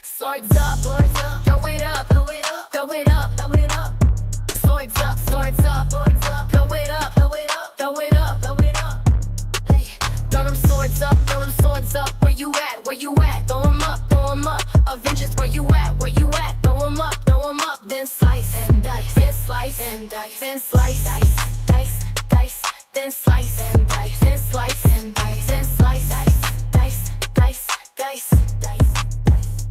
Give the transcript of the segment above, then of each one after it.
Swords up, throw it up, throw it up, throw it up, throw it up. Swords up, throw it up, throw it up, throw it up, throw it up, throw it up. Throw them swords up, throw them swords up. Where you at? Where you at? Throw them up, throw them up. Avengers, where you at? Where you at? Throw them up, throw them up. Then slice and dice, then slice and dice, then slice, dice, dice, dice, then slice and dice, then slice and dice, then slice, dice, dice, dice, dice, dice.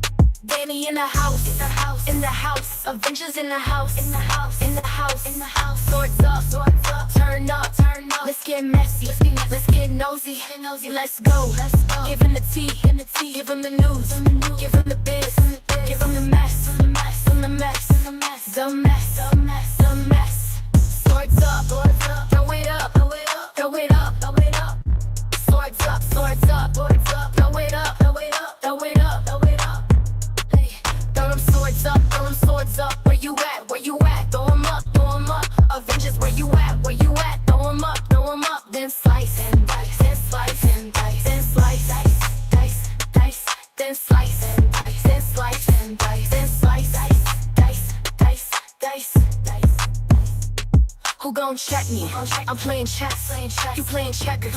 Dani in the house, in the house, in the house. Avengers in the house, in the house, in the house, in the house. Swords up, turn up, turn up. Let's get messy, let's get nosy, let's go, let's go. Give him the tea, give him the news, give him the biz, give him the mess, the mess, the mess, the mess, the mess, the mess, the mess. Swords up, throw it up, throw it up, throw it up, throw it up. Swords up, throw it up, throw it up, throw it up, throw it up, throw it up. Throw them swords up, throw them swords up. Where you at? Where you at? Throw them up, throw them up. Avengers, where you at? Where you at? Throw them up, throw them up. Then slice and dice, then slice and dice, then slice, dice, dice, dice, then slice and dice, then slice and dice, then slice, dice, dice, dice, dice, dice. Who gon' check me? I'm playing chess, you playing checkers,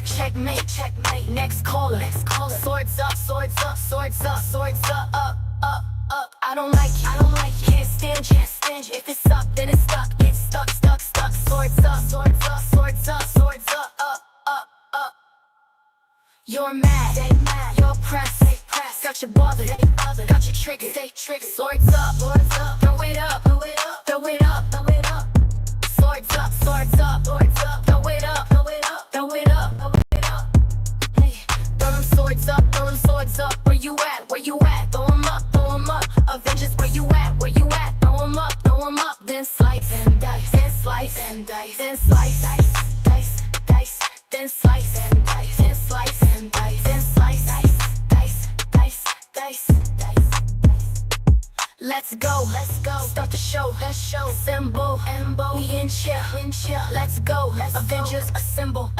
checkmate, checkmate. Next caller, swords up, swords up, swords up, swords up, up, up, up. I don't like you, can't stand you. If it's up, then it's stuck, get stuck, stuck, stuck. Swords up, swords up, swords up, swords up, up, up, up. You're mad, they mad, you're pressed, they pressed. Got you bothered, they bothered, got you triggered, they triggered. Swords up, throw it up, throw it up, throw it up, throw it up. Swords up, swords up, swords up, throw it up, throw it up, throw it up, throw it up. Hey, throw them swords up, throw them swords up. Where you at? Where you at? Throw them up, throw them up. Avengers, where you at? Where you at? Throw them up, throw them up. Then slice and dice, then slice and dice, then slice, dice, dice, dice, then slice and dice, then slice and dice, then slice, dice, dice, dice, dice, dice. Let's go, start the show, symbol, we in chill, let's go, Avengers, assemble,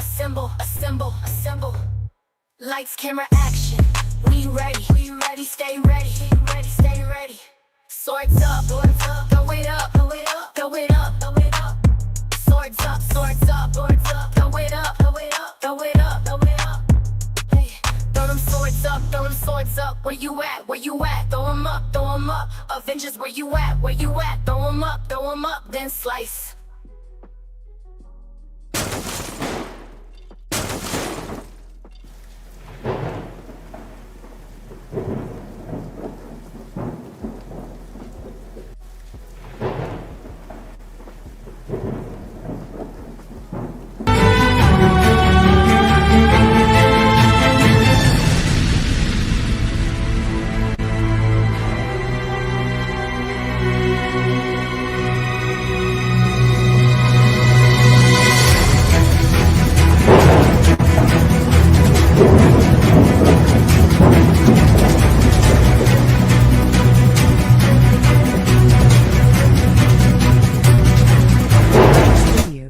lights, camera, action, we ready, stay ready, stay ready. Swords up, throw it up, throw it up, throw it up, throw it up. Swords up, throw it up, throw it up, throw it up, throw it up, throw it up. Throw them swords up, throw them swords up. Where you at? Where you at? Throw them up, throw them up. Avengers, where you at? Where you at? Throw them up, then slice.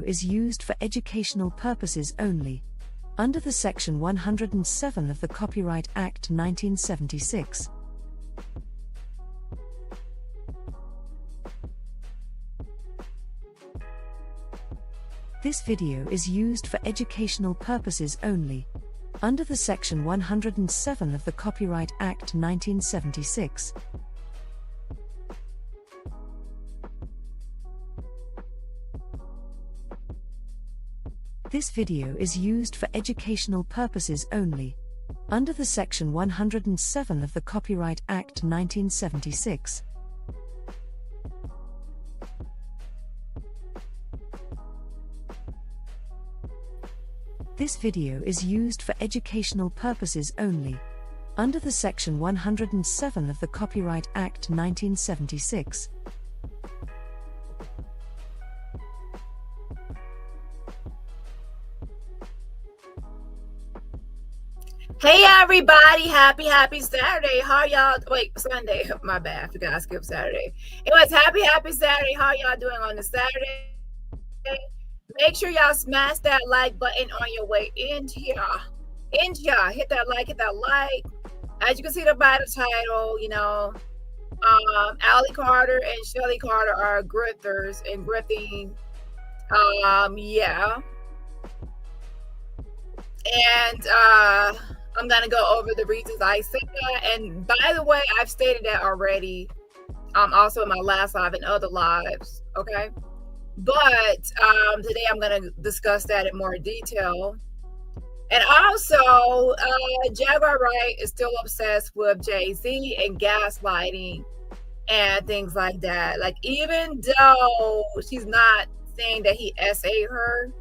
Is used for educational purposes only, under the Section 107 of the Copyright Act 1976. This video is used for educational purposes only, under the Section 107 of the Copyright Act 1976. This video is used for educational purposes only, under the Section 107 of the Copyright Act 1976. This video is used for educational purposes only, under the Section 107 of the Copyright Act 1976. Hey everybody, happy Saturday. How y'all, Sunday, my bad, I forgot I skipped Saturday. Anyways, happy Saturday. How y'all doing on the Saturday? Make sure y'all smash that like button on your way in here. Hit that like. As you can see by the title, Allie Carter and Shelly Carter are grifters and grifting. Yeah. And I'm gonna go over the reasons I say that. And by the way, I've stated that already. Also in my last live and other lives. Okay. But today I'm gonna discuss that in more detail. And also, Jaguar Wright is still obsessed with Jay-Z and gaslighting and things like that. Like, even though she's not saying that he SA her,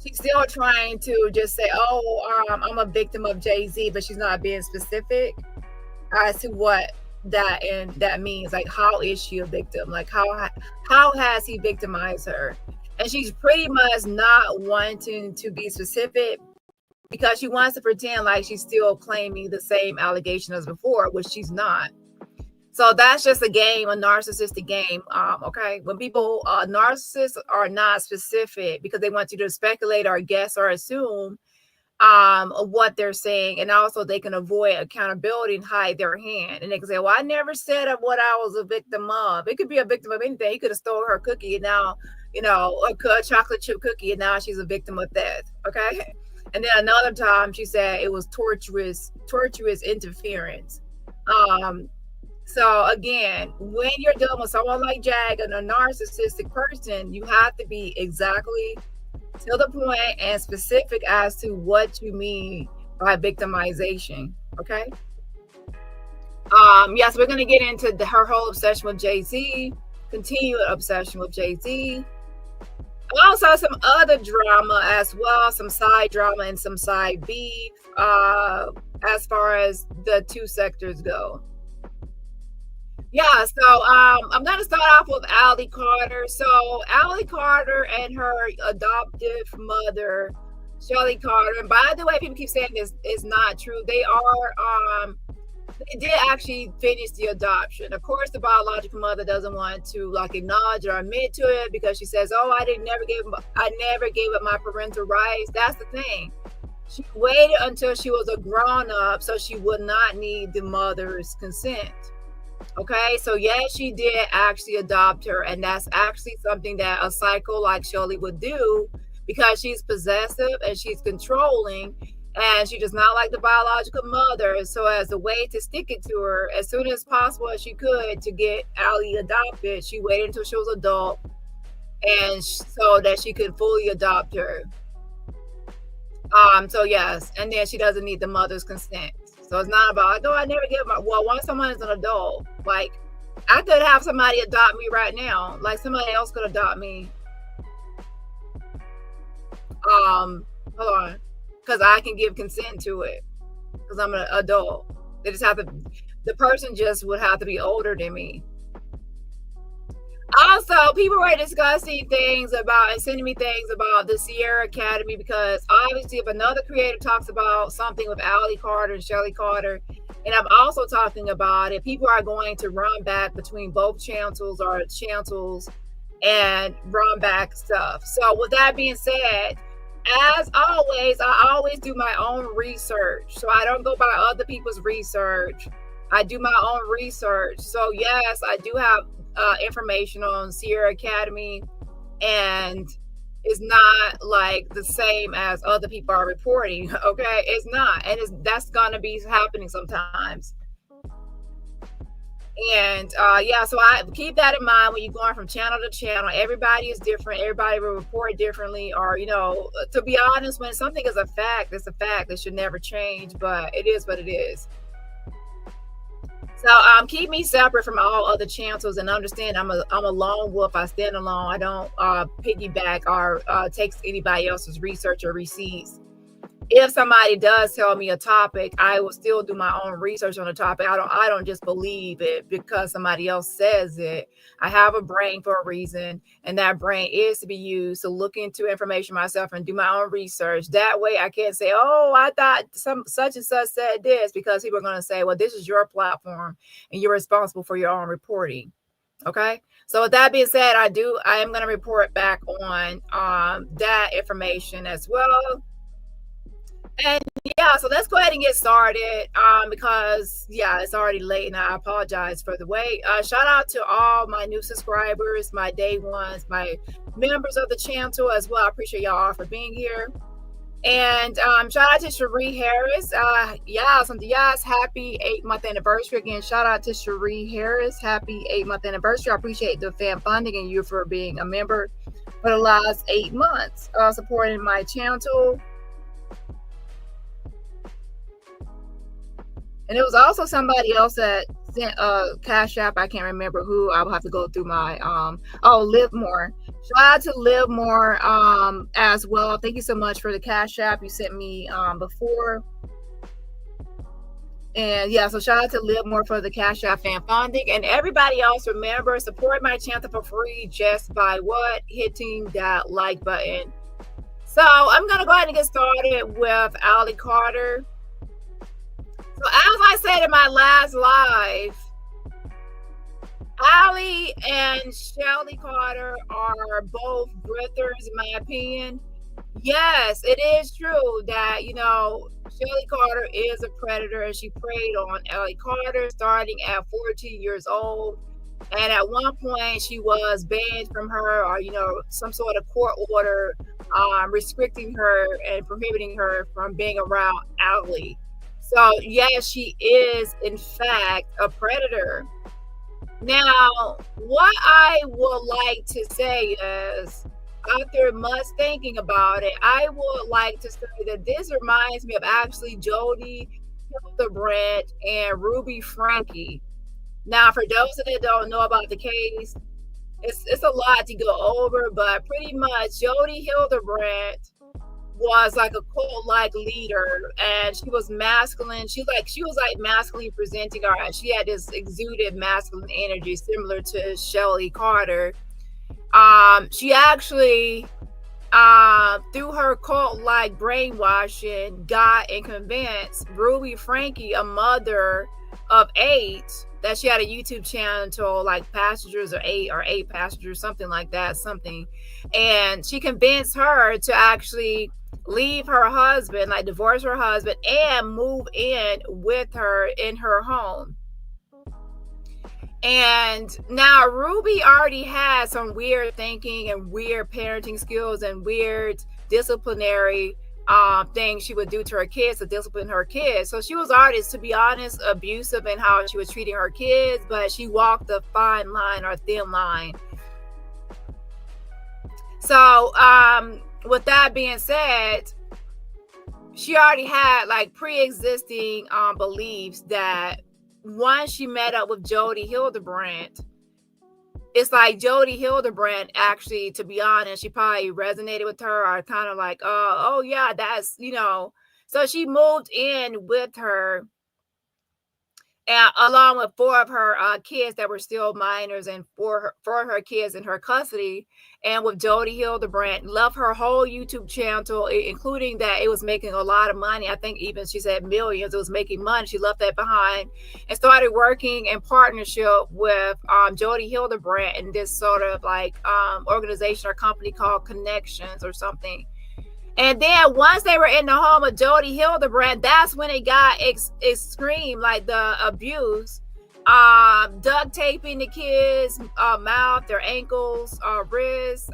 she's still trying to just say, oh, I'm a victim of Jay-Z, but she's not being specific as to what that means. Like, how is she a victim? Like, how has he victimized her? And she's pretty much not wanting to be specific because she wants to pretend like she's still claiming the same allegation as before, which she's not. So that's just a game, a narcissistic game. Okay. When people, narcissists are not specific because they want you to speculate or guess or assume what they're saying. And also they can avoid accountability and hide their hand. And they can say, well, I never said what I was a victim of. It could be a victim of anything. He could have stole her cookie and now, a chocolate chip cookie, and now she's a victim of that. Okay. And then another time she said it was torturous interference. So again, when you're dealing with someone like Jag and a narcissistic person, you have to be exactly to the point and specific as to what you mean by victimization. Okay. Yes, we're gonna get into her whole obsession with Jay-Z, continued obsession with Jay-Z. Also some other drama as well, some side drama and some side beef as far as the two sectors go. Yeah, so I'm gonna start off with Allie Carter. So Allie Carter and her adoptive mother, Shelly Carter. And by the way, people keep saying this is not true. They did actually finish the adoption. Of course, the biological mother doesn't want to acknowledge or admit to it because she says, "Oh, I never gave up my parental rights." That's the thing. She waited until she was a grown up so she would not need the mother's consent. Okay, so yes, she did actually adopt her, and that's actually something that a psycho like Shelly would do because she's possessive and she's controlling. And she does not like the biological mother. So as a way to stick it to her as soon as possible as she could to get Allie adopted, she waited until she was adult and so that she could fully adopt her. So yes, and then she doesn't need the mother's consent. So it's not about, I never give my, well, once someone is an adult, like I could have somebody adopt me right now. Like somebody else could adopt me. Hold on. Because I can give consent to it because I'm an adult. They just have to, the person just would have to be older than me. Also, people were discussing things about and sending me things about the Sierra Academy because obviously if another creator talks about something with Allie Carter and Shelly Carter, and I'm also talking about it, people are going to run back between both channels and run back stuff. So with that being said, as always, I always do my own research. So I don't go by other people's research. I do my own research. So yes, I do have information on Sierra Academy, and it's not like the same as other people are reporting. Okay, it's not, and that's gonna be happening sometimes. And yeah, so I keep that in mind when you're going from channel to channel. Everybody is different. Everybody will report differently, or to be honest, when something is a fact, it's a fact. It should never change, but it is what it is. So keep me separate from all other channels and understand I'm a lone wolf. I stand alone. I don't piggyback or take anybody else's research or receipts. If somebody does tell me a topic, I will still do my own research on the topic. I don't just believe it because somebody else says it. I have a brain for a reason, and that brain is to be used to look into information myself and do my own research. That way I can't say, oh, I thought such and such said this, because people are going to say, well, this is your platform and you're responsible for your own reporting. Okay. So with that being said, I am going to report back on that information as well. And yeah, so let's go ahead and get started. Because yeah, it's already late and I apologize for the wait. Shout out to all my new subscribers, my day ones, my members of the channel as well. I appreciate y'all for being here. And shout out to Cherie Harris. Yes, happy 8-month anniversary. Again, shout out to Cherie Harris. Happy 8-month anniversary. I appreciate the fan funding and you for being a member for the last 8 months, supporting my channel. And it was also somebody else that sent a Cash App. I can't remember who. I will have to go through my Live More. Shout out to Live More as well. Thank you so much for the Cash App you sent me before. And yeah, so shout out to Live More for the Cash App fan funding. And everybody else, remember, support my channel for free just by what? Hitting that like button. So I'm gonna go ahead and get started with Allie Carter. So as I said in my last live, Allie and Shelly Carter are both grifters, in my opinion. Yes, it is true that, you know, Shelly Carter is a predator and she preyed on Allie Carter starting at 14 years old. And at one point she was banned from her, or, you know, some sort of court order restricting her and prohibiting her from being around Allie. So yes, she is in fact a predator. Now, what I would like to say is, after much thinking about it, I would like to say that this reminds me of actually Jody Hildebrandt and Ruby Frankie. Now, for those that don't know about the case, it's a lot to go over, but pretty much Jody Hildebrandt was like a cult-like leader, and she was masculine. She was like masculine presenting her. She had this exuded masculine energy similar to Shelly Carter. She actually through her cult-like brainwashing got and convinced Ruby Frankie, a mother of 8, that she had a YouTube channel to like Passengers or 8 Passengers, something like that, and she convinced her to actually leave her husband, like divorce her husband, and move in with her in her home. And now Ruby already had some weird thinking and weird parenting skills and weird disciplinary things she would do to her kids to discipline her kids. So she was already, to be honest, abusive in how she was treating her kids, but she walked a fine line or thin line. So with that being said, she already had like pre-existing beliefs that once she met up with Jody Hildebrandt, it's like Jody Hildebrandt actually, to be honest, she probably resonated with her, or kind of like, oh yeah, that's, you know. So she moved in with her, and along with 4 of her kids that were still minors, and 4 of her kids in her custody. And with Jody Hildebrandt, left her whole YouTube channel, including that it was making a lot of money. I think even she said millions. It was making money. She left that behind and started working in partnership with Jody Hildebrandt in this sort of like organization or company called Connections or something. And then once they were in the home of Jody Hildebrandt, that's when it got extreme, like the abuse, duct taping the kids' mouth, their ankles, wrists,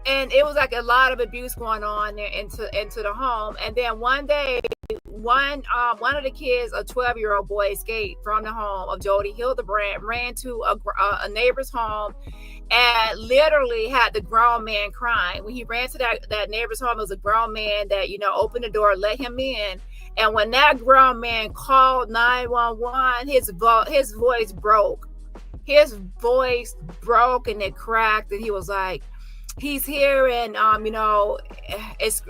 and it was like a lot of abuse going on there into the home. And then one day, one of the kids, a 12-year-old boy, escaped from the home of Jody Hildebrandt, ran to a neighbor's home, and literally had the grown man crying. When he ran to that neighbor's home, it was a grown man that, you know, opened the door, let him in. And when that grown man called 911, his voice broke. His voice broke and it cracked, and he was like, he's here, and you know,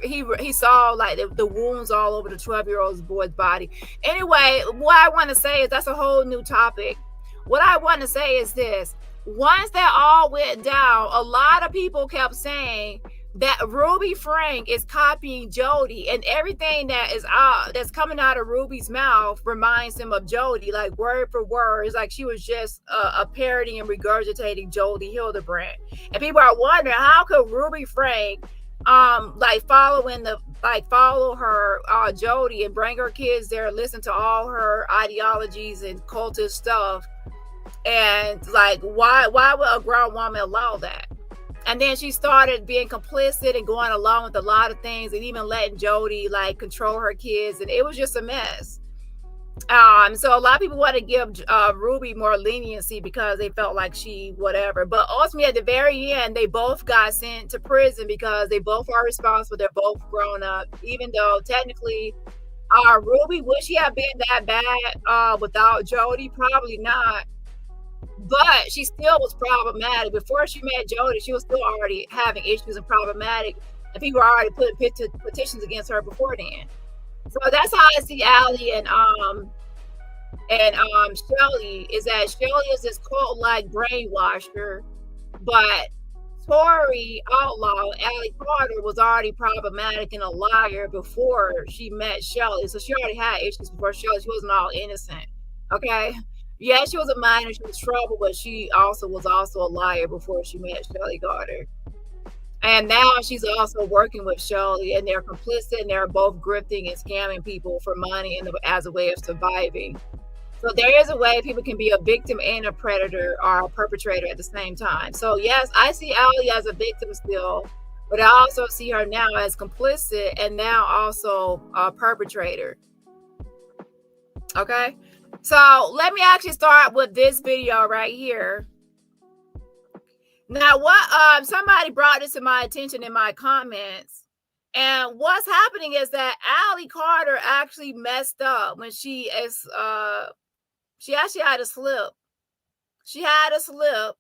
he saw like the wounds all over the 12-year-old boy's body. Anyway, what I want to say is that's a whole new topic. What I want to say is this: once that all went down, a lot of people kept saying that Ruby Frank is copying Jody, and everything that's coming out of Ruby's mouth reminds him of Jody, like word for word. It's like she was just a parodying and regurgitating Jody Hildebrandt. And people are wondering, how could Ruby Frank like follow her Jody and bring her kids there, listen to all her ideologies and cultist stuff. And like, why would a grown woman allow that? And then she started being complicit and going along with a lot of things, and even letting Jody like control her kids, and it was just a mess. So a lot of people want to give Ruby more leniency because they felt like she whatever, but ultimately at the very end they both got sent to prison because they both are responsible. They're both grown up, even though technically Ruby, would she have been that bad without Jody? Probably not, but she still was problematic. Before she met Jody, she was still already having issues and problematic, and people were already putting petitions against her before then. So that's how I see Allie and Shelly, is that Shelly is this cult-like brainwasher, but Tori Outlaw, Allie Carter, was already problematic and a liar before she met Shelly. So she already had issues before Shelly. She wasn't all innocent. Okay. Yeah, she was a minor, she was trouble, but she also was a liar before she met Shelly Carter. And now she's also working with Shelly, and they're complicit, and they're both grifting and scamming people for money and as a way of surviving. So there is a way people can be a victim and a predator or a perpetrator at the same time. So yes, I see Allie as a victim still, but I also see her now as complicit and now also a perpetrator. Okay, so let me actually start with this video right here. Now, what somebody brought this to my attention in my comments, and what's happening is that Allie Carter actually messed up when she actually had a slip. She had a slip,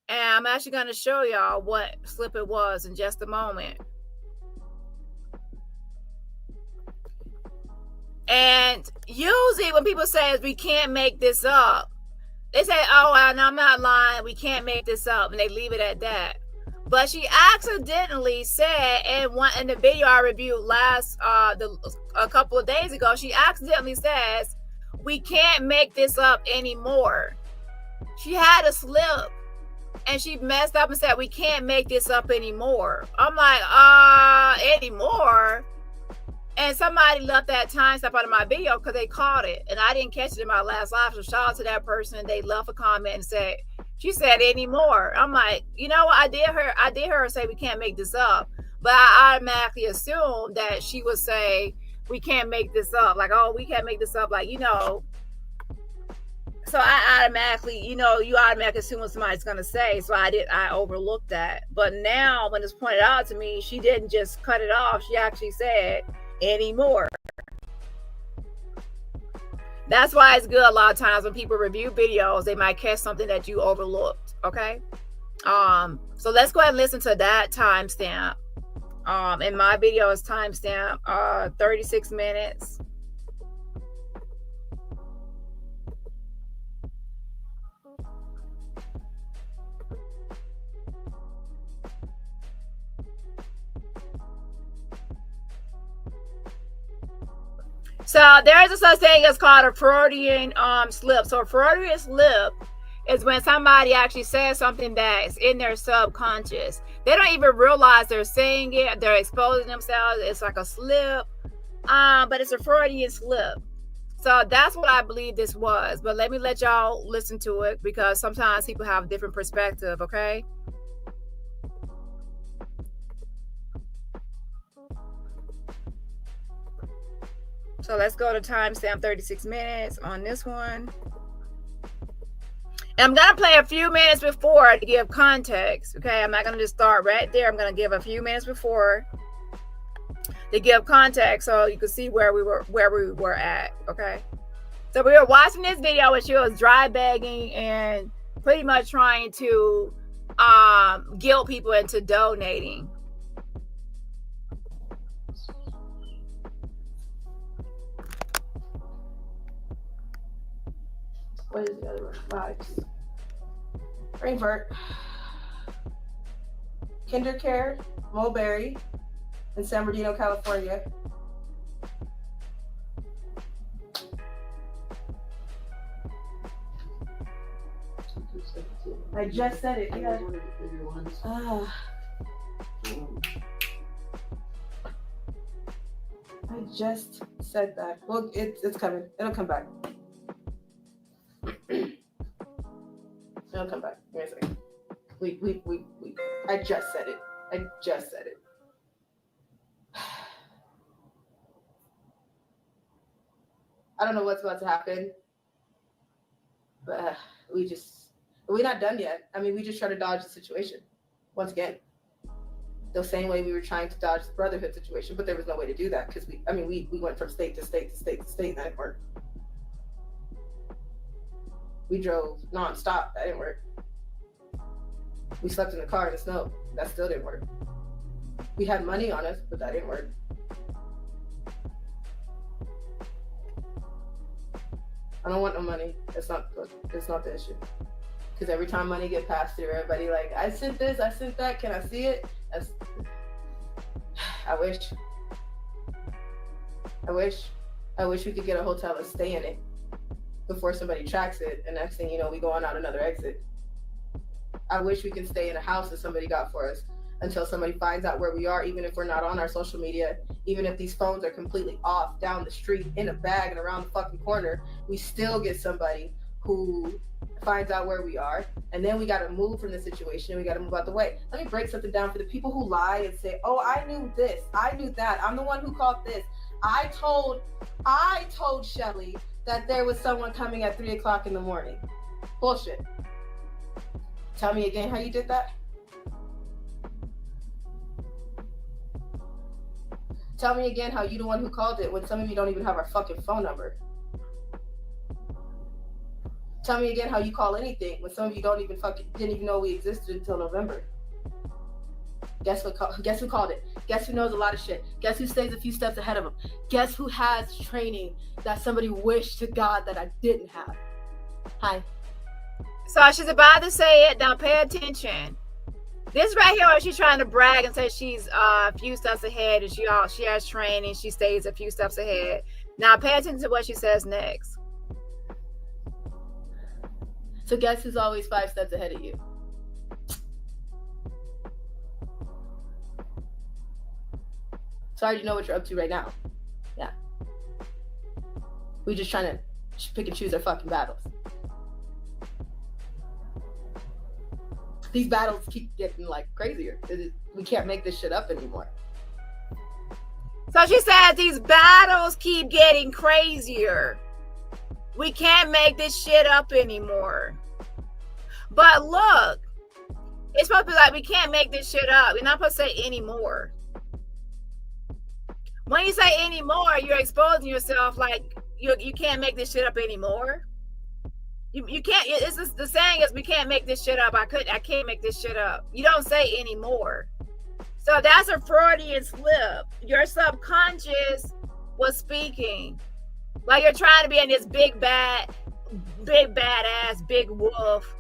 and I'm actually going to show y'all what slip it was in just a moment. And usually when people say we can't make this up, they say, oh, and I'm not lying, we can't make this up, and they leave it at that. But she accidentally said in the video I reviewed a couple of days ago, she accidentally says, we can't make this up anymore. She had a slip, and she messed up and said, we can't make this up anymore. I'm like, anymore? And somebody left that timestamp out of my video because they caught it, and I didn't catch it in my last live. So shout out to that person. They left a comment and said, she said anymore. I'm like, you know what? I did hear her say we can't make this up, but I automatically assumed that she would say we can't make this up. Like, oh, we can't make this up. Like, you know. So I automatically, you automatically assume what somebody's gonna say. So I overlooked that. But now when it's pointed out to me, she didn't just cut it off. She actually said anymore. That's why it's good a lot of times when people review videos, they might catch something that you overlooked. Okay. So let's go ahead and listen to that timestamp. And my video is timestamp 36 minutes. So there is a such thing as called a Freudian slip. So a Freudian slip is when somebody actually says something that's in their subconscious. They don't even realize they're saying it. They're exposing themselves. It's like a slip, but it's a Freudian slip. So that's what I believe this was. But let me let y'all listen to it because sometimes people have a different perspective, okay? So let's go to timestamp 36 minutes on this one. And I'm going to play a few minutes before to give context. Okay, I'm not going to just start right there. I'm going to give a few minutes before to give context so you can see where we were at. Okay, so we were watching this video when she was dry bagging and pretty much trying to guilt people into donating. What is the other one? Vibes. Frankfurt. KinderCare, Mulberry, in San Bernardino, California. I just said it. Yeah. I just said that. Well, it's coming. It'll come back. It'll come back. Give me a second. We. I just said it. I don't know what's about to happen, but we're not done yet. I mean, we just try to dodge the situation. Once again, the same way we were trying to dodge the brotherhood situation, but there was no way to do that because we went from state to state to state to state, and that didn't work. We drove nonstop, that didn't work. We slept in the car in the snow, that still didn't work. We had money on us, but that didn't work. I don't want no money. It's not the issue. Because every time money get passed through, everybody like, I sent this, I sent that, can I see it? I wish we could get a hotel and stay in it before somebody tracks it, and next thing you know, we go on out another exit. I wish we could stay in a house that somebody got for us until somebody finds out where we are, even if we're not on our social media, even if these phones are completely off down the street in a bag and around the fucking corner, we still get somebody who finds out where we are, and then we got to move from the situation and we got to move out the way. Let me break something down for the people who lie and say, oh, I knew this, I knew that, I'm the one who caught this, I told Shelly that there was someone coming at 3 o'clock in the morning. Bullshit. Tell me again how you did that. Tell me again how you the one who called it when some of you don't even have our fucking phone number. Tell me again how you call anything when some of you didn't even know we existed until November. Guess who called it? Guess who knows a lot of shit? Guess who stays a few steps ahead of them? Guess who has training that somebody wished to God that I didn't have? Hi. So she's about to say it. Now pay attention. This right here, she's trying to brag and say she's a few steps ahead and she has training. She stays a few steps ahead. Now pay attention to what she says next. So guess who's always 5 steps ahead of you? So I already know what you're up to right now. Yeah. We're just trying to pick and choose our fucking battles. These battles keep getting like crazier. We can't make this shit up anymore. So she said these battles keep getting crazier. We can't make this shit up anymore. But look, it's supposed to be like we can't make this shit up. We're not supposed to say anymore. When you say anymore, you're exposing yourself like you can't make this shit up anymore. You can't. It's just, the saying is we can't make this shit up. I can't make this shit up. You don't say anymore. So that's a Freudian slip. Your subconscious was speaking. Like you're trying to be in this big badass, big wolf.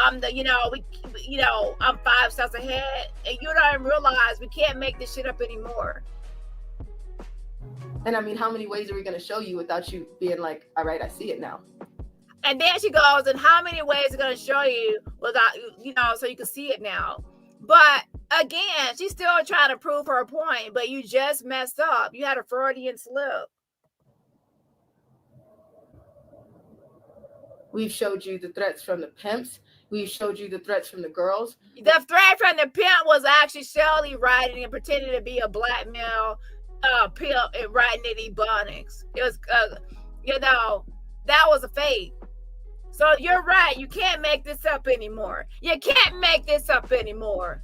I'm 5 steps ahead, and you don't even realize we can't make this shit up anymore. And I mean, how many ways are we going to show you without you being like, all right, I see it now? And then she goes, and how many ways are going to show you without, so you can see it now? But again, she's still trying to prove her point, but you just messed up. You had a Freudian slip. We've showed you the threats from the pimps. We've showed you the threats from the girls. The threat from the pimp was actually Shelly writing and pretending to be a black male pimp and writing at Ebonics. It was, that was a fake. So you're right. You can't make this up anymore. You can't make this up anymore.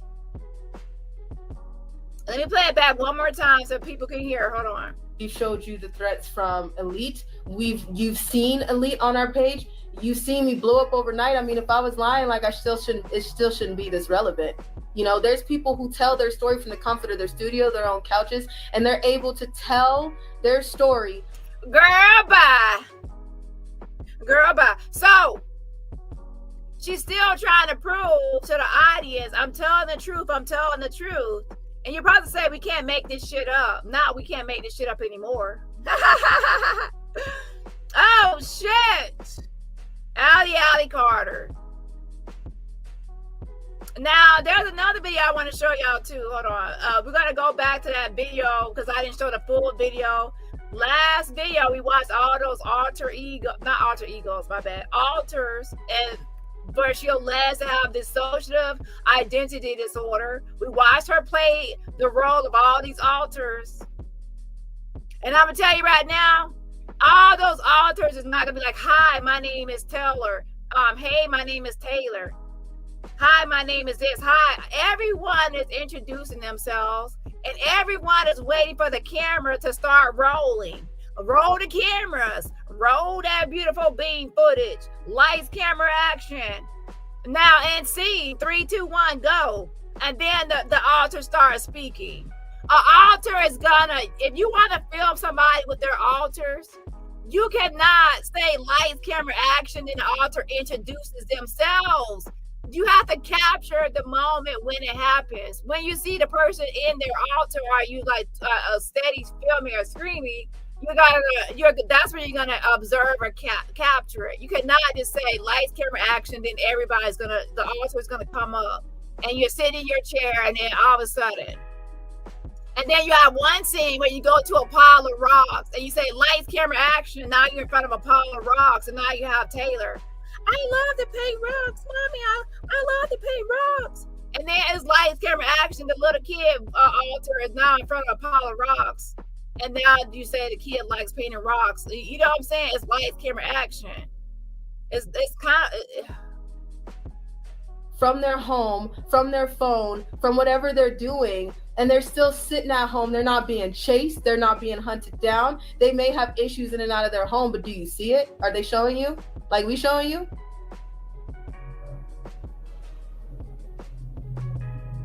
Let me play it back one more time so people can hear. Hold on. We showed you the threats from Elite. You've seen Elite on our page. You've seen me blow up overnight. I mean, if I was lying, like it still shouldn't be this relevant. There's people who tell their story from the comfort of their studio, their own couches, and they're able to tell their story. Girl, bye. So she's still trying to prove to the audience, I'm telling the truth. And you're probably say we can't make this shit up. No, we can't make this shit up anymore. Oh shit. Allie Carter. Now, there's another video I want to show y'all too. Hold on. We're going to go back to that video because I didn't show the full video. Last video, we watched all those alters, and where she alleged to have dissociative identity disorder. We watched her play the role of all these alters. And I'm going to tell you right now, all those alters is not going to be like, hi, my name is Taylor. Hey, my name is Taylor. Hi, my name is this. Hi. Everyone is introducing themselves, and everyone is waiting for the camera to start rolling. Roll the cameras. Roll that beautiful beam footage. Lights, camera, action. Now, and scene. 3, 2, 1, go. And then the alter starts speaking. An alter is gonna, if you want to film somebody with their alters, you cannot say lights, camera, action, and the alter introduces themselves. You have to capture the moment when it happens. When you see the person in their alter, or you like a steady filming or screaming, that's when you're gonna observe or capture it. You cannot just say lights, camera, action, then the alter is gonna come up, and you're sitting in your chair, and then all of a sudden, and then you have one scene where you go to a pile of rocks, and you say lights, camera, action. Now you're in front of a pile of rocks, and now you have Taylor. I love to paint rocks, mommy. I love to paint rocks. And then it's lights, camera, action. The little kid alter is now in front of a pile of rocks. And now you say the kid likes painting rocks. You know what I'm saying? It's lights, camera, action. It's kind of from their home, from their phone, from whatever they're doing, and they're still sitting at home. They're not being chased. They're not being hunted down. They may have issues in and out of their home, but do you see it? Are they showing you? Like we showing you?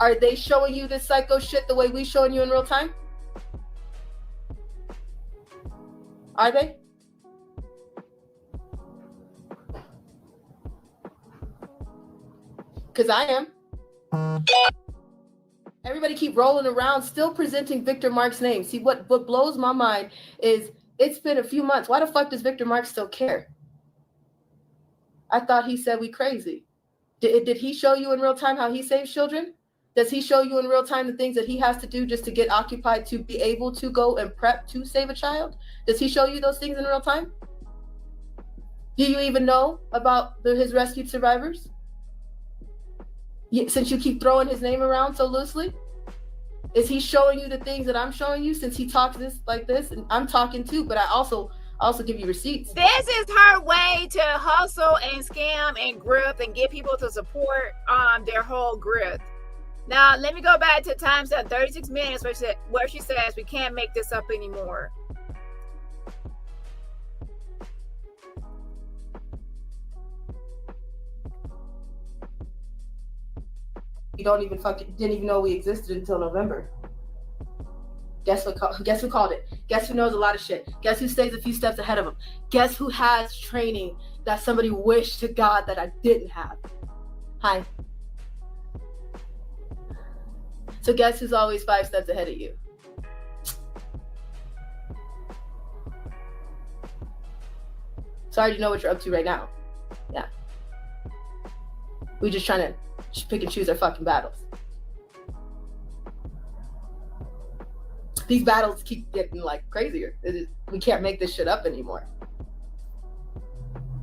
Are they showing you this psycho shit the way we showing you in real time? Are they? Because I am. Everybody keep rolling around, still presenting Victor Mark's name. See, what blows my mind is it's been a few months. Why the fuck does Victor Mark still care? I thought he said we crazy. Did he show you in real time how he saves children? Does he show you in real time the things that he has to do just to get occupied to be able to go and prep to save a child? Does he show you those things in real time? Do you even know about his rescued survivors? Since you keep throwing his name around so loosely? Is he showing you the things that I'm showing you since he talks like this? And I'm talking too, but I also give you receipts. This is her way to hustle and scam and grift and get people to support their whole grift. Now, let me go back to timestamp 36 minutes where she says we can't make this up anymore. You didn't even know we existed until November. Guess who called it? Guess who knows a lot of shit? Guess who stays a few steps ahead of him? Guess who has training that somebody wished to God that I didn't have? Hi. So guess who's always 5 steps ahead of you? So I already know what you're up to right now. Yeah. We're just trying to pick and choose our fucking battles. These battles keep getting like crazier. We can't make this shit up anymore.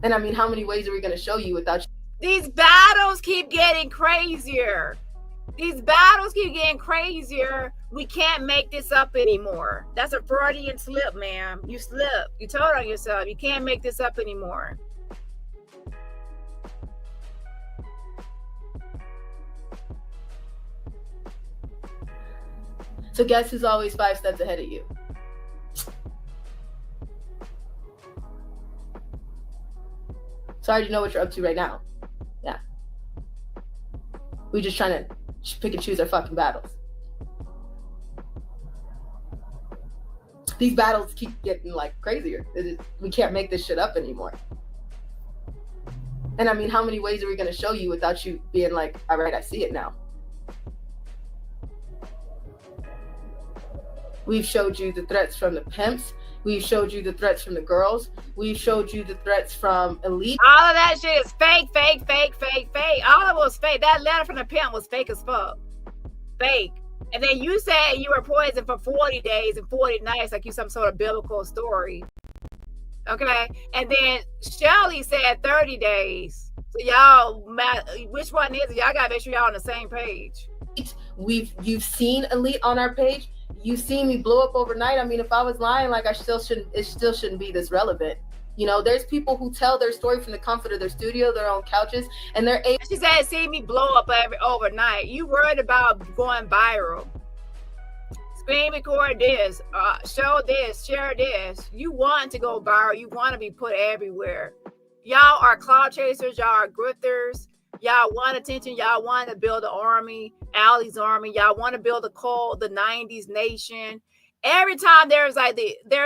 And I mean, how many ways are we going to show you without? These battles keep getting crazier. These battles keep getting crazier. We can't make this up anymore. That's a Freudian slip, ma'am. You slipped. You told on yourself. You can't make this up anymore. So guess who's always 5 steps ahead of you? So I already know what you're up to right now. Yeah. We're just trying to pick and choose our fucking battles. These battles keep getting like crazier. We can't make this shit up anymore. And I mean, how many ways are we going to show you without you being like, all right, I see it now. We've showed you the threats from the pimps. We've showed you the threats from the girls. We've showed you the threats from elite. All of that shit is fake. All of it was fake. That letter from the pimp was fake as fuck. Fake. And then you said you were poisoned for 40 days and 40 nights, like you some sort of biblical story. Okay. And then Shelly said 30 days. So y'all, which one is it? Y'all gotta make sure y'all on the same page. You've seen elite on our page. You've seen me blow up overnight. I mean, if I was lying, like it still shouldn't be this relevant. You know, there's people who tell their story from the comfort of their studio, their own couches, and they're able. She said, "See me blow up overnight." You worried about going viral? Screen record this, show this, share this. You want to go viral. You want to be put everywhere. Y'all are cloud chasers. Y'all are grifters. Y'all want attention. Y'all want to build an army, Allie's army. Y'all want to build a cult, the 90s nation. Every time there's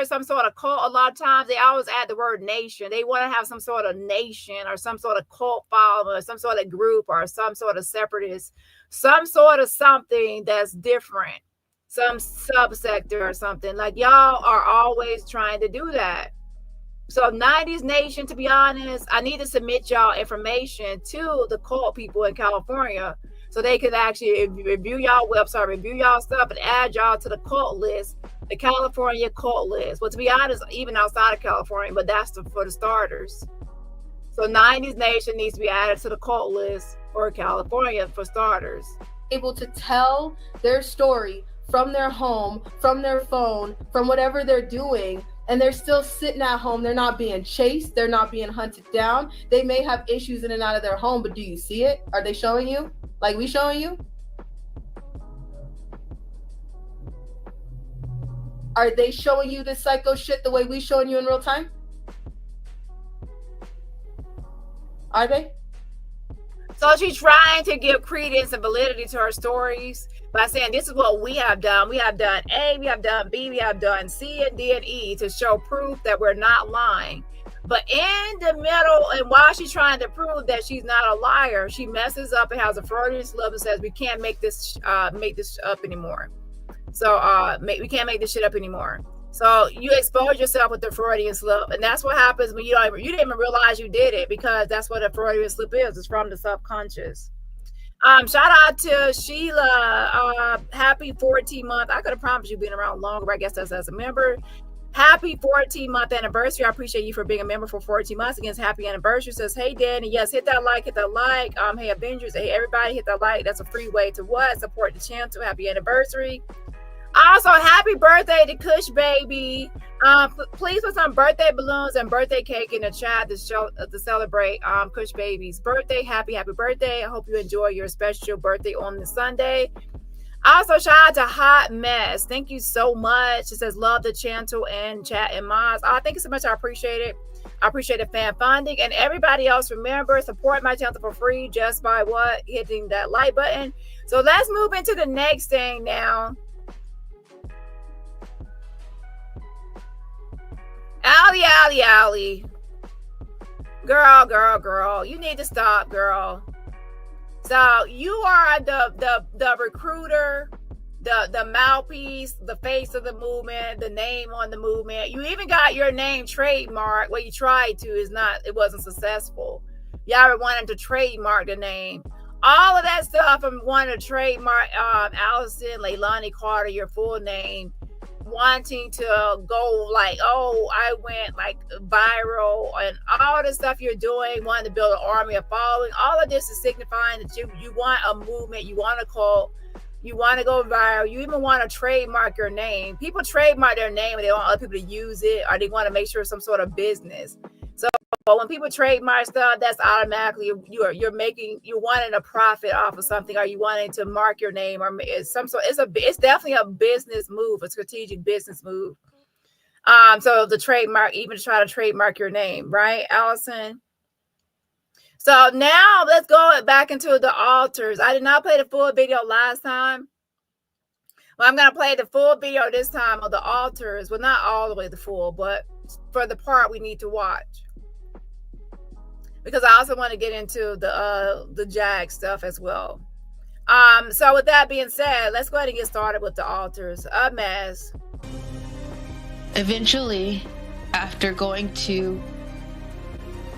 some sort of cult, a lot of times they always add the word nation. They want to have some sort of nation or some sort of cult follower, or some sort of group or some sort of separatist, some sort of something that's different, some subsector or something. Like y'all are always trying to do that. So 90s Nation, to be honest, I need to submit y'all information to the cult people in California so they can actually review y'all website, review y'all stuff, and add y'all to the cult list, the California cult list. Well, to be honest, even outside of California, but that's for the starters. So 90s Nation needs to be added to the cult list for California for starters. Able to tell their story from their home, from their phone, from whatever they're doing, and they're still sitting at home. They're not being chased. They're not being hunted down. They may have issues in and out of their home, but do you see it? Are they showing you? Like we showing you? Are they showing you this psycho shit the way we showing you in real time? Are they? So she's trying to give credence and validity to her stories by saying this is what we have done. We have done A, we have done B, we have done C and D and E to show proof that we're not lying. But in the middle, and while she's trying to prove that she's not a liar, she messes up and has a Freudian slip and says we can't make this up anymore. So we can't make this shit up anymore. So you expose yourself with the Freudian slip, and that's what happens when you didn't even realize you did it, because that's what a Freudian slip is. It's from the subconscious. Shout out to Sheila. Happy 14 month. I could have promised you being around longer, but I guess that's as a member. Happy 14-month anniversary. I appreciate you for being a member for 14 months. Again, happy anniversary. Says, hey, Dani. Yes, hit that like, Hey, Avengers. Hey, everybody, hit that like. That's a free way to what? Support the channel. Happy anniversary. Also, happy birthday to Kush Baby. Please put some birthday balloons and birthday cake in the chat to celebrate Kush Baby's birthday. Happy birthday. I hope you enjoy your special birthday on the Sunday. Also, shout out to Hot Mess. Thank you so much. It says, love the channel and chat and mods. Thank you so much. I appreciate it. I appreciate the fan funding. And everybody else, remember, support my channel for free just by what? Hitting that like button. So let's move into the next thing now. Allie. Girl. You need to stop, girl. So you are the recruiter, the mouthpiece, the face of the movement, the name on the movement. You even got your name trademarked. Well, you tried to, it wasn't successful. Y'all were wanting to trademark the name. All of that stuff from wanting to trademark Allison Leilani Carter, your full name, wanting to go like, oh, I went like viral, and all the stuff you're doing, wanting to build an army of following. All of this is signifying that you want a movement, you want a cult, you want to go viral, you even want to trademark your name. People trademark their name and they want other people to use it, or they want to make sure it's some sort of business. So when people trademark stuff, that's automatically you're wanting a profit off of something, or you wanting to mark your name, or it's definitely a business move, a strategic business move. So the trademark, even to try to trademark your name, right, Allison? So now let's go back into the altars. I did not play the full video last time. Well, I'm gonna play the full video this time of the altars. Well, not all the way the full, but for the part we need to watch, because I also want to get into the Jag stuff as well. So with that being said, let's go ahead and get started with the altars. A mess. Eventually, after going to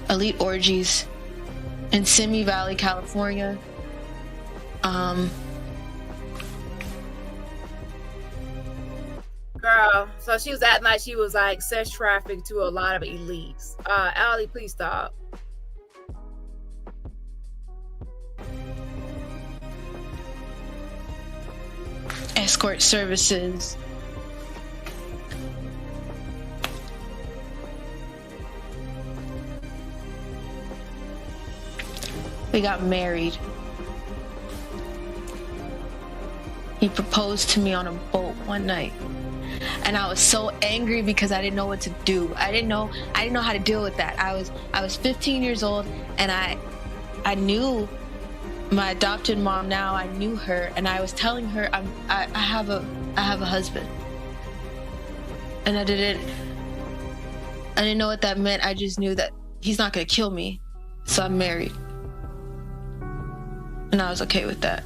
elite orgies in Simi Valley, California, girl, so she was acting like she was like sex trafficked to a lot of elites. Allie, please stop. escort services. We got married. He proposed to me on a boat one night. And I was so angry because I didn't know what to do. I didn't know how to deal with that. I was 15 years old, and I knew my adopted mom now. I knew her, and I was telling her I have a husband. And I didn't know what that meant. I just knew that he's not gonna kill me. So I'm married. And I was okay with that.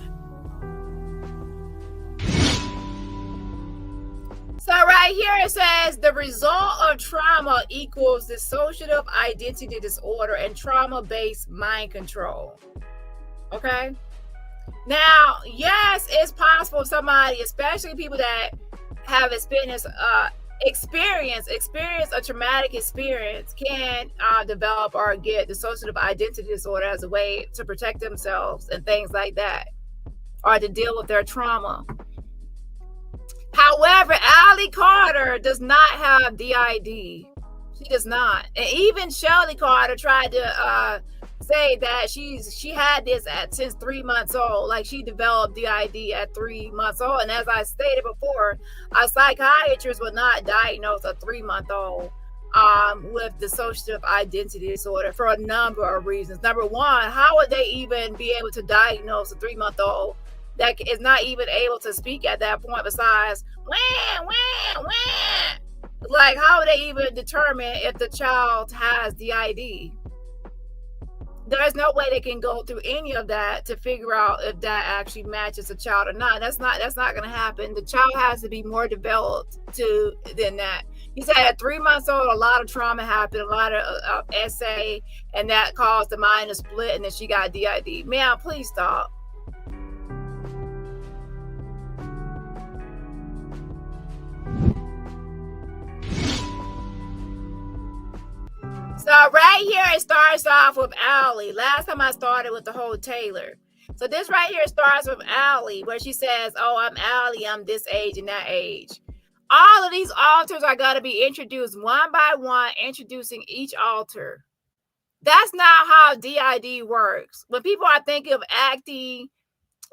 So right here it says the result of trauma equals dissociative identity disorder and trauma-based mind control. Okay? Now, yes, it's possible somebody, especially people that have experienced a traumatic experience, can develop or get dissociative identity disorder as a way to protect themselves and things like that, or to deal with their trauma. However, Allie Carter does not have DID. She does not. And even Shelly Carter tried to say that she had this since 3 months old. Like, she developed DID at 3 months old. And as I stated before, a psychiatrist would not diagnose a 3-month-old with dissociative identity disorder for a number of reasons. Number one, how would they even be able to diagnose a 3-month-old that is not even able to speak at that point, besides like, how would they even determine if the child has DID? There's no way they can go through any of that to figure out if that actually matches a child or not. That's not going to happen. The child has to be more developed than that. He said at 3 months old, a lot of trauma happened, a lot of SA, and that caused the mind to split, and then she got DID. Ma'am, please stop. So right here, it starts off with Allie. Last time I started with the whole Taylor. So this right here starts with Allie, where she says, oh, I'm Allie, I'm this age and that age. All of these altars are going to be introduced one by one, introducing each altar. That's not how DID works. When people are thinking of acting,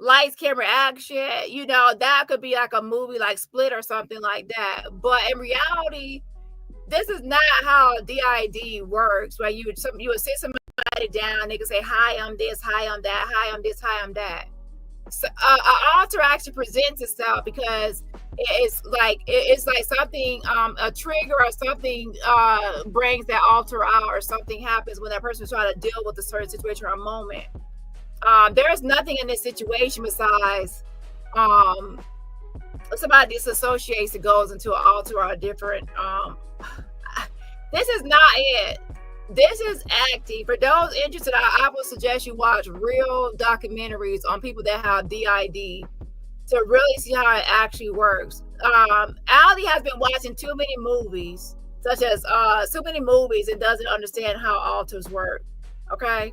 lights, camera, action, that could be like a movie like Split or something like that. But in reality, this is not how DID works, where you would sit somebody down, they could say, hi, I'm this, hi, I'm that, hi, I'm this, hi, I'm that. So an altar actually presents itself because it's like something, a trigger or something brings that altar out, or something happens when that person is trying to deal with a certain situation or a moment. There's nothing in this situation besides somebody disassociates and goes into an altar or a different this is not it. This is acting. For those interested, I would suggest you watch real documentaries on people that have DID to really see how it actually works. Allie has been watching too many movies, such as so many movies, and doesn't understand how altars work. Okay.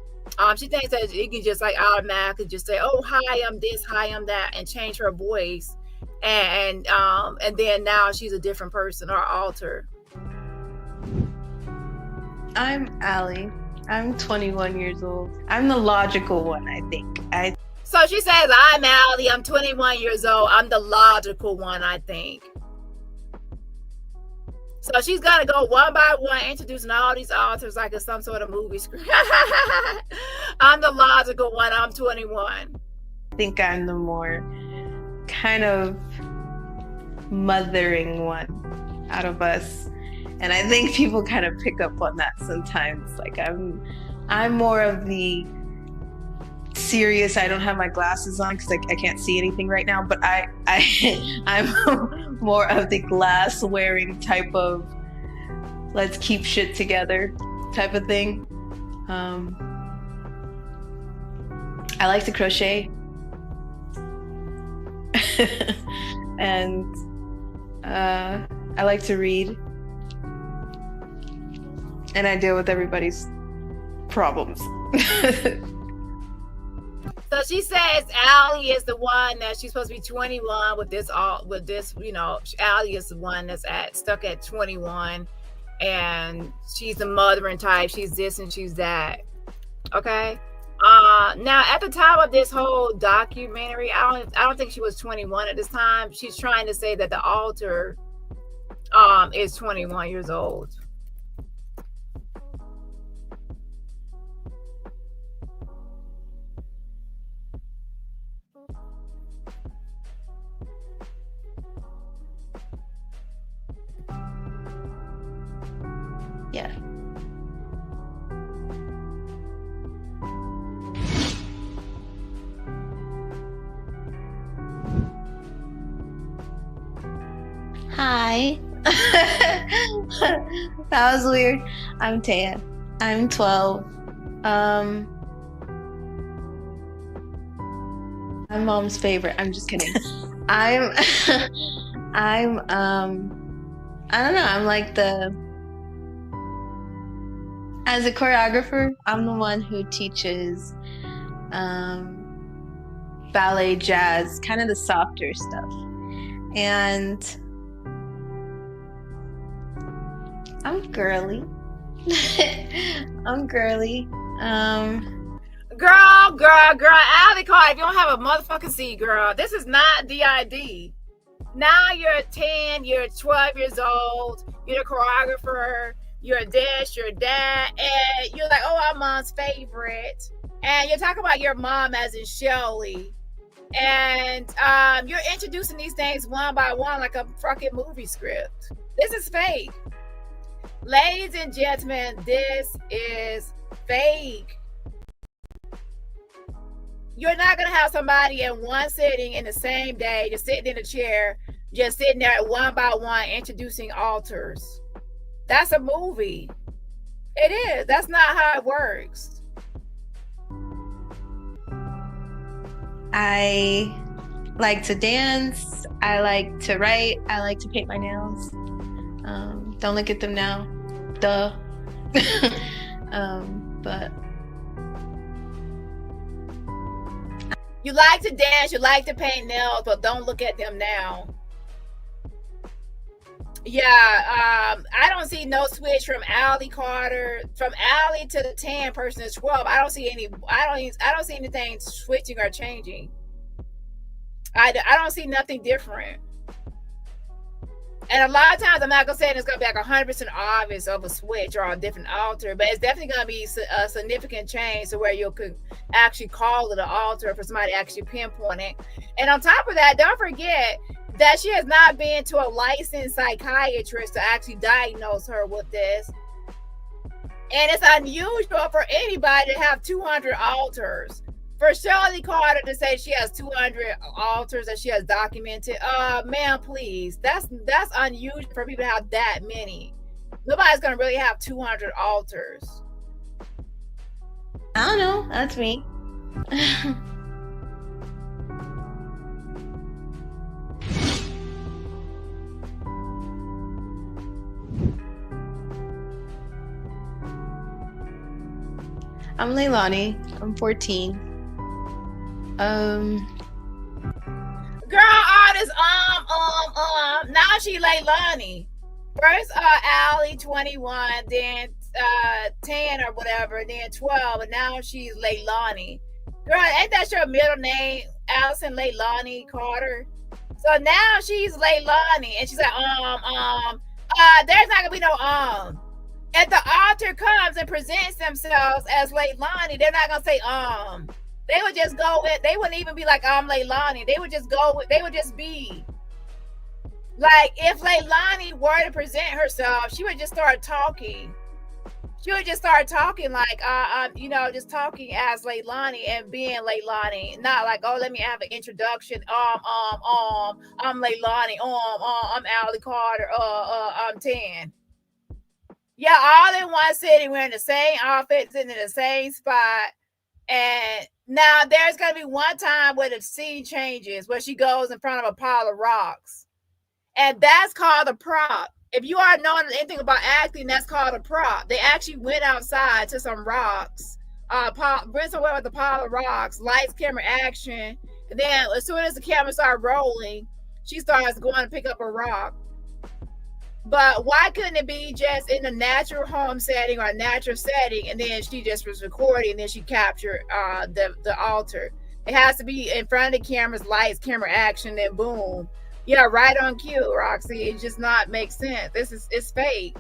She thinks that you can just like automatically just say, oh, hi, I'm this, hi, I'm that, and change her voice. And then now she's a different person or alter. I'm Allie. I'm 21 years old. I'm the logical one, I think. So she says, I'm Allie. I'm 21 years old. I'm the logical one, I think. So she's going to go one by one, introducing all these altars like it's some sort of movie script. I'm the logical one. I'm 21. I think I'm the more kind of mothering one out of us. And I think people kind of pick up on that sometimes. Like I'm more of the serious. I don't have my glasses on because I can't see anything right now. But I'm more of the glass wearing type of let's keep shit together type of thing. I like to crochet. And I like to read. And I deal with everybody's problems. So she says Allie is the one that she's supposed to be 21 with this, you know, Allie is the one that's stuck at 21, and she's the mothering type. She's this and she's that. Okay. Now at the time of this whole documentary, I don't think she was 21 at this time. She's trying to say that the alter is 21 years old. Yeah. Hi. That was weird. I'm Taya. I'm 12. I'm mom's favorite. I'm just kidding. I don't know. I'm like as a choreographer, I'm the one who teaches ballet, jazz, kind of the softer stuff. And I'm girly. I'm girly. Girl, Allie Carter, if you don't have a motherfucking seat, girl, this is not DID. Now you're 10, you're 12 years old, you're a choreographer, you're a dish, you're a dad, and you're like, oh, I'm mom's favorite. And you're talking about your mom as in Shelly. And you're introducing these things one by one like a fucking movie script. This is fake. Ladies and gentlemen, this is fake. You're not going to have somebody in one sitting in the same day, just sitting in a chair, just sitting there one by one introducing alters. That's a movie. It is. That's not how it works. I like to dance. I like to write. I like to paint my nails. Don't look at them now. Duh. But you like to dance, you like to paint nails, but don't look at them now. Yeah, I don't see no switch from Allie Carter, from Allie to the 10 person is 12. I don't see anything switching or changing. I don't see nothing different. And a lot of times I'm not gonna say it's gonna be like 100% obvious of a switch or a different alter, but it's definitely gonna be a significant change to where you could actually call it an alter for somebody to actually pinpoint it. And on top of that, don't forget that she has not been to a licensed psychiatrist to actually diagnose her with this. And it's unusual for anybody to have 200 alters. For Shelly Carter to say she has 200 alters that she has documented, ma'am, please. That's unusual for people to have that many. Nobody's gonna really have 200 alters. I don't know. That's me. I'm Leilani. I'm 14. Girl, all this now she Leilani. First Allie 21, then 10 or whatever, then 12, and now she's Leilani. Girl, ain't that your middle name, Allison Leilani Carter? So now she's Leilani, and she's like, there's not gonna be no If the alter comes and presents themselves as Leilani, they're not gonna say They would just go with, they wouldn't even be like, I'm Leilani. They would just go with, they would just be. Like, if Leilani were to present herself, she would just start talking. she would just start talking like, you know, just talking as Leilani and being Leilani, not like, oh, let me have an introduction. I'm Leilani. I'm Allie Carter. I'm 10. Yeah, all in one sitting, wearing the same outfit, sitting in the same spot. And now there's gonna be one time where the scene changes, where she goes in front of a pile of rocks, and that's called a prop. If you are knowing anything about acting, that's called a prop. They actually went outside to some rocks, went somewhere with a pile of rocks, lights, camera, action. And then as soon as the camera started rolling, she starts going to pick up a rock. But why couldn't it be just in a natural home setting or a natural setting, and then she just was recording, and then she captured the altar? It has to be in front of the cameras, lights, camera, action, then boom. Yeah, right on cue, Roxy. It just not makes sense. It's fake.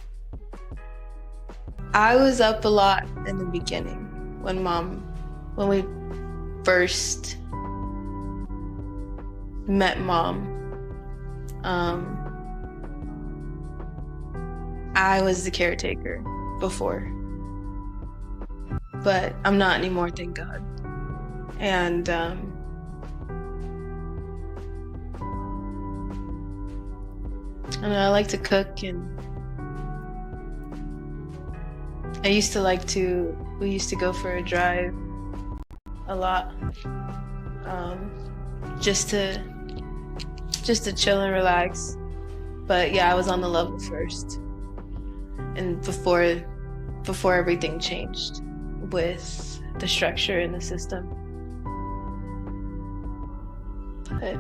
I was up a lot in the beginning when we first met Mom. I was the caretaker before, but I'm not anymore, thank God. And I like to cook, and we used to go for a drive a lot, just to chill and relax. But yeah, I was on the level first, and before everything changed with the structure and the system. But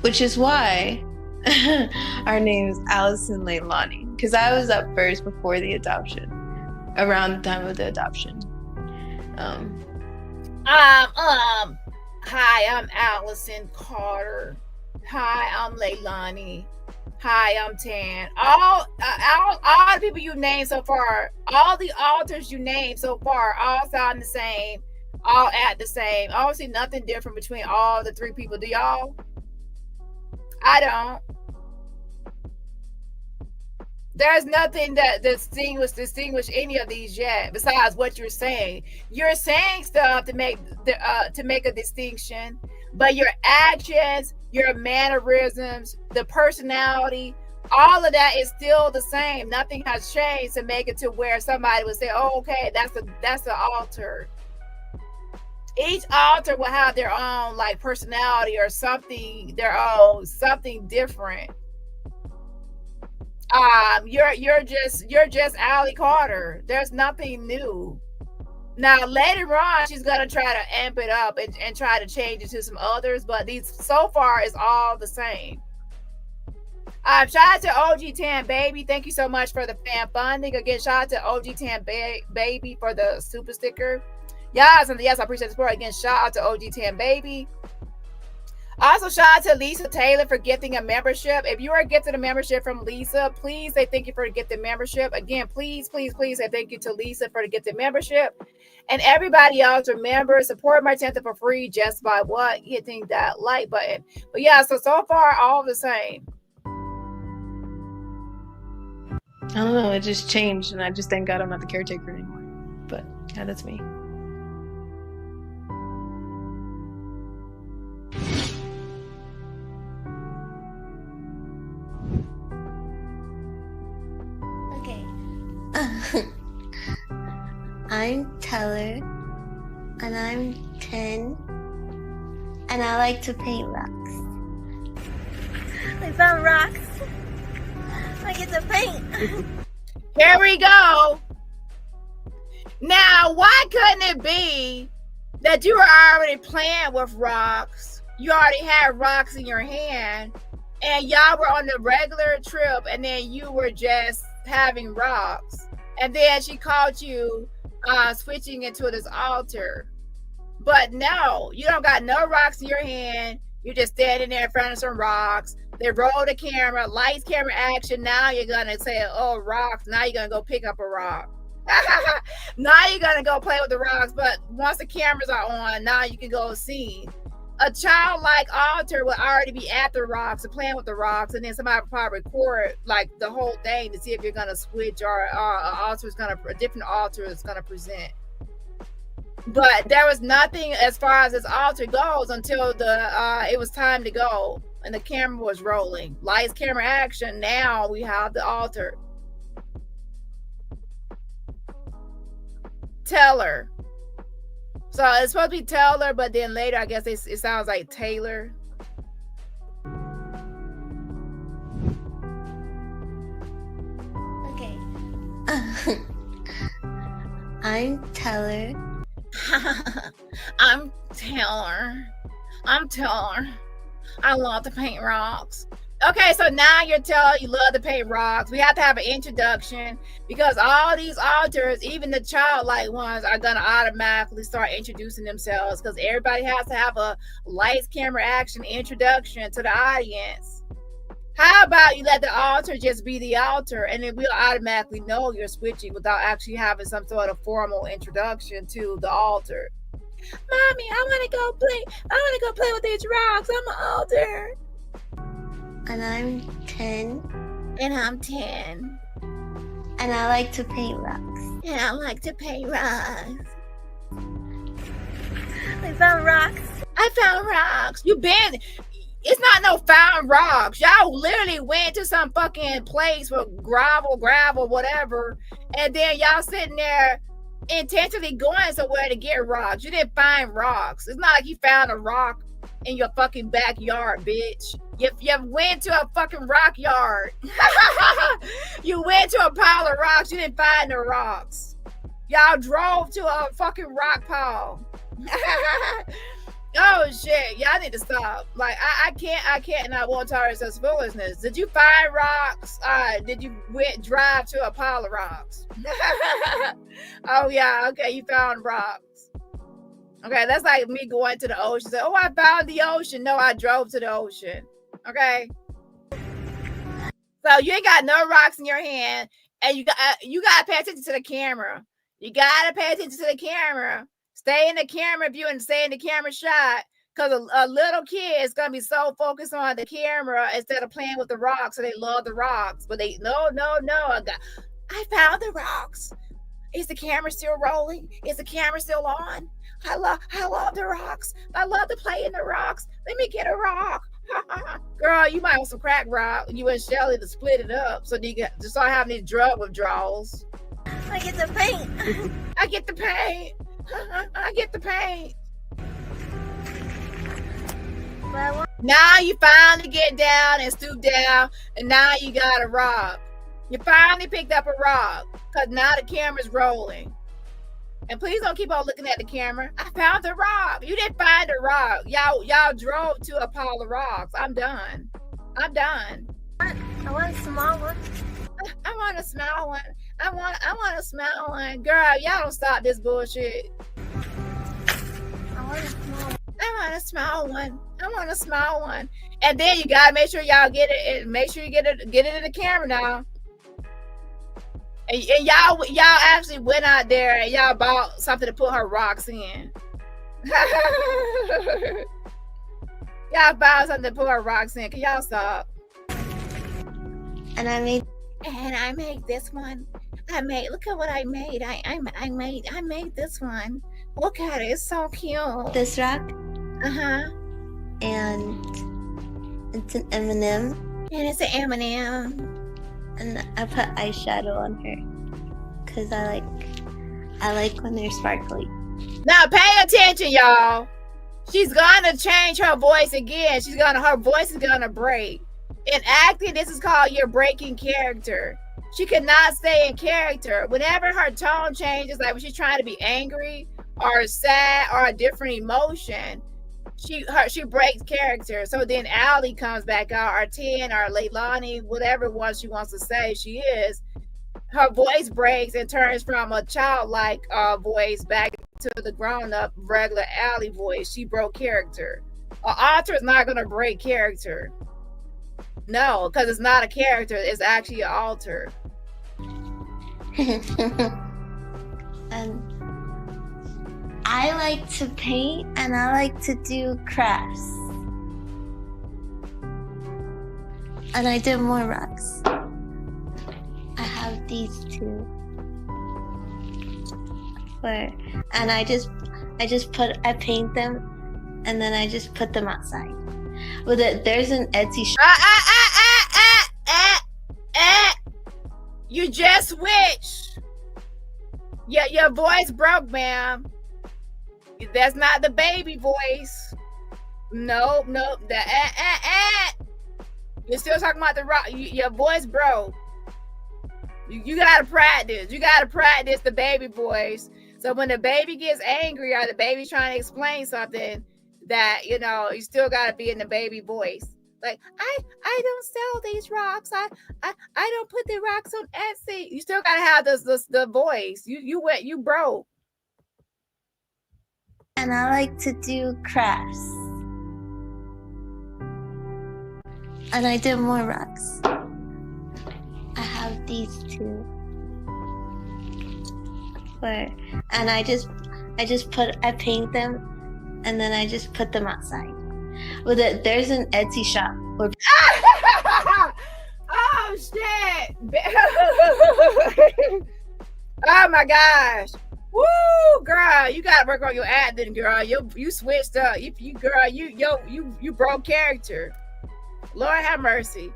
which is why our name is Allison Leilani, because I was up first before the adoption, around the time of the adoption. Hi, I'm Allison Carter. Hi, I'm Leilani. Hi, I'm Tan. All the people you named so far, all the alters you named so far, all sound the same, all act the same. I don't see nothing different between all the three people. Do y'all? I don't. There's nothing that distinguish any of these yet, besides what you're saying. You're saying stuff to make a distinction, but your actions, your mannerisms, the personality, all of that is still the same. Nothing has changed to make it to where somebody would say, "Oh, okay, that's the alter." Each alter will have their own like personality or something, their own something different. You're just Allie Carter. There's nothing new. Now later on, she's gonna try to amp it up and try to change it to some others, but these so far is all the same. Shout out to OG Tan Baby. Thank you so much for the fan funding. Again, shout out to OG Tan Baby for the super sticker. Yes, and yes, I appreciate the support. Again, shout out to OG Tan Baby. Also, shout out to Lisa Taylor for gifting a membership. If you are gifted a membership from Lisa, please say thank you for the gifted membership. Again, please say thank you to Lisa for the gifted membership. And everybody else, remember, support my channel for free just by what? Hitting that like button. But yeah, so far, all the same. I don't know, it just changed, and I just thank God I'm not the caretaker anymore. But yeah, that's me. I'm Teller, and I'm 10, and I like to paint rocks. I found rocks. I get to paint. Here we go. Now, why couldn't it be that you were already playing with rocks? You already had rocks in your hand, and y'all were on the regular trip, and then you were just having rocks. And then she caught you switching into this altar. But no, you don't got no rocks in your hand. You're just standing there in front of some rocks. They roll the camera, lights, camera, action. Now you're going to say, oh, rocks. Now you're going to go pick up a rock. Now you're going to go play with the rocks. But once the cameras are on, now you can go see. a childlike alter would already be at the rocks and playing with the rocks, and then somebody would probably record like the whole thing to see if you're gonna switch or a different alter is gonna present. But there was nothing as far as this alter goes until it was time to go and the camera was rolling. Lights, camera, action. Now we have the alter. Teller. So it's supposed to be Teller, but then later I guess it sounds like Taylor. Okay. I'm Teller. I'm Taylor. I love to paint rocks. Okay, so now you're telling you love to paint rocks. We have to have an introduction because all these alters, even the childlike ones, are gonna automatically start introducing themselves because everybody has to have a lights, camera, action introduction to the audience. How about you let the alter just be the alter, and then we'll automatically know you're switching without actually having some sort of formal introduction to the alter. Mommy, I want to go play with these rocks. I'm an alter. And I'm 10. And I'm 10. And I like to paint rocks. And I like to paint rocks. I found rocks. I found rocks. It's not no found rocks. Y'all literally went to some fucking place for gravel, whatever. And then y'all sitting there intentionally going somewhere to get rocks. You didn't find rocks. It's not like you found a rock in your fucking backyard, bitch. You went to a fucking rock yard. You went to a pile of rocks. You didn't find the rocks. Y'all drove to a fucking rock pile. Oh shit, y'all need to stop. Like I can't not want to tolerate such foolishness. Did you find rocks? Did you drive to a pile of rocks? Oh yeah, okay, you found rocks. Okay, that's like me going to the ocean. Say, oh, I found the ocean. No, I drove to the ocean. Okay. So you ain't got no rocks in your hand, and you gotta pay attention to the camera. You gotta pay attention to the camera. Stay in the camera view and stay in the camera shot, because a little kid is gonna be so focused on the camera instead of playing with the rocks. So they love the rocks, but they no. I found the rocks. Is the camera still rolling? Is the camera still on? I love the rocks. I love to play in the rocks. Let me get a rock. Girl, you might want some crack rock. You and Shelly to split it up so you can start having these drug withdrawals. I get the paint. I get the paint. I get the paint. Now you finally get down and stoop down, and now you got a rock. You finally picked up a rock because now the camera's rolling. And please don't keep on looking at the camera. I found the rock. You didn't find the rock. Y'all drove to a pile of rocks. I'm done. I want a small one. I want a small one. I want a small one. Girl, y'all don't stop this bullshit. I want a small one. I want a small one. I want a small one. And then you gotta make sure y'all get it. Make sure you get it in the camera now. And y'all actually went out there and y'all bought something to put her rocks in. Y'all bought something to put her rocks in. Can y'all stop? And I made this one. Look at what I made. I made this one. Look at it. It's so cute. this rock. Uh-huh. And it's an M&M. And it's an M&M. And I put eyeshadow on her because I like when they're sparkly. Now pay attention, y'all. She's gonna change her voice again. Her voice is gonna break. In acting, this is called your breaking character. She cannot stay in character. Whenever her tone changes, like when she's trying to be angry or sad or a different emotion, she breaks character. So then Allie comes back out, or 10, or Leilani, whatever one she wants to say she is. Her voice breaks and turns from a childlike voice back to the grown-up regular Allie voice. She broke character. An alter is not going to break character. No, because it's not a character. It's actually an alter. I like to paint and I like to do crafts. And I did more rocks. I have these two. And I paint them and then I just put them outside. With it, there's an Etsy shop. You just switched. Yeah, your voice broke, ma'am. That's not the baby voice. Nope. You're still talking about the rock. Your voice broke. You gotta practice. You gotta practice the baby voice. So when the baby gets angry or the baby's trying to explain something, that you still gotta be in the baby voice. Like I don't sell these rocks. I don't put the rocks on Etsy. You still gotta have the voice. You broke. And I like to do crafts. And I did more rocks. I have these two. And I paint them and then I just put them outside. With it, there's an Etsy shop where oh shit. Oh my gosh. Woo, girl, you gotta work on your acting, girl. You switched up. You broke character. Lord have mercy.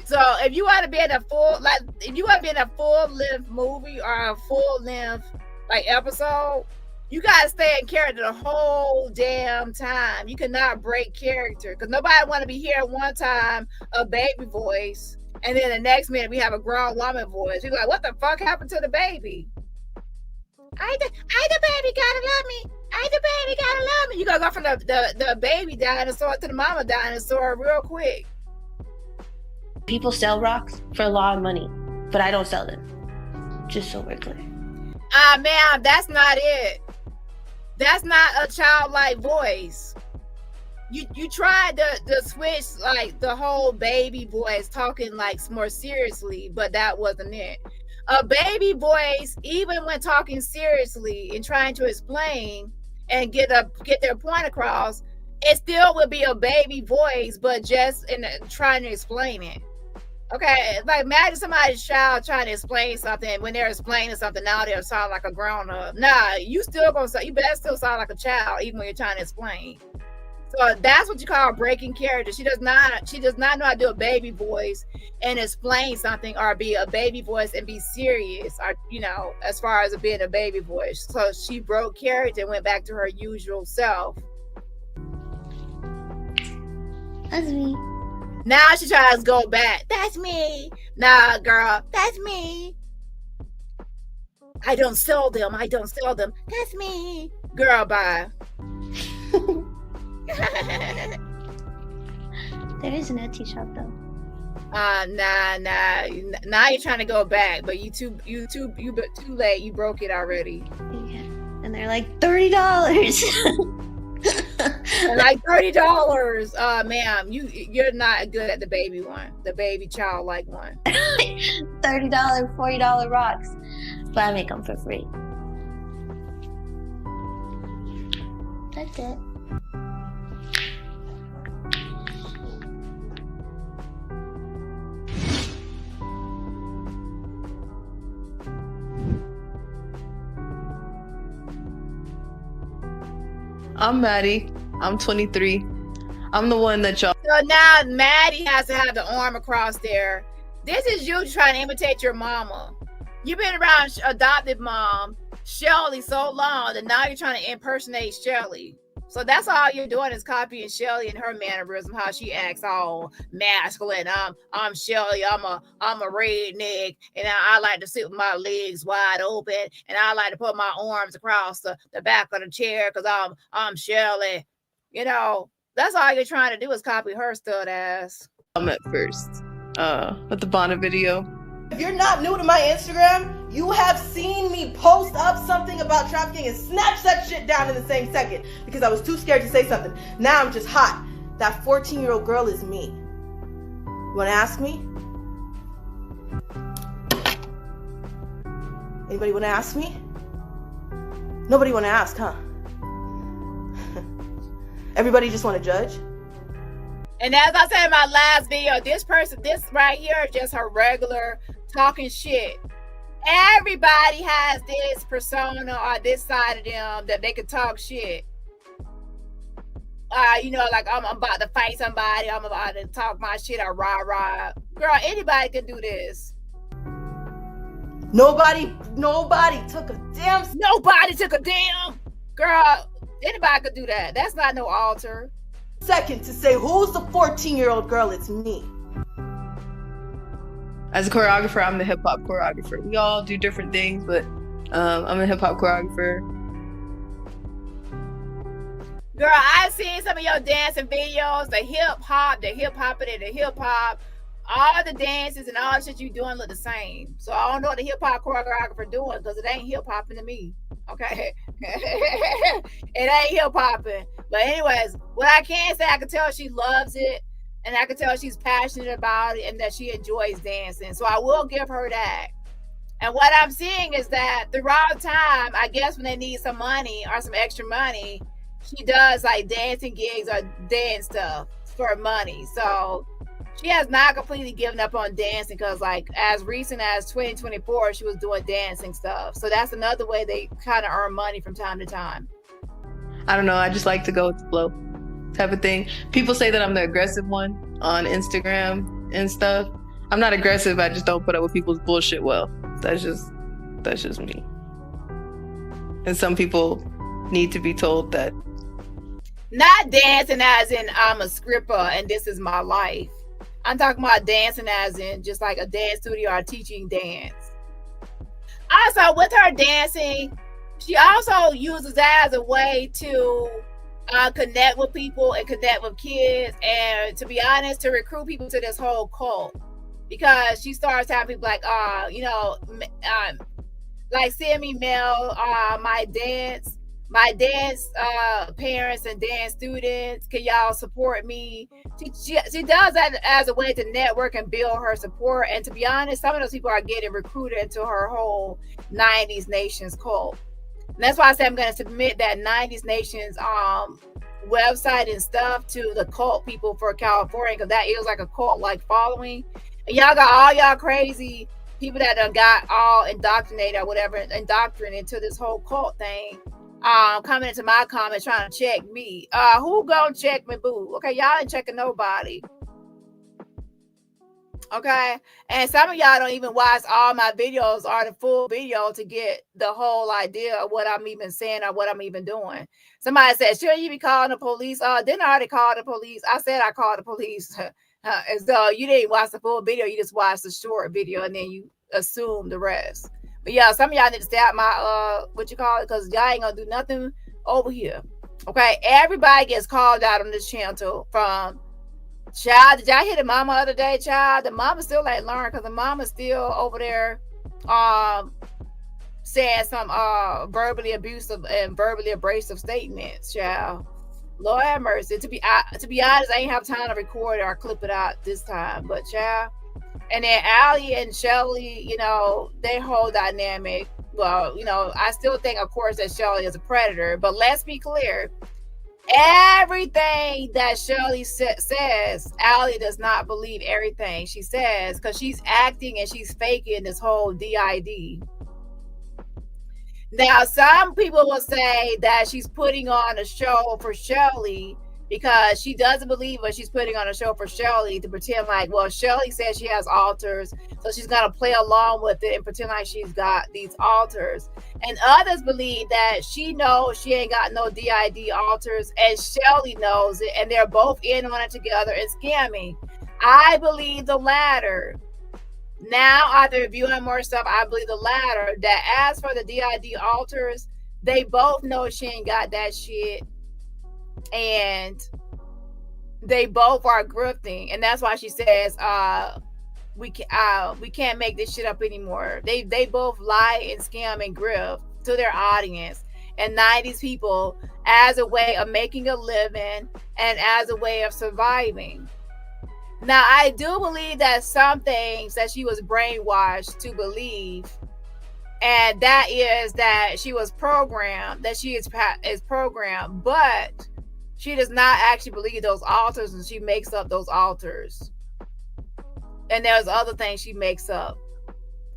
So if you want to be in a full-length movie or a full-length episode, you gotta stay in character the whole damn time. You cannot break character because nobody want to be hearing one time a baby voice and then the next minute we have a grown woman voice. You're like, what the fuck happened to the baby? I the baby gotta love me. The baby gotta love me. You gotta go from the baby dinosaur to the mama dinosaur real quick. People sell rocks for a lot of money, but I don't sell them. Just so we're clear. Ma'am, that's not it. That's not a childlike voice. You tried to switch the whole baby voice, talking more seriously, but that wasn't it. A baby voice, even when talking seriously and trying to explain and get their point across, it still would be a baby voice, but just trying to explain it. Okay, imagine somebody's child trying to explain something. When they're explaining something, now they sound like a grown up. Nah, you better still sound like a child, even when you're trying to explain. So that's what you call breaking character. She does not know how to do a baby voice and explain something, or be a baby voice and be serious, or as far as being a baby voice. So she broke character and went back to her usual self. That's me. Now she tries to go back. That's me. Nah, girl, that's me. I don't sell them. That's me. Girl, bye. There is an Etsy shop though. Nah. Now you're trying to go back, but you too late. You broke it already. Yeah. And they're like $30. Like $30. Ma'am, you're not good at the baby one, the baby childlike one. $30, $40 rocks, but I make them for free. That's it. I'm Maddie. I'm 23. I'm the one that y'all. So now Maddie has to have the arm across there. This is you trying to imitate your mama. You've been around adopted mom, Shelly, so long that now you're trying to impersonate Shelly. So that's all you're doing is copying Shelly and her mannerism, how she acts all masculine. I'm Shelly. I'm a redneck, and I like to sit with my legs wide open, and I like to put my arms across the back of the chair because I'm Shelly. That's all you're trying to do is copy her stud ass. I'm at first with the Bonnet video. If you're not new to my Instagram, you have seen me post up something about trafficking and snatch that shit down in the same second because I was too scared to say something. Now I'm just hot. That 14-year-old girl is me. You want to ask me? Anybody want to ask me? Nobody want to ask, huh? Everybody just want to judge. And as I said in my last video, this right here is just her regular talking shit. Everybody has this persona or this side of them that they can talk shit. You know, like I'm about to fight somebody, I'm about to talk my shit or rah. Girl, anybody can do this. Nobody took a damn. Nobody took a damn. Girl, anybody could do that. That's not no altar. Second to say who's the 14-year-old girl. It's me. As a choreographer, I'm the hip hop choreographer. We all do different things, but I'm a hip hop choreographer. Girl, I've seen some of your dancing videos, the hip hop and the hip hop. All the dances and all the shit you doing look the same. So I don't know what the hip hop choreographer doing because it ain't hip hopping to me. Okay. It ain't hip hopping. But anyways, what I can say, I can tell she loves it and I can tell she's passionate about it and that she enjoys dancing. So I will give her that. And what I'm seeing is that throughout time, I guess when they need some money or some extra money, she does like dancing gigs or dance stuff for money. So she has not completely given up on dancing because like as recent as 2024, she was doing dancing stuff. So that's another way they kind of earn money from time to time. I don't know. I just like to go with the flow type of thing. People say that I'm the aggressive one on Instagram and stuff. I'm not aggressive. I just don't put up with people's bullshit well. That's just me. And some people need to be told that. Not dancing as in I'm a stripper and this is my life. I'm talking about dancing as in just like a dance studio or teaching dance. Also, with her dancing, she also uses that as a way to connect with people and connect with kids. And to be honest, to recruit people to this whole cult. Because she starts having people like, like send me mail, my dance parents and dance students, can y'all support me? She does that as a way to network and build her support. And to be honest, some of those people are getting recruited into her whole 90s Nations cult. And that's why I said I'm going to submit that 90s Nations website and stuff to the cult people for California, because that is like a cult like following. And y'all got all y'all crazy people that done got all indoctrinated or whatever, indoctrinated into this whole cult thing. Coming into my comments trying to check me. Who gonna check me, boo? Okay, y'all ain't checking nobody. Okay, and some of y'all don't even watch all my videos or the full video to get the whole idea of what I'm even saying or what I'm even doing. Somebody said, "Should you be calling the police?" Didn't I already call the police? I said I called the police. And so you didn't watch the full video, you just watched the short video and then you assume the rest. But yeah, some of y'all need to stay out my because y'all ain't gonna do nothing over here. Okay, everybody gets called out on this channel. From child, did y'all hear the mama the other day, child? The mama still ain't learned because the mama's still over there saying some verbally abusive and verbally abrasive statements, child. Lord have mercy. To be honest, I ain't have time to record it or clip it out this time, but child. And then Allie and Shelly, their whole dynamic. Well, I still think, of course, that Shelly is a predator. But let's be clear. Everything that Shelly says, Allie does not believe everything she says because she's acting and she's faking this whole DID. Now, some people will say that she's putting on a show for Shelly because she doesn't believe what she's putting on a show for Shelly to pretend like, well, Shelly says she has alters, so she's going to play along with it and pretend like she's got these alters. And others believe that she knows she ain't got no DID alters and Shelly knows it, and they're both in on it together and scamming. I believe the latter. Now, after reviewing more stuff, I believe the latter, that as for the DID alters, they both know she ain't got that shit. And they both are grifting, and that's why she says we can't make this shit up anymore. They both lie and scam and grift to their audience and 90s people as a way of making a living and as a way of surviving. Now, I do believe that some things that she was brainwashed to believe, and that is that she was programmed, that she is programmed, but She does not actually believe those altars, and she makes up those altars. And there's other things she makes up.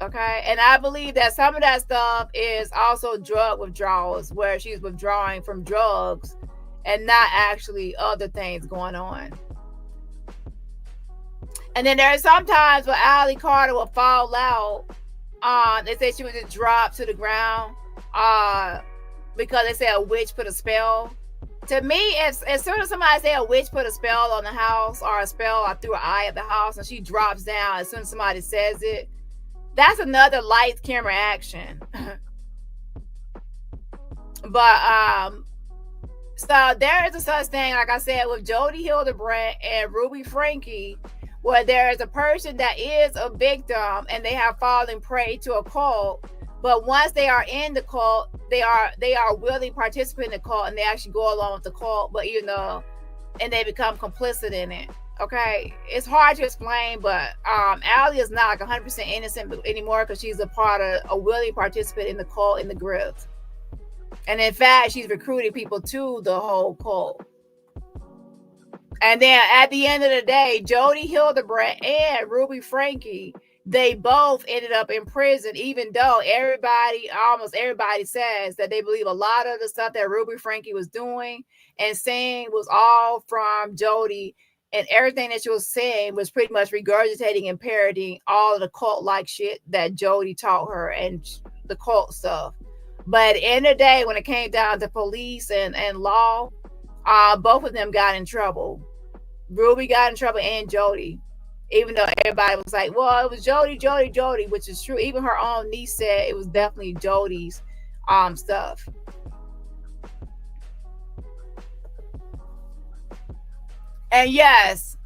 Okay. And I believe that some of that stuff is also drug withdrawals, where she's withdrawing from drugs and not actually other things going on. And then there are some times where Allie Carter will fall out. They say she would just drop to the ground because they say a witch put a spell. To me, as soon as somebody say a witch put a spell on the house, or a spell or threw an eye at the house, and she drops down as soon as somebody says it, that's another light camera action. But so there is a such thing, like I said, with Jody Hildebrandt and Ruby Frankie, where there is a person that is a victim and they have fallen prey to a cult. But once they are in the cult, they are willing participant in the cult, and they actually go along with the cult, but and they become complicit in it. Okay, it's hard to explain, but Allie is not like 100% innocent anymore, because she's a willing participant in the cult, in the grift. And in fact, she's recruiting people to the whole cult. And then at the end of the day, Jody Hildebrandt and Ruby Frankie, they both ended up in prison, even though almost everybody says that they believe a lot of the stuff that Ruby Frankie was doing and saying was all from Jody, and everything that she was saying was pretty much regurgitating and parodying all of the cult-like shit that Jody taught her and the cult stuff. But at the end of the day, when it came down to police and law, both of them got in trouble. Ruby got in trouble, and Jody. Even though everybody was like, well, it was Jody, which is true. Even her own niece said it was definitely Jody's stuff. And yes,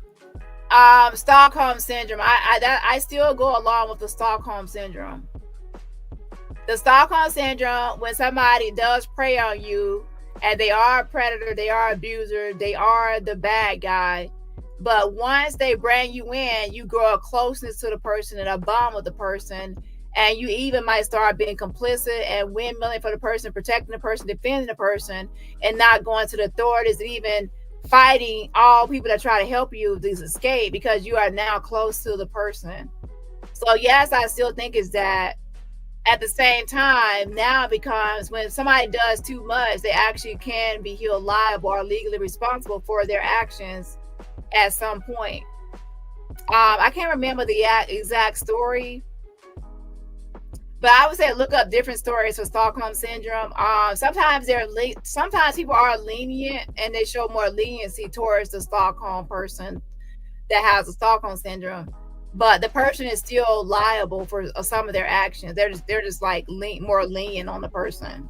Stockholm syndrome. I still go along with the Stockholm syndrome. The Stockholm syndrome, when somebody does prey on you, and they are a predator, they are an abuser, they are the bad guy. But once they bring you in, you grow a closeness to the person and a bond with the person. And you even might start being complicit and windmilling for the person, protecting the person, defending the person, and not going to the authorities and even fighting all people that try to help you to escape, because you are now close to the person. So yes, I still think is that. At the same time, now it becomes, when somebody does too much, they actually can be held liable or legally responsible for their actions at some point. I can't remember the exact story, but I would say look up different stories for Stockholm syndrome. Sometimes sometimes people are lenient, and they show more leniency towards the Stockholm person that has the Stockholm syndrome. But the person is still liable for some of their actions. They're just like more lenient on the person.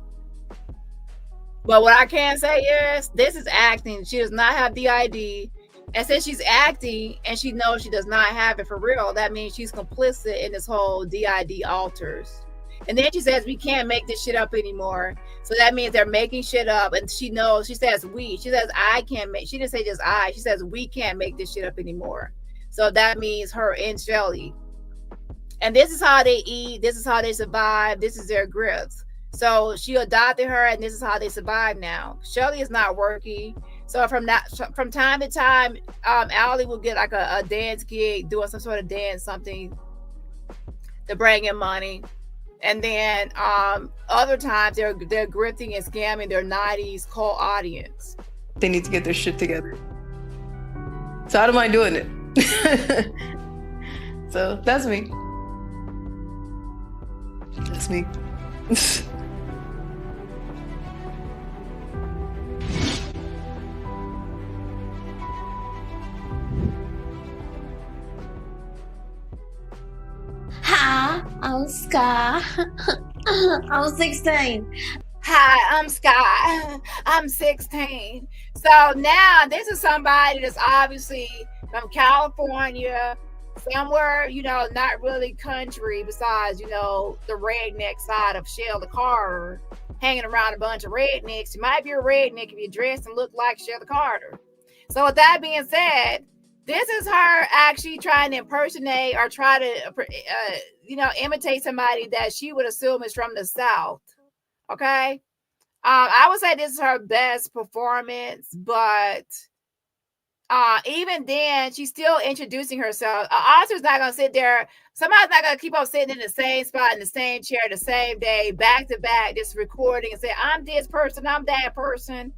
But what I can say is, this is acting. She does not have DID. And since she's acting and she knows she does not have it for real, that means she's complicit in this whole DID altars. And then she says, we can't make this shit up anymore. So that means they're making shit up. And she knows, she says we. She says I can't make, she didn't say just I. She says we can't make this shit up anymore. So that means her and Shelly. And this is how they eat. This is how they survive. This is their grift. So she adopted her, and this is how they survive now. Shelly is not working. So from time to time, Allie will get like a dance gig, doing some sort of dance, something to bring in money. And then other times they're grifting and scamming their 90s cult audience. They need to get their shit together. So I don't mind doing it. So that's me. That's me. Hi, I'm Sky. I'm 16. Hi, I'm Sky. I'm 16. So now this is somebody that's obviously from California, somewhere, not really country, besides, the redneck side of Shelly Carter, hanging around a bunch of rednecks. You might be a redneck if you dress and look like Shelly Carter. So with that being said, this is her actually trying to impersonate or try to, imitate somebody that she would assume is from the South. Okay. I would say this is her best performance, but even then, she's still introducing herself. An author's not gonna sit there. Somebody's not gonna keep on sitting in the same spot in the same chair the same day, back to back, just recording and say, "I'm this person, I'm that person."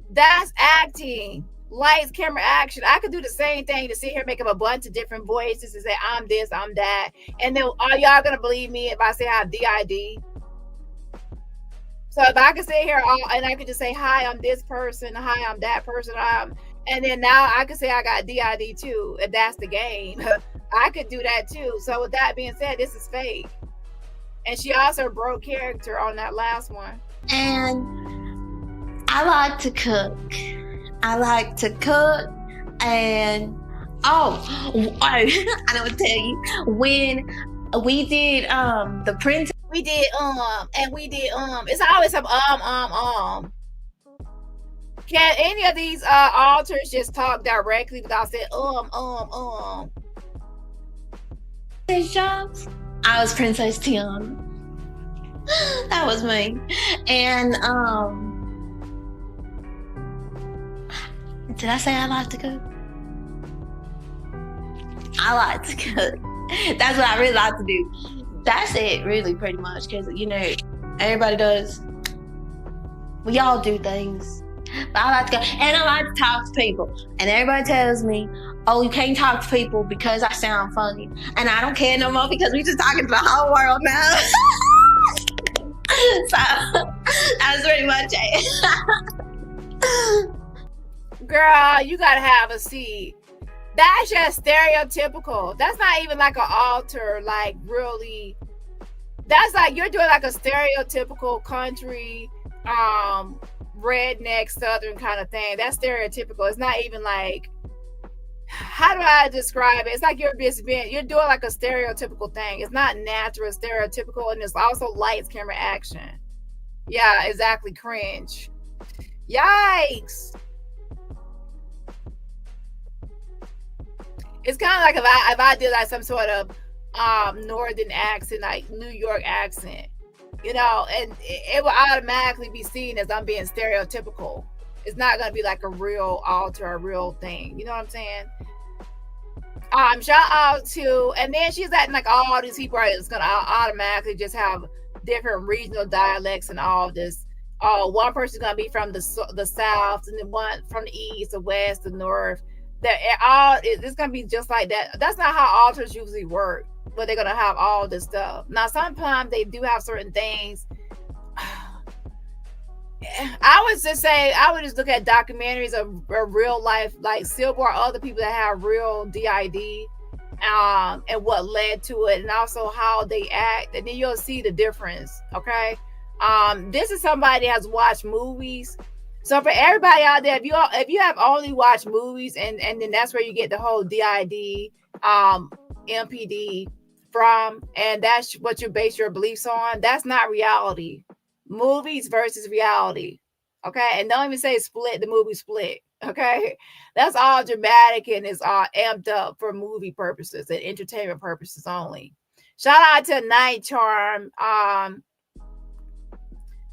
That's acting. Lights, camera, action. I could do the same thing to sit here, make up a bunch of different voices and say, "I'm this, I'm that," and then are y'all gonna believe me if I say I have DID? So if I could sit here and I could just say, "Hi, I'm this person. Hi, I'm that person." And then now I could say I got DID too, if that's the game. I could do that too. So with that being said, this is fake. And she also broke character on that last one. And I like to cook. And I know what to tell you. When we did the print, we did it's always some Can any of these authors just talk directly without saying jobs? I was Princess Tiana. That was me. And did I say I like to cook? I like to cook. That's what I really like to do. That's it, really, pretty much, because everybody does. We all do things. But I like to go, and I like to talk to people. And everybody tells me, "Oh, you can't talk to people because I sound funny." And I don't care no more because we just talking to the whole world now. So that's pretty much it. Girl, you gotta have a seat. That's just stereotypical. That's not even like an alter, like really. That's like you're doing like a stereotypical country, redneck southern kind of thing. That's stereotypical. It's not even like, how do I describe it? It's like you're doing like a stereotypical thing. It's not natural, it's stereotypical, and it's also lights, camera, action. Yeah, exactly. Cringe. Yikes. It's kind of like if I did like some sort of northern accent, like New York accent, and it will automatically be seen as I'm being stereotypical. It's not gonna be like a real alter, a real thing. You know what I'm saying? Shout out to, and then she's acting like all these people are just gonna automatically just have different regional dialects and all this. One person's gonna be from the south, and then one from the east, the west, the north. It's gonna be just like that. That's not how alters usually work, but they're gonna have all this stuff. Now sometimes they do have certain things. I would just look at documentaries of real life, like Silver or other people that have real DID, and what led to it, and also how they act, and then you'll see the difference. Okay, this is somebody that has watched movies. So for everybody out there, if you have only watched movies and then that's where you get the whole DID, MPD from, and that's what you base your beliefs on, that's not reality. Movies versus reality. Okay, and don't even say split. The movie Split. Okay, that's all dramatic and it's all amped up for movie purposes and entertainment purposes only. Shout out to Night Charm.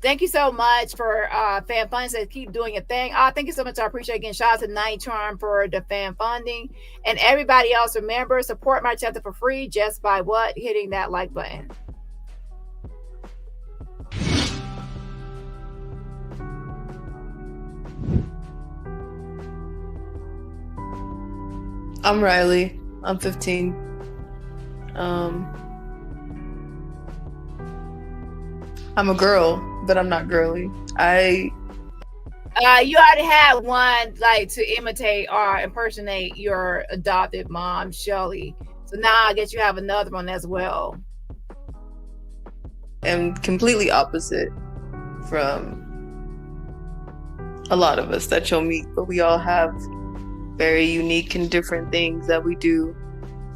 Thank you so much for fan funding. So keep doing your thing. Thank you so much. I appreciate it. Again, shout out to Night Charm for the fan funding. And everybody else, remember, support my channel for free just by what? Hitting that like button. I'm Riley. I'm 15. I'm a girl, but I'm not girly. You already had one like to imitate or impersonate your adopted mom, Shelly. So now I guess you have another one as well. I'm completely opposite from a lot of us that you'll meet, but we all have very unique and different things that we do.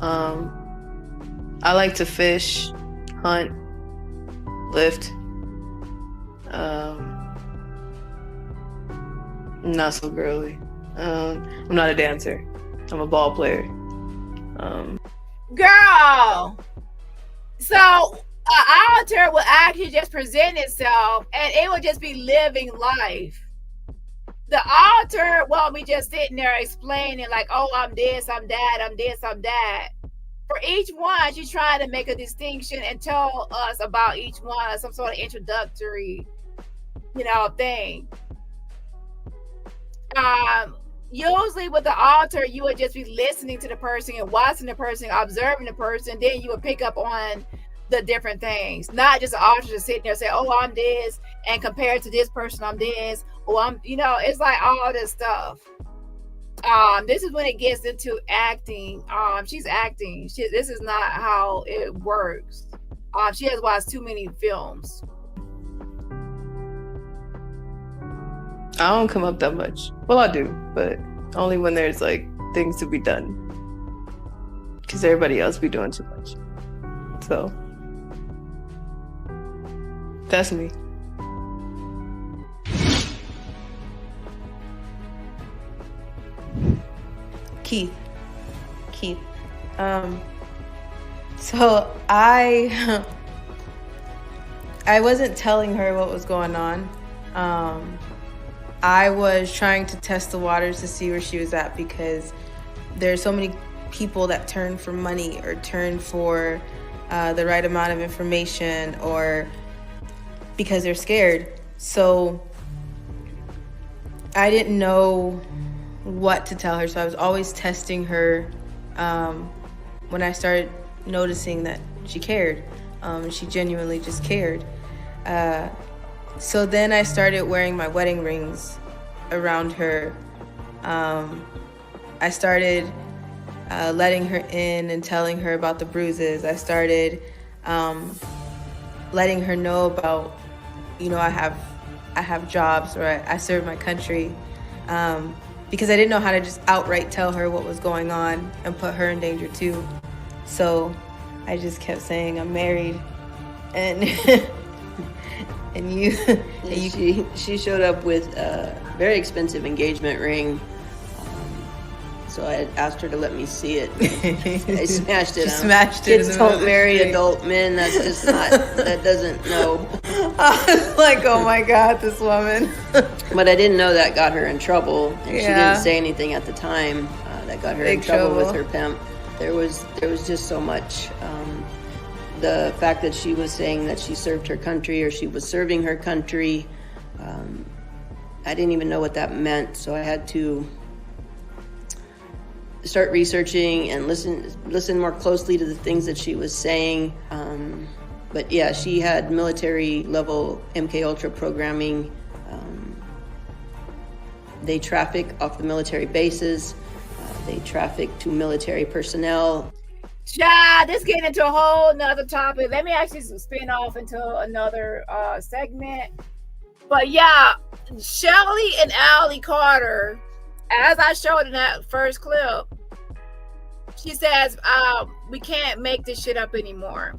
I like to fish, hunt, lift. I'm not so girly. I'm not a dancer. I'm a ball player. Girl. So altar will actually just present itself, and it will just be living life. The altar won't be just sitting there explaining like, oh, I'm this, I'm that, I'm this, I'm that. For each one, she's trying to make a distinction and tell us about each one, some sort of introductory, thing. Usually with the altar, you would just be listening to the person and watching the person, observing the person. Then you would pick up on the different things, not just an altar to sit there and say, oh, I'm this, and compared to this person, I'm this, or I'm, it's like all this stuff. This is when it gets into acting. She's acting. This is not how it works. She has watched too many films. I don't come up that much. Well, I do, but only when there's like things to be done. Because everybody else be doing too much. So that's me. Keith. So I wasn't telling her what was going on. I was trying to test the waters to see where she was at, because there's so many people that turn for money or turn for the right amount of information, or because they're scared. So I didn't know what to tell her, so I was always testing her when I started noticing that she cared. She genuinely just cared. So then I started wearing my wedding rings around her. I started letting her in and telling her about the bruises. I started letting her know about, I have jobs, or I serve my country, because I didn't know how to just outright tell her what was going on and put her in danger too. So I just kept saying, I'm married, and She showed up with a very expensive engagement ring. So I asked her to let me see it. I smashed it. She smashed it. Kids don't marry adult men. That's just not. That doesn't know. I was like, oh my God, this woman. But I didn't know that got her in trouble, and she didn't say anything at the time. That got her in trouble with her pimp. There was just so much. The fact that she was saying that she served her country, or she was serving her country, I didn't even know what that meant. So I had to start researching and listen more closely to the things that she was saying. But yeah, she had military level MK Ultra programming. They traffic off the military bases. They traffic to military personnel. Yeah, this getting into a whole nother topic. Let me actually spin off into another segment. But yeah, Shelly and Allie Carter, as I showed in that first clip, she says, we can't make this shit up anymore.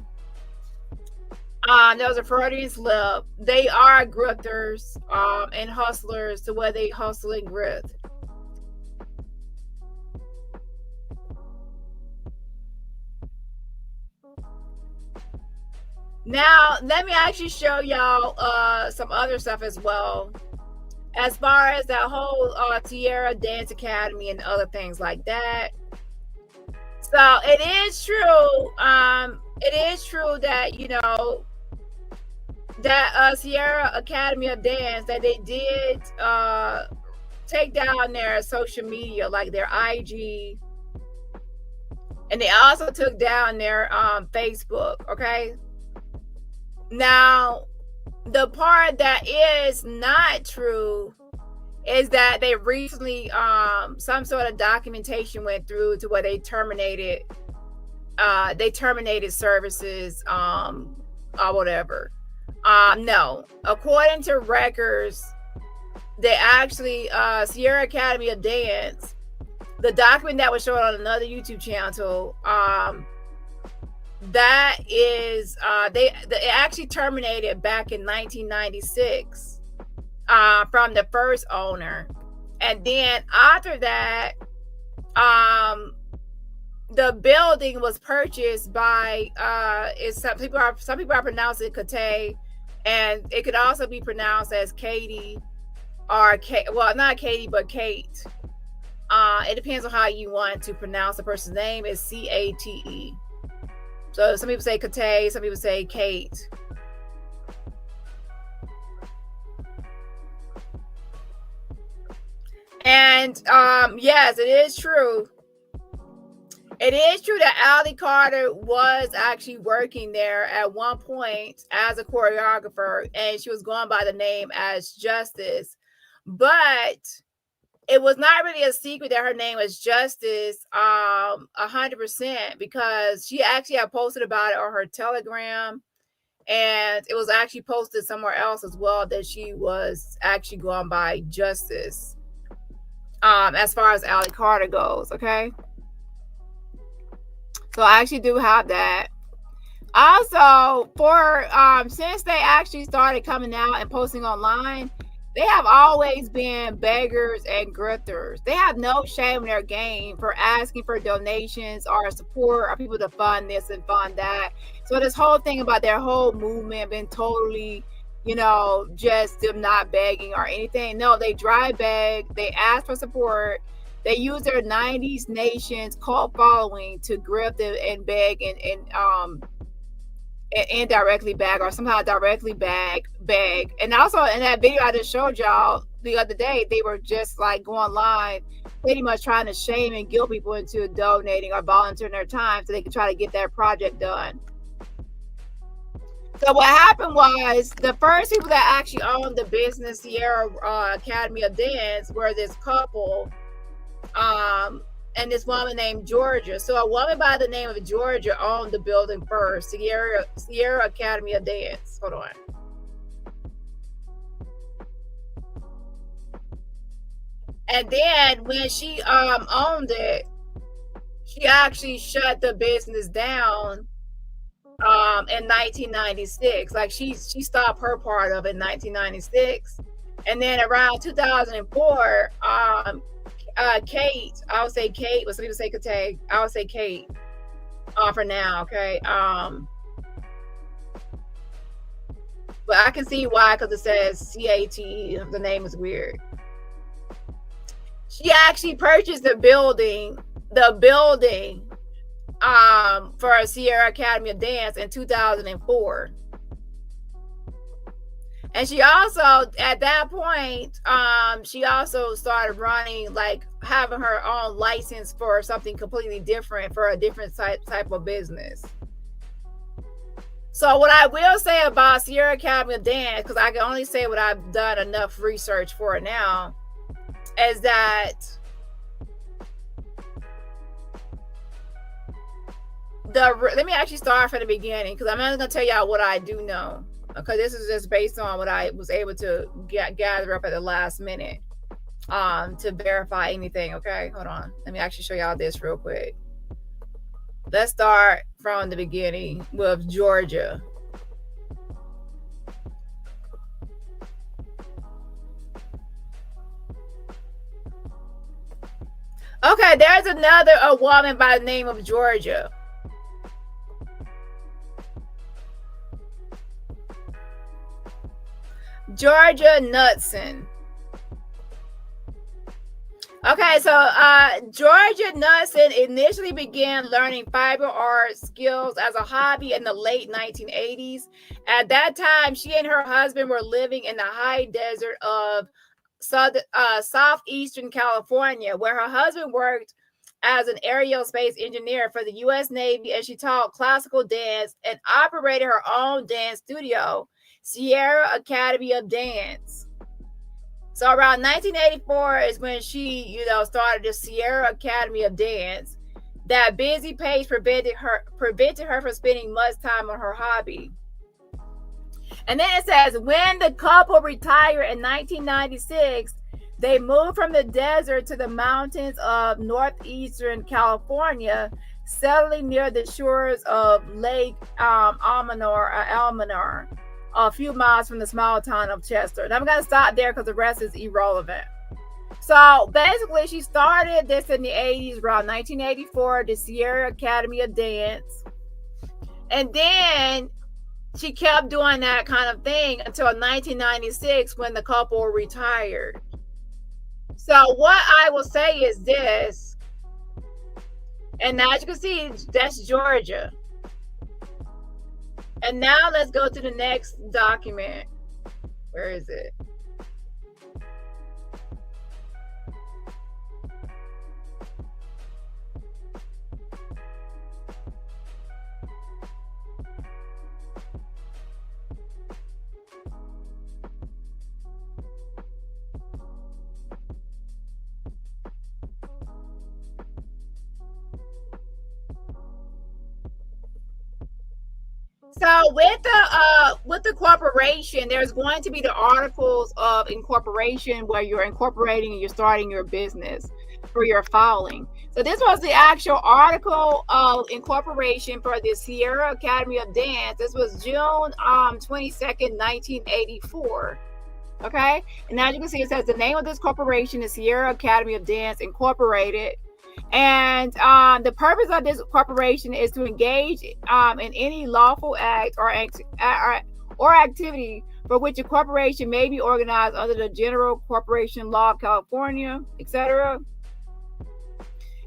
There was a Freudian slip. They are grifters and hustlers to where they hustle and grift. Now, let me actually show y'all some other stuff as well, as far as that whole Tierra Dance Academy and other things like that. So it is true. It is true that, that Sierra Academy of Dance, that they did take down their social media, like their IG, and they also took down their Facebook. Okay. Now, the part that is not true is that they recently, some sort of documentation went through to where they terminated services, or whatever. No, according to records, they actually, Sierra Academy of Dance, the document that was shown on another YouTube channel, that is they actually terminated back in 1996 from the first owner, and then after that the building was purchased by some people are pronouncing it Kate, and it could also be pronounced as Katie or Kate. Well, not Katie, but Kate. It depends on how you want to pronounce the person's name. It's Cate. So some people say Kate, some people say Kate. And yes, it is true. It is true that Allie Carter was actually working there at one point as a choreographer, and she was going by the name as Justice. But it was not really a secret that her name was Justice 100%, because she actually had posted about it on her Telegram, and it was actually posted somewhere else as well that she was actually going by Justice as far as Allie Carter goes. Okay, so I actually do have that. Also, for since they actually started coming out and posting online, they have always been beggars and grifters. They have no shame in their game for asking for donations or support or people to fund this and fund that. So this whole thing about their whole movement been totally, just them not begging or anything. No, they dry beg. They ask for support. They use their 90s Nations cult following to grift and beg and indirectly bag or somehow directly beg. And also in that video I just showed y'all the other day, they were just like going live, pretty much trying to shame and guilt people into donating or volunteering their time so they could try to get that project done. So what happened was the first people that actually owned the business Sierra Academy of Dance were this couple and this woman named Georgia. So a woman by the name of Georgia owned the building first, Sierra Academy of Dance. Hold on. And then when she owned it, she actually shut the business down in 1996. Like she stopped her part of it in 1996. And then around 2004, Kate, I would say Kate, but some people say Kate. I would say Kate for now, okay? But I can see why, because it says Cate. The name is weird. She actually purchased the building for a Sierra Academy of Dance in 2004. And she also, at that point, she also started running, like having her own license for something completely different, for a different type of business. So what I will say about Sierra Academy of Dance, because I can only say what I've done enough research for now, is that let me actually start from the beginning, because I'm not going to tell y'all what I do know. Okay, this is just based on what I was able to gather up at the last minute to verify anything. Okay, hold on. Let me actually show y'all this real quick. Let's start from the beginning with Georgia. Okay, there's a woman by the name of Georgia. Georgia Knudsen. Okay, so Georgia Knudsen initially began learning fiber art skills as a hobby in the late 1980s. At that time, she and her husband were living in the high desert of southeastern California, where her husband worked as an aerospace engineer for the U.S. Navy, and she taught classical dance and operated her own dance studio, Sierra Academy of Dance. So around 1984 is when she, started the Sierra Academy of Dance. That busy pace prevented her from spending much time on her hobby. And then it says, when the couple retired in 1996, they moved from the desert to the mountains of northeastern California, settling near the shores of Lake Almanor, a few miles from the small town of Chester. And I'm going to stop there because the rest is irrelevant. So basically, she started this in the 80s, around 1984, the Sierra Academy of Dance. And then she kept doing that kind of thing until 1996 when the couple retired. So what I will say is this, and as you can see, that's Georgia. And now let's go to the next document. Where is it? So with the corporation, there's going to be the articles of incorporation where you're incorporating and you're starting your business for your filing. So this was the actual article of incorporation for the Sierra Academy of Dance. This was June 22nd, 1984. Okay, and as you can see, it says the name of this corporation is Sierra Academy of Dance Incorporated. And the purpose of this corporation is to engage in any lawful act or activity for which a corporation may be organized under the General Corporation Law of California, etc.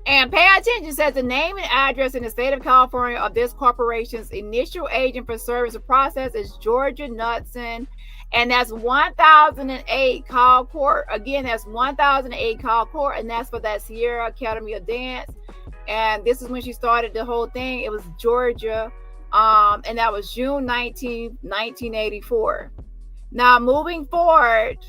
And pay attention, it says the name and address in the state of California of this corporation's initial agent for service of process is Georgia Knudsen. And that's 1008 Call Court. Again, that's 1008 Call Court, and that's for that Sierra Academy of Dance. And this is when she started the whole thing. It was Georgia, and that was June 19, 1984. Now, moving forward,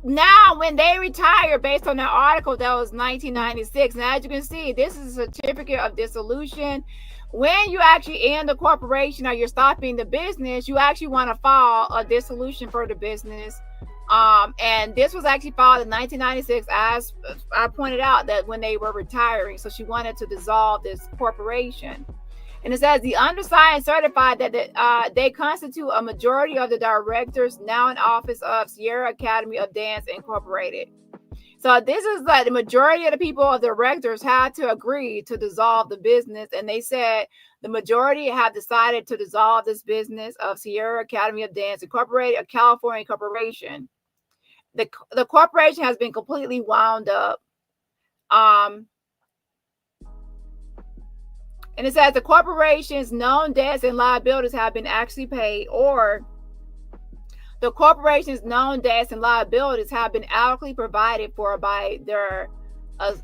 now when they retire, based on that article, that was 1996. Now, as you can see, this is a certificate of dissolution. When you actually end the corporation or you're stopping the business, you actually want to file a dissolution for the business. And this was actually filed in 1996, as I pointed out, that when they were retiring. So she wanted to dissolve this corporation. And it says the undersigned certified that they constitute a majority of the directors now in office of Sierra Academy of Dance Incorporated. So this is like the majority of the people of the directors had to agree to dissolve the business. And they said the majority have decided to dissolve this business of Sierra Academy of Dance Incorporated, a California corporation. The corporation has been completely wound up. And it says the corporation's known debts and liabilities have been actually paid, or the corporation's known debts and liabilities have been adequately provided for by their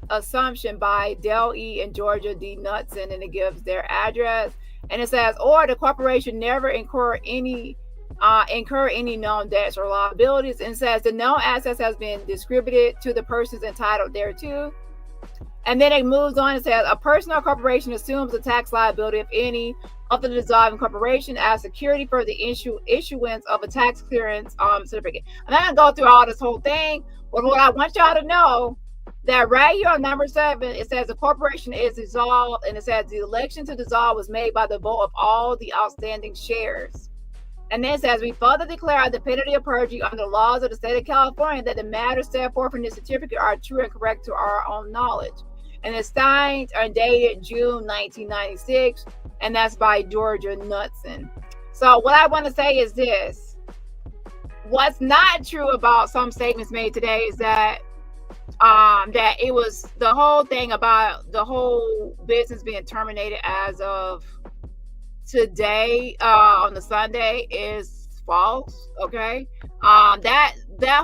assumption by Del E. and Georgia D. Knudsen, and it gives their address. And it says, or the corporation never incur any known debts or liabilities. And it says the known assets has been distributed to the persons entitled thereto. And then it moves on and says a person or corporation assumes a tax liability, if any, of the dissolving corporation as security for the issuance of a tax clearance certificate. I'm not going to go through all this whole thing, but what I want y'all to know, that right here on number 7, it says the corporation is dissolved, and it says the election to dissolve was made by the vote of all the outstanding shares. And then it says, we further declare the penalty of perjury under the laws of the state of California that the matters set forth in this certificate are true and correct to our own knowledge. And it's signed and dated June 1996, and that's by Georgia Knudsen. So what I want to say is this. What's not true about some statements made today is that that it was the whole thing about the whole business being terminated as of today on the Sunday is false. Okay, that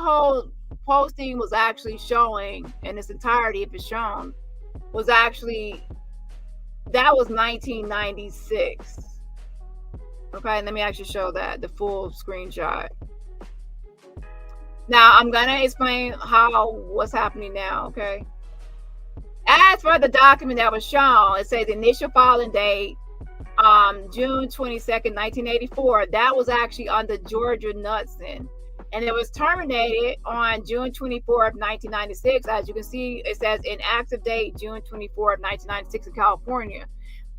whole posting was actually showing in its entirety, if it's shown, was actually, that was 1996. Okay, let me actually show that, the full screenshot. Now I'm gonna explain what's happening now. Okay, as for the document that was shown, it says the initial filing date June 22nd, 1984. That was actually under Georgia Knudsen, and it was terminated on June 24th, 1996. As you can see, it says inactive date June 24th, 1996 in California.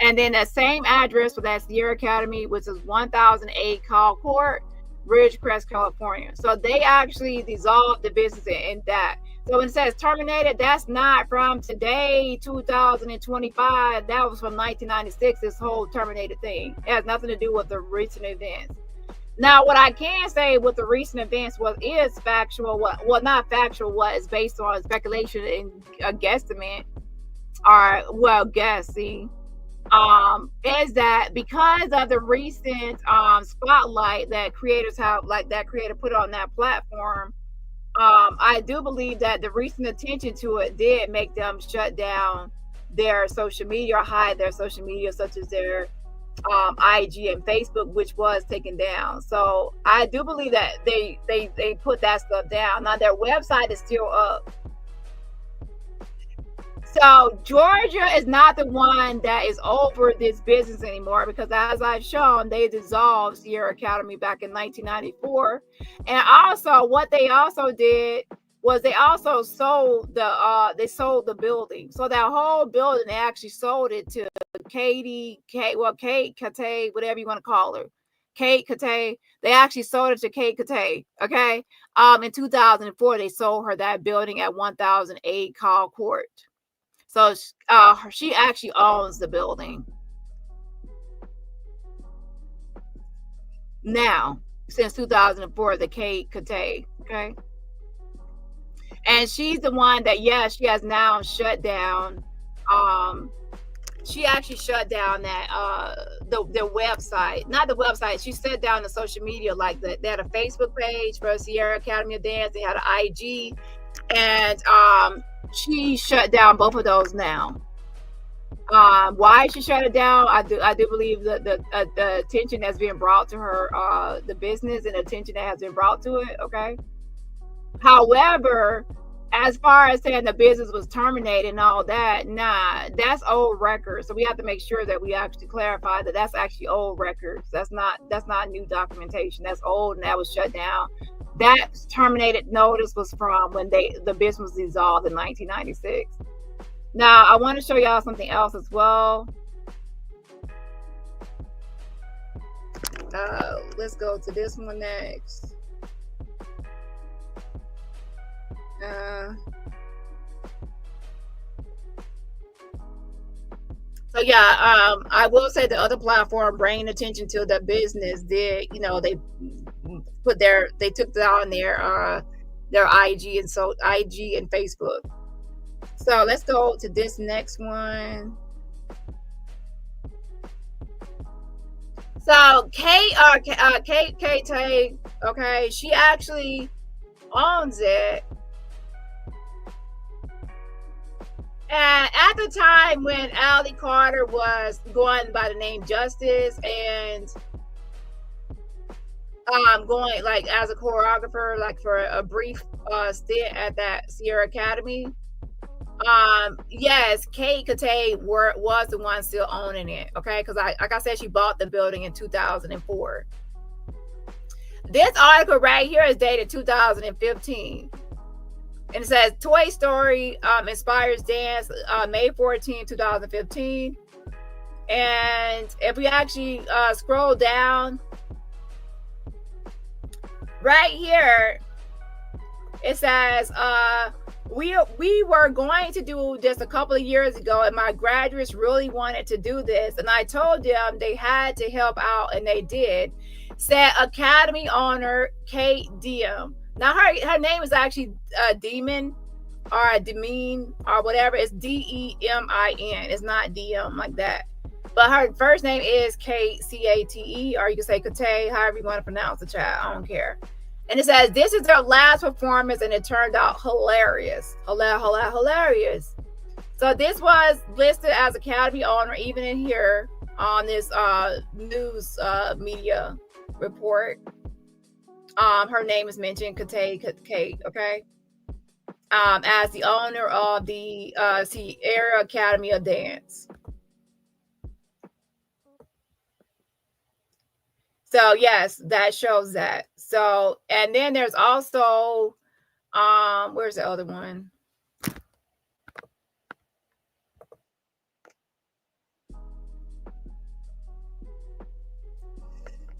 And then that same address for that Sierra Academy, which is 1008 Call Court, Ridgecrest, California. So they actually dissolved the business in that. So when it says terminated, that's not from today, 2025. That was from 1996, this whole terminated thing. It has nothing to do with the recent events. Now, what I can say with the recent events is factual, not factual, what is based on speculation and a guesstimate, or guessing, is that because of the recent spotlight that creators have, like that creator put on that platform, I do believe that the recent attention to it did make them shut down their social media or hide their social media, such as their IG and Facebook, which was taken down. So I do believe that they put that stuff down. Now their website is still up. So Georgia is not the one that is over this business anymore, because as I've shown, they dissolved Sierra Academy back in 1994. And also what they also did was they also sold the building. So that whole building, they actually sold it to Kate Kate, whatever you want to call her. Kate Kate. They actually sold it to Kate Kate. Okay. In 2004, they sold her that building at 1008 Call Court. So she actually owns the building now since 2004, the Kate Kate, okay? And she's the one that, she has now shut down. She actually shut down that the website, not the website. She shut down the social media, like they had a Facebook page for Sierra Academy of Dance. They had an IG, and she shut down both of those now. Why she shut it down? I do believe that the attention that's being brought to her, the business and attention that has been brought to it. Okay. However, as far as saying the business was terminated and all that, nah, that's old records. So we have to make sure that we actually clarify that that's actually old records. That's not new documentation. That's old, and that was shut down. That terminated notice was from when the business was dissolved in 1996. Now, I want to show y'all something else as well. Let's go to this one next. So I will say the other platform bringing attention to the business did, they took down their IG and Facebook. So let's go to this next one. So Kate, okay, she actually owns it. And at the time when Allie Carter was going by the name Justice and going like as a choreographer, like for a brief stint at that Sierra Academy, yes, Kate Kate was the one still owning it, okay? Because like I said, she bought the building in 2004. This article right here is dated 2015. And it says Toy Story inspires dance, May 14, 2015. And if we actually scroll down right here, it says we were going to do this a couple of years ago, and my graduates really wanted to do this, and I told them they had to help out, and they did. Said Academy owner Kate Diem. Now her name is actually Demon or Demin or whatever. It's Demin. It's not DM like that. But her first name is Kate, Cate, or you can say Kate, however you want to pronounce the child. I don't care. And it says this is their last performance, and it turned out hilarious. Hilarious. So this was listed as Academy owner, even in here on this news media report. Her name is mentioned, Kate, okay? As the owner of the Sierra Academy of Dance. So yes, that shows that. So, and then there's also, where's the other one?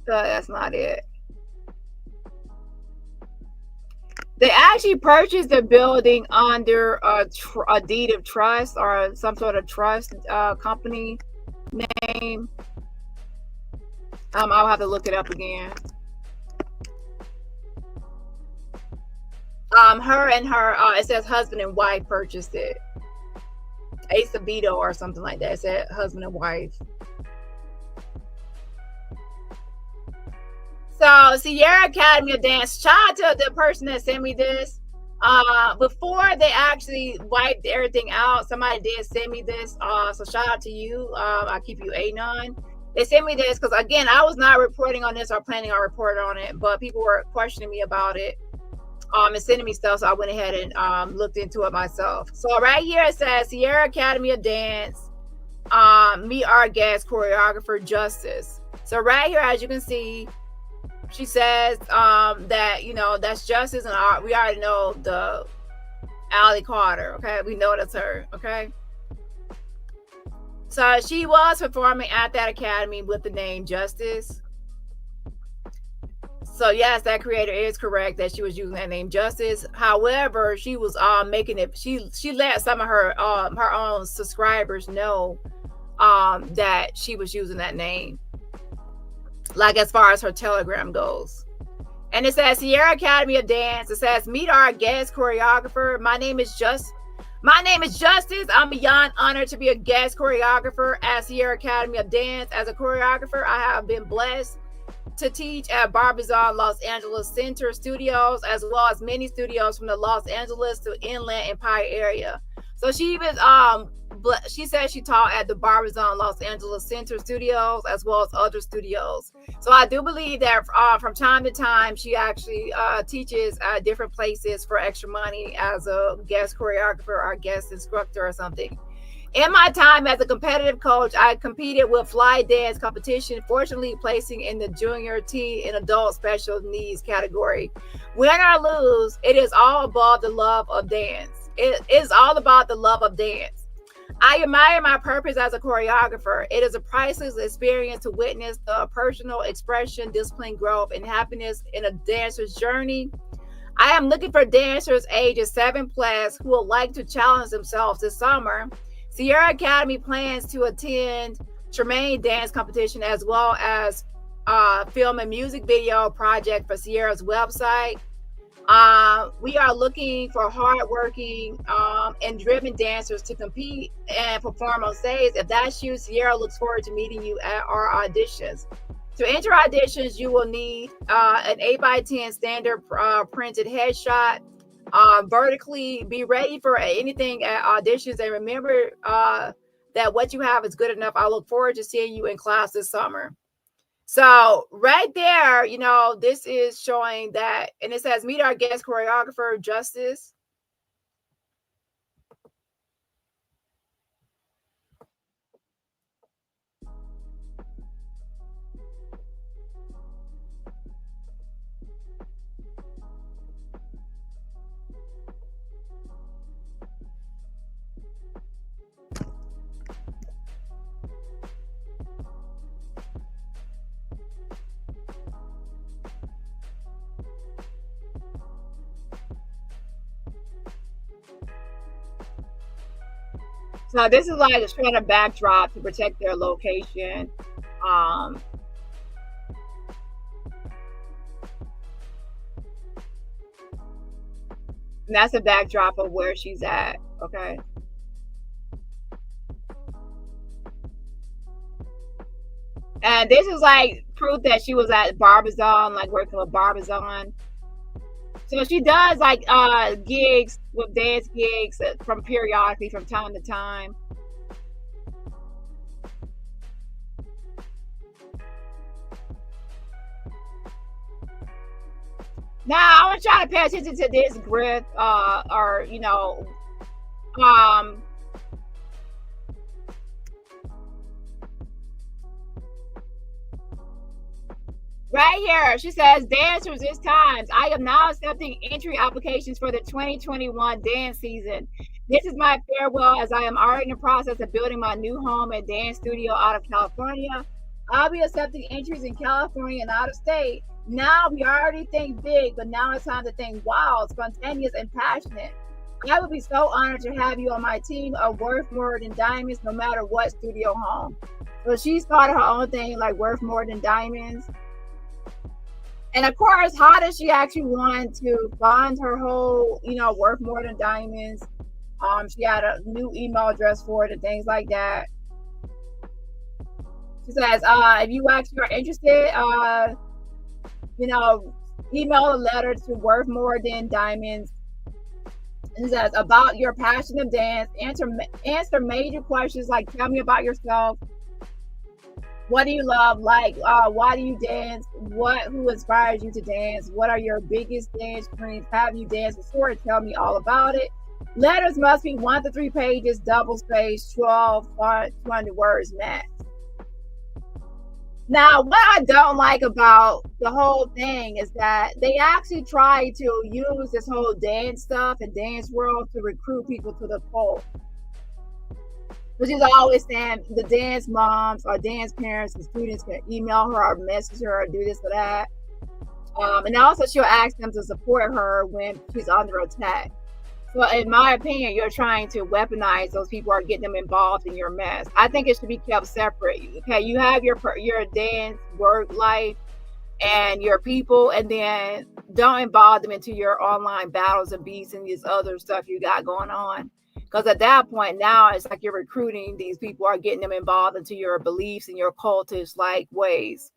That's not it. They actually purchased the building under a deed of trust or some sort of trust company name. I'll have to look it up again. Her and her, it says husband and wife purchased it. Acevedo or something like that. It said husband and wife. So Sierra Academy of Dance, shout out to the person that sent me this. Before they actually wiped everything out, somebody did send me this. So shout out to you. I'll keep you anon. They sent me this because, again, I was not reporting on this or planning on reporting on it, but people were questioning me about it and sending me stuff. So I went ahead and looked into it myself. So right here it says Sierra Academy of Dance, meet our guest choreographer Justice. So right here, as you can see, she says that, you know, that's Justice, and we already know the Allie Carter. Okay, we know that's her. Okay, so she was performing at that academy with the name Justice. So yes, that creator is correct that she was using that name Justice. However, she was making it. She let some of her own subscribers know that she was using that name, like as far as her Telegram goes. And it says Sierra Academy of Dance. It says meet our guest choreographer. My name is Justice. I'm beyond honored to be a guest choreographer at Sierra Academy of Dance. As a choreographer, I have been blessed to teach at Barbizon Los Angeles Center Studios, as well as many studios from the Los Angeles to Inland Empire area. So she was she said she taught at the Barbizon Los Angeles Center Studios as well as other studios. So I do believe that from time to time she actually teaches at different places for extra money as a guest choreographer or guest instructor or something. In my time as a competitive coach, I competed with fly dance competition, fortunately placing in the junior, teen, and adult special needs category. Win or lose, it is all about the love of dance. It is all about the love of dance. I admire my purpose as a choreographer. It is a priceless experience to witness the personal expression, discipline, growth, and happiness in a dancer's journey. I am looking for dancers ages 7+ who would like to challenge themselves this summer. Sierra Academy plans to attend Tremaine dance competition as well as film and music video project for Sierra's website. We are looking for hardworking and driven dancers to compete and perform on stage. If that's you, Sierra looks forward to meeting you at our auditions. To enter auditions, you will need an 8x10 standard printed headshot. Vertically, be ready for anything at auditions, and remember that what you have is good enough. I look forward to seeing you in class this summer. So right there, you know, this is showing that, and it says meet our guest choreographer Justice. So this is like a kind of backdrop to protect their location. And that's a backdrop of where she's at. Okay. And this is like proof that she was at Barbizon, like working with Barbizon. So she does like gigs with dance gigs from periodically from time to time. Now I want y'all to pay attention to this grift, or you know, right here, she says, dancers, it's times. I am now accepting entry applications for the 2021 dance season. This is my farewell as I am already in the process of building my new home and dance studio out of California. I'll be accepting entries in California and out of state. Now we already think big, but now it's time to think wild, spontaneous, and passionate. I would be so honored to have you on my team of Worth More Than Diamonds, no matter what studio home. So she started her own thing, like Worth More Than Diamonds. And of course, how does she actually want to fund her whole, Worth More Than Diamonds? She had a new email address for it and things like that. She says, if you actually are interested, email a letter to Worth More Than Diamonds. And it says, about your passion of dance, answer major questions like, tell me about yourself. What do you love? Like, why do you dance? Who inspires you to dance? What are your biggest dance dreams? Have you danced before? Tell me all about it. Letters must be 1 to 3 pages, double space, 12 font, 200 words max. Now, what I don't like about the whole thing is that they actually try to use this whole dance stuff and dance world to recruit people to the cult. Which is always saying the dance moms or dance parents and students can email her or message her or do this or that. And also she'll ask them to support her when she's under attack. So in my opinion, you're trying to weaponize those people or get them involved in your mess. I think it should be kept separate. Okay, you have your dance work life and your people, and then don't involve them into your online battles and beats and this other stuff you got going on. Because at that point, now it's like you're recruiting these people or getting them involved into your beliefs and your cultish like ways.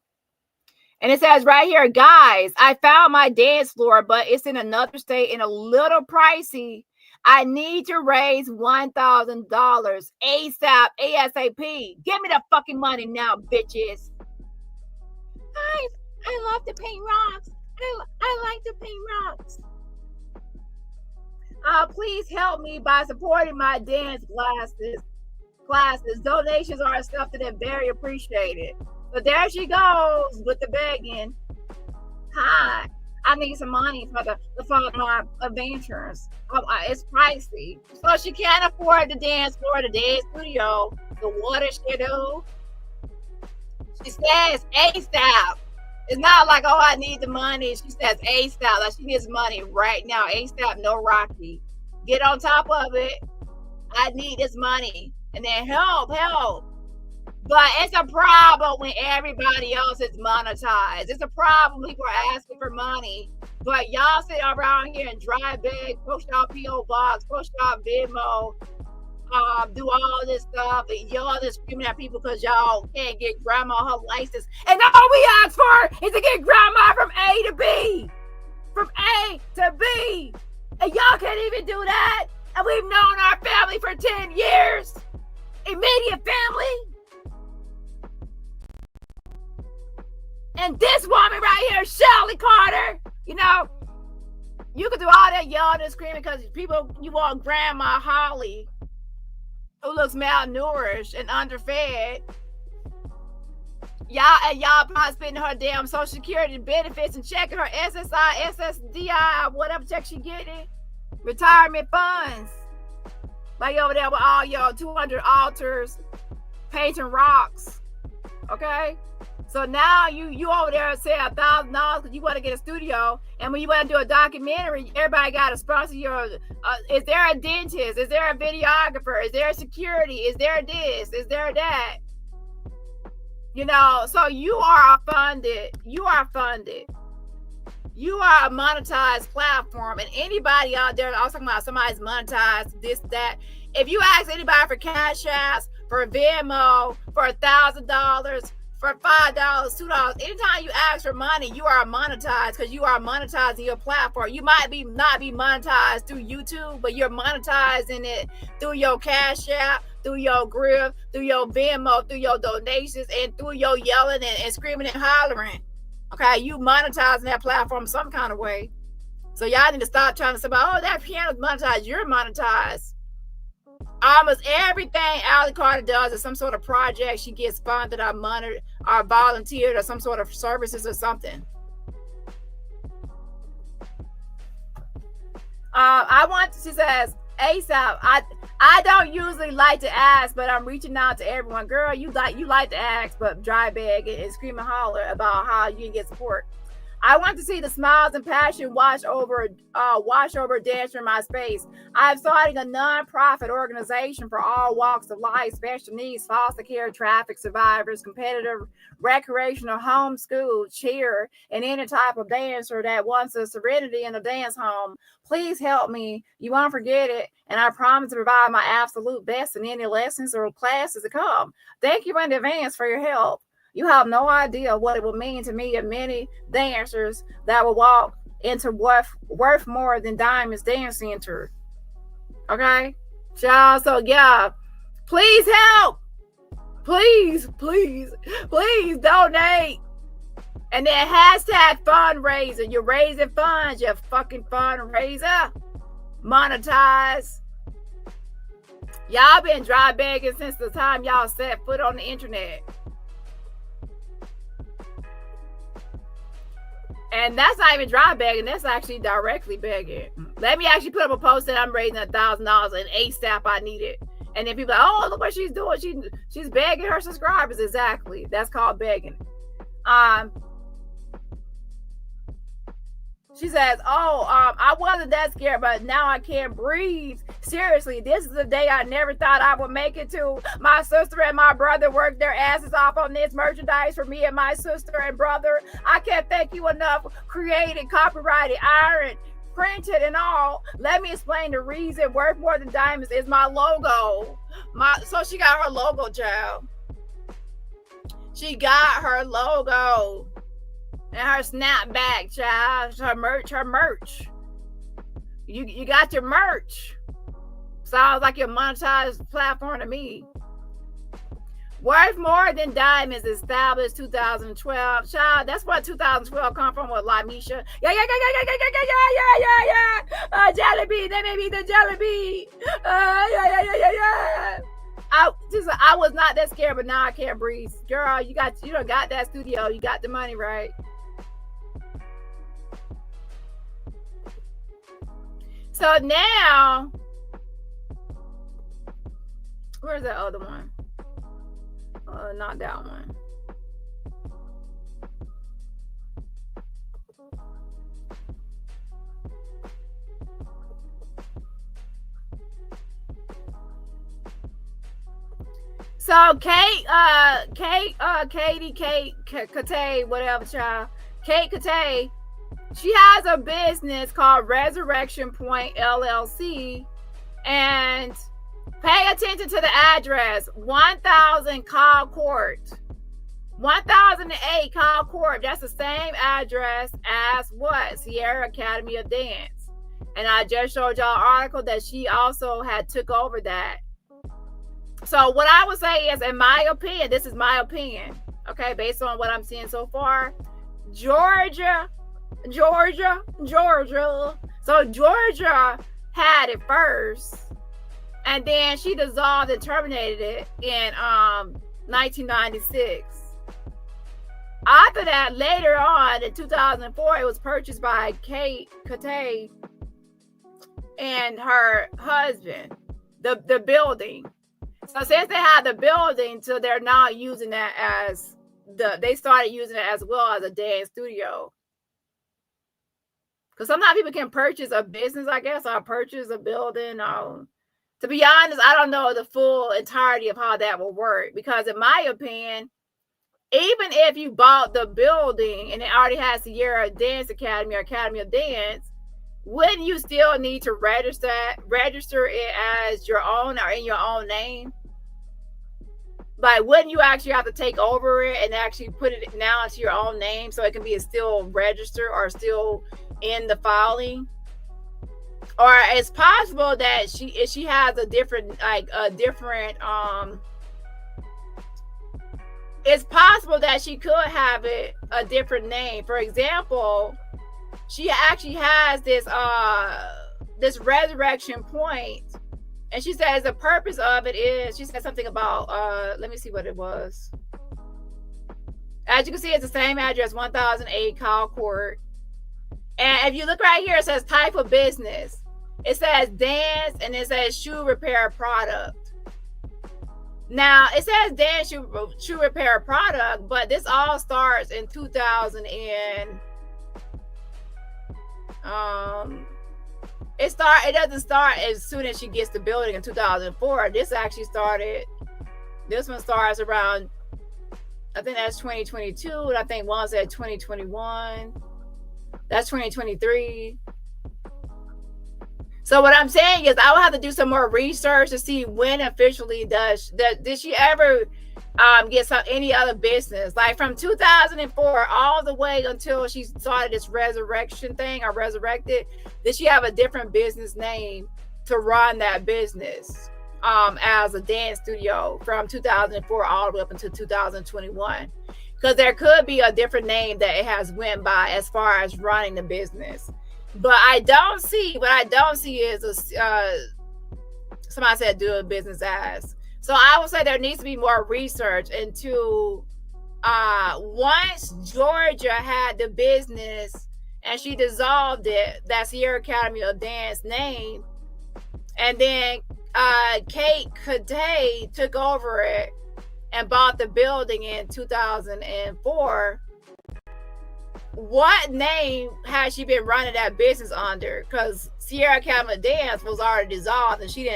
And it says right here, guys, I found my dance floor, but it's in another state and a little pricey. I need to raise $1,000 ASAP, ASAP. Give me the fucking money now, bitches. I love to paint rocks. I like to paint rocks. Please help me by supporting my dance classes. Donations are accepted and very appreciated. So there she goes with the begging. Hi, I need some money for my adventures. It's pricey. So she can't afford the dance floor, the dance studio, the water she do. She says ASAP. It's not like, oh, I need the money. She says ASAP. Like she needs money right now. ASAP, no Rocky. Get on top of it. I need this money. And then help. But it's a problem when everybody else is monetized. It's a problem when people are asking for money. But y'all sit around here and drive big, post y'all P.O. Box, post y'all Venmo, do all this stuff, and y'all just screaming at people because y'all can't get grandma her license. And all we ask for is to get grandma from A to B. From A to B. And y'all can't even do that. And we've known our family for 10 years. Immediate family. And this woman right here, Shelly Carter, you could do all that yelling and screaming because you want Grandma Holly, who looks malnourished and underfed. Y'all probably spending her damn Social Security benefits and checking her SSI, SSDI, whatever check she getting, retirement funds. Like over there with all your 200 altars, painting rocks. Okay? So now you over there say $1,000 because you want to get a studio, and when you want to do a documentary, everybody got to sponsor your. Is there a dentist? Is there a videographer? Is there a security? Is there this? Is there that? So you are funded. You are funded. You are a monetized platform, and anybody out there, I was talking about somebody's monetized, this, that. If you ask anybody for Cash Apps, for Venmo, for $1,000. For $5, $2, anytime you ask for money, you are monetized because you are monetizing your platform. You might not be monetized through YouTube, but you're monetizing it through your Cash App, through your Grift, through your Venmo, through your donations, and through your yelling and screaming and hollering. Okay, you monetizing that platform some kind of way. So y'all need to stop trying to say, oh, that piano's monetized. You're monetized. Almost everything Allie Carter does is some sort of project. She gets funded or monitored or volunteered or some sort of services or something. She says, ASAP, I don't usually like to ask, but I'm reaching out to everyone. Girl, you like to ask, but dry bag and scream and holler about how you can get support. I want to see the smiles and passion wash over dance in my space. I'm starting a non-profit organization for all walks of life, special needs, foster care, traffic survivors, competitive, recreational, homeschool, cheer, and any type of dancer that wants a serenity in a dance home. Please help me. You won't forget it. And I promise to provide my absolute best in any lessons or classes to come. Thank you in advance for your help. You have no idea what it will mean to me and many dancers that will walk into worth more than Diamonds Dance Center. Okay? Y'all, so yeah, please help. Please donate. And then hashtag fundraiser. You're raising funds. You're fucking fundraiser. Monetize. Y'all been dry begging since the time y'all set foot on the internet. And that's not even dry begging. That's actually directly begging. Let me actually put up a post that I'm raising $1,000 and ASAP I need it. And then people are like, oh, look what she's doing. She's begging her subscribers. Exactly. That's called begging. She says, I wasn't that scared, but now I can't breathe. Seriously, this is a day I never thought I would make it to. My sister and my brother worked their asses off on this merchandise for me and my sister and brother. I can't thank you enough. Created, copyrighted, ironed, printed, and all. Let me explain the reason Worth More Than Diamonds is my logo. So she got her logo, child. She got her logo. And her snapback, child. Her merch. You got your merch. Sounds like your monetized platform to me. Worth More Than Diamonds established 2012. Child, that's what 2012 come from with Lamisha. Yeah. Jelly bean, that may be the jelly bean. Yeah. I was not that scared, but now I can't breathe. Girl, you done got that studio. You got the money, right? So now, where's that other one? Not that one. So Kate Kate, whatever, child. Kate Kate, she has a business called Resurrection Point LLC, and pay attention to the address: 1000 Kyle Court, 1008 Kyle Court. That's the same address as what? Sierra Academy of Dance. And I just showed y'all an article that she also had took over that. So what I would say is, in my opinion, this is my opinion, okay, based on what I'm seeing so far, Georgia. So Georgia had it first, and then she dissolved and terminated it in 1996. After that, later on in 2004, it was purchased by Kate Kate and her husband, the building. So since they had the building, so they're not using that as they started using it as well as a dance studio. Because sometimes people can purchase a business, I guess, or purchase a building. To be honest, I don't know the full entirety of how that will work. Because in my opinion, even if you bought the building and it already has Sierra Dance Academy or Academy of Dance, wouldn't you still need to register it as your own or in your own name? Like, wouldn't you actually have to take over it and actually put it now into your own name so it can be still registered or still in the filing? Or it's possible that she has a different it's possible that she could have it a different name. For example, she actually has this Resurrection Point, and she says the purpose of it is, she said something about let me see what it was. As you can see, it's the same address, 1008 Kyle Court. And if you look right here, it says type of business. It says dance and it says shoe repair product. Now it says dance shoe repair product, but this all starts in 2000 and it doesn't start as soon as she gets the building in 2004. This actually started. This one starts around, I think that's 2022, and I think one said 2021. That's 2023. So what I'm saying is I will have to do some more research to see when officially did she ever get any other business, like from 2004 all the way until she started this resurrection thing or resurrected. Did she have a different business name to run that business as a dance studio from 2004 all the way up until 2021? Because there could be a different name that it has went by as far as running the business. But what I don't see is somebody said doing business as. So I would say there needs to be more research into once Georgia had the business and she dissolved it, that Sierra Academy of Dance name, and then Kate Cadet took over it and bought the building in 2004. What name has she been running that business under? Because Sierra Academy of Dance was already dissolved, and she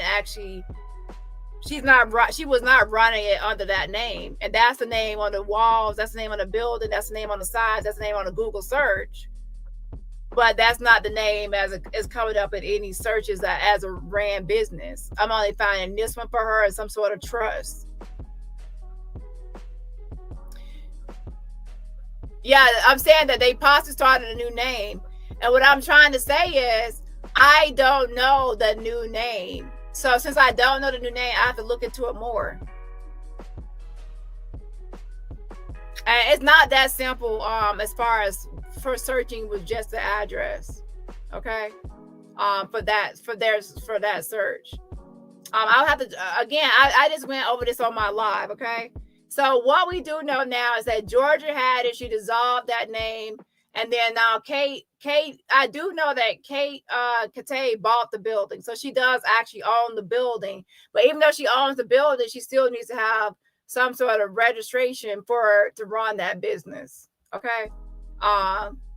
was not running it under that name. And that's the name on the walls, that's the name on the building, that's the name on the signs, that's the name on the Google search. But that's not the name as is coming up in any searches as a ran business. I'm only finding this one for her as some sort of trust. Yeah, I'm saying that they possibly started a new name. And what I'm trying to say is, I don't know the new name. So since I don't know the new name, I have to look into it more. And it's not that simple as far as for searching with just the address. Okay? For that search. I'll have to again, I just went over this on my live, okay? So what we do know now is that Georgia had it. She dissolved that name. And then now Kate, I do know that Kate Kate bought the building. So she does actually own the building. But even though she owns the building, she still needs to have some sort of registration to run that business. Okay.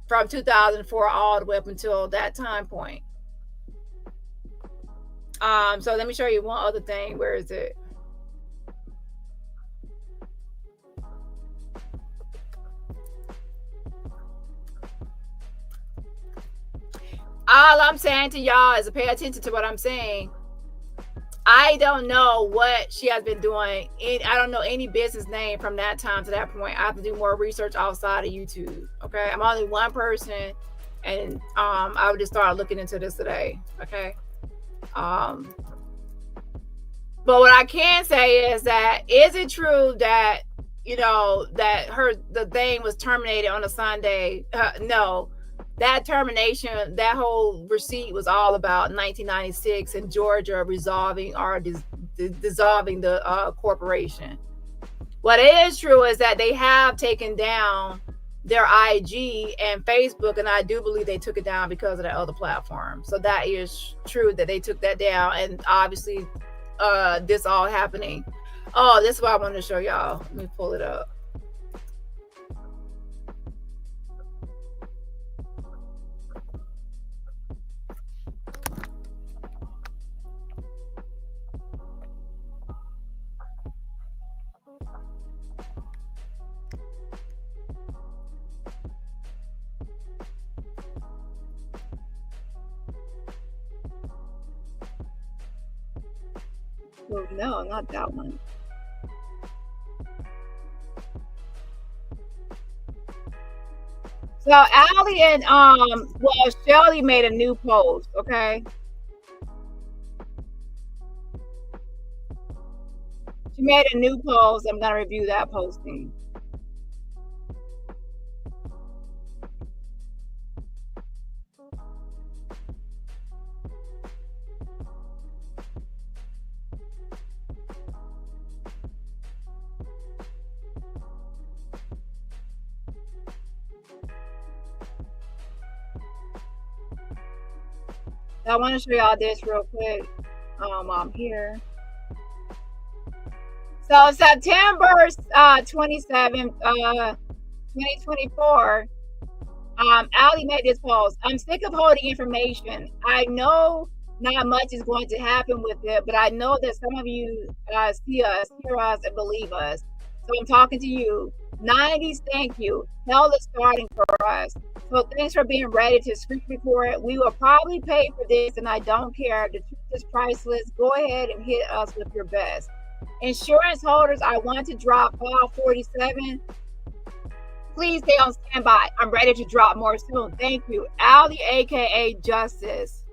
From 2004 all the way up until that time point. So let me show you one other thing. Where is it? All I'm saying to y'all is to pay attention to what I'm saying. I don't know what she has been doing. I don't know any business name from that time to that point. I have to do more research outside of YouTube. Okay. I'm only one person, and I would just start looking into this today. Okay. But what I can say is that, is it true that, that the thing was terminated on a Sunday? No. That termination, that whole receipt was all about 1996 and Georgia dissolving the corporation. What is true is that they have taken down their IG and Facebook, and I do believe they took it down because of the other platform. So that is true that they took that down, and obviously this all happening. Oh, this is what I wanted to show y'all. Let me pull it up. Oh, no, not that one. So Allie and Shelly made a new post, okay? She made a new post. I'm gonna review that posting. I want to show y'all this real quick. I'm here. So September 27th, 2024. Ali made this post. I'm sick of holding information. I know not much is going to happen with it, but I know that some of you see us, hear us, and believe us. So I'm talking to you. 90s, thank you. Hell is starting for us. So thanks for being ready to screen record it. We will probably pay for this, and I don't care. The truth is priceless. Go ahead and hit us with your best. Insurance holders, I want to drop file 47. Please stay on standby. I'm ready to drop more soon. Thank you. Ali, aka Justice.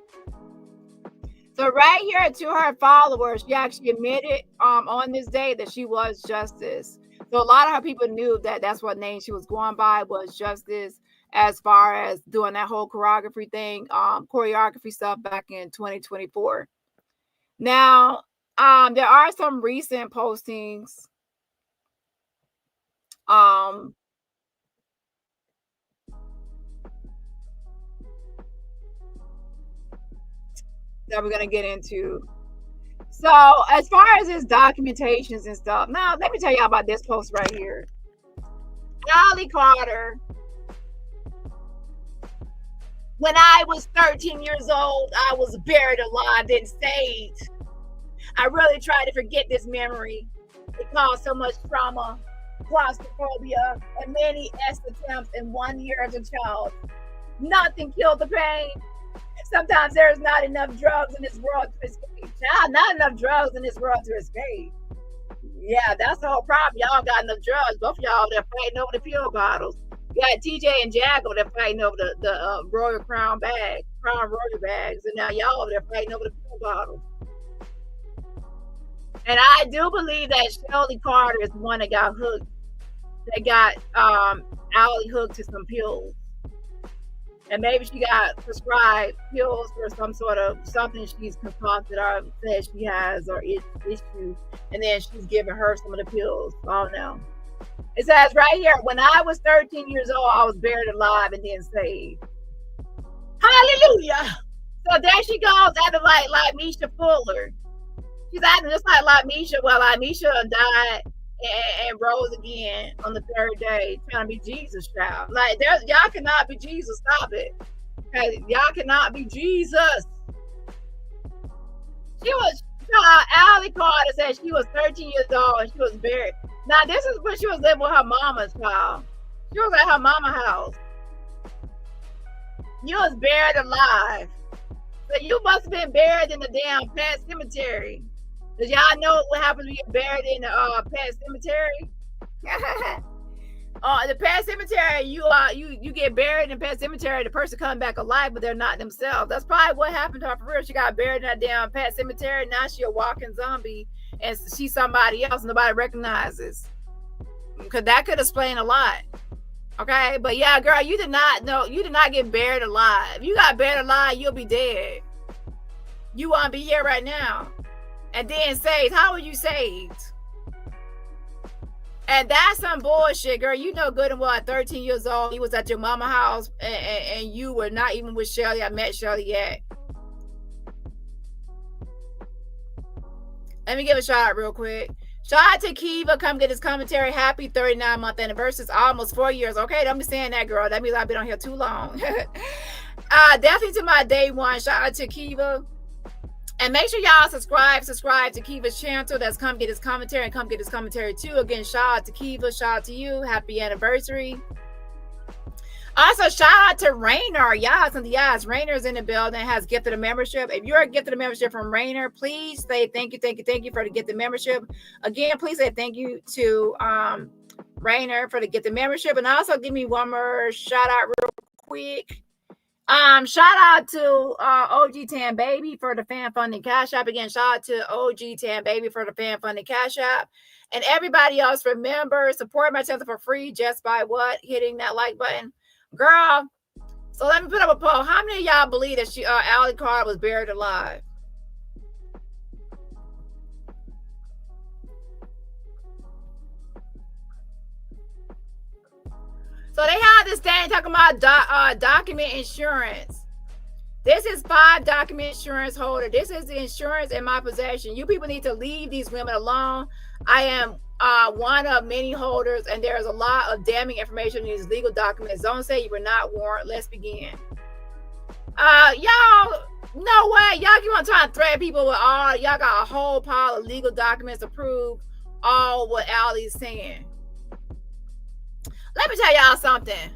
So right here to her followers, she actually admitted on this day that she was Justice. So a lot of her people knew that that's what name she was going by, was Justice, as far as doing that whole choreography thing, choreography stuff back in 2024. Now, there are some recent postings that we're going to get into. So as far as his documentations and stuff, now let me tell y'all about this post right here. Ali Carter, when I was 13 years old, I was buried alive and saved. I really tried to forget this memory. It caused so much trauma, claustrophobia, and many S attempts in 1 year as a child. Nothing killed the pain. Sometimes there's not enough drugs in this world to escape. Child, not enough drugs in this world to escape. Yeah, that's the whole problem. Y'all got enough drugs. Both of y'all, they're fighting over the pill bottles. You got TJ and Jaguar, they're fighting over the Royal Crown Royal bags. And now y'all over there fighting over the pill bottles. And I do believe that Shelly Carter is the one that got hooked. They got Ali hooked to some pills. And maybe she got prescribed pills for some sort of something she's concocted or says she has or issue. And then she's giving her some of the pills. I don't know. It says right here, when I was 13 years old, I was buried alive and then saved. Hallelujah. So there she goes, acting like Misha Fuller. She's acting just like Misha. Well, Misha died and rose again on the third day, trying to be Jesus, child. Like, y'all cannot be Jesus. Stop it. Okay, y'all cannot be Jesus. She was, Ali Carter said she was 13 years old and she was buried. Now, this is when she was living with her mama's child. She was at her mama's house. You was buried alive. So you must have been buried in the damn pet cemetery. Does y'all know what happens when you're buried in the pet cemetery? The pet cemetery, you get buried in the pet cemetery, the person comes back alive, but they're not themselves. That's probably what happened to her for real. She got buried in that damn pet cemetery. Now she a walking zombie and she's somebody else nobody recognizes. Because that could explain a lot. Okay, but yeah, girl, you did not get buried alive. If you got buried alive, you'll be dead. You want to be here right now. And then saved. How were you saved? And that's some bullshit, girl. You know good and well at 13 years old, you was at your mama's house and you were not even with Shelly. I met Shelly yet. Let me give a shout out real quick. Shout out to Kiva. Come get his commentary. Happy 39-month anniversary. It's almost 4 years. Okay, don't be saying that, girl. That means I've been on here too long. Definitely to my day one. Shout out to Kiva. And make sure y'all subscribe to Kiva's channel. That's come get his commentary and come get his commentary too. Again, shout out to Kiva. Shout out to you. Happy anniversary. Also, shout out to Rainer. Yas and the Yas. Rainer's in the building, has gifted a membership. If you're a gifted a membership from Rainer, please say thank you for the gift of membership. Again, please say thank you to Rainer for the gift of membership. And also give me one more shout out real quick. Shout out to OG Tan Baby for the fan funding cash app. Again, shout out to OG Tan Baby for the fan funding cash app. And everybody else, remember, support my channel for free just by what? Hitting that like button. Girl, so let me put up a poll. How many of y'all believe that Ali Carter was buried alive? So they had this thing talking about document insurance. This is 5 document insurance holder. This is the insurance in my possession. You people need to leave these women alone. I am one of many holders, and there's a lot of damning information in these legal documents. Don't say you were not warned. Let's begin. Y'all, no way. Y'all keep on trying to threaten people with all. Y'all got a whole pile of legal documents to prove all what Allie's saying. Let me tell y'all something.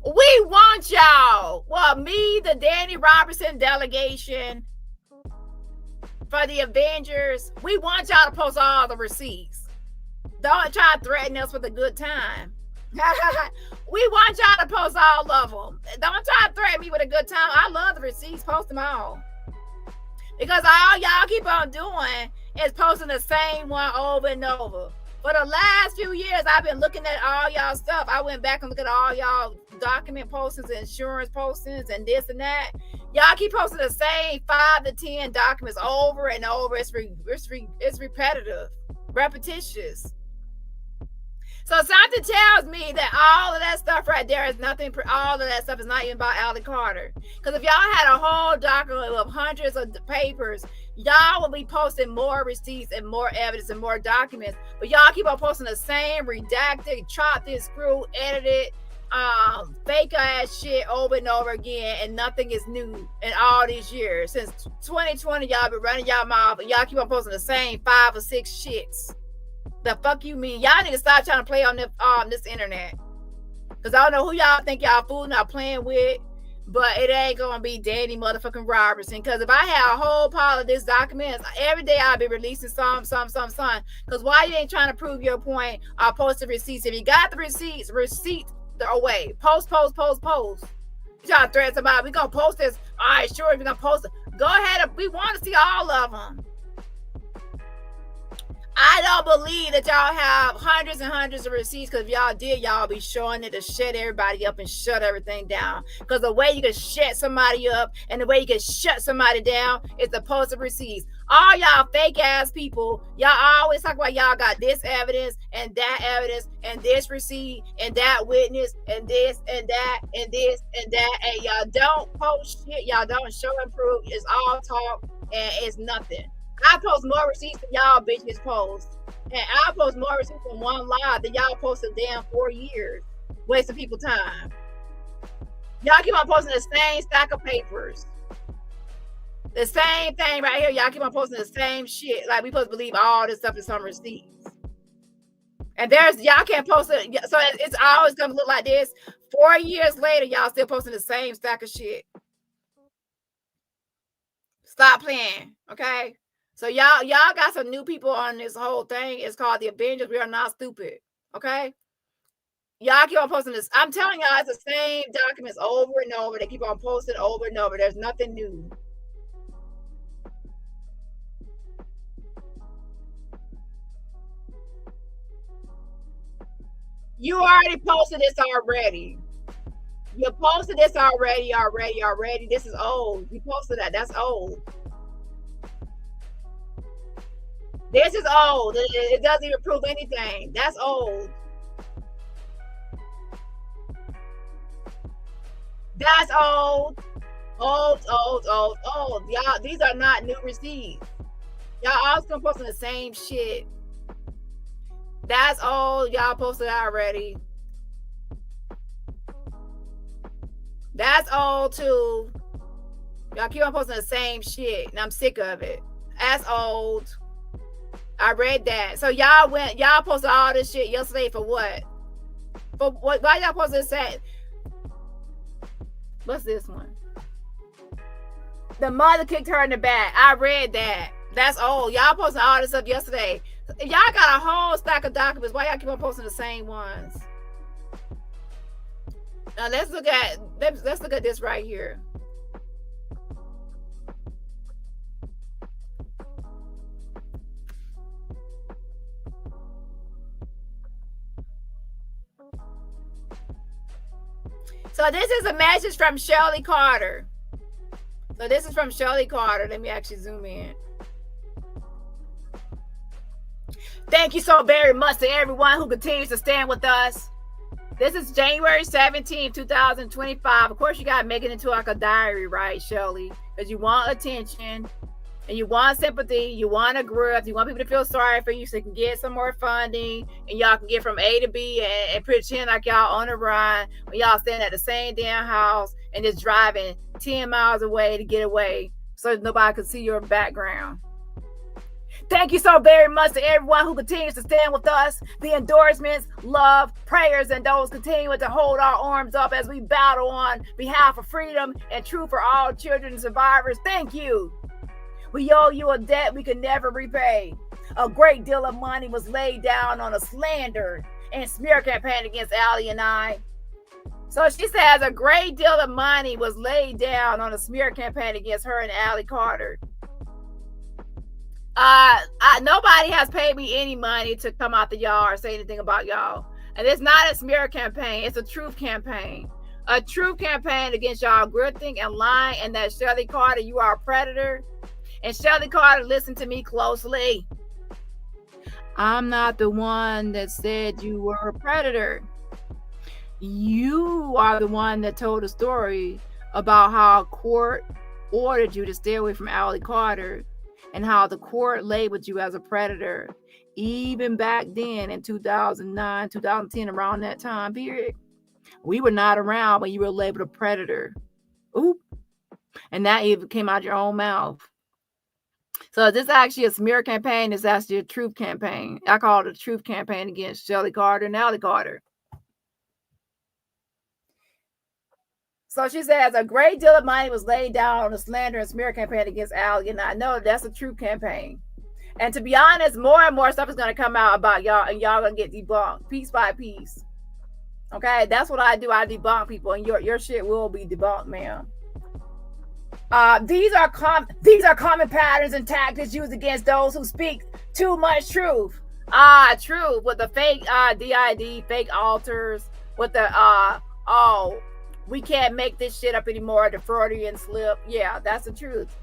We want y'all. Well, me, the DaniRobertson delegation for the Avengers, we want y'all to post all the receipts. Don't try to threaten us with a good time. We want y'all to post all of them. Don't try to threaten me with a good time. I love the receipts. Post them all. Because all y'all keep on doing is posting the same one over and over. For the last few years, I've been looking at all y'all stuff. I went back and looked at all y'all document postings, insurance postings, and this and that. Y'all keep posting the same 5 to 10 documents over and over. It's repetitive, repetitious. So something tells me that all of that stuff right there is nothing. All of that stuff is not even about Allie Carter. Because if y'all had a whole document of hundreds of papers, y'all will be posting more receipts and more evidence and more documents. But y'all keep on posting the same redacted, chopped and screwed, edited, fake ass shit over and over again, and nothing is new in all these years. Since 2020, y'all been running y'all mouth, and y'all keep on posting the same 5 or 6 shits. The fuck you mean? Y'all need to stop trying to play on this internet. Because I don't know who y'all think y'all fooling or playing with, but it ain't gonna be Dani motherfucking Robertson. Because if I had a whole pile of these documents, every day I'll be releasing some. Because why you ain't trying to prove your point or post the receipts? If you got the receipts away. Post. You try to threaten somebody, we gonna post this. All right, sure, we're gonna post it. Go ahead, we want to see all of them. I don't believe that y'all have hundreds and hundreds of receipts, because if y'all did, y'all be showing it to shut everybody up and shut everything down. Because the way you can shut somebody up and the way you can shut somebody down is to post the receipts. All y'all fake ass people, y'all always talk about y'all got this evidence and that evidence and this receipt and that witness and this and that and this and that, and y'all don't post shit. Y'all don't show and prove. It's all talk and it's nothing. I post more receipts than y'all bitches post. And I post more receipts than one live than y'all posted damn 4 years. Wasting people time. Y'all keep on posting the same stack of papers. The same thing right here. Y'all keep on posting the same shit. Like we supposed to believe all this stuff is on receipts. And y'all can't post it. So it's always gonna look like this. 4 years later, y'all still posting the same stack of shit. Stop playing, okay? So y'all got some new people on this whole thing. It's called the Avengers. We are not stupid. Okay? Y'all keep on posting this. I'm telling y'all, it's the same documents over and over. They keep on posting over and over. There's nothing new. You already posted this already. You posted this already. This is old. You posted that. That's old. This is old. It doesn't even prove anything. That's old. That's old. Old. Y'all, these are not new receipts. Y'all always gonna posting the same shit. That's old. Y'all posted already. That's old too. Y'all keep on posting the same shit, and I'm sick of it. That's old. I read that. So y'all posted all this shit yesterday for what? For what? Why y'all posted this at? What's this one? The mother kicked her in the back. I read that. That's old. Y'all posted all this stuff yesterday. If y'all got a whole stack of documents, why y'all keep on posting the same ones? Now let's look at this right here. So this is a message from Shelly Carter. So this is from Shelly Carter. Let me actually zoom in. Thank you so very much to everyone who continues to stand with us. This is January 17th, 2025. Of course, you got to make it into like a diary, right, Shelly? Because you want attention and you want sympathy. You want a growth. You want people to feel sorry for you so you can get some more funding and y'all can get from A to B and pretend like y'all on a run when y'all standing at the same damn house and just driving 10 miles away to get away so nobody can see your background. Thank you so very much to everyone who continues to stand with us. The endorsements, love, prayers, and those continuing to hold our arms up as we battle on behalf of freedom and truth for all children and survivors. Thank you. We owe you a debt we can never repay. A great deal of money was laid down on a slander and smear campaign against Allie and I. So she says a great deal of money was laid down on a smear campaign against her and Allie Carter. Nobody has paid me any money to come out the yard or say anything about y'all. And it's not a smear campaign. It's a truth campaign. A truth campaign against y'all grifting and lying, and that Shelly Carter, you are a predator. And Shelly Carter, listen to me closely. I'm not the one that said you were a predator. You are the one that told a story about how court ordered you to stay away from Allie Carter and how the court labeled you as a predator. Even back then in 2009, 2010, around that time period, we were not around when you were labeled a predator. Oop. And that even came out your own mouth. So this is actually a smear campaign. It's actually a truth campaign. I call it a truth campaign against Shelly Carter and Allie Carter. So she says a great deal of money was laid down on a slander and smear campaign against Allie, and I know that's a true campaign. And to be honest, more and more stuff is going to come out about y'all, and y'all going to get debunked piece by piece. Okay, that's what I do. I debunk people, and your shit will be debunked, ma'am. These are common patterns and tactics used against those who speak too much truth. Truth with the fake DID, fake alters, with the we can't make this shit up anymore, the Freudian slip. Yeah, that's the truth.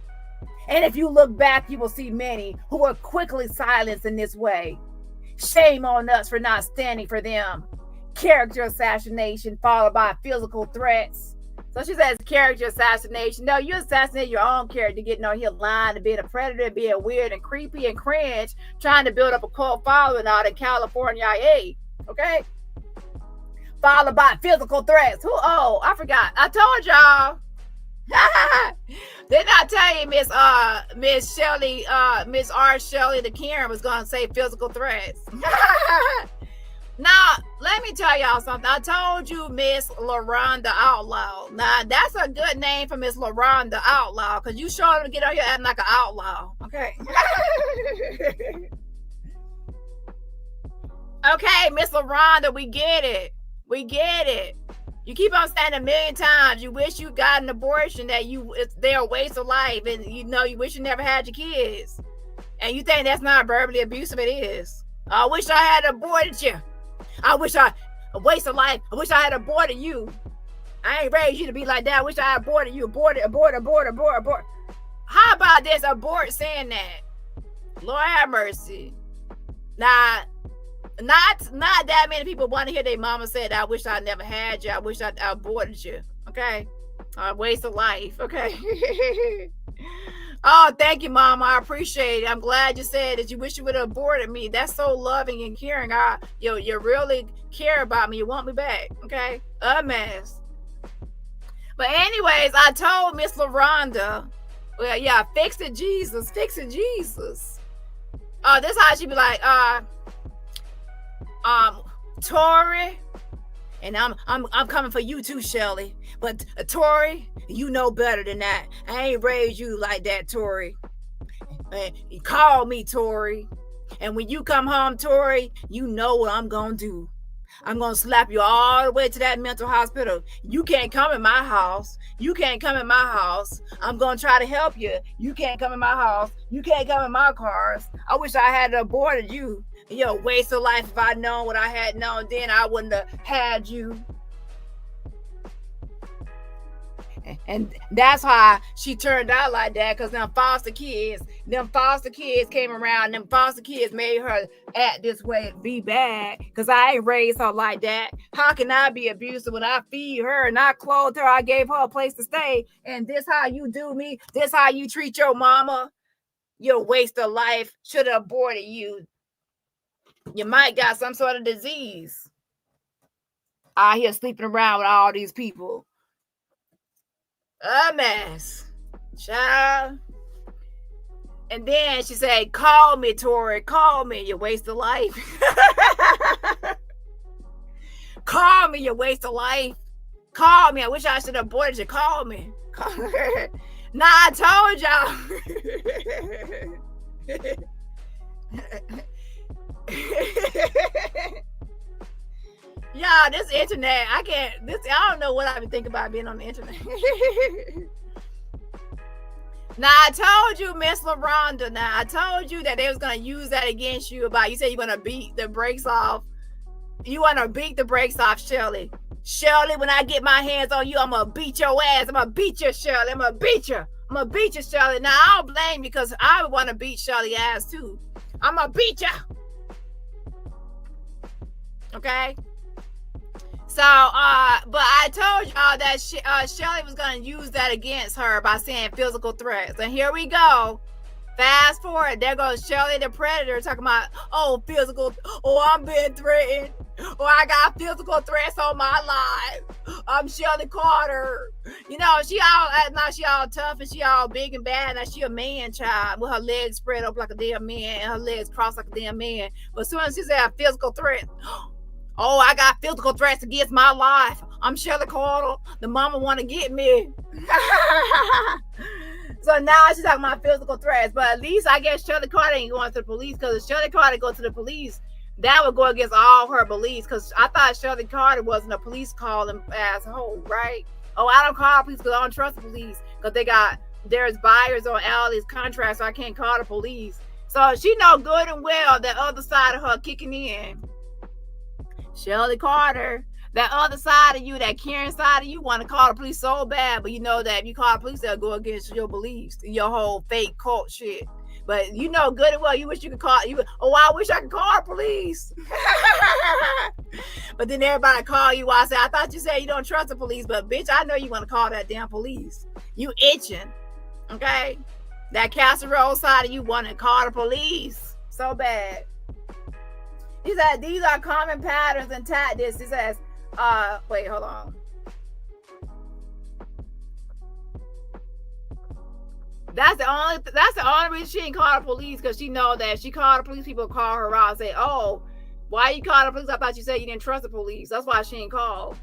And if you look back, you will see many who were quickly silenced in this way. Shame on us for not standing for them. Character assassination followed by physical threats. So she says character assassination. No, you assassinate your own character, getting on here lying and being a predator, being weird and creepy and cringe, trying to build up a cult following out in California, okay? Followed by physical threats. Who? Oh, I forgot. I told y'all. Didn't I tell you, Miss Shelly, Miss R. Shelly, the Karen was gonna say physical threats. Now, let me tell y'all something. I told you Miss LaRonda Outlaw. Now, that's a good name for Miss LaRonda Outlaw, because you sure to get on here acting like an outlaw. Okay. Okay, Miss LaRonda, we get it. We get it. You keep on saying a million times you wish you got an abortion, that they're a waste of life, and you wish you never had your kids. And you think that's not verbally abusive? It is. I wish I had aborted you. A waste of life. I wish I had aborted you. I ain't raised you to be like that. I wish I had aborted you. Abort. How about this? Abort saying that. Lord have mercy. Nah. Not that many people want to hear their mama say that. I wish I never had you. I wish I aborted you. Okay? A waste of life. Okay? Oh, thank you, Mama. I appreciate it. I'm glad you said that you wish you would have aborted me. That's so loving and caring. You really care about me. You want me back. Okay? A mess. But anyways, I told Miss LaRonda, well, yeah, fix it, Jesus. Fix it, Jesus. This how she be like, Tori, and I'm coming for you too, Shelly. But Tori, you know better than that. I ain't raised you like that, Tori. You call me Tori, and when you come home, Tori, you know what I'm gonna do. I'm gonna slap you all the way to that mental hospital. You can't come in my house. You can't come in my house. I'm gonna try to help you. You can't come in my house. You can't come in my cars. I wish I had aborted you. Waste of life. If I'd known what I had known then, I wouldn't have had you. And that's why she turned out like that, because them foster kids came around. Them foster kids made her act this way, be bad, because I ain't raised her like that. How can I be abusive when I feed her and I clothed her? I gave her a place to stay. And this how you do me? This how you treat your mama? Your waste of life. Should have aborted you. You might got some sort of disease. Out here sleeping around with all these people. A mess, child. And then she said, call me, Tori. Call me, you waste of life. Call me, you waste of life. Call me. I wish I should have aborted you. Call me. Nah, I told y'all. Y'all, this internet, I don't know what I been thinking about being on the internet. Now, I told you, Miss LaRonda, I told you that they was going to use that against you about, you said you're going to beat the brakes off. You want to beat the brakes off, Shelly. Shelly, when I get my hands on you, I'm going to beat your ass. I'm going to beat you, Shelly. I'm going to beat you. I'm going to beat you, Shelly. Now, I don't blame you because I would want to beat Shelly ass too. I'm going to beat you. Okay? So, but I told y'all that Shelly was going to use that against her by saying physical threats. And here we go. Fast forward. There goes Shelly the Predator talking about, physical. I'm being threatened. I got physical threats on my life. I'm Shelly Carter. You know, she all tough and she all big and bad. Now she a man child with her legs spread up like a damn man and her legs crossed like a damn man. But as soon as she said physical threat, I got physical threats against my life. I'm Shelly Carter. The mama want to get me. So now she's talking about physical threats. But at least I guess Shelly Carter ain't going to the police, because if Shelly Carter go to the police, that would go against all her beliefs. Because I thought Shelly Carter wasn't a police calling asshole, right? I don't call police because I don't trust the police, because there's buyers on all these contracts, so I can't call the police. So she know good and well the other side of her kicking in. Shelly Carter, that other side of you, that caring side of you, want to call the police so bad, but you know that if you call the police, they'll go against your beliefs, your whole fake cult shit. But you know good and well, you wish you could call. I wish I could call the police. But then everybody call you. I say, I thought you said you don't trust the police, but bitch, I know you want to call that damn police. You itching, okay? That casserole side of you want to call the police so bad. These are common patterns and tactics. It says, wait, hold on. That's the only reason she didn't call the police, because she know that if she called the police, people call her out and say, why you call the police? I thought you said you didn't trust the police. That's why she didn't call.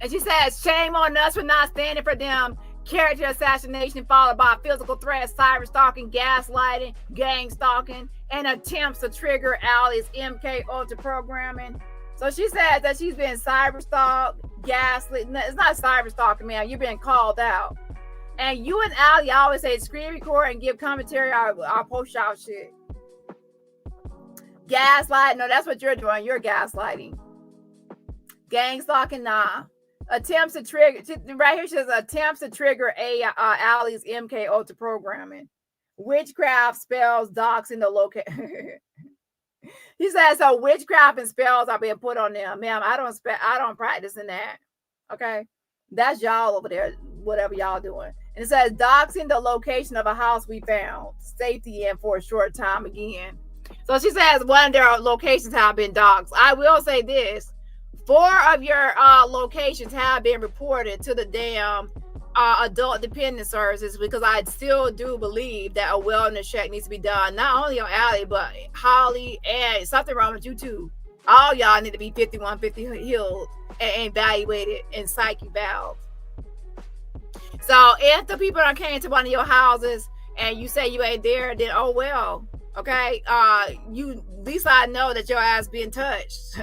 And she says, shame on us for not standing for them. Character assassination followed by physical threats, cyber stalking, gaslighting, gang stalking, and attempts to trigger Allie's MK Ultra programming. So she says that she's been cyber stalked, gaslit. It's not cyber stalking, man. You're being called out. And you and Allie always say screen record and give commentary. I'll post y'all shit. Gaslighting. No, that's what you're doing. You're gaslighting. Gang stalking, nah. Attempts to trigger, right here says attempts to trigger Allie's MK Ultra programming. Witchcraft spells doxing the location. He says so witchcraft and spells are being put on them. Ma'am, I don't practice in that. Okay. That's y'all over there, whatever y'all doing. And it says doxing the location of a house we found. Safety in for a short time again. So she says one of their locations have been doxed. I will say this. 4 of your locations have been reported to the damn adult dependent services, because I still do believe that a wellness check needs to be done, not only on Allie, but Holly, and something wrong with you too. All y'all need to be 5150 healed and evaluated in psyche valve. So if the people that came to one of your houses and you say you ain't there, then oh well. Okay. At least I know that your ass being touched.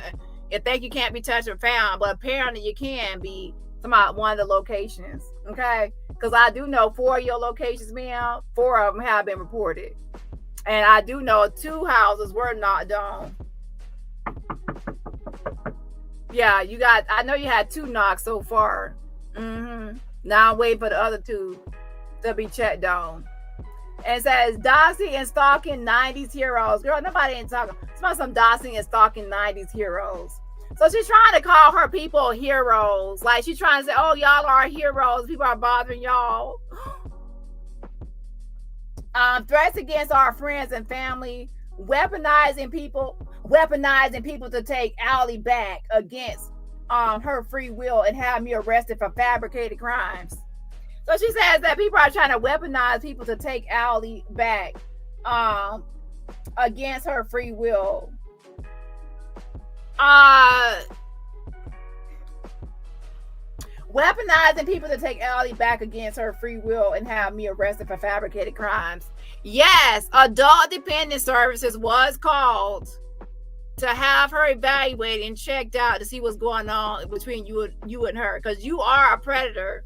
You think you can't be touched or found, but apparently you can be about one of the locations, okay? Because I do know 4 of your locations, ma'am, 4 of them have been reported. And I do know 2 houses were knocked down. Yeah, you got. I know you had 2 knocks so far. Now I'm waiting for the other 2 to be checked on. And it says doxing and stalking 90s heroes. Girl, nobody ain't talking. It's about some doxing and stalking 90s heroes. So she's trying to call her people heroes. Like she's trying to say, oh, y'all are heroes. People are bothering y'all. Threats against our friends and family. Weaponizing people to take Allie back against her free will and have me arrested for fabricated crimes. So she says that people are trying to weaponize people to take Allie back against her free will. Weaponizing people to take Allie back against her free will and have me arrested for fabricated crimes. Yes, Adult Dependent Services was called to have her evaluated and checked out to see what's going on between you and her, because you are a predator.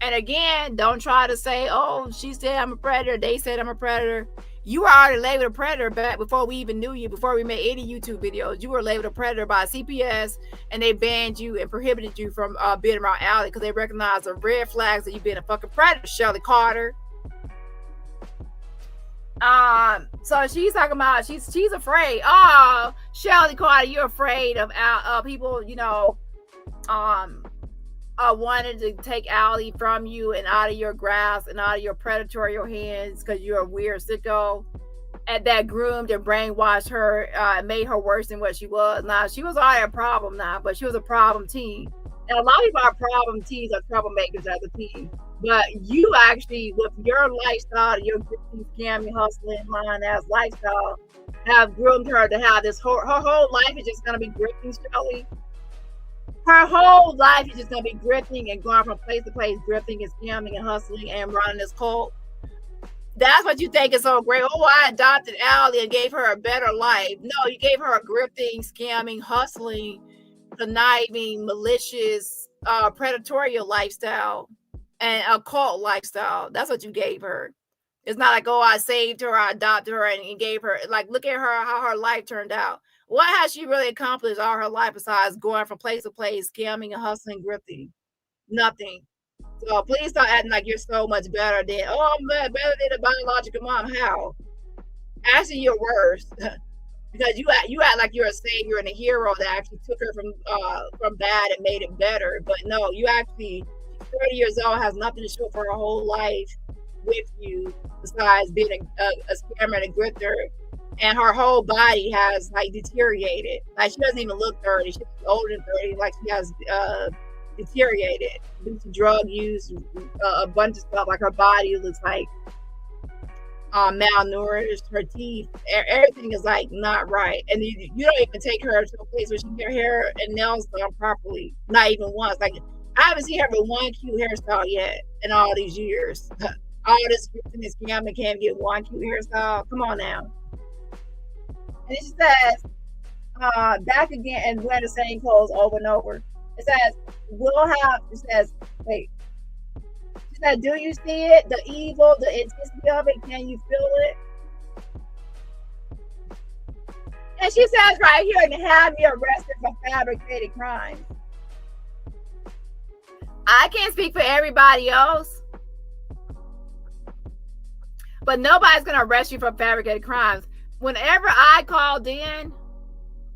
And again, don't try to say, oh, she said I'm a predator, they said I'm a predator. You were already labeled a predator back before we even knew you, before we made any YouTube videos. You were labeled a predator by CPS, and they banned you and prohibited you from being around Allie because they recognize the red flags that you've been a fucking predator, Shelly Carter. So she's talking about she's afraid. Oh, Shelly Carter, you're afraid of people, you know, wanted to take Allie from you and out of your grasp and out of your predatory hands because you're a weird sicko, and that groomed and brainwashed her, made her worse than what she was. Now, she was already a problem now, but she was a problem teen. And a lot of people are problem teens or troublemakers as a teen. But you actually, with your lifestyle, your grifting, scamming, hustling, lying-ass lifestyle, have groomed her to have this her whole life is just going to be grifting, Shelly. Her whole life is just going to be grifting and going from place to place, grifting and scamming and hustling and running this cult. That's what you think is so great. Oh, I adopted Allie and gave her a better life. No, you gave her a grifting, scamming, hustling, conniving, malicious, predatory lifestyle and a cult lifestyle. That's what you gave her. It's not like, oh, I saved her, I adopted her and gave her, like, look at her, how her life turned out. What has she really accomplished all her life besides going from place to place, scamming and hustling, grifting? Nothing. So please stop acting like you're so much better than, oh, I'm better than a biological mom. How? Actually, you're worse. Because you act like you're a savior and a hero that actually took her from bad and made it better. But no, you actually, 30 years old, has nothing to show for her whole life with you besides being a scammer and a grifter. And her whole body has like deteriorated. Like she doesn't even look 30. She's older than 30. Like she has deteriorated due to drug use, a bunch of stuff. Like her body looks like malnourished. Her teeth, everything is like not right. And you don't even take her to a place where she can get her hair and nails done properly. Not even once. Like I haven't seen her with one cute hairstyle yet in all these years. All this scamming can't get one cute hairstyle. Come on now. And she says, back again and wear the same clothes over and over. It says, it says, wait. She said, do you see it? The evil, the intensity of it, can you feel it? And she says right here, to have me arrested for fabricated crimes. I can't speak for everybody else, but nobody's going to arrest you for fabricated crimes. Whenever I called in,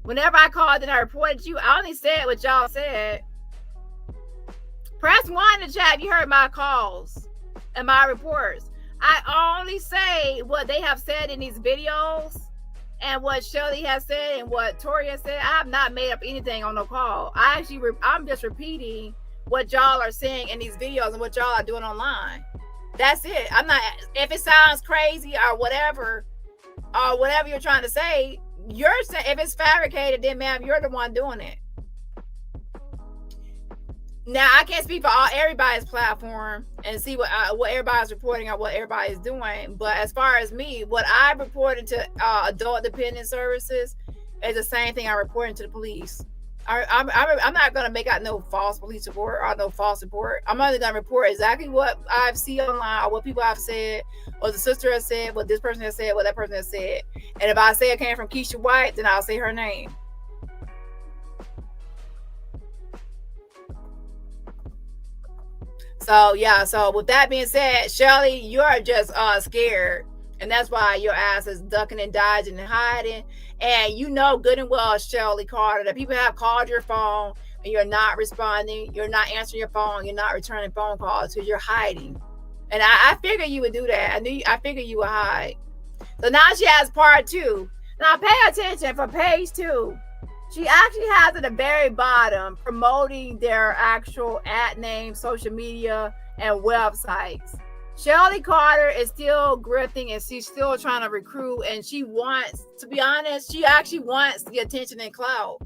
I reported you, I only said what y'all said. Press 1 in the chat if you heard my calls and my reports. I only say what they have said in these videos and what Shelly has said and what Tori has said. I have not made up anything on no call. I'm just repeating what y'all are saying in these videos and what y'all are doing online. That's it. I'm not, if it sounds crazy or whatever you're trying to say, you're saying, if it's fabricated, then ma'am, you're the one doing it. Now I can't speak for everybody's platform and see what everybody's reporting or what everybody's doing, but as far as me, what I reported to adult dependent services is the same thing I reported to the police. I'm not going to make out no false police report or no false report. I'm only going to report exactly what I've seen online or what people have said, or the sister has said, what this person has said, what that person has said. And if I say it came from Keisha White, then I'll say her name. So yeah, so with that being said, Shelly, you're just scared. And that's why your ass is ducking and dodging and hiding. And you know good and well, Shelly Carter, that people have called your phone and you're not responding, you're not answering your phone, you're not returning phone calls because you're hiding. And I figured you would do that. I figured you would hide. So now she has part 2. Now pay attention for page 2. She actually has at the very bottom promoting their actual ad name, social media, and websites. Shelly Carter is still grifting and she's still trying to recruit, and she wants, to be honest, she actually wants the attention and clout.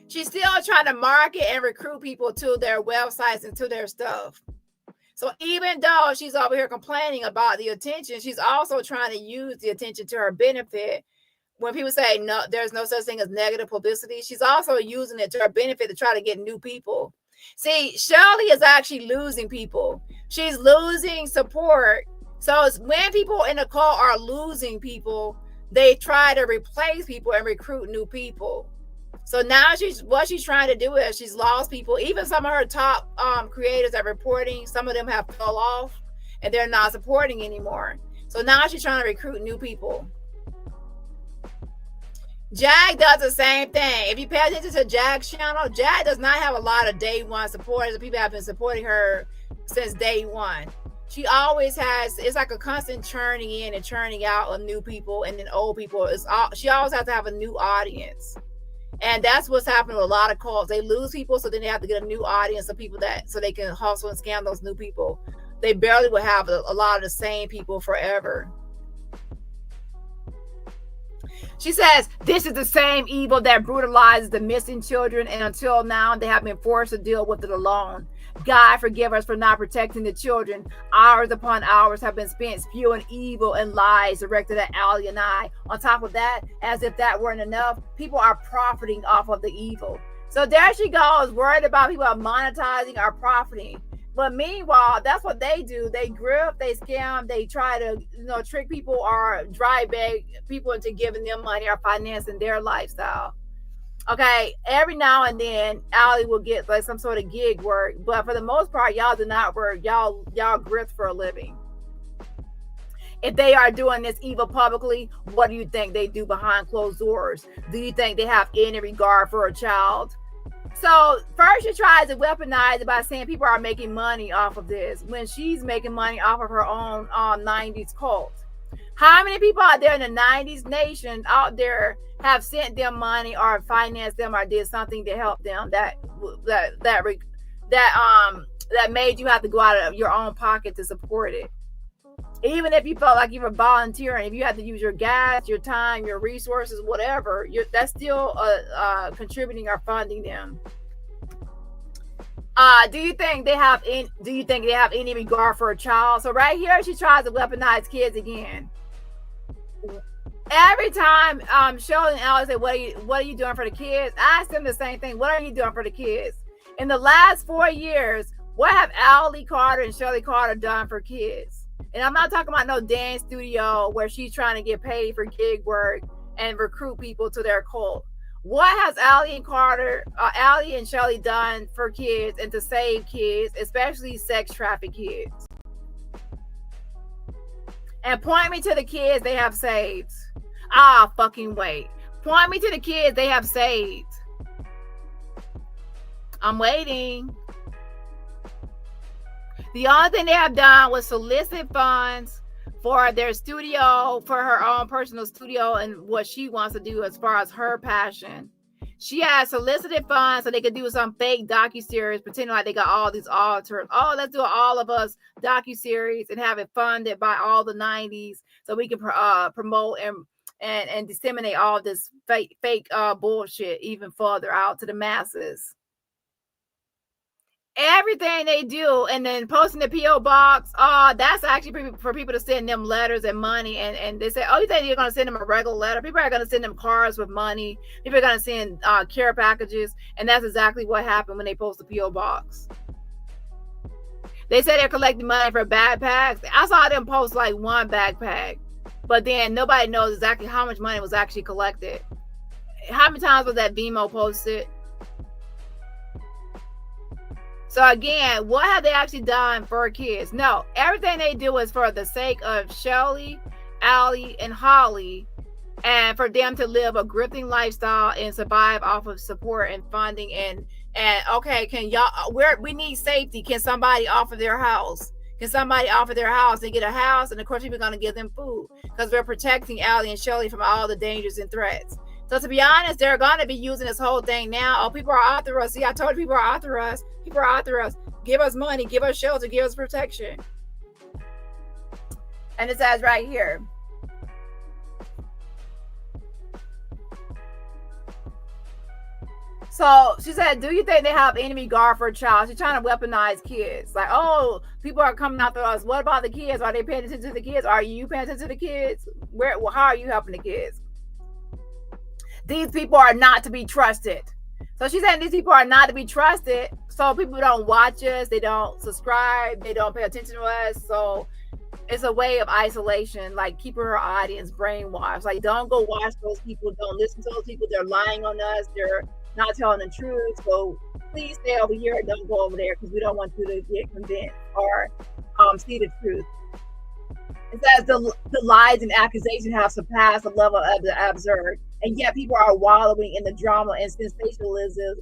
She's still trying to market and recruit people to their websites and to their stuff. So even though she's over here complaining about the attention, she's also trying to use the attention to her benefit. When people say no, there's no such thing as negative publicity, she's also using it to her benefit to try to get new people. See, Shelly is actually losing people. She's losing support. So it's when people in the call are losing people, they try to replace people and recruit new people. So now what she's trying to do is she's lost people. Even some of her top creators are reporting. Some of them have fell off and they're not supporting anymore. So now she's trying to recruit new people. Jag does the same thing. If you pay attention to Jag's channel, Jag does not have a lot of day one supporters. People have been supporting her since day one. She always has, it's like a constant churning in and churning out of new people, and then old people. She always has to have a new audience. And that's what's happening with a lot of calls. They lose people, so then they have to get a new audience of people so they can hustle and scam those new people. They barely will have a lot of the same people forever. She says, this is the same evil that brutalizes the missing children, and until now, they have been forced to deal with it alone. God, forgive us for not protecting the children. Hours upon hours have been spent spewing evil and lies directed at Allie and I. On top of that, as if that weren't enough, people are profiting off of the evil. So there she goes, worried about people are monetizing or profiting. But meanwhile, that's what they do. They grift, they scam, they try to, trick people or dry bag people into giving them money or financing their lifestyle. Okay, every now and then, Allie will get like some sort of gig work, but for the most part, y'all do not work. Y'all grift for a living. If they are doing this evil publicly, what do you think they do behind closed doors? Do you think they have any regard for a child? So first she tries to weaponize it by saying people are making money off of this when she's making money off of her own 90s cult. How many people out there in the 90s nation out there have sent them money or financed them or did something to help them that made you have to go out of your own pocket to support it? Even if you felt like you were volunteering, if you had to use your gas, your time, your resources, whatever, that's still contributing or funding them. Do you think they have any regard for a child? So right here, she tries to weaponize kids again. Every time Shelly and Alex say, what are you doing for the kids? I ask them the same thing. What are you doing for the kids? In the last 4 years, what have Allie Carter and Shelly Carter done for kids? And I'm not talking about no dance studio where she's trying to get paid for gig work and recruit people to their cult. What has Allie and Shelly done for kids and to save kids, especially sex trafficked kids? And point me to the kids they have saved. Fucking wait. Point me to the kids they have saved. I'm waiting. The only thing they have done was solicit funds for their studio, for her own personal studio and what she wants to do as far as her passion. She has solicited funds so they could do some fake docuseries, pretending like they got all these altars. Oh, let's do All of Us docuseries and have it funded by all the 90s so we can promote and disseminate all this fake bullshit even further out to the masses. Everything they do, and then posting the P.O. box, that's actually for people to send them letters and money. And they say, you think you're going to send them a regular letter? People are going to send them cards with money. People are going to send care packages. And that's exactly what happened when they post the P.O. box. They say they're collecting money for backpacks. I saw them post like one backpack, but then nobody knows exactly how much money was actually collected. How many times was that Vimo posted? So again, what have they actually done for kids? No, everything they do is for the sake of Shelly, Allie, and Holly, and for them to live a grifting lifestyle and survive off of support and funding. And okay, can y'all, we need safety. Can somebody offer their house? Can somebody offer their house? They get a house, and of course people are going to give them food because we're protecting Allie and Shelly from all the dangers and threats. So to be honest, they're going to be using this whole thing now. Oh, people are after us. See, I told you people are after us. People are after us. Give us money. Give us shelter. Give us protection. And it says right here. So she said, do you think they have any regard for a child? She's trying to weaponize kids. Like, oh, people are coming after us. What about the kids? Are they paying attention to the kids? Are you paying attention to the kids? How are you helping the kids? These people are not to be trusted. So she's saying these people are not to be trusted. So people don't watch us. They don't subscribe. They don't pay attention to us. So it's a way of isolation, like keeping her audience brainwashed. Like, don't go watch those people. Don't listen to those people. They're lying on us. They're not telling the truth. So please stay over here and don't go over there because we don't want you to get convinced or see the truth. It says the lies and accusations have surpassed the level of the absurd, and yet people are wallowing in the drama and sensationalism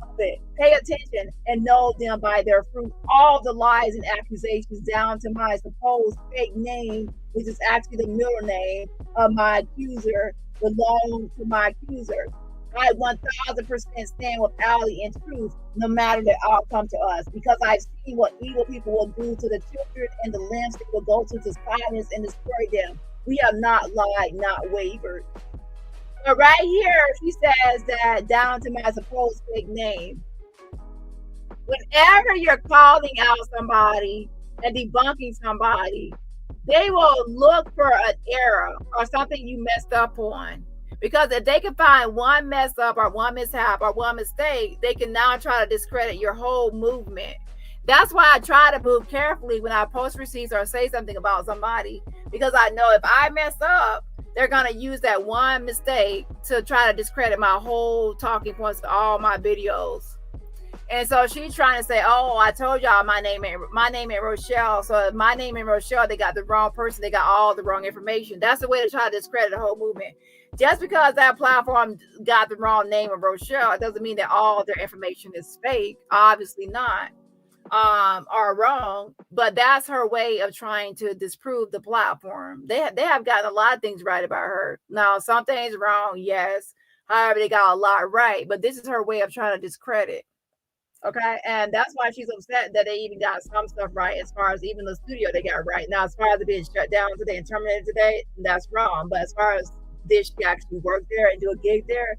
of it. Pay attention and know them by their fruit. All the lies and accusations down to my supposed fake name, which is actually the middle name of my accuser, belong to my accuser. I 1000% stand with Allie in truth, no matter the outcome to us, because I've seen what evil people will do to the children and the lengths they will go to silence and destroy them. We have not lied, not wavered. But right here, she says that down to my supposed fake name. Whenever you're calling out somebody and debunking somebody, they will look for an error or something you messed up on. Because if they can find one mess up or one mishap or one mistake, they can now try to discredit your whole movement. That's why I try to move carefully when I post receipts or say something about somebody, because I know if I mess up, they're going to use that one mistake to try to discredit my whole talking points to all my videos. And so she's trying to say, oh, I told y'all my name ain't Rochelle. So if my name ain't Rochelle, they got the wrong person. They got all the wrong information. That's the way to try to discredit the whole movement. Just because that platform got the wrong name of Rochelle, it doesn't mean that all their information is fake. Obviously not, or wrong. But that's her way of trying to disprove the platform. They have gotten a lot of things right about her. Now, some things wrong, yes. However, they got a lot right. But this is her way of trying to discredit. Okay, and that's why she's upset that they even got some stuff right, as far as even the studio they got right. Now, as far as it being shut down today and terminated today, that's wrong. But as far as did she actually work there and do a gig there?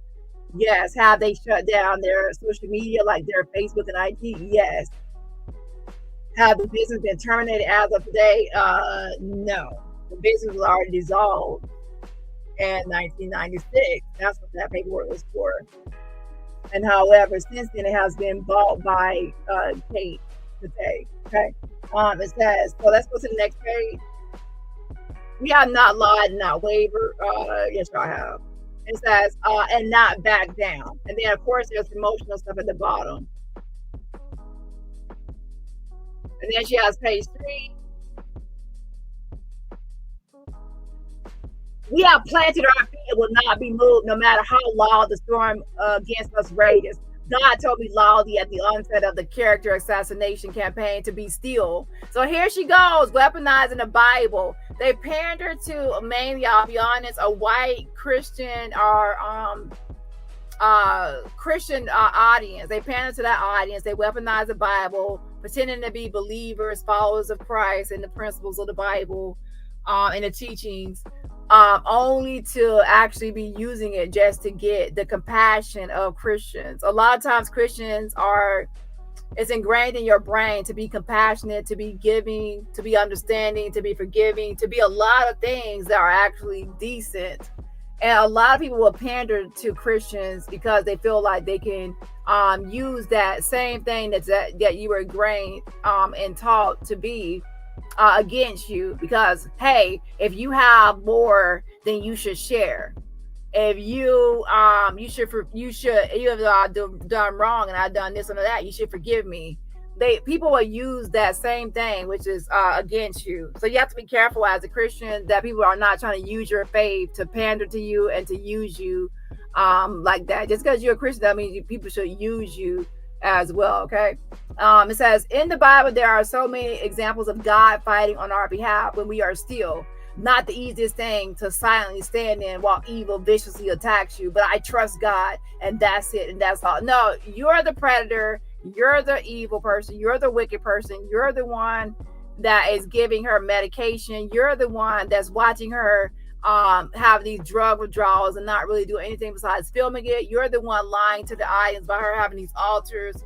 Yes. Have they shut down their social media, like their Facebook and IG? Yes. Have the business been terminated as of today? No. The business was already dissolved in 1996. That's what that paperwork was for. And however, since then it has been bought by Kate today. Okay. It says, so let's go to the next page. We have not lied, not wavered. Yes, y'all have. It says, and not back down. And then, of course, there's promotional stuff at the bottom. And then she has page 3. We have planted our feet and will not be moved, no matter how loud the storm against us rages. God told me loudly at the onset of the character assassination campaign to be still. So here she goes, weaponizing the Bible. They pander to mainly, I'll be honest, a white Christian or Christian audience. They pander to that audience. They weaponize the Bible, pretending to be believers, followers of Christ and the principles of the Bible and the teachings. Only to actually be using it just to get the compassion of Christians. A lot of times Christians it's ingrained in your brain to be compassionate, to be giving, to be understanding, to be forgiving, to be a lot of things that are actually decent. And a lot of people will pander to Christians because they feel like they can use that same thing that you were ingrained and taught to be against you, because hey, if you have more, then you should share. if you have done wrong and I've done this and that, you should forgive me. People will use that same thing, which is against you. So you have to be careful as a Christian that people are not trying to use your faith to pander to you and to use you like that. Just because you're a Christian, that means people should use you as well. Okay. It says in the Bible there are so many examples of God fighting on our behalf when we are still. Not the easiest thing to silently stand in while evil viciously attacks you, but I trust God, and that's it, and that's all. No, you're the predator, you're the evil person, you're the wicked person, you're the one that is giving her medication, you're the one that's watching her have these drug withdrawals and not really doing anything besides filming it. You're the one lying to the audience by her having these altars.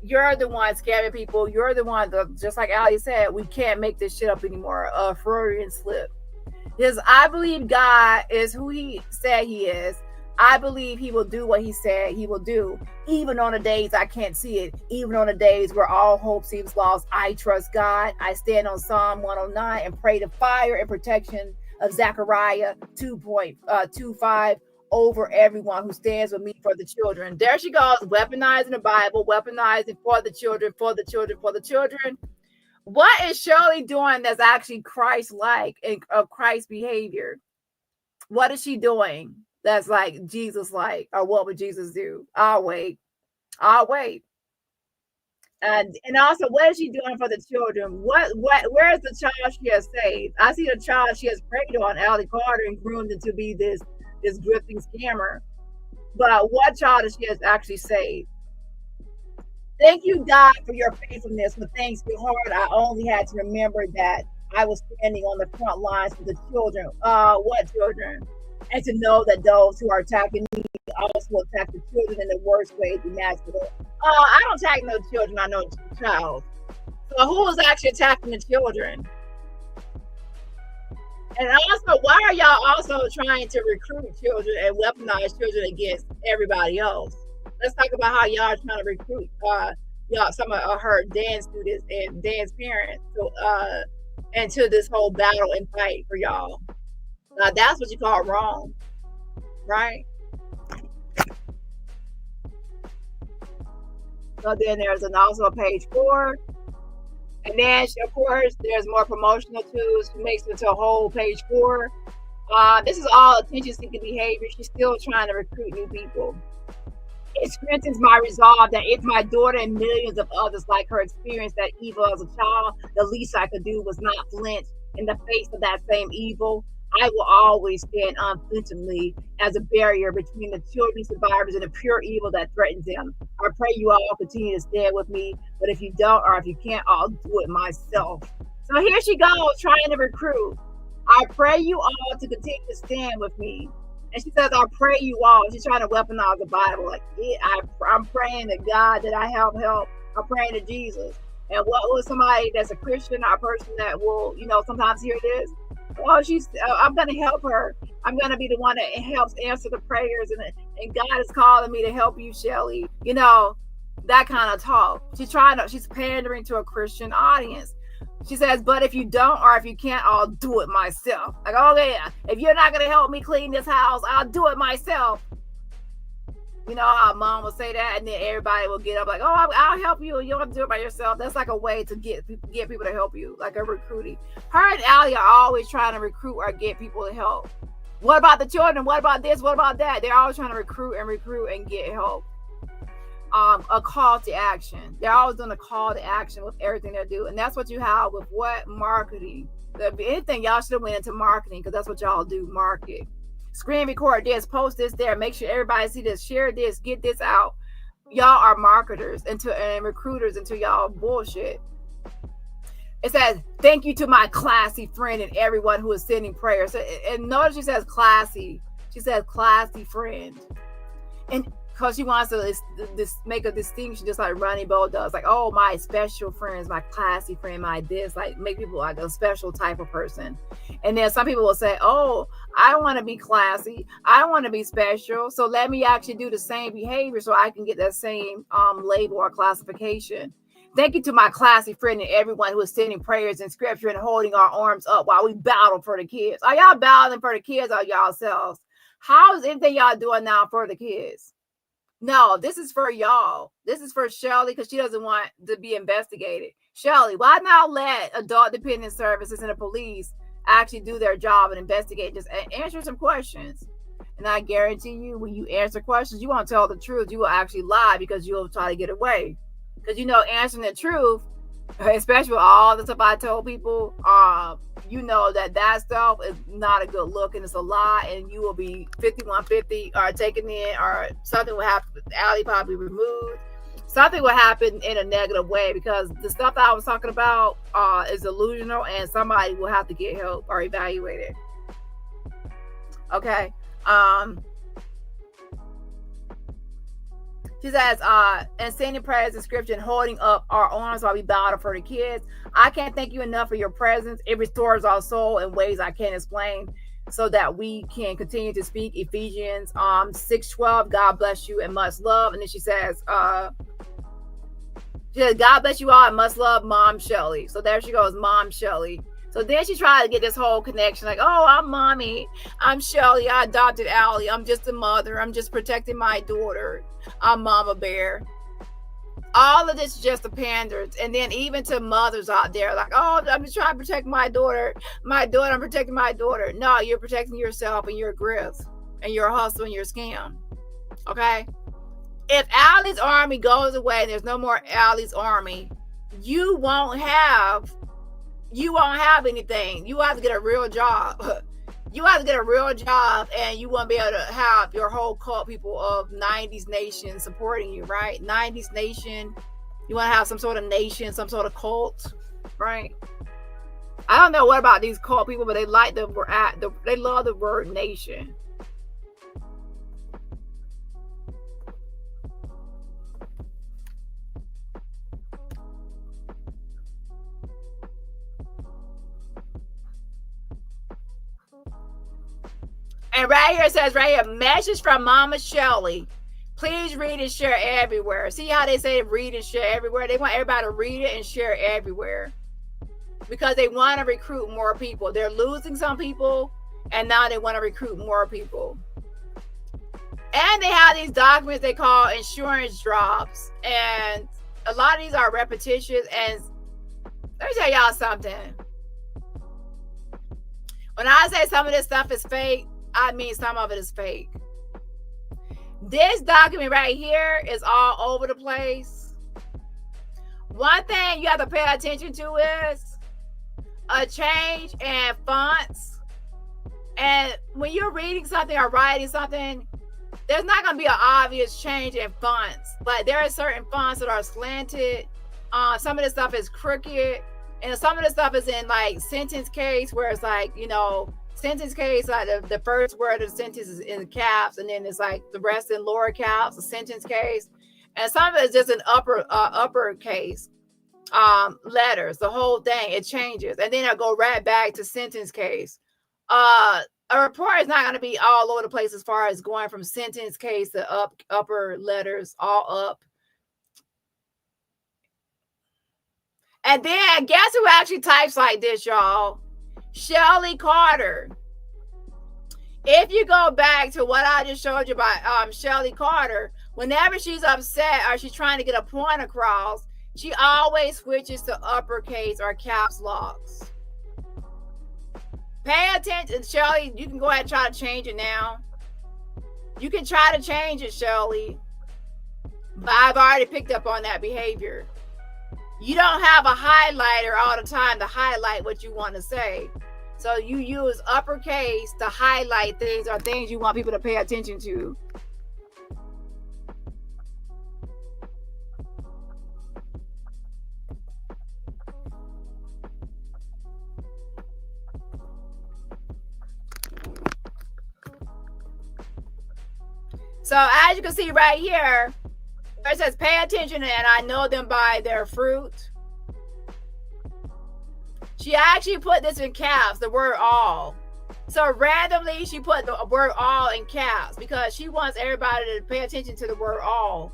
You're the one scamming people. You're the one that, just like Ali said, we can't make this shit up anymore. Freudian slip. Because I believe God is who he said he is. I believe he will do what he said he will do, even on the days I can't see it, even on the days where all hope seems lost. I trust God. I stand on Psalm 109 and pray the fire and protection of Zechariah 2.25 over everyone who stands with me for the children. There she goes, weaponizing the Bible, weaponizing for the children, for the children, for the children. What is Shirley doing that's actually Christ-like and of Christ behavior? What is she doing that's like Jesus-like? Or what would Jesus do? I'll wait. And also, what is she doing for the children? Where is the child she has saved? I see the child she has preyed on, Allie Carter, and groomed into be this grifting scammer. But what child is she has actually saved? Thank you, God, for your faithfulness. When things get hard, I only had to remember that I was standing on the front lines for the children. What children? And to know that those who are attacking me also attack the children in the worst ways imaginable. I don't attack no children. I know it's a child. So who is actually attacking the children? And also, why are y'all also trying to recruit children and weaponize children against everybody else? Let's talk about how y'all are trying to recruit some of her dance students and dance parents into this whole battle and fight for y'all. Now that's what you call wrong, right? So then there's also page 4. And then, of course, there's more promotional tools. She makes it to a whole page 4. This is all attention-seeking behavior. She's still trying to recruit new people. It strengthens my resolve that if my daughter and millions of others like her experienced that evil as a child, the least I could do was not flinch in the face of that same evil. I will always stand unflinchingly as a barrier between the children survivors and the pure evil that threatens them. I pray you all continue to stand with me, but if you don't or if you can't, I'll do it myself. So here she goes, trying to recruit. I pray you all to continue to stand with me. And she says, I pray you all. She's trying to weaponize the Bible. Like, I'm praying to God that I help. I'm praying to Jesus. And what was somebody that's a Christian, a person that will, sometimes hear this? Well, I'm going to help her. I'm going to be the one that helps answer the prayers. And God is calling me to help you, Shelly. That kind of talk. She's pandering to a Christian audience. She says, but if you don't or if you can't, I'll do it myself. Like, oh yeah, if you're not going to help me clean this house, I'll do it myself. Our mom will say that, and then everybody will get up like, oh, I'll help you. You don't have to do it by yourself. That's like a way to get people to help you, like a recruiting. Her and Allie are always trying to recruit or get people to help. What about the children? What about this? What about that? They're always trying to recruit and get help. A call to action. They're always doing a call to action with everything they do. And that's what you have with what? Marketing. If anything, y'all should have went into marketing because that's what y'all do, market. Screen record this, post this there, make sure everybody see this, share this, get this out. Y'all are marketers and recruiters into y'all bullshit. It says, thank you to my classy friend and everyone who is sending prayers. And notice she says classy. She says classy friend. And because she wants to make a distinction, just like Ronnie Bo does. Like, oh, my special friends, my classy friend, my this. Like, make people like a special type of person. And then some people will say, oh, I want to be classy. I want to be special. So let me actually do the same behavior so I can get that same label or classification. Thank you to my classy friend and everyone who is sending prayers and scripture and holding our arms up while we battle for the kids. Are y'all battling for the kids or y'all selves? How is anything y'all doing now for the kids? No, this is for y'all. This is for Shelly because she doesn't want to be investigated. Shelly, why not let adult dependent services and the police actually do their job and investigate? Just answer some questions. And I guarantee you, when you answer questions, you won't tell the truth. You will actually lie because you'll try to get away. Because, you know, answering the truth, especially with all the stuff I told people, you know that stuff is not a good look and it's a lie, and you will be 5150 or taken in, or something will happen. Allie probably removed. Something will happen in a negative way because the stuff that I was talking about is delusional, and somebody will have to get help or evaluated. Okay. She says, and sending prayers and scripture and holding up our arms while we bow for the kids. I can't thank you enough for your presence. It restores our soul in ways I can't explain so that we can continue to speak. Ephesians 6:12, God bless you and much love. And then she says, God bless you all and much love, Mom Shelly. So there she goes, Mom Shelly. So then she tried to get this whole connection, like, oh, I'm mommy. I'm Shelly. I adopted Allie. I'm just a mother. I'm just protecting my daughter. I'm Mama Bear. All of this is just a pander. And then even to mothers out there, like, oh, I'm just trying to protect my daughter. I'm protecting my daughter. No, you're protecting yourself and your grift and your hustle and your scam. Okay? If Allie's army goes away and there's no more Allie's army, you won't have anything. You have to get a real job. You have to get a real job, and you won't be able to have your whole cult people of 90s Nation supporting you, right? 90s Nation. You want to have some sort of nation, some sort of cult, right? I don't know what about these cult people, but they like they love the word nation. And right here it says, right here, message from Mama Shelly. Please read and share everywhere. See how they say read and share everywhere? They want everybody to read it and share everywhere because they want to recruit more people. They're losing some people, and now they want to recruit more people. And they have these documents they call insurance drops. And a lot of these are repetitious. And let me tell y'all something. When I say some of this stuff is fake, I mean some of it is fake. This document right here is all over the place. One thing you have to pay attention to is a change in fonts. And when you're reading something or writing something, there's not going to be an obvious change in fonts. Like there are certain fonts that are slanted. Some of this stuff is crooked. And some of the stuff is in like sentence case where it's like, you know, sentence case, like the first word of the sentence is in caps, and then it's like the rest in lower caps, a sentence case. And some of it is just an uppercase letters, the whole thing, it changes. And then I'll go right back to sentence case. A report is not going to be all over the place as far as going from sentence case to upper letters, all up. And then guess who actually types like this, y'all? Shelly Carter. If you go back to what I just showed you about Shelly Carter, whenever she's upset or she's trying to get a point across, she always switches to uppercase or caps locks. Pay attention, Shelly. You can go ahead and try to change it now. You can try to change it, Shelly. But I've already picked up on that behavior. You don't have a highlighter all the time to highlight what you want to say. So you use uppercase to highlight things or things you want people to pay attention to. So as you can see right here, it says pay attention and I know them by their fruit. She actually put this in caps, the word all. So randomly she put the word all in caps because she wants everybody to pay attention to the word all.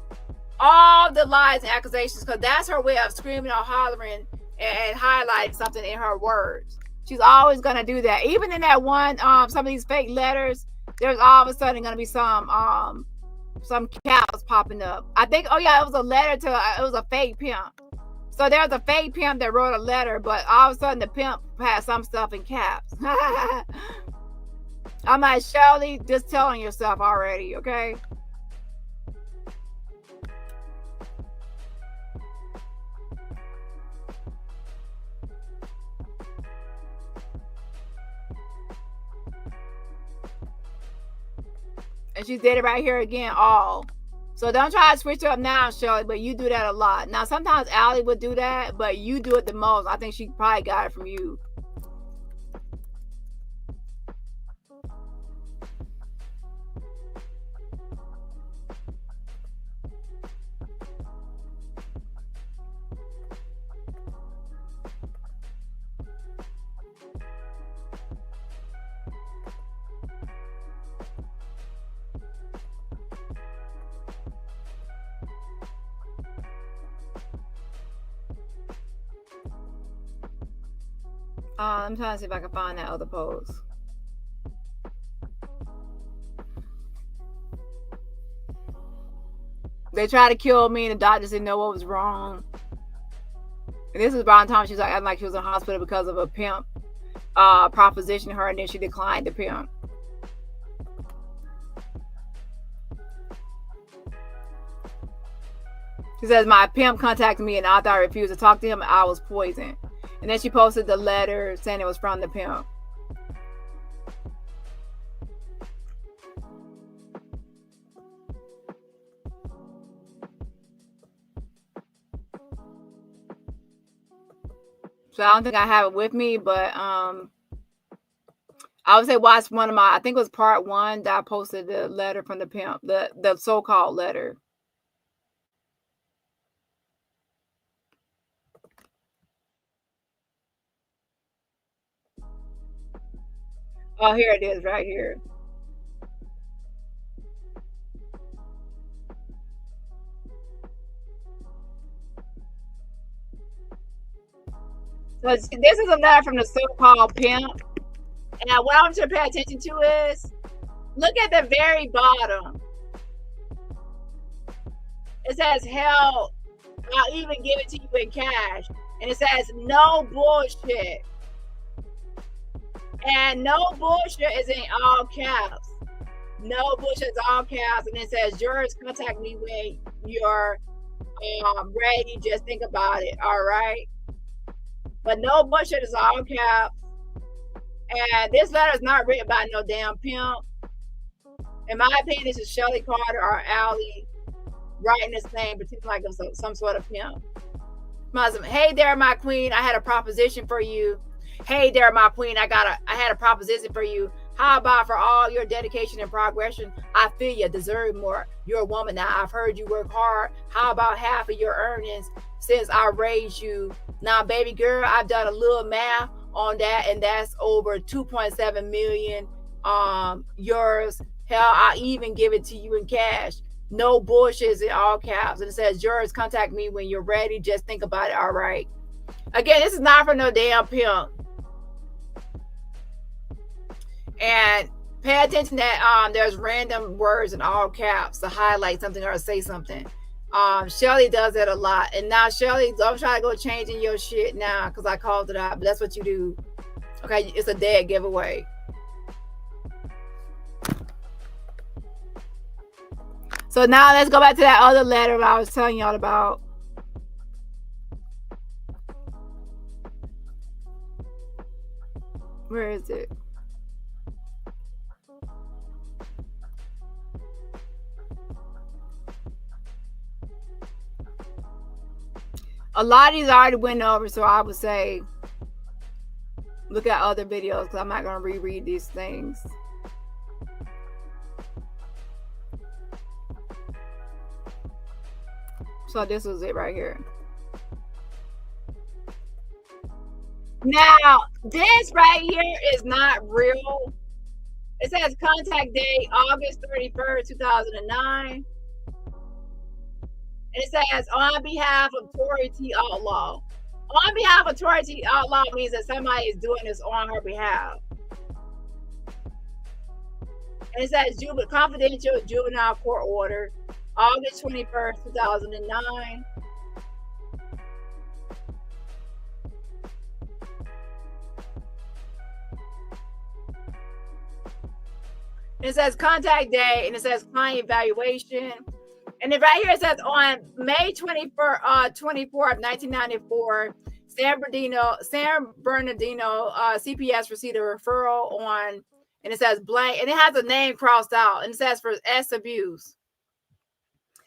All the lies and accusations, because that's her way of screaming or hollering and highlighting something in her words. She's always going to do that. Even in that one, some of these fake letters, there's all of a sudden going to be some cows popping up. I think, oh yeah, it was a letter to, it was a fake pimp. So there's a fake pimp that wrote a letter, but all of a sudden the pimp had some stuff in caps. I'm like, Shelly, just telling yourself already, okay? And she did it right here again, all. So don't try to switch up now, Shelly, but you do that a lot. Now, sometimes Allie would do that, but you do it the most. I think she probably got it from you. I'm trying to see if I can find that other post. They tried to kill me and the doctors didn't know what was wrong. And this is around the time she was acting like she was in the hospital because of a pimp propositioned her, and then she declined the pimp. She says, my pimp contacted me and after I refused to talk to him, I was poisoned. And then she posted the letter saying it was from the pimp. So I don't think I have it with me, but I would say watch one of my, I think it was part 1 that I posted the letter from the pimp, the so-called letter. Oh, here it is, right here. So this is a letter from the so-called pimp. And what I want you to pay attention to is, look at the very bottom. It says, hell, I'll even give it to you in cash. And it says, no bullshit. And no bullshit is in all caps. No bullshit is all caps. And it says, yours, contact me when you're ready. Just think about it. All right. But no bullshit is all caps. And this letter is not written by no damn pimp. In my opinion, this is Shelly Carter or Allie writing this thing, pretending like it's some sort of pimp. Muslim, hey there, my queen. I had a proposition for you. Hey there, my queen. I had a proposition for you. How about for all your dedication and progression? I feel you deserve more. You're a woman now. I've heard you work hard. How about half of your earnings since I raised you? Now, baby girl, I've done a little math on that, and that's over 2.7 million yours. Hell, I even give it to you in cash. No bullshit in all caps. And it says, yours, contact me when you're ready. Just think about it. All right. Again, this is not for no damn pimp. And pay attention that there's random words in all caps to highlight something or say something. Shelly does that a lot. And now, Shelly, don't try to go changing your shit now because I called it out. But that's what you do. Okay, it's a dead giveaway. So now let's go back to that other letter I was telling y'all about. Where is it? A lot of these I already went over, so I would say look at other videos because I'm not going to reread these things. So this was it right here. Now, this right here is not real. It says contact date August 31st, 2009. It says on behalf of Tori T. Outlaw. On behalf of Tori T. Outlaw means that somebody is doing this on her behalf. And it says confidential juvenile court order, August 21st, 2009. And it says contact date, and it says client evaluation. And then right here it says on May 24th, 1994, San Bernardino CPS received a referral on, and it says blank, and it has a name crossed out, and it says for S abuse.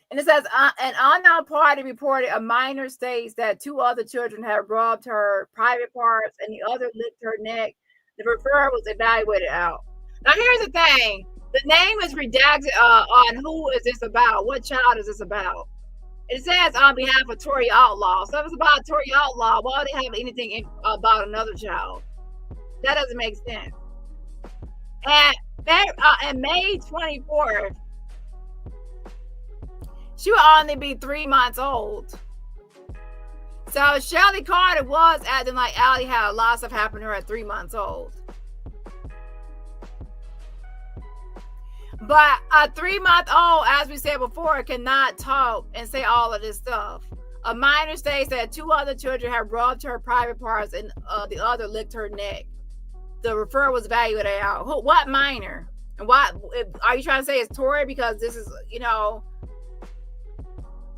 And it says an unknown party reported a minor states that 2 other children had rubbed her private parts and the other licked her neck. The referral was evaluated out. Now here's the thing. The name is redacted on who is this about? What child is this about? It says on behalf of Tori Outlaw. So if it's about Tori Outlaw, why would they have anything about another child? That doesn't make sense. And May 24th, she would only be 3 months old. So Shelly Carter was acting like Allie had a lot of stuff happen to her at 3 months old. But a 3-month-old, as we said before, cannot talk and say all of this stuff. A minor states that 2 other children have rubbed her private parts and the other licked her neck. The referral was evaluated out. What minor? And what are you trying to say it's Tori? Because this is,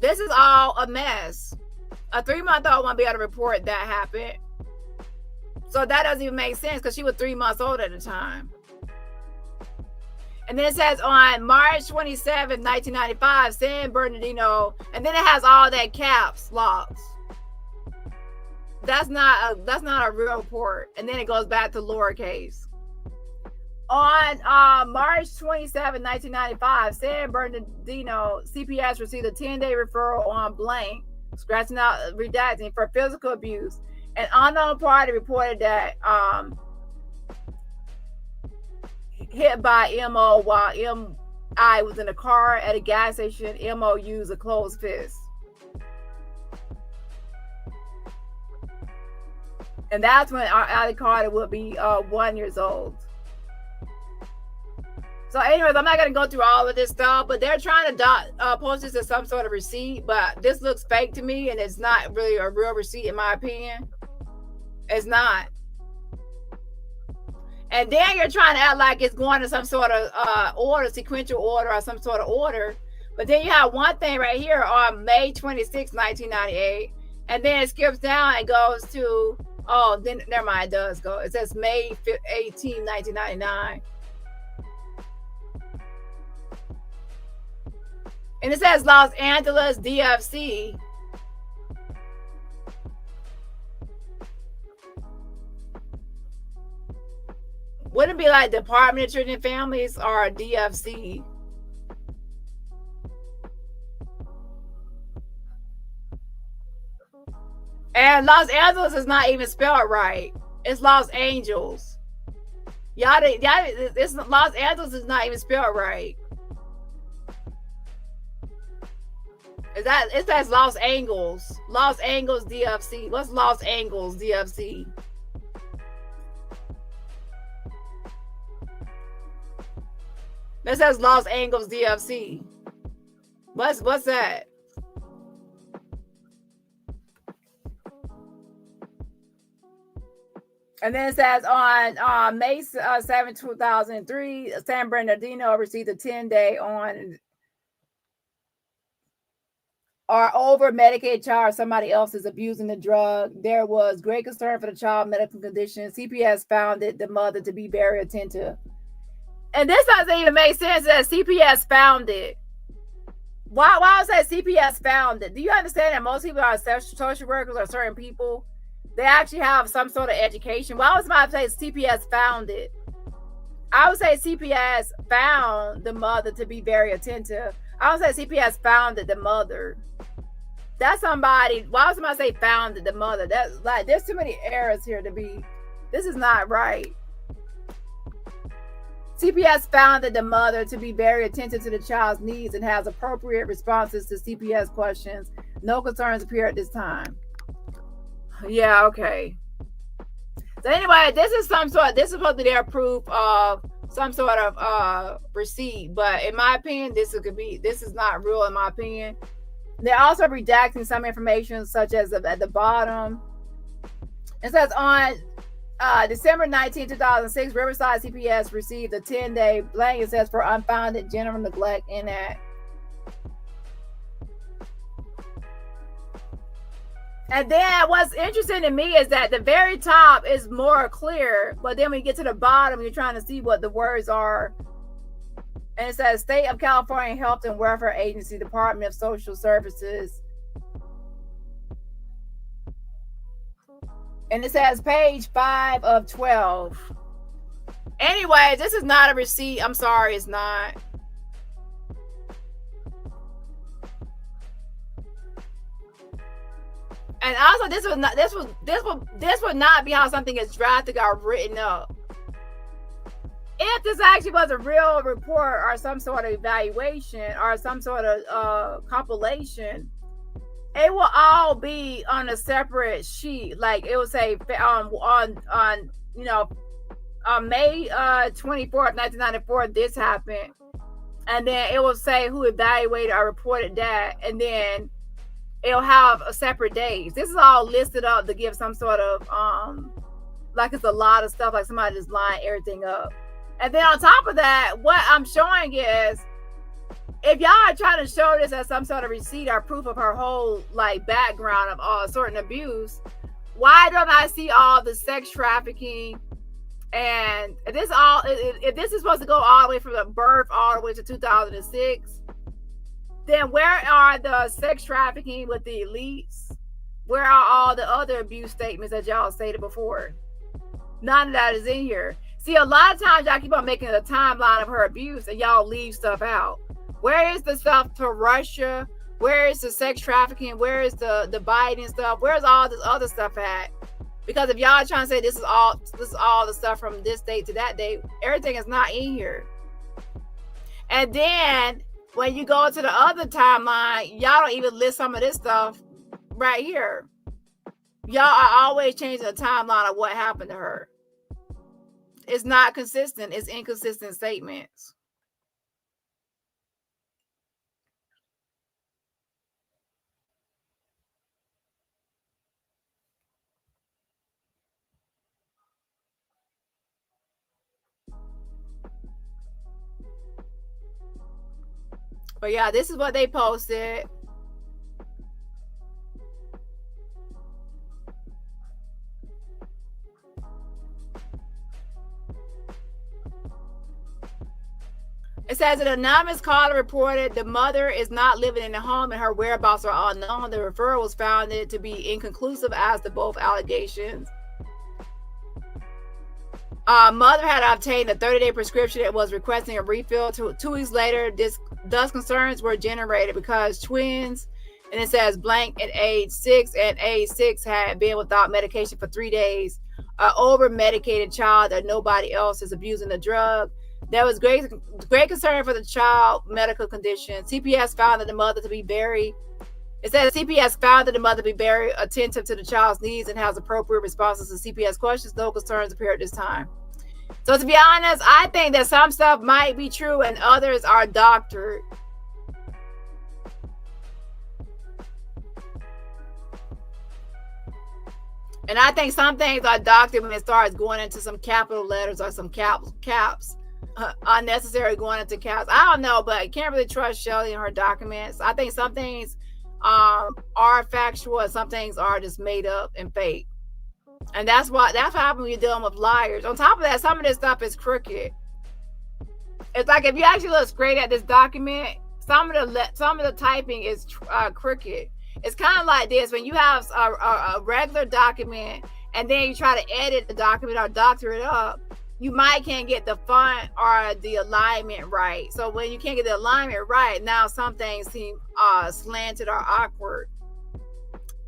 this is all a mess. A 3-month-old won't be able to report that happened. So that doesn't even make sense because she was 3 months old at the time. And then it says on March 27, 1995, San Bernardino, and then it has all that caps locks. That's not a real report. And then it goes back to lowercase. On March 27, 1995, San Bernardino CPS received a 10-day referral on blank, scratching out, redacting, for physical abuse. An unknown party reported that hit by MO while MI was in a car at a gas station. MO used a closed fist. And that's when our Allie Carter would be 1 year old. So anyways, I'm not going to go through all of this stuff, but they're trying to post this as some sort of receipt, but this looks fake to me, and it's not really a real receipt in my opinion. It's not. And then you're trying to act like it's going to some sort of order, sequential order or some sort of order. But then you have one thing right here on May 26, 1998. And then it skips down and goes to, oh, then never mind, it does go. It says May 18, 1999. And it says Los Angeles DFC. Wouldn't it be like Department of Children and Families or DFC? And Los Angeles is not even spelled right. It's Los Angeles. It's Los Angeles is not even spelled right. It says Los Angeles. Los Angeles DFC. What's Los Angeles DFC? It says Los Angeles DFC. What's that? And then it says on May 7, 2003, San Bernardino received a 10-day on or over medicated child or somebody else is abusing the drug. There was great concern for the child medical condition. CPS found the mother to be very attentive. And this doesn't even make sense that CPS found it. Why was that CPS found it? Do you understand that most people are social workers or certain people? They actually have some sort of education. Why was my say CPS found it? I would say CPS found the mother to be very attentive. I would say CPS found the mother. That's somebody. Why would somebody say found the mother? That's like there's too many errors here to be. This is not right. CPS found the mother to be very attentive to the child's needs and has appropriate responses to CPS questions. No concerns appear at this time. Yeah, okay. So anyway, this is supposed to be their proof of some sort of receipt. But in my opinion, this is not real in my opinion. They're also redacting some information, such as at the bottom. It says on December 19, 2006, Riverside CPS received a 10-day blank. It says for unfounded general neglect in that. And then what's interesting to me is that the very top is more clear, but then when you get to the bottom, you're trying to see what the words are. And it says State of California Health and Welfare Agency, Department of Social Services. And it says page 5 of 12. Anyway, this is not a receipt. I'm sorry, it's not. And also, this would not be how something is drafted or written up. If this actually was a real report or some sort of evaluation or some sort of compilation, it will all be on a separate sheet. Like it will say on May 24th, 1994, this happened, and then it will say who evaluated or reported that, and then it'll have a separate days. This is all listed up to give some sort of like it's a lot of stuff, like somebody just lined everything up. And then on top of that, what I'm showing is, if y'all are trying to show this as some sort of receipt or proof of her whole like background of certain abuse, why don't I see all the sex trafficking and this all? If this is supposed to go all the way from the birth all the way to 2006, then where are the sex trafficking with the elites? Where are all the other abuse statements that y'all stated before? None of that is in here. See, a lot of times y'all keep on making a timeline of her abuse and y'all leave stuff out. Where is the stuff to Russia? Where is the sex trafficking? Where is the Biden stuff? Where's all this other stuff at? Because if y'all are trying to say this is all the stuff from this date to that date, everything is not in here. And then when you go to the other timeline, y'all don't even list some of this stuff right here. Y'all are always changing the timeline of what happened to her. It's not consistent. It's inconsistent statements. But yeah, this is what they posted. It says an anonymous caller reported the mother is not living in the home and her whereabouts are unknown. The referral was found to be inconclusive as to both allegations. Mother had obtained a 30-day prescription and was requesting a refill. 2 weeks later, thus concerns were generated because twins, and it says blank at age 6 and age 6 had been without medication for 3 days. An over-medicated child that nobody else is abusing the drug. There was great concern for the child medical condition. CPS found that the mother to be very, it says CPS found that the mother to be very attentive to the child's needs and has appropriate responses to CPS questions. No concerns appear at this time. So to be honest, I think that some stuff might be true and others are doctored. And I think some things are doctored when it starts going into some capital letters or some caps. Unnecessary going into caps. I don't know, but I can't really trust Shelly and her documents. I think some things are factual and some things are just made up and fake. And that's what happens when you're dealing with liars. On top of that, some of this stuff is crooked. It's like if you actually look straight at this document, some of the typing is crooked. It's kind of like this: when you have a regular document and then you try to edit the document or doctor it up, you can't get the font or the alignment right. So when you can't get the alignment right, now some things seem slanted or awkward.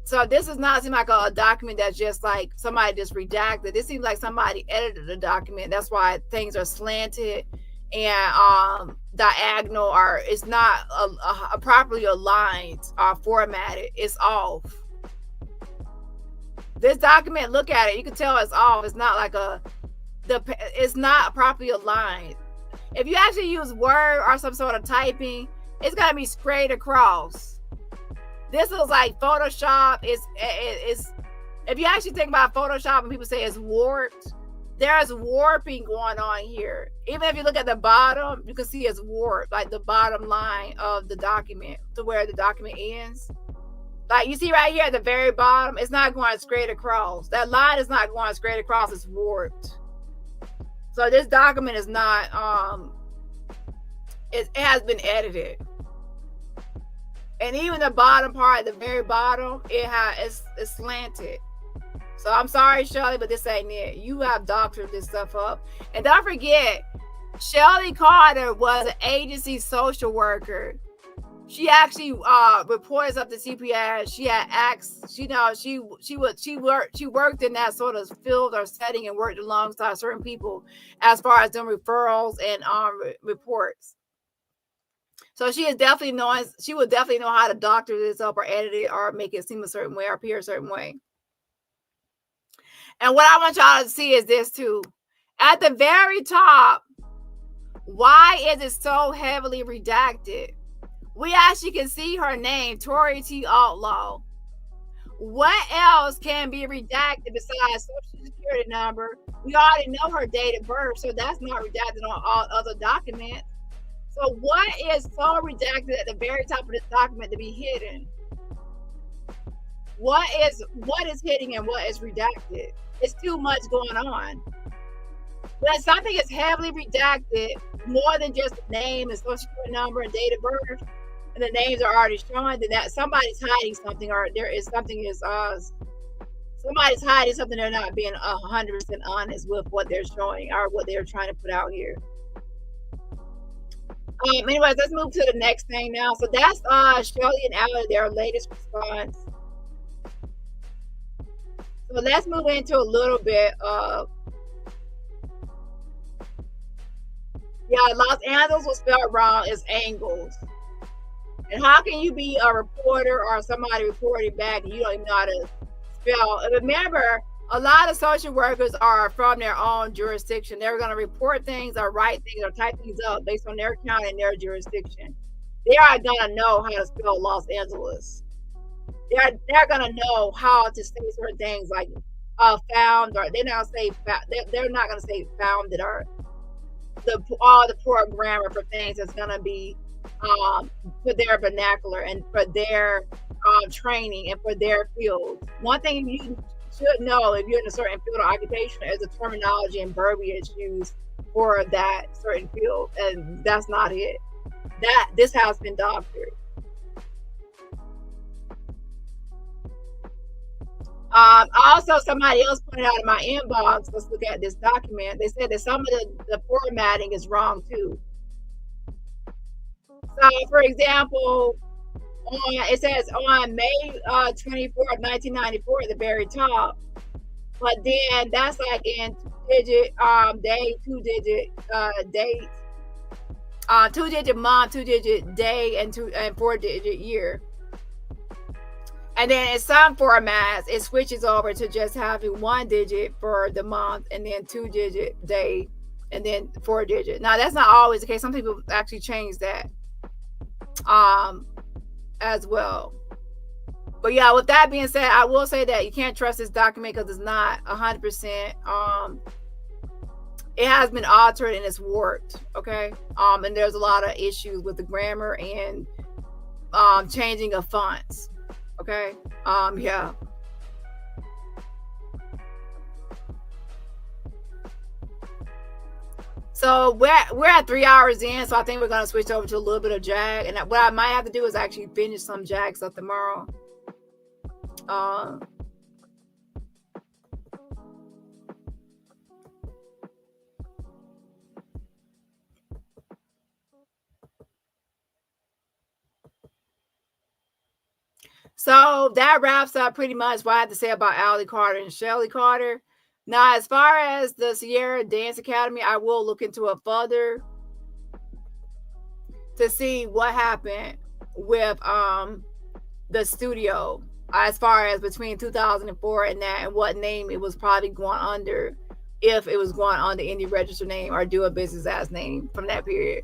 So this does not seem like a document that's just like somebody just redacted. This seems like somebody edited the document. That's why things are slanted and diagonal, or it's not properly aligned or formatted. It's off. This document, look at it. You can tell it's off. It's not like it's not properly aligned. If you actually use Word or some sort of typing, it's gonna be straight across. This looks like Photoshop. It's if you actually think about Photoshop and people say it's warped, there's warping going on here. Even if you look at the bottom, you can see it's warped, like the bottom line of the document to where the document ends. Like you see right here at the very bottom, it's not going straight across. That line is not going straight across, it's warped. So this document is not, it has been edited. And even the bottom part, the very bottom, it's slanted. So I'm sorry, Shelly, but this ain't it. You have doctored this stuff up. And don't forget, Shelly Carter was an agency social worker. She actually reported up to CPS. She had acts, she worked in that sort of field or setting and worked alongside certain people as far as doing referrals and reports. So she would definitely know how to doctor this up or edit it or make it seem a certain way or appear a certain way. And what I want y'all to see is this too. At the very top, why is it so heavily redacted? We actually can see her name, Tori T. Outlaw. What else can be redacted besides social security number? We already know her date of birth, so that's not redacted on all other documents. So what is so redacted at the very top of this document to be hidden? What is hidden and what is redacted? It's too much going on. When something is heavily redacted, more than just the name and social security number and date of birth, and the names are already showing, then that somebody's hiding something, or somebody's hiding something. They're not being 100% honest with what they're showing or what they're trying to put out here. Anyways, let's move to the next thing now. So that's Shelly and Allie, their latest response. So let's move into a little bit of, Los Angeles was spelled wrong as Angles. And how can you be a reporter or somebody reporting back and you don't even know how to spell? And remember, a lot of social workers are from their own jurisdiction. They're going to report things or write things or type things up based on their county and their jurisdiction. They are going to know how to spell Los Angeles. They're going to know how to say certain things like found, or they're not going to say founded, or all the poor grammar for things that's going to be for their vernacular and for their training and for their field. One thing you should know if you're in a certain field or occupation is the terminology and verbiage used for that certain field, and that's not it. This has been doctored. Also, somebody else pointed out in my inbox, let's look at this document. They said that some of the formatting is wrong too. So, for example, it says on May 24th, 1994 at the very top, but then that's like in 2-digit day, 2-digit date, 2-digit month, 2-digit day, and 4-digit year. And then in some formats, it switches over to just having 1-digit for the month, and then 2-digit day, and then 4-digit. Now that's not always the case. Some people actually change that as well. But yeah, with that being said, I will say that you can't trust this document because it's not 100%. It has been altered and it's warped. Okay. And there's a lot of issues with the grammar and changing of fonts. Okay. Yeah. So we're at 3 hours in, so I think we're gonna switch over to a little bit of Jag. And what I might have to do is actually finish some Jag stuff tomorrow. So that wraps up pretty much what I have to say about Allie Carter and Shelly Carter. Now, as far as the Sierra Dance Academy, I will look into it further to see what happened with the studio as far as between 2004 and that, and what name it was probably going under if it was going on the any registered name or do a business as name from that period.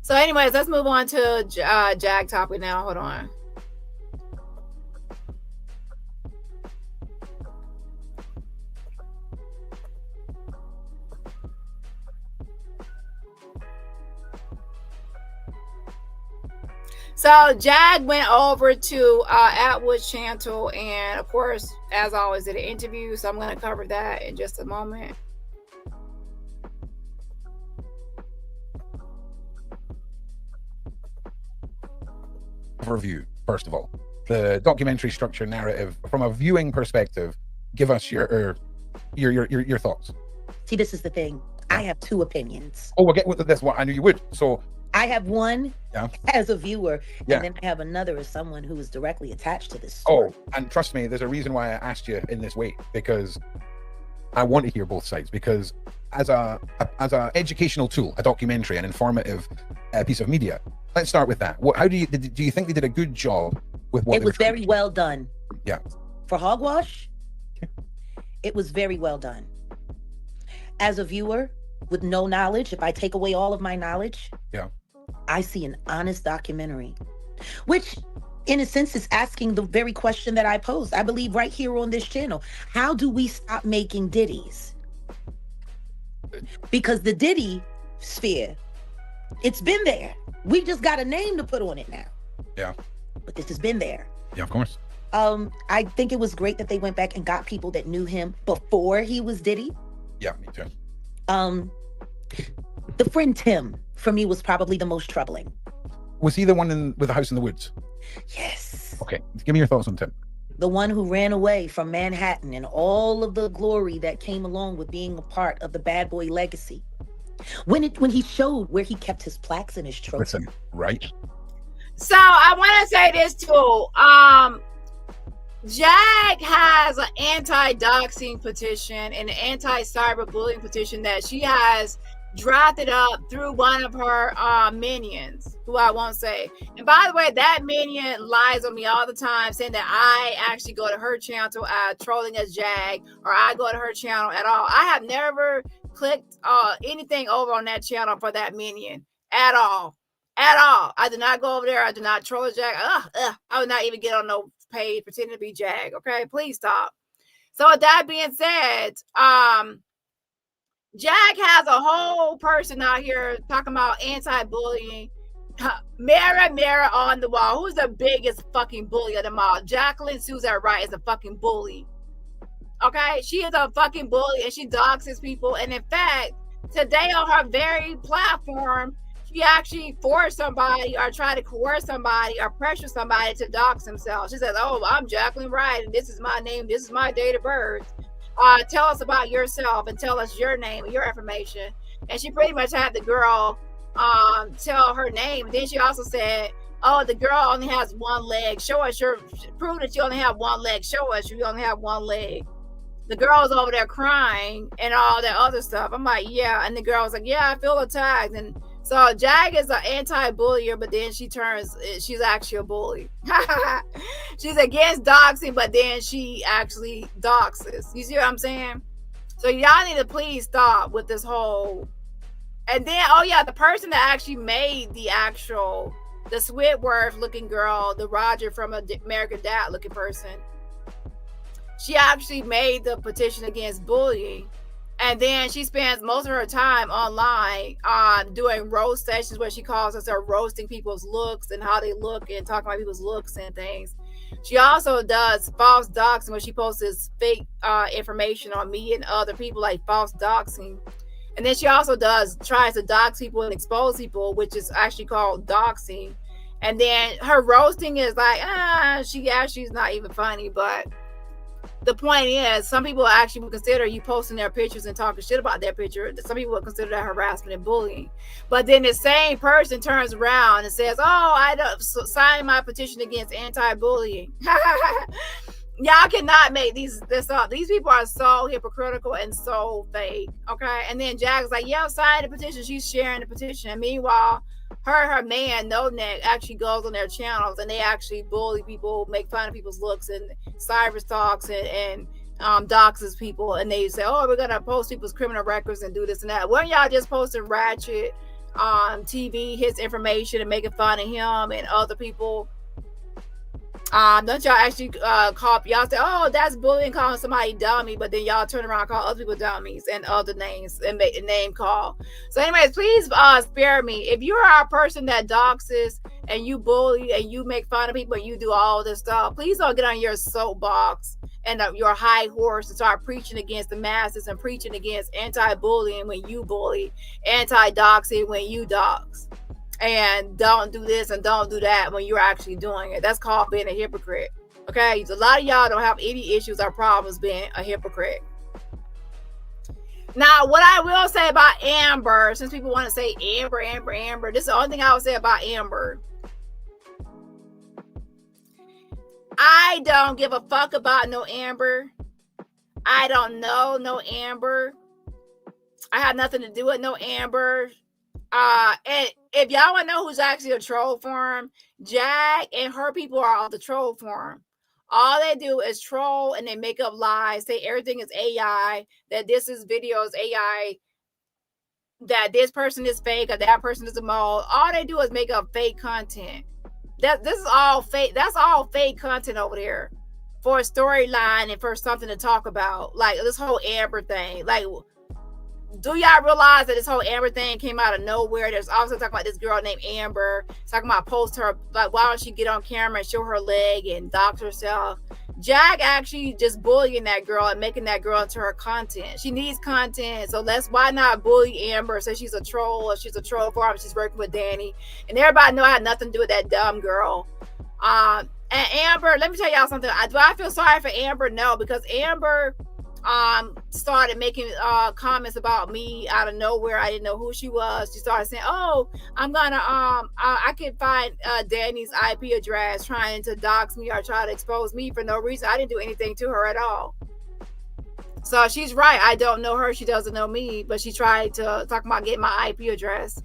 So anyways, let's move on to Jag topic now. Hold on. So Jag went over to Atwood's channel and of course, as always, did an interview. So I'm going to cover that in just a moment. Overview, first of all, the documentary structure narrative from a viewing perspective. Give us your thoughts. See, this is the thing. I have two opinions. Oh, we'll get with this one. I knew you would. So I have one as a viewer, Yeah. and then I have another as someone who is directly attached to this story. Oh, and trust me, there's a reason why I asked you in this way, because I want to hear both sides. Because as a educational tool, a documentary, an informative piece of media, let's start with that. How do you think they did a good job with what It was very well done. Yeah. For Hogwash, it was very well done. As a viewer with no knowledge, if I take away all of my knowledge, Yeah. I see an honest documentary, which in a sense is asking the very question that I posed, I believe, right here on this channel. How do we stop making ditties? Because the ditty sphere, it's been there. We just got a name to put on it now. Yeah. But this has been there. Yeah, of course. I think it was great that they went back and got people that knew him before he was Diddy. Yeah, me too. The friend Tim, for me, was probably the most troubling. Was he the one with the house in the woods? Yes. Okay, give me your thoughts on Tim. The one who ran away from Manhattan and all of the glory that came along with being a part of the bad boy legacy. When he showed where he kept his plaques and his trophies. Listen, right? So I want to say this too. Jag has an anti-doxing petition and an anti-cyberbullying petition that she has drafted up through one of her minions, who I won't say. And by the way, that minion lies on me all the time, saying that I actually go to her channel trolling as Jag, or I go to her channel at all. I have never clicked anything over on that channel for that minion at all. At all. I did not go over there. I did not troll Jag. I would not even get on no page pretending to be Jag. Okay, please stop. So with that being said, Jag has a whole person out here talking about anti-bullying. Mirror, mirror on the wall. Who's the biggest fucking bully of them all? Jacqueline Suzette Wright is a fucking bully. Okay, she is a fucking bully and she doxes people. And in fact, today on her very platform, she actually forced somebody or tried to coerce somebody or pressure somebody to dox themselves. She says, "Oh, I'm Jacqueline Wright and this is my name. This is my date of birth. Tell us about yourself and tell us your name and your information." And she pretty much had the girl tell her name. Then she also said, "Oh, the girl only has one leg. Show us prove that you only have one leg. Show us you only have one leg." The girl's over there crying and all that other stuff. I'm like, yeah. And the girl was like, yeah, I feel attacked. And so Jag is an anti-bullier, but then she's actually a bully. She's against doxing, but then she actually doxes. You see what I'm saying? So y'all need to please stop with this whole. And then, oh yeah, the person that actually made the Switworth looking girl, the Roger from American Dad looking person, she actually made the petition against bullying. And then she spends most of her time online doing roast sessions where she calls herself roasting people's looks and how they look and talking about people's looks and things. She also does false doxing where she posts fake information on me and other people, like false doxing. And then she also tries to dox people and expose people, which is actually called doxing. And then her roasting is like, she's not even funny, but the point is, some people actually would consider you posting their pictures and talking shit about their picture. Some people would consider that harassment and bullying. But then the same person turns around and says, "Oh, I don't sign my petition against anti-bullying." Y'all cannot make this up. These people are so hypocritical and so fake. Okay, and then Jack's like, "Yeah, sign the petition." She's sharing the petition. And meanwhile, her man No Neck actually goes on their channels and they actually bully people, make fun of people's looks, and cyber stalks and doxes people, and they say, "Oh, we're gonna post people's criminal records and do this and that." Weren't y'all just posting Ratchet on TV, his information, and making fun of him and other people? Don't y'all actually call y'all say, "Oh, that's bullying, calling somebody dummy," but then y'all turn around and call other people dummies and other names and make a name call. So anyways, please spare me. If you are a person that doxes and you bully and you make fun of people and you do all this stuff, please don't get on your soapbox and your high horse and start preaching against the masses and preaching against anti-bullying when you bully, anti-doxing when you dox, and don't do this and don't do that when you're actually doing it. That's called being a hypocrite. Okay, a lot of y'all don't have any issues or problems being a hypocrite. Now, what I will say about Amber, since people want to say Amber, this is the only thing I will say about Amber. I don't give a fuck about no Amber. I don't know no Amber. I have nothing to do with no Amber. And if y'all want to know who's actually a troll farm, Jag and her people are on the troll farm. All they do is troll and they make up lies, say everything is AI, that this is videos AI, that this person is fake or that person is a mole. All they do is make up fake content. This is all fake. That's all fake content over there for a storyline and for something to talk about. Like this whole Amber thing. Like, do y'all realize that this whole Amber thing came out of nowhere? There's also talking about this girl named Amber, talking about post her, like, why don't she get on camera and show her leg and dox herself? Jag actually just bullying that girl and making that girl into her content. She needs content, so why not bully Amber? Say she's a troll, or she's a troll farm, she's working with Dani, and everybody know I had nothing to do with that dumb girl. And Amber, let me tell y'all something. Do I feel sorry for Amber? No, because Amber started making comments about me out of nowhere. I didn't know who she was. She started saying, "Oh, I'm gonna I can find Dani's IP address," trying to dox me or try to expose me for no reason. I didn't do anything to her at all. So she's right. I don't know her. She doesn't know me, but she tried to talk about getting my IP address.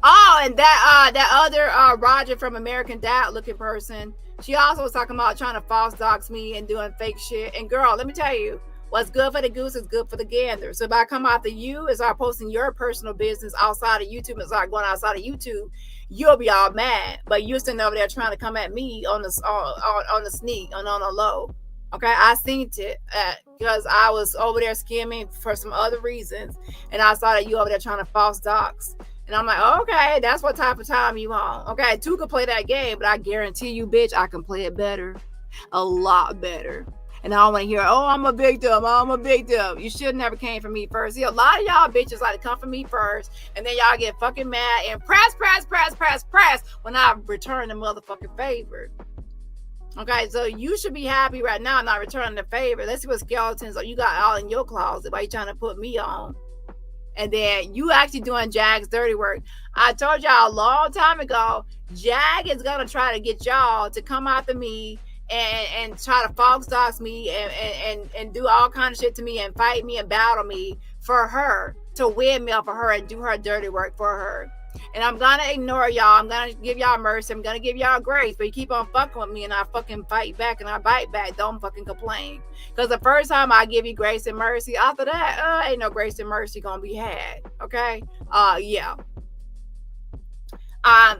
Oh, and that other Roger from American Dad looking person, she also was talking about trying to false dox me and doing fake shit. And girl, let me tell you, what's good for the goose is good for the gander. So if I come after you and start posting your personal business outside of YouTube and start going outside of YouTube, you'll be all mad. But you're sitting over there trying to come at me on the sneak and on the low. Okay, I seen it because I was over there skimming for some other reasons, and I saw that you over there trying to false dox. And I'm like, okay, that's what type of time you on. Okay, two can play that game, but I guarantee you, bitch, I can play it better. A lot better. And I don't want to hear, "Oh, I'm a victim. I'm a victim." You should never came for me first. See, a lot of y'all bitches like to come for me first, and then y'all get fucking mad and press when I return the motherfucking favor. Okay, so you should be happy right now not returning the favor. Let's see what skeletons you got all in your closet. Why you trying to put me on? And then you actually doing Jag's dirty work. I told y'all a long time ago, Jag is gonna try to get y'all to come after me and try to false dox me and do all kind of shit to me and fight me and battle me for her, to windmill for her and do her dirty work for her. And I'm gonna ignore y'all. I'm gonna give y'all mercy. I'm gonna give y'all grace. But you keep on fucking with me and I fucking fight back and I bite back. Don't fucking complain. Because the first time I give you grace and mercy, after that, ain't no grace and mercy gonna be had. Okay? Yeah.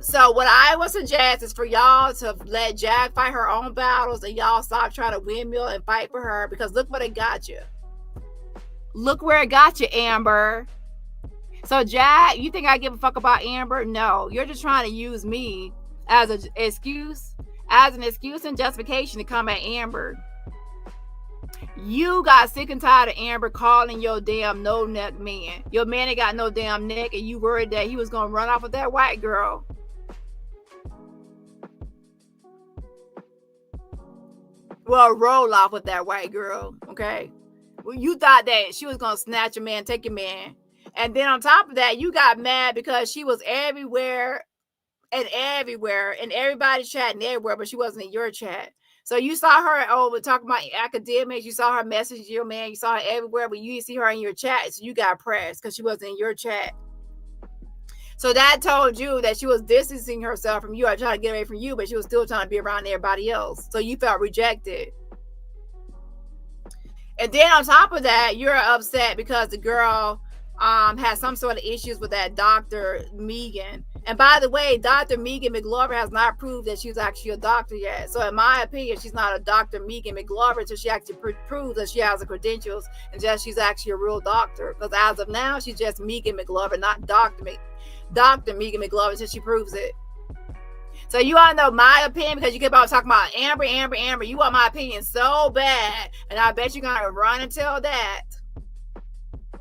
So what I would suggest is for y'all to let Jag fight her own battles and y'all stop trying to windmill and fight for her, because look what it got you. Look where it got you, Amber. So, Jag, you think I give a fuck about Amber? No, you're just trying to use me as an excuse and justification to come at Amber. You got sick and tired of Amber calling your damn no-neck man. Your man ain't got no damn neck, and you worried that he was going to run off with that white girl. Well, roll off with that white girl, okay? Well, you thought that she was gonna snatch your man, take your man. And then on top of that, you got mad because she was everywhere and everybody's chatting everywhere, but she wasn't in your chat. So you saw her over talking about academics. You saw her message your man. You saw her everywhere, but you didn't see her in your chat. So you got pressed because she wasn't in your chat. So that told you that she was distancing herself from you or trying to get away from you, but she was still trying to be around everybody else. So you felt rejected. And then on top of that, you're upset because the girl has some sort of issues with that Dr. Megan. And by the way, Dr. Megan McGlover has not proved that she's actually a doctor yet. So in my opinion, she's not a Dr. Megan McGlover until she actually proves that she has the credentials and that she's actually a real doctor. Because as of now, she's just Megan McGlover, not Dr. Megan McGlover until she proves it. So you all know my opinion because you keep on talking about Amber. You want my opinion so bad. And I bet you're going to run and tell that.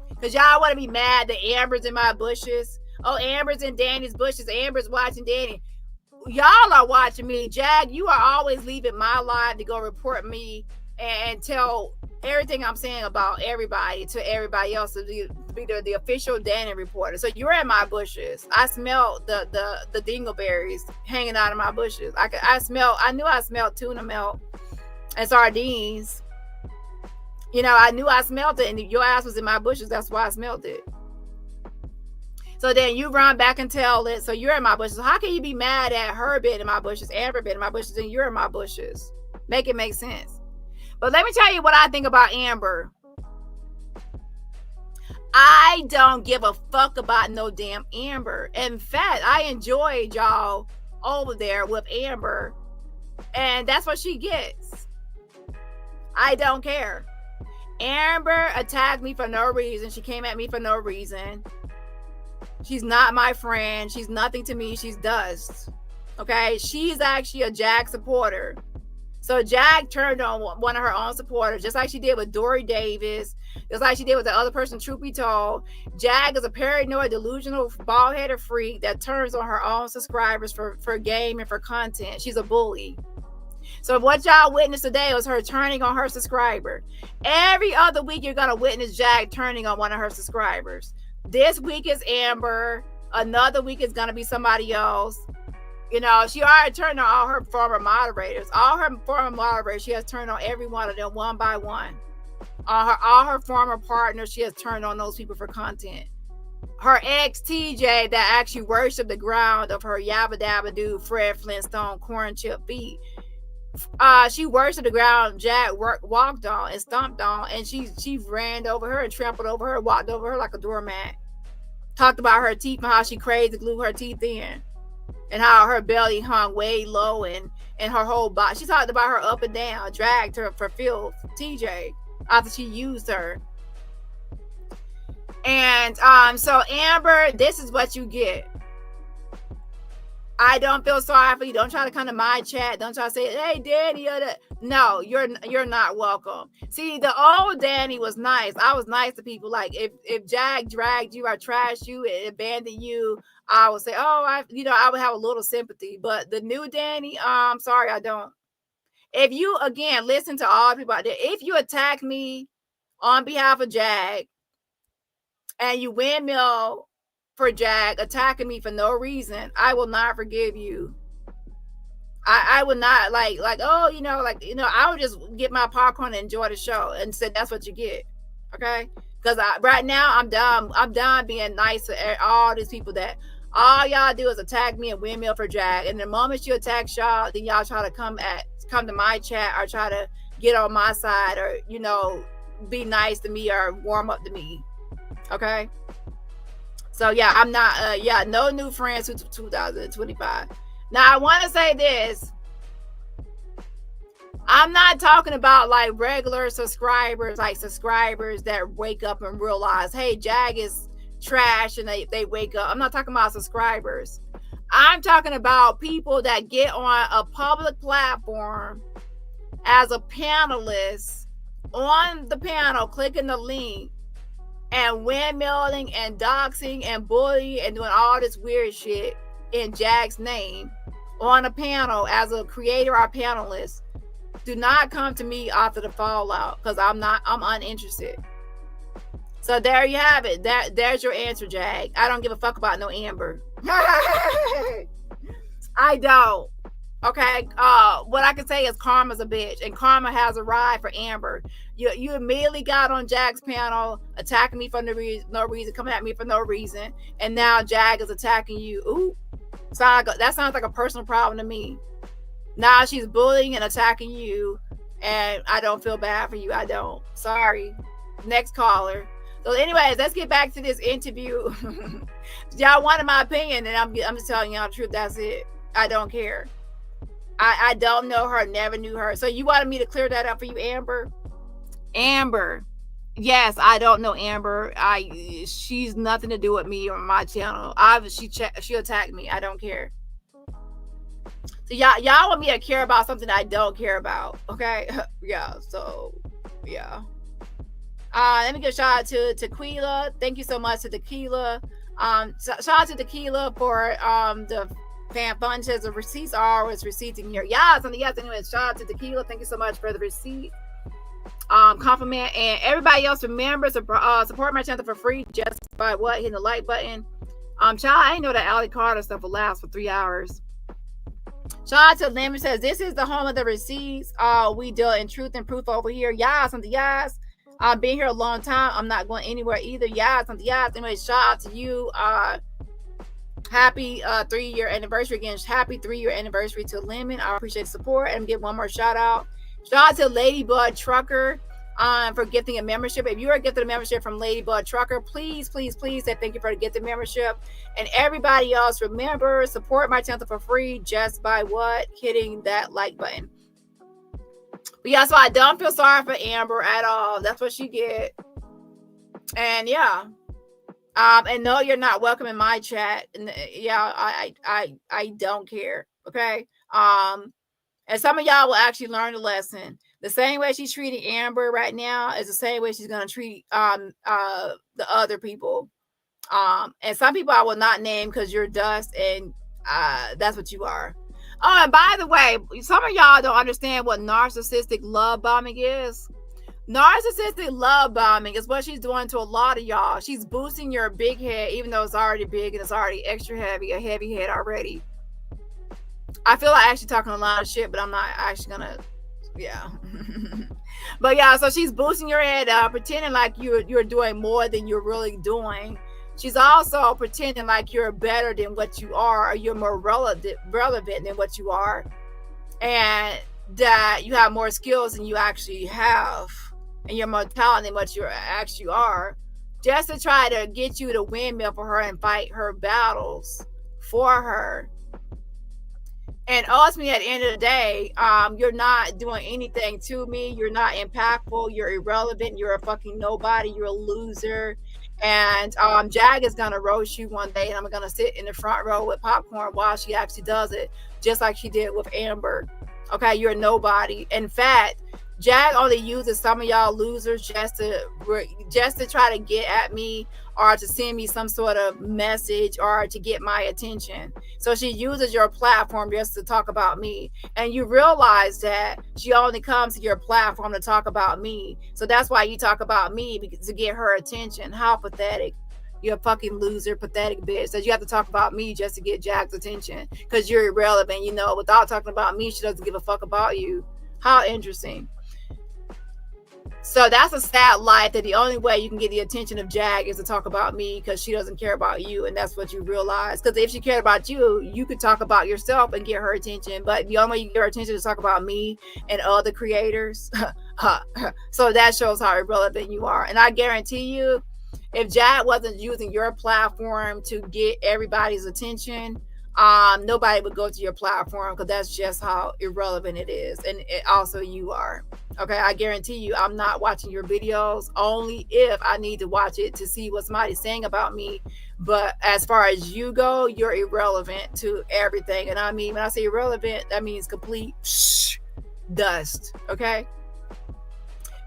Because y'all want to be mad that Amber's in my bushes. Oh, Amber's in Dani's bushes. Amber's watching Dani. Y'all are watching me. Jag, you are always leaving my live to go report me and tell everything I'm saying about everybody to everybody else to be the official Dani reporter. So you're in my bushes. I smelled the dingleberries hanging out of my bushes. I knew I smelled tuna melt and sardines. You know, I knew I smelled it, and your ass was in my bushes. That's why I smelled it. So then you run back and tell it. So you're in my bushes. So how can you be mad at her being in my bushes, Amber being in my bushes, and you're in my bushes? Make it make sense. But let me tell you what I think about Amber. I don't give a fuck about no damn Amber. In fact, I enjoyed y'all over there with Amber, and that's what she gets. I don't care. Amber attacked me for no reason. She came at me for no reason. She's not my friend. She's nothing to me. She's dust. Okay? She's actually a Jag supporter. So Jag turned on one of her own supporters, just like she did with Dory Davis, just like she did with the other person, truth be told. Jag is a paranoid, delusional, bald-headed freak that turns on her own subscribers for game and for content. She's a bully. So what y'all witnessed today was her turning on her subscriber. Every other week, you're going to witness Jag turning on one of her subscribers. This week is Amber. Another week is going to be somebody else. You know, she already turned on all her former moderators. All her former moderators, she has turned on every one of them one by one. All her former partners, she has turned on those people for content. Her ex TJ that actually worshiped the ground of her Yabba Dabba Doo, Fred Flintstone, corn chip feet. She worshiped the ground Jag walked on and stomped on, and she ran over her and trampled over her, walked over her like a doormat. Talked about her teeth and how she craved to glue her teeth in, and how her belly hung way low and her whole body. She talked about her up and down, dragged her for filth, TJ, after she used her. And so Amber, this is what you get. I don't feel sorry for you. Don't try to come to my chat. Don't try to say, hey, Dani. No, you're not welcome. See, the old Dani was nice. I was nice to people. Like if Jag dragged you or trashed you and abandoned you, I would say, oh, I would have a little sympathy. But the new Dani, I'm sorry, I don't. If you, again, listen to all people out there. If you attack me on behalf of Jag and you windmill for Jag attacking me for no reason, I will not forgive you. I would not like, I would just get my popcorn and enjoy the show and say that's what you get. Okay? Because right now I'm done being nice to all these people that all y'all do is attack me and windmill for Jag. And the moment you attack y'all, then y'all try to come to my chat or try to get on my side or, be nice to me or warm up to me. Okay? So yeah, I'm not, no new friends to 2025. Now I want to say this. I'm not talking about like regular subscribers, like subscribers that wake up and realize, hey, Jag is trash and they wake up. I'm not talking about subscribers. I'm talking about people that get on a public platform as a panelist on the panel, clicking the link, and windmilling and doxing and bullying and doing all this weird shit in Jag's name on a panel as a creator or panelist. Do not come to me after the fallout, because I'm uninterested. So there you have it. There's your answer, Jag. I don't give a fuck about no Amber. I don't. Okay. What I can say is Karma's a bitch, and Karma has a ride for Amber. You immediately got on Jag's panel, attacking me for no reason, coming at me for no reason, and now Jag is attacking you. Ooh, so that sounds like a personal problem to me. Now she's bullying and attacking you, and I don't feel bad for you. I don't. Sorry. Next caller. So anyways, let's get back to this interview. Y'all wanted my opinion, and I'm just telling y'all the truth. That's it. I don't care. I don't know her, never knew her. So you wanted me to clear that up for you, Amber? Amber. Yes, I don't know Amber. She's nothing to do with me or my channel. She attacked me. I don't care. So y'all want me to care about something I don't care about. Okay. Yeah. So yeah. Let me give a shout out to Tequila. Thank you so much to Tequila. Shout out to Tequila for the fan fund. Says the receipts are always receipts in here. Yes, anyway, shout out to Tequila. Thank you so much for the receipt. Compliment, and everybody else, remember support my channel for free just by hitting the like button. Child, I didn't know that Allie Carter stuff will last for 3 hours. Shout out to Lemon, says this is the home of the receipts. We deal in truth and proof over here. Yes, yes. I've been here a long time. I'm not going anywhere either. Yes. Anyway, shout out to you. Happy 3-year anniversary again. Happy 3-year anniversary to Lemon. I appreciate the support, and give one more shout out. Shout out to Ladybug Trucker for gifting a membership. If you are gifted a membership from Ladybug Trucker, please say thank you for the gifted membership. And everybody else, remember, support my channel for free just by hitting that like button. But yeah, so I don't feel sorry for Amber at all. That's what she get. And yeah. And no, you're not welcome in my chat. And yeah, I don't care. Okay. And some of y'all will actually learn the lesson. The same way she's treating Amber right now is the same way she's gonna treat the other people. And some people I will not name because you're dust, and that's what you are. Oh, and by the way, some of y'all don't understand what narcissistic love bombing is. Narcissistic love bombing is what she's doing to a lot of y'all. She's boosting your big head, even though it's already big and it's already extra heavy, a heavy head already. I feel like actually talking a lot of shit, but I'm not actually gonna, yeah. But yeah, so she's boosting your head up, pretending like you're doing more than you're really doing. She's also pretending like you're better than what you are, or you're more relevant than what you are, and that you have more skills than you actually have, and you're more talented than what you actually are, just to try to get you to windmill for her and fight her battles for her. And ultimately, at the end of the day, you're not doing anything to me. You're not impactful. You're irrelevant. You're a fucking nobody. You're a loser. And Jag is gonna roast you one day, and I'm gonna sit in the front row with popcorn while she actually does it, just like she did with Amber. Okay, you're a nobody. In fact, Jag only uses some of y'all losers just to try to get at me, or to send me some sort of message, or to get my attention. So she uses your platform just to talk about me. And you realize that she only comes to your platform to talk about me. So that's why you talk about me, to get her attention. How pathetic. You're a fucking loser, pathetic bitch. That you have to talk about me just to get Jag's attention, because you're irrelevant. You know, without talking about me, she doesn't give a fuck about you. How interesting. So that's a sad life, that the only way you can get the attention of Jag is to talk about me, because she doesn't care about you. And that's what you realize. Because if she cared about you, you could talk about yourself and get her attention. But the only way you get her attention is to talk about me and other creators. So that shows how irrelevant you are. And I guarantee you, if Jag wasn't using your platform to get everybody's attention, nobody would go to your platform, because that's just how irrelevant it is. And also you are. Okay, I guarantee you, I'm not watching your videos only if I need to watch it to see what somebody's saying about me. But as far as you go, you're irrelevant to everything. And I mean, when I say irrelevant, that means complete dust. Okay.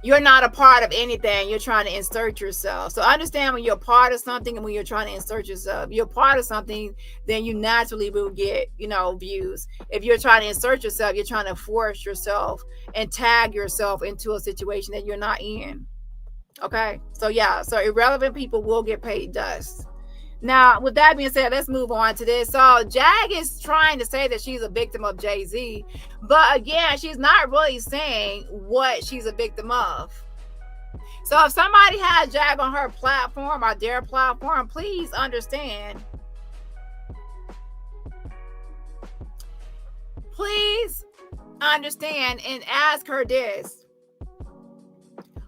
you're not a part of anything. You're trying to insert yourself. So understand when you're a part of something and when you're trying to insert yourself, you're a part of something, then you naturally will get, views. If you're trying to insert yourself, you're trying to force yourself and tag yourself into a situation that you're not in. Okay. So yeah, so irrelevant people will get paid dust. Now, with that being said, let's move on to this. So Jag is trying to say that she's a victim of Jay-Z, but again, she's not really saying what she's a victim of. So if somebody has Jag on her platform or their platform, please understand. Please understand and ask her this.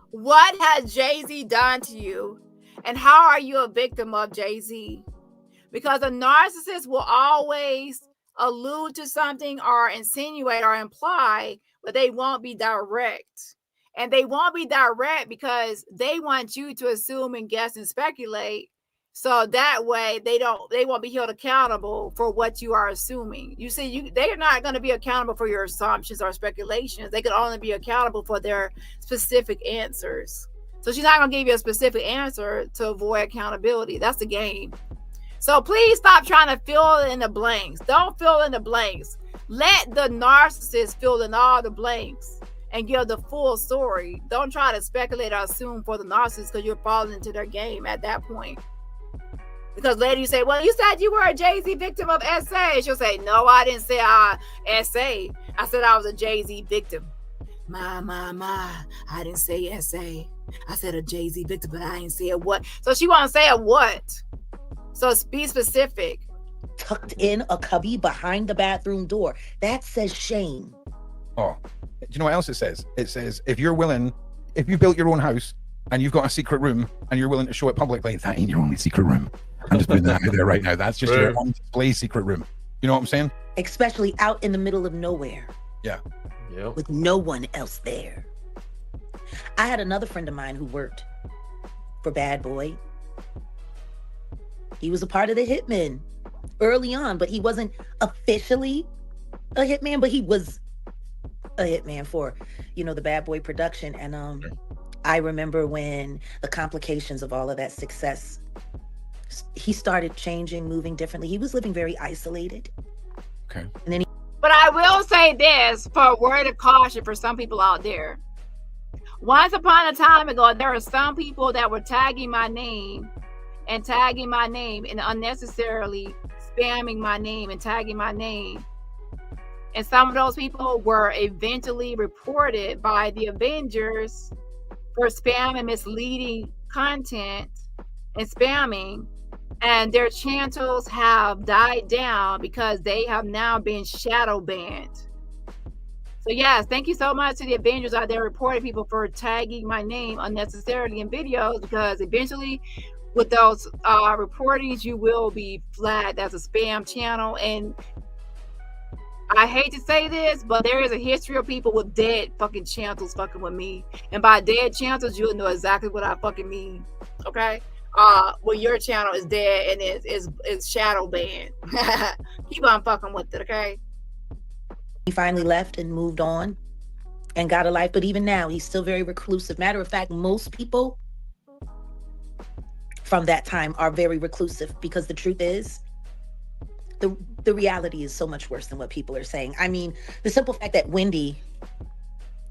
What has Jay-Z done to you? And how are you a victim of Jay-Z? Because a narcissist will always allude to something or insinuate or imply, but they won't be direct. And they won't be direct because they want you to assume and guess and speculate. So that way they won't be held accountable for what you are assuming. You see, they are not going to be accountable for your assumptions or speculations. They could only be accountable for their specific answers. So she's not going to give you a specific answer to avoid accountability. That's the game. So please stop trying to fill in the blanks. Don't fill in the blanks. Let the narcissist fill in all the blanks and give the full story. Don't try to speculate or assume for the narcissist because you're falling into their game at that point. Because later you say, well, you said you were a Jay-Z victim of SA. She'll say, no, I didn't say SA. I said I was a Jay-Z victim. My, I didn't say SA. I said a Jay-Z victim, but I didn't say a what. So she won't say a what. So be specific. Tucked in a cubby behind the bathroom door. That says shame. Oh, do you know what else it says? It says, if you built your own house and you've got a secret room and you're willing to show it publicly, that ain't your only secret room. I'm just putting that out there right now. That's just your on display secret room. You know what I'm saying? Especially out in the middle of nowhere. Yeah. Yep. With no one else there. I had another friend of mine who worked for Bad Boy. He was a part of the Hitmen early on, but he wasn't officially a hitman, but he was a hitman for, the Bad Boy production. And I remember when the complications of all of that success, he started changing, moving differently. He was living very isolated. Okay. And then but I will say this for a word of caution for some people out there. Once upon a time ago, there were some people that were tagging my name and unnecessarily spamming my name and tagging my name. And some of those people were eventually reported by the Avengers for spam and misleading content and spamming. And their channels have died down because they have now been shadow banned. So yes, thank you so much to the Avengers out there reporting people for tagging my name unnecessarily in videos, because eventually with those reportings, you will be flagged as a spam channel. And I hate to say this, but there is a history of people with dead fucking channels fucking with me. And by dead channels, you'll know exactly what I fucking mean. Okay? Well, your channel is dead and is shadow banned. Keep on fucking with it, okay? he finally left and moved on and got a life. But even now, he's still very reclusive. Matter of fact, most people from that time are very reclusive, because the truth is, the reality is so much worse than what people are saying. I mean, the simple fact that Wendy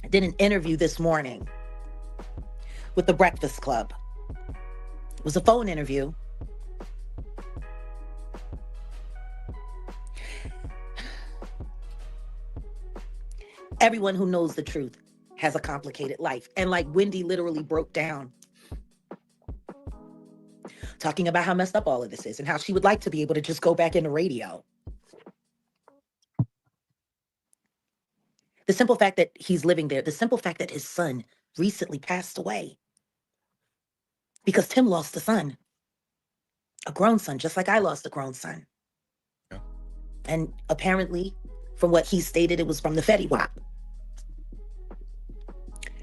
did an interview this morning with the Breakfast Club. It was a phone interview. Everyone who knows the truth has a complicated life. And like Wendy literally broke down, talking about how messed up all of this is and how she would like to be able to just go back into radio. The simple fact that he's living there, the simple fact that his son recently passed away, because Tim lost a son, a grown son, just like I lost a grown son. Yeah. And apparently, from what he stated, it was from the Fetty Wap.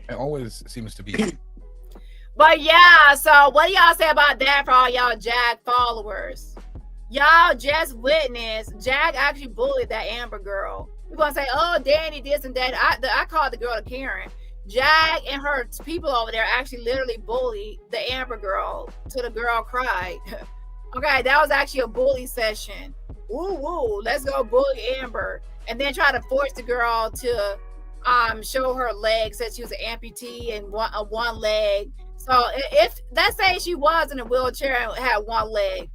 It always seems to be. But yeah, so what do y'all say about that for all y'all Jag followers? Y'all just witnessed Jag actually bullied that Amber girl. You're gonna say, oh, Dani this and that. I called the girl a Karen. Jag and her people over there actually literally bullied the Amber girl till the girl cried. Okay, that was actually a bully session. Woo woo, let's go bully Amber, and then try to force the girl to show her legs, that she was an amputee and one leg. So if let's say she was in a wheelchair and had one leg,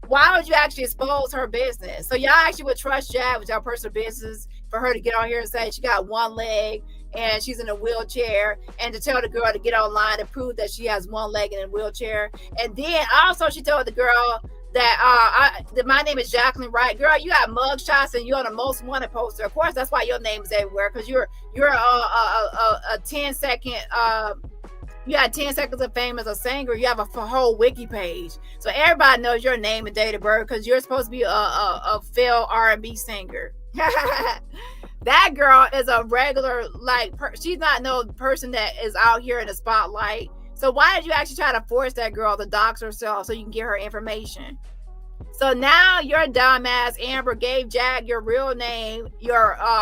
why would you actually expose her business? So y'all actually would trust Jag with your personal business for her to get on here and say she got one leg and she's in a wheelchair, and to tell the girl to get online and prove that she has one leg in a wheelchair. And then also she told the girl that my name is Jacqueline Wright. Girl, you got mug shots and you're on the most wanted poster. Of course, that's why your name is everywhere, because you're a 10-second you had 10 seconds of fame as a singer. You have a whole wiki page, so everybody knows your name and date of birth, because you're supposed to be a failed R&B singer. That girl is a regular, like, she's not no person that is out here in the spotlight. So why did you actually try to force that girl to dox herself so you can get her information? So now your dumbass Amber gave Jag your real name, you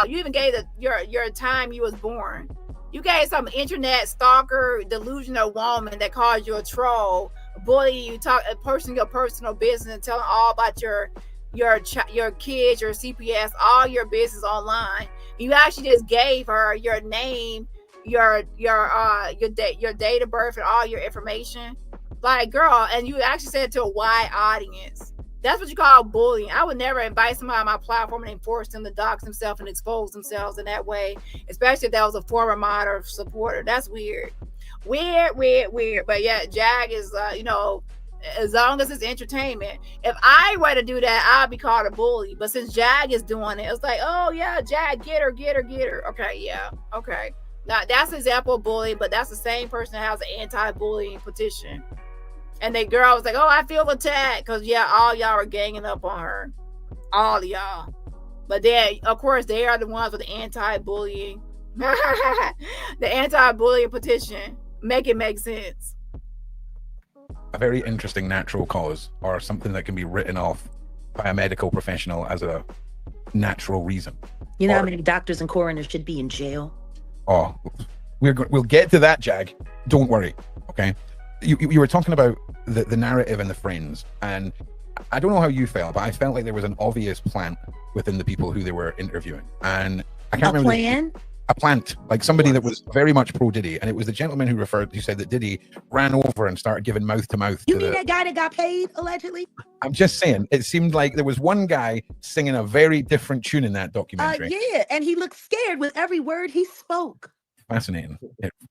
even gave your time you was born. You gave some internet stalker, delusional woman that called you a troll, bullying you, posting your personal business and telling all about your kids, your CPS, all your business online. You actually just gave her your name, your date of birth and all your information. Like, girl, and you actually said it to a wide audience. That's what you call bullying. I would never invite somebody on my platform and force them to dox themselves and expose themselves in that way, especially if that was a former mod or supporter. That's weird. Weird. But yeah, Jag is, as long as it's entertainment. If I were to do that, I'd be called a bully. But since Jag is doing it, it's like, oh yeah, Jag, get her. Okay, yeah, okay. Now that's an example of bullying, but that's the same person that has an anti-bullying petition. And the girl was like, oh, I feel attacked, because yeah, all y'all are ganging up on her, all of y'all. But then, of course, they are the ones with the anti-bullying, the anti-bullying petition. Make it make sense. A very interesting natural cause, or something that can be written off by a medical professional as a natural reason. You know how many doctors and coroners should be in jail? Oh, we'll get to that, Jag. Don't worry, okay? You were talking about the narrative and the friends, and I don't know how you felt, but I felt like there was an obvious plant within the people who they were interviewing, and I can't remember. A plant, like somebody that was very much pro Diddy, and it was the gentleman who said that Diddy ran over and started giving mouth to mouth. You mean that guy that got paid allegedly? I'm just saying, it seemed like there was one guy singing a very different tune in that documentary. Yeah, and he looked scared with every word he spoke. Fascinating,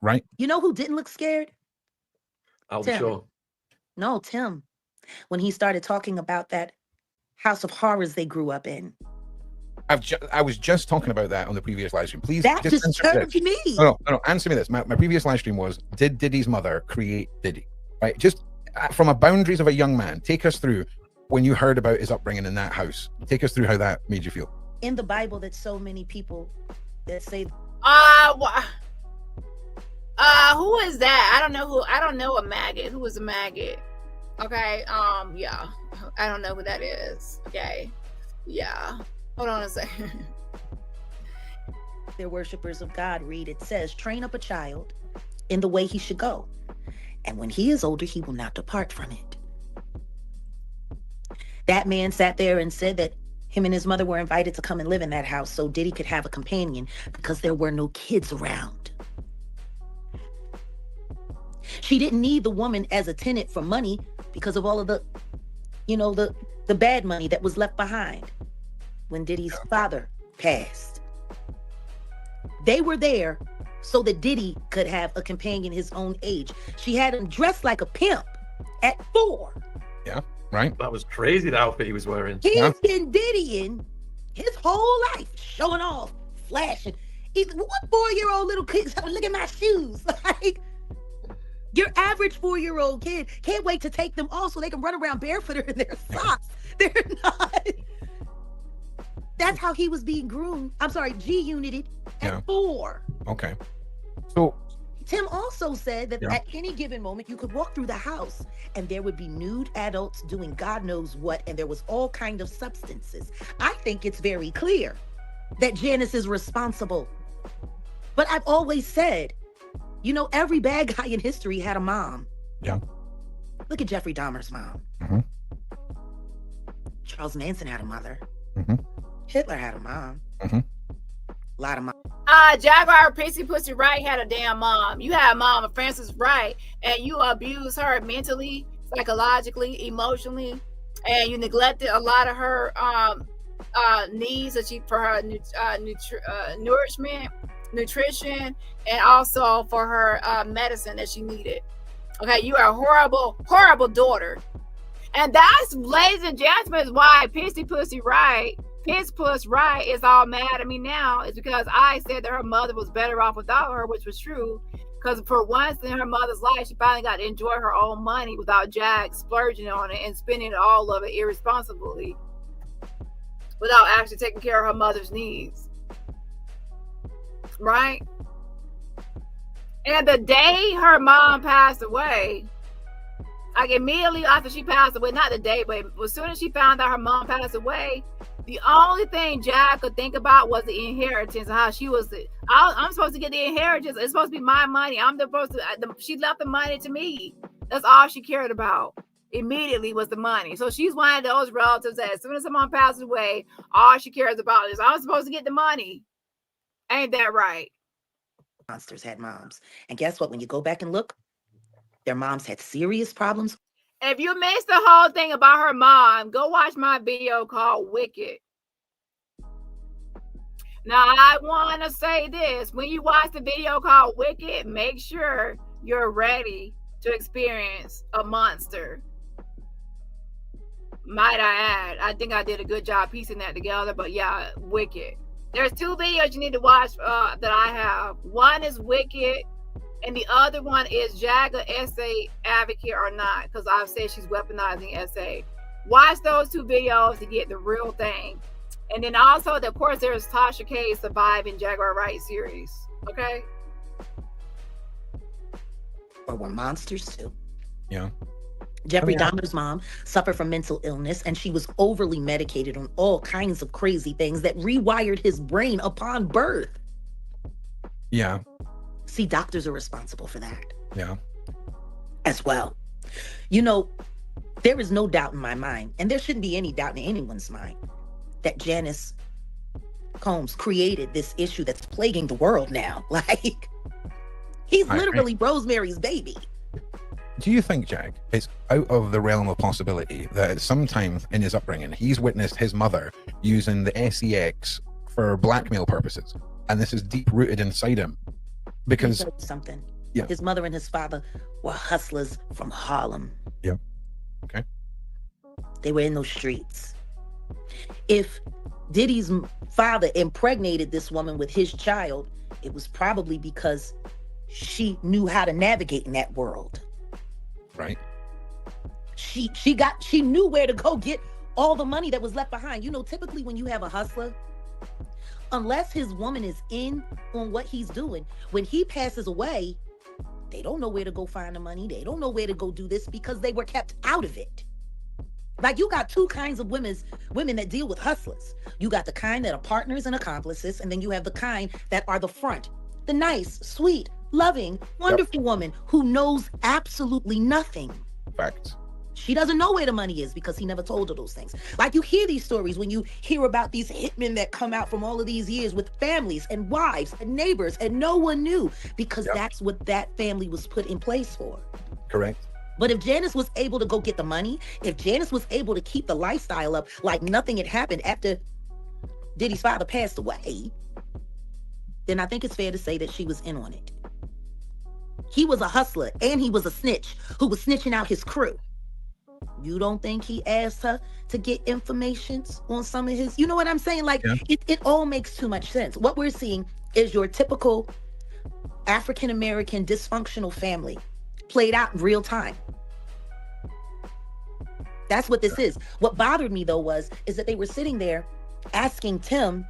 right? You know who didn't look scared? I'll be sure. No, Tim. When he started talking about that house of horrors they grew up in. I was just talking about that on the previous live stream. Please, that just disturbed me. No, answer me this. My previous live stream was, did Diddy's mother create Diddy? Right? Just from a boundaries of a young man, take us through when you heard about his upbringing in that house. Take us through how that made you feel. In the Bible, that so many people that say, who is that? I don't know a maggot. Who is a maggot? Okay, yeah. I don't know who that is. Okay. Yeah. Hold on a second. They're worshipers of God. Read, it says, train up a child in the way he should go, and when he is older, he will not depart from it. That man sat there and said that him and his mother were invited to come and live in that house so Diddy could have a companion because there were no kids around. She didn't need the woman as a tenant for money because of all of the bad money that was left behind when Diddy's father passed. They were there so that Diddy could have a companion his own age. She had him dressed like a pimp at 4. Yeah, right. That was crazy, the outfit he was wearing. He's been Diddying his whole life, showing off, flashing. What 4-year-old little kid? Look at my shoes. Like, your average 4-year-old kid can't wait to take them off so they can run around barefoot in their socks. They're not. That's how he was being groomed. I'm sorry, G-united at 4. Okay. So Tim also said that at any given moment, you could walk through the house and there would be nude adults doing God knows what, and there was all kind of substances. I think it's very clear that Janice is responsible. But I've always said, You know, every bad guy in history had a mom. Yeah. Look at Jeffrey Dahmer's mom. Mm-hmm. Charles Manson had a mother. Mm-hmm. Hitler had a mom. Mm-hmm. A lot of moms. Jaguar Pissy Pussy Wright had a damn mom. You had mom, Frances Wright, and you abused her mentally, psychologically, emotionally, and you neglected a lot of her needs that for her nourishment, nutrition, and also for her medicine that she needed. Okay, you are a horrible, horrible daughter. And that's, ladies and gentlemen, why Pissy Pussy Wright, Piss Puss Wright is all mad at me now, is because I said that her mother was better off without her, which was true. Because for once in her mother's life, she finally got to enjoy her own money without Jack splurging on it and spending all of it irresponsibly, without actually taking care of her mother's needs. Right? And the day her mom passed away, like immediately after she passed away, not the day, but as soon as she found out her mom passed away, the only thing Jack could think about was the inheritance, how she was, I'm supposed to get the inheritance. It's supposed to be my money. She left the money to me. That's all she cared about immediately was the money. So she's one of those relatives that as soon as someone passes away, all she cares about is, I'm supposed to get the money. Ain't that right? Monsters had moms. And guess what? When you go back and look, their moms had serious problems. If you missed the whole thing about her mom, go watch my video called Wicked. Now, I want to say this. When you watch the video called Wicked, make sure you're ready to experience a monster. Might I add, I think I did a good job piecing that together, but yeah, Wicked. There's 2 videos you need to watch that I have. One is Wicked, and the other one is Jaguar SA advocate or not, because I've said she's weaponizing SA. Watch those 2 videos to get the real thing. And then also, of course, there's Tasha K surviving Jaguar Wright series. Okay? Or were monsters too. Yeah. Jeffrey Dahmer's mom suffered from mental illness, and she was overly medicated on all kinds of crazy things that rewired his brain upon birth. Yeah. See, doctors are responsible for that. Yeah. As well. You know, there is no doubt in my mind, and there shouldn't be any doubt in anyone's mind, that Janice Combs created this issue that's plaguing the world now. Like, he's literally Rosemary's baby. Do you think, Jack, it's out of the realm of possibility that at some time in his upbringing, he's witnessed his mother using the SEX for blackmail purposes, and this is deep rooted inside him? Because something. Yeah. His mother and his father were hustlers from Harlem. Yeah. Okay. They were in those streets. If Diddy's father impregnated this woman with his child, it was probably because she knew how to navigate in that world. Right. She knew where to go get all the money that was left behind. You know, typically when you have a hustler, unless his woman is in on what he's doing, when he passes away, they don't know where to go find the money. They don't know where to go do this because they were kept out of it. Like, you got 2 kinds of women that deal with hustlers. You got the kind that are partners and accomplices, and then you have the kind that are the front. The nice, sweet, loving, wonderful woman who knows absolutely nothing. Facts. She doesn't know where the money is because he never told her those things. Like, you hear these stories when you hear about these hitmen that come out from all of these years with families and wives and neighbors, and no one knew because that's what that family was put in place for. Correct. But if Janice was able to go get the money, if Janice was able to keep the lifestyle up like nothing had happened after Diddy's father passed away, then I think it's fair to say that she was in on it. He was a hustler and he was a snitch who was snitching out his crew. You don't think he asked her to get information on some of his, you know what I'm saying? Like, it all makes too much sense. What we're seeing is your typical African-American dysfunctional family played out in real time. That's what this is. What bothered me though is that they were sitting there asking Tim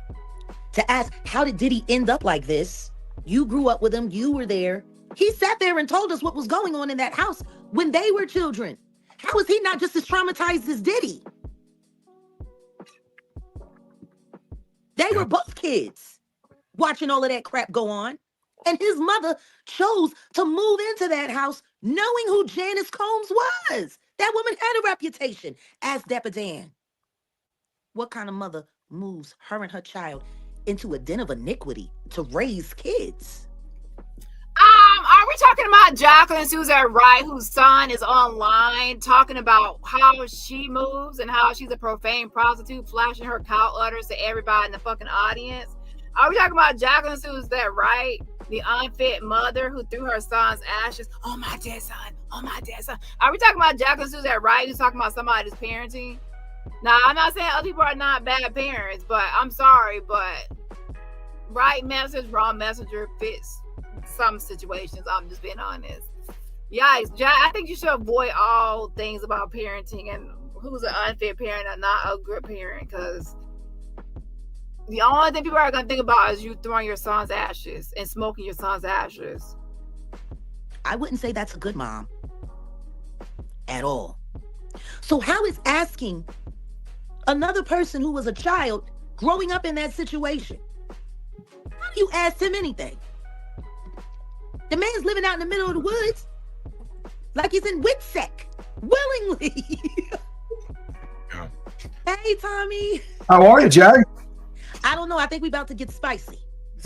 to ask, how did Diddy end up like this? You grew up with him, you were there. He sat there and told us what was going on in that house when they were children. How is he not just as traumatized as Diddy? They were both kids watching all of that crap go on. And his mother chose to move into that house knowing who Janice Combs was. That woman had a reputation as Dapper Dan. What kind of mother moves her and her child into a den of iniquity to raise kids? Are we talking about Jacqueline Suzette Wright, whose son is online talking about how she moves and how she's a profane prostitute, flashing her cow udders to everybody in the fucking audience? Are we talking about Jacqueline Suzette Wright, the unfit mother who threw her son's ashes? Oh, my dead son. Oh, my dead son. Are we talking about Jacqueline Suzette Wright, who's talking about somebody's parenting? Now, I'm not saying other people are not bad parents, but I'm sorry, but right message, wrong messenger fits some situations. I'm just being honest. Yikes, I think you should avoid all things about parenting and who's an unfit parent and not a good parent, because the only thing people are going to think about is you throwing your son's ashes and smoking your son's ashes. I wouldn't say that's a good mom at all. So how is asking another person who was a child growing up in that situation, how do you ask him anything? The man's living out in the middle of the woods like he's in Witsec, willingly. Hey, Tommy. How are you, Jag? I don't know. I think we about to get spicy.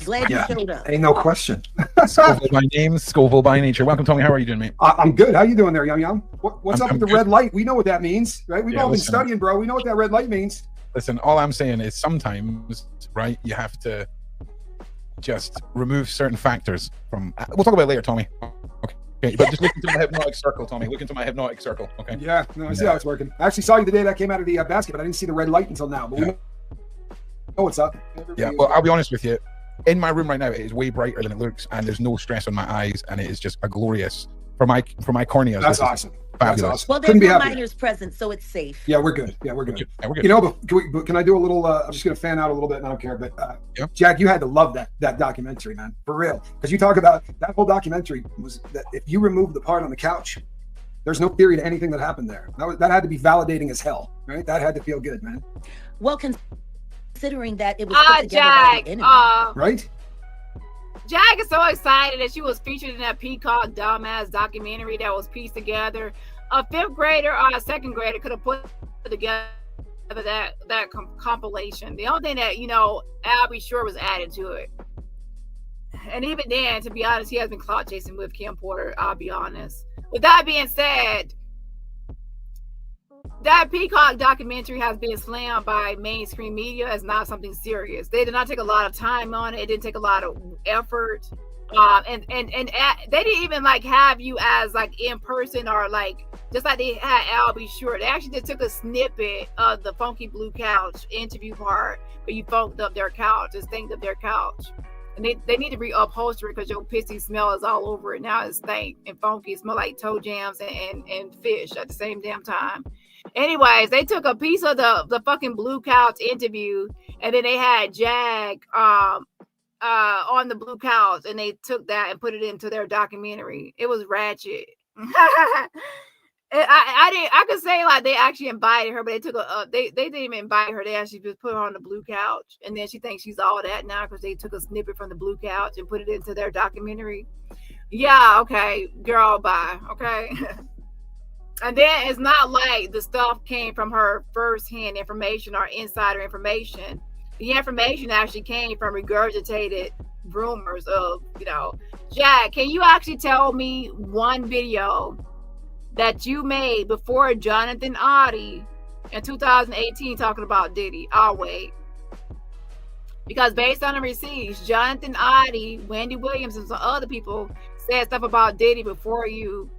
Glad you showed up. Ain't no question. Scoville by name, Scoville by nature. Welcome, Tommy. How are you doing, mate? I'm good. How you doing there, Yum Yum? What's up with the red light? We know what that means, right? We've all been studying, bro. We know what that red light means. Listen, all I'm saying is sometimes, right, you have to just remove certain factors from... We'll talk about it later, Tommy. Okay, but just look into my hypnotic circle, Tommy. Look into my hypnotic circle, okay? Yeah, no, I see how it's working. I actually saw you the day that came out of the basket, but I didn't see the red light until now. But we know what's up. Yeah, well, I'll be honest with you. In my room right now, it is way brighter than it looks, and there's no stress on my eyes, and it is just a glorious for my corneas. That's awesome. Fabulous. That's awesome. Well, there's no minors present, so it's safe. Yeah, we're good. Yeah, we're good. Yeah, we're good. You know, but can I do a little? I'm just gonna fan out a little bit, and I don't care. But Jack, you had to love that documentary, man, for real. Because you talk about that whole documentary was that if you remove the part on the couch, there's no theory to anything that happened there. That had to be validating as hell, right? That had to feel good, man. Well, considering that it was put together by the enemy, right? Jag is so excited that she was featured in that Peacock dumbass documentary that was pieced together. A fifth grader or a second grader could have put together that compilation. The only thing that, Albie Shore was added to it. And even then, to be honest, he has been clout chasing with Kim Porter, I'll be honest. With that being said, that Peacock documentary has been slammed by mainstream media as not something serious. They did not take a lot of time on it. It didn't take a lot of effort. And they didn't even have you as in person or just like they had Albie Shore. They actually just took a snippet of the Funky Blue Couch interview part where you funked up their couch, just stained up their couch. And they need to re-upholster it because your pissy smell is all over it. Now it's stank and funky. It smell like toe jams and fish at the same damn time. Anyways, they took a piece of the fucking Blue Couch interview, and then they had Jag on the Blue Couch, and they took that and put it into their documentary. It was ratchet. I could say they actually invited her, but they took they didn't even invite her. They actually just put her on the Blue Couch, and then she thinks she's all that now because they took a snippet from the Blue Couch and put it into their documentary. Yeah, okay, girl, bye. Okay. And then it's not like the stuff came from her first-hand information or insider information. The information actually came from regurgitated rumors of, Jack, can you actually tell me one video that you made before Jonathan Oddie in 2018 talking about Diddy? I'll wait. Because based on the receipts, Jonathan Oddie, Wendy Williams, and some other people said stuff about Diddy before you.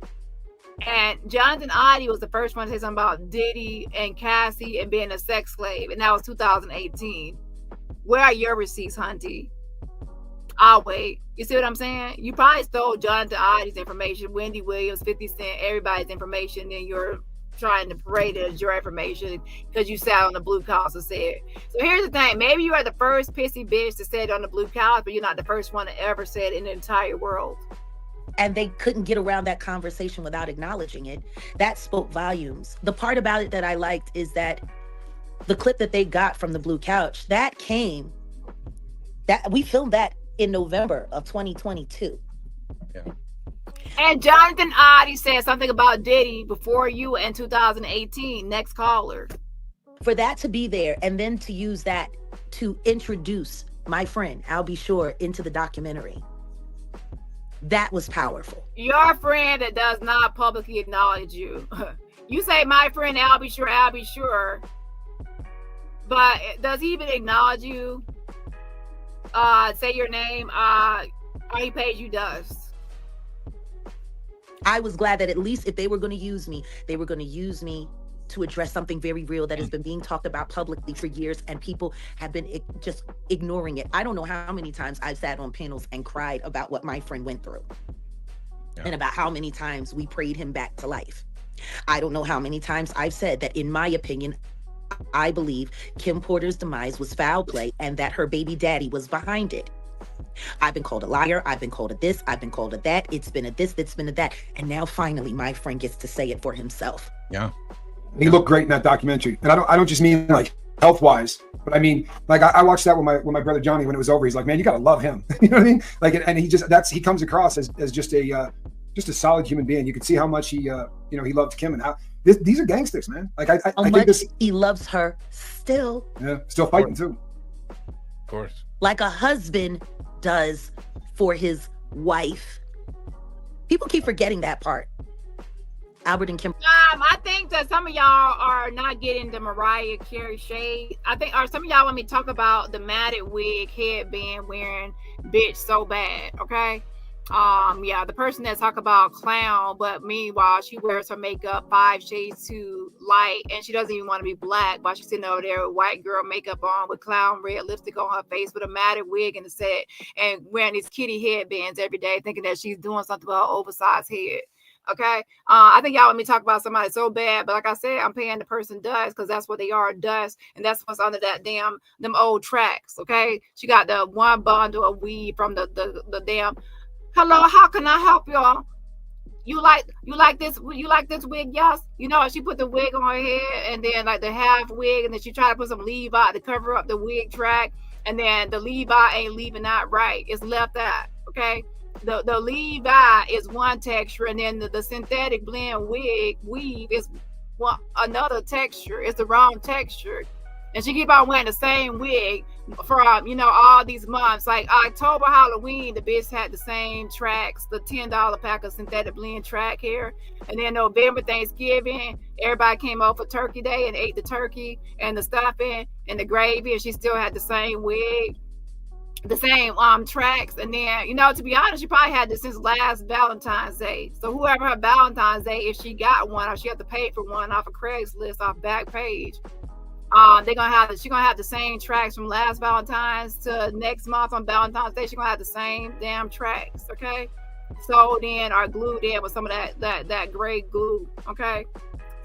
And Jonathan Oddie was the first one to say something about Diddy and Cassie and being a sex slave. And that was 2018. Where are your receipts, Hunty? I'll wait. You see what I'm saying? You probably stole Jonathan Oddie's information, Wendy Williams, 50 Cent, everybody's information, and you're trying to parade it as your information because you sat on the Blue Couch and said it. So here's the thing. Maybe you are the first pissy bitch to say it on the Blue Couch, but you're not the first one to ever say it in the entire world. And they couldn't get around that conversation without acknowledging it. That spoke volumes. The part about it that I liked is that the clip that they got from the Blue Couch, that we filmed that in November of 2022. Yeah. And Jonathan Oddie said something about Diddy before you in 2018. Next caller. For that to be there and then to use that to introduce my friend, I'll be sure, into the documentary. That was powerful. Your friend that does not publicly acknowledge you. You say, my friend, I'll be sure. But does he even acknowledge you? Say your name. All he pays you dust. I was glad that at least if they were going to use me, they were going to use me to address something very real that has been being talked about publicly for years, and people have been just ignoring it. I don't know how many times I've sat on panels and cried about what my friend went through, and about how many times we prayed him back to life. I don't know how many times I've said that, in my opinion, I believe Kim Porter's demise was foul play and that her baby daddy was behind it. I've been called a liar. I've been called a this. I've been called a that. It's been a this. It's been a that. And now finally my friend gets to say it for himself. Yeah. He looked great in that documentary. And I don't just mean like health-wise, but I mean, like I watched that with my brother Johnny when it was over. He's like, man, you got to love him. You know what I mean? Like, and he comes across as just a solid human being. You can see how much he loved Kim, and how these are gangsters, man. Like I think this, he loves her still. Yeah, still fighting too. Of course. Like a husband does for his wife. People keep forgetting that part. Albert and Kim. I think that some of y'all are not getting the Mariah Carey shade. Or some of y'all want me to talk about the matted wig headband wearing bitch so bad, okay? Yeah, the person that talk about clown, but meanwhile she wears her makeup 5 shades too light, and she doesn't even want to be black, but she's sitting over there with white girl makeup on, with clown red lipstick on her face, with a matted wig in the set, and wearing these kitty headbands every day, thinking that she's doing something with her oversized head. Okay, I think y'all want me to talk about somebody so bad, but like I said, I'm paying the person dust, because that's what they are, dust, and that's what's under that them old tracks. Okay, she got the one bundle of weed from the damn. Hello, how can I help y'all? You like this wig? Yes. You know, she put the wig on her head, and then like the half wig, and then she tried to put some Levi to cover up the wig track, and then the Levi ain't leaving out right. It's left out. Okay. The Levi is one texture, and then the synthetic blend weave is another texture. It's the wrong texture. And she keep on wearing the same wig for all these months. Like October, Halloween, the bitch had the same tracks, the $10 pack of synthetic blend track hair. And then November, Thanksgiving, everybody came over for Turkey Day and ate the turkey and the stuffing and the gravy, and she still had the same wig, the same tracks. And then, to be honest, she probably had this since last Valentine's Day. So whoever her Valentine's Day, if she got one, or she had to pay for one off of Craigslist off Backpage, she's gonna have the same tracks from last Valentine's to next month on Valentine's Day. She's gonna have the same damn tracks, okay? Sold in or glued in with some of that gray glue, okay?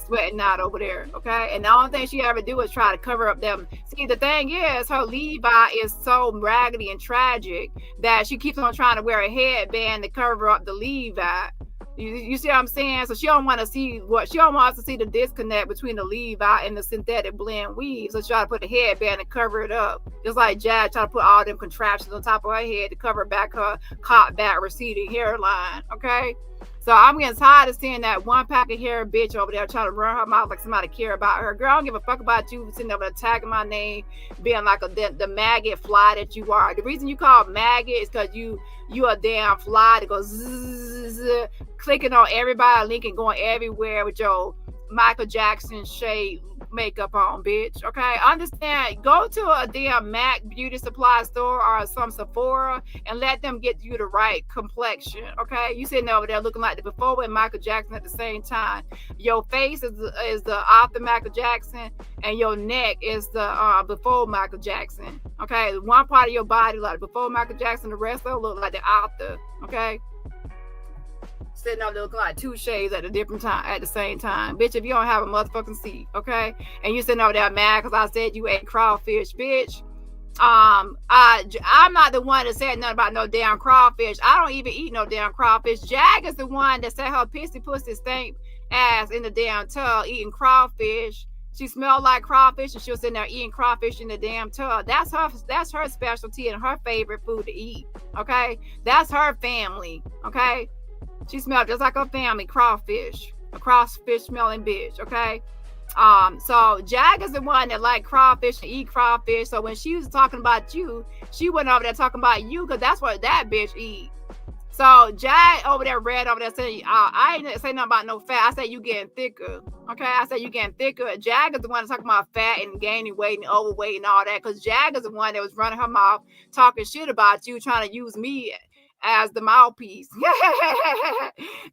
Sweating out over there, okay? And the only thing she ever do is try to cover up them. See, the thing is, her Levi is so raggedy and tragic that she keeps on trying to wear a headband to cover up the Levi. You see what I'm saying? So she don't want us to see the disconnect between the Levi and the synthetic blend weave. So she try to put the headband and cover it up. Just like Jazz try to put all them contraptions on top of her head to cover back her caught back receding hairline. Okay. So I'm getting tired of seeing that one pack of hair bitch over there trying to run her mouth like somebody care about her. Girl, I don't give a fuck about you sitting over there tagging my name, being like the maggot fly that you are. The reason you call maggot is because you a damn fly that goes zzz, clicking on everybody, linking, going everywhere with your Michael Jackson shade makeup on, bitch. Okay, understand? Go to a damn MAC beauty supply store or some Sephora and let them get you the right complexion. Okay, you sitting over there looking like the before and Michael Jackson at the same time. Your face is the after Michael Jackson, and your neck is the before Michael Jackson. Okay, one part of your body like before Michael Jackson, the rest of it look like the after. Okay. Sitting up looking like 2 shades at the same time. Bitch, if you don't have a motherfucking seat, okay? And you sitting over there mad because I said you ate crawfish, bitch. I'm not the one that said nothing about no damn crawfish. I don't even eat no damn crawfish. Jag is the one that said her pissy pussy stank ass in the damn tub eating crawfish. She smelled like crawfish, and she was sitting there eating crawfish in the damn tub. That's her specialty and her favorite food to eat. Okay, that's her family. Okay, she smelled just like her family, crawfish, a crawfish smelling bitch. Okay. So Jag is the one that like crawfish and eat crawfish. So when she was talking about you, she went over there talking about you because that's what that bitch eat. So Jag over there read over there saying, I ain't say nothing about no fat. I said you getting thicker. Okay, I said you getting thicker. Jag is the one that's talking about fat and gaining weight and overweight and all that. Because Jag is the one that was running her mouth talking shit about you, trying to use me as the mouthpiece.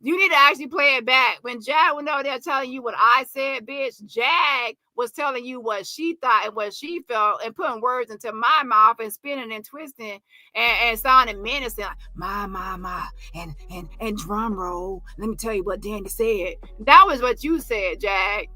You need to actually play it back. When Jag went over there telling you what I said, bitch, Jag was telling you what she thought and what she felt and putting words into my mouth and spinning and twisting and sounding menacing, like, my, and drum roll. Let me tell you what Dani said. That was what you said, Jag.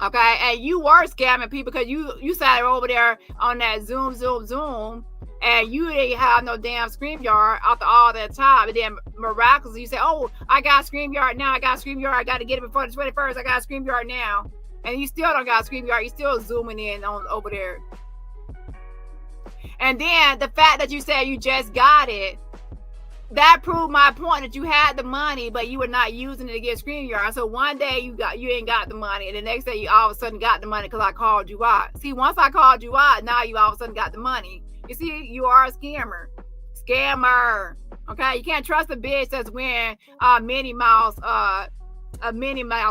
Okay, and you were scamming people because you sat over there on that Zoom, and you didn't have no damn StreamYard after all that time. And then miraculously, you say, oh, I got StreamYard now. I got to get it before the 21st. I got StreamYard now. And you still don't got StreamYard. You still zooming in on over there. And then the fact that you said you just got it, that proved my point that you had the money, but you were not using it to get StreamYard. So one day you ain't got the money, and the next day you all of a sudden got the money because I called you out. See, once I called you out, now you all of a sudden got the money. You see, you are a scammer. Okay, you can't trust a bitch that's wearing a Minnie Mouse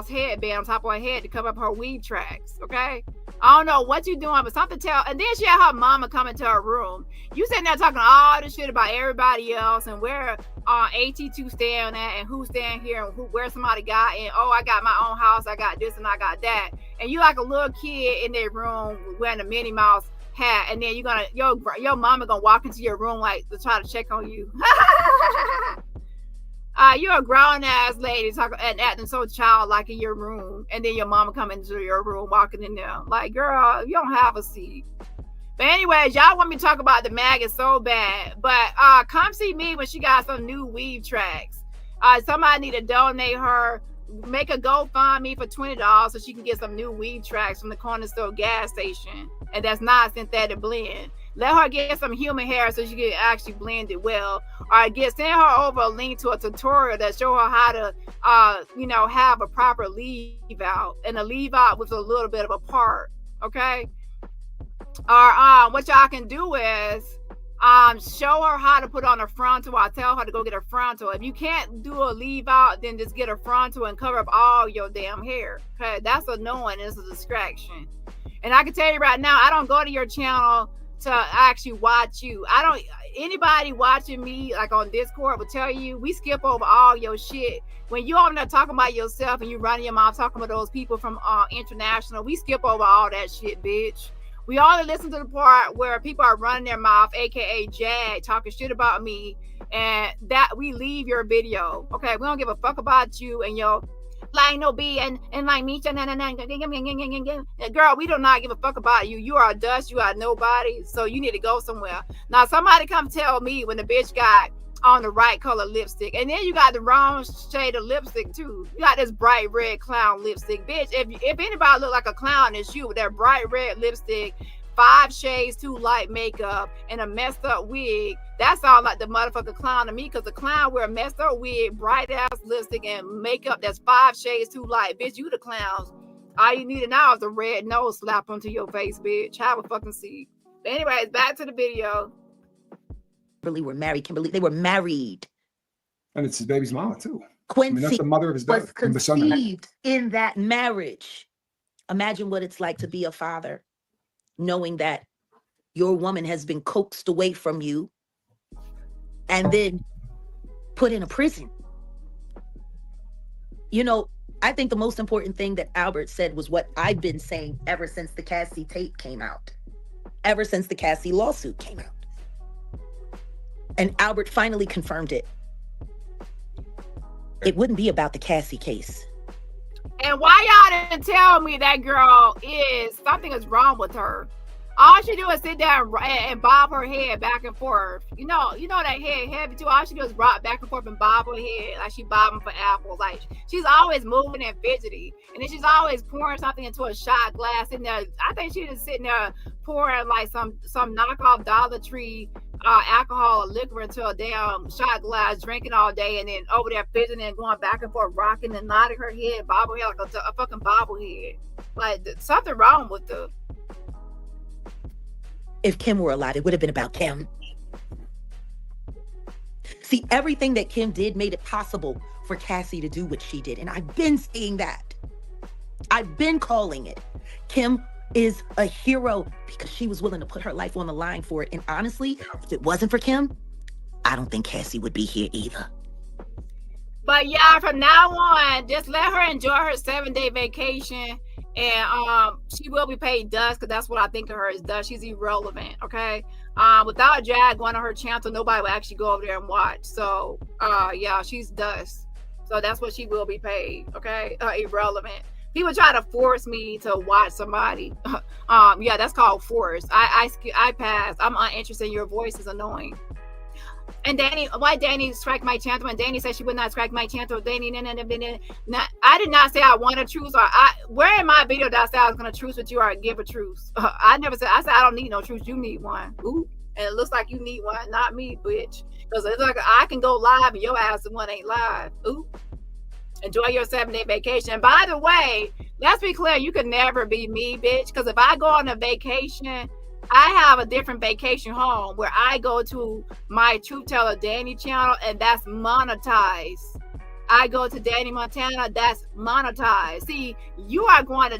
headband on top of her head to cover up her weed tracks. Okay, I don't know what you're doing, but something tell. And then she had her mama come into her room. You sitting there talking all this shit about everybody else and where AT2 staying at and who's staying here and where somebody got, and oh, I got my own house, I got this and I got that, and you like a little kid in their room wearing a Minnie Mouse hat, and then your mama gonna walk into your room like to try to check on you. You're a grown ass lady talking and acting so childlike in your room, and then your mama come into your room walking in there like, girl, you don't have a seat. But anyways, y'all want me to talk about the maggot so bad, but come see me when she got some new weave tracks. Somebody need to donate her, make a GoFundMe for $20 so she can get some new weed tracks from the corner store gas station, and that's not synthetic blend. Let her get some human hair so she can actually blend it well, or send her over a link to a tutorial that show her how to have a proper leave out, and a leave out with a little bit of a part. Okay, or what y'all can do is show her how to put on a frontal. I tell her to go get a frontal. If you can't do a leave out, then just get a frontal and cover up all your damn hair. Okay, that's annoying. It's a distraction. And I can tell you right now, I don't go to your channel to actually watch you. Anybody watching me like on Discord will tell you we skip over all your shit. When you over there talking about yourself and you running your mouth talking about those people from international, we skip over all that shit, bitch. We only listen to the part where people are running their mouth, aka Jag, talking shit about me, and that we leave your video. Okay, we don't give a fuck about you and your like no B and like me. Girl, we do not give a fuck about you. You are dust, you are nobody, so you need to go somewhere. Now somebody come tell me when the bitch got on the right color lipstick, and then you got the wrong shade of lipstick too. You got this bright red clown lipstick, bitch. If anybody look like a clown, it's you with that bright red lipstick, 5 shades too light makeup, and a messed up wig. That sounds like the motherfucking clown to me, because the clown wear a messed up wig, bright ass lipstick, and makeup that's 5 shades too light. Bitch, you the clowns. All you need now is a red nose slap onto your face, bitch. Have a fucking seat. But anyways, back to the video. Kimberly were married. They were married. And it's his baby's mama too. Quincy that's the mother of his daughter. was conceived in that marriage. Imagine what it's like to be a father, knowing that your woman has been coaxed away from you and then put in a prison. I think the most important thing that Albert said was what I've been saying ever since the Cassie tape came out, ever since the Cassie lawsuit came out. And Albert finally confirmed it. It wouldn't be about the Cassie case. And why y'all didn't tell me that girl something is wrong with her? All she do is sit there and bob her head back and forth. You know that head heavy too. All she do is rock back and forth and bob her head like she bobbing for apples. Like she's always moving and fidgety, and then she's always pouring something into a shot glass in there. I think she just sitting there pouring like some knockoff Dollar Tree alcohol or liquor into a damn shot glass, drinking all day, and then over there fidgeting and going back and forth, rocking and nodding her head, bobbing her head like a fucking bobblehead. Like something wrong with the. If Kim were alive, it would have been about Kim. See, everything that Kim did made it possible for Cassie to do what she did. And I've been saying that. I've been calling it. Kim is a hero because she was willing to put her life on the line for it. And honestly, if it wasn't for Kim, I don't think Cassie would be here either. But yeah, from now on, just let her enjoy her 7-day vacation. And she will be paid dust because that's what I think of her as dust. She's irrelevant, okay? Without Jag going on her channel, nobody will actually go over there and watch. So yeah, she's dust. So that's what she will be paid, okay? Irrelevant. People try to force me to watch somebody. Yeah, that's called force. I pass. I'm uninterested. Your voice is annoying. And Dani, why Dani strike my channel? And Dani said she would not strike my channel. Dani, I did not say I want a truce. Where in my video did I say I was going to truce with you or give a truce? I never said. I said I don't need no truce. You need one. Ooh, and it looks like you need one, not me, bitch. Because it's like I can go live and your ass the one ain't live. Ooh. Enjoy your 7-day vacation. And by the way, let's be clear, you could never be me, bitch. Because if I go on a vacation, I have a different vacation home where I go to my Truth Teller Dani channel, and that's monetized. I go to Dani Montana, that's monetized. See, you are going to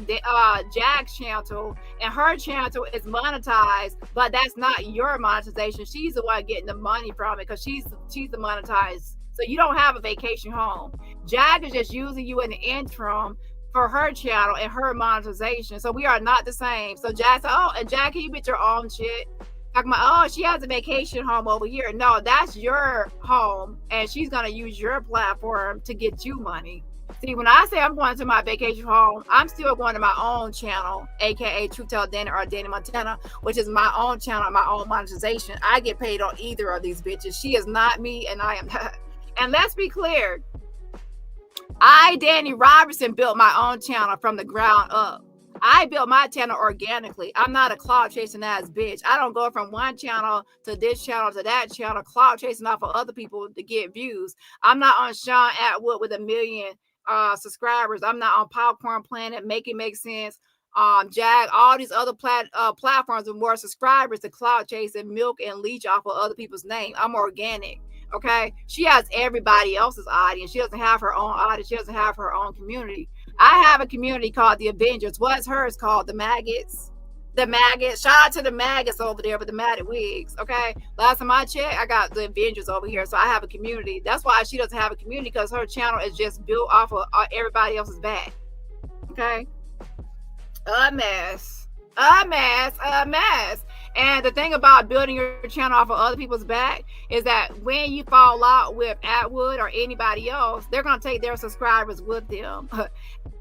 Jag's channel, and her channel is monetized, but that's not your monetization. She's the one getting the money from it because she's the monetized. So you don't have a vacation home. Jag is just using you in the interim for her channel and her monetization. So we are not the same. So Jag said, oh, and Jag, can you get your own shit? Talking about, oh, she has a vacation home over here. No, that's your home, and she's gonna use your platform to get you money. See, when I say I'm going to my vacation home, I'm still going to my own channel, aka Truth Teller Dani or Dani Montana, which is my own channel, my own monetization. I get paid on either of these bitches. She is not me, and I am not. And let's be clear, DaniRobertson, built my own channel from the ground up. I built my channel organically. I'm not a cloud chasing ass bitch. I don't go from one channel to this channel to that channel, cloud chasing off of other people to get views. I'm not on Sean Atwood with 1 million subscribers. I'm not on Popcorn Planet, Make It Make Sense, Jag, all these other platforms with more subscribers to cloud chase and milk and leech off of other people's name. I'm organic. Okay, she has everybody else's audience. She doesn't have her own audience. She doesn't have her own community. I have a community called the Avengers. What's hers called? The Maggots. The Maggots. Shout out to the Maggots over there with the matted wigs. Okay, last time I checked, I got the Avengers over here. So I have a community. That's why she doesn't have a community, because her channel is just built off of everybody else's back. Okay, a mess. And the thing about building your channel off of other people's back is that when you fall out with Atwood or anybody else, they're going to take their subscribers with them.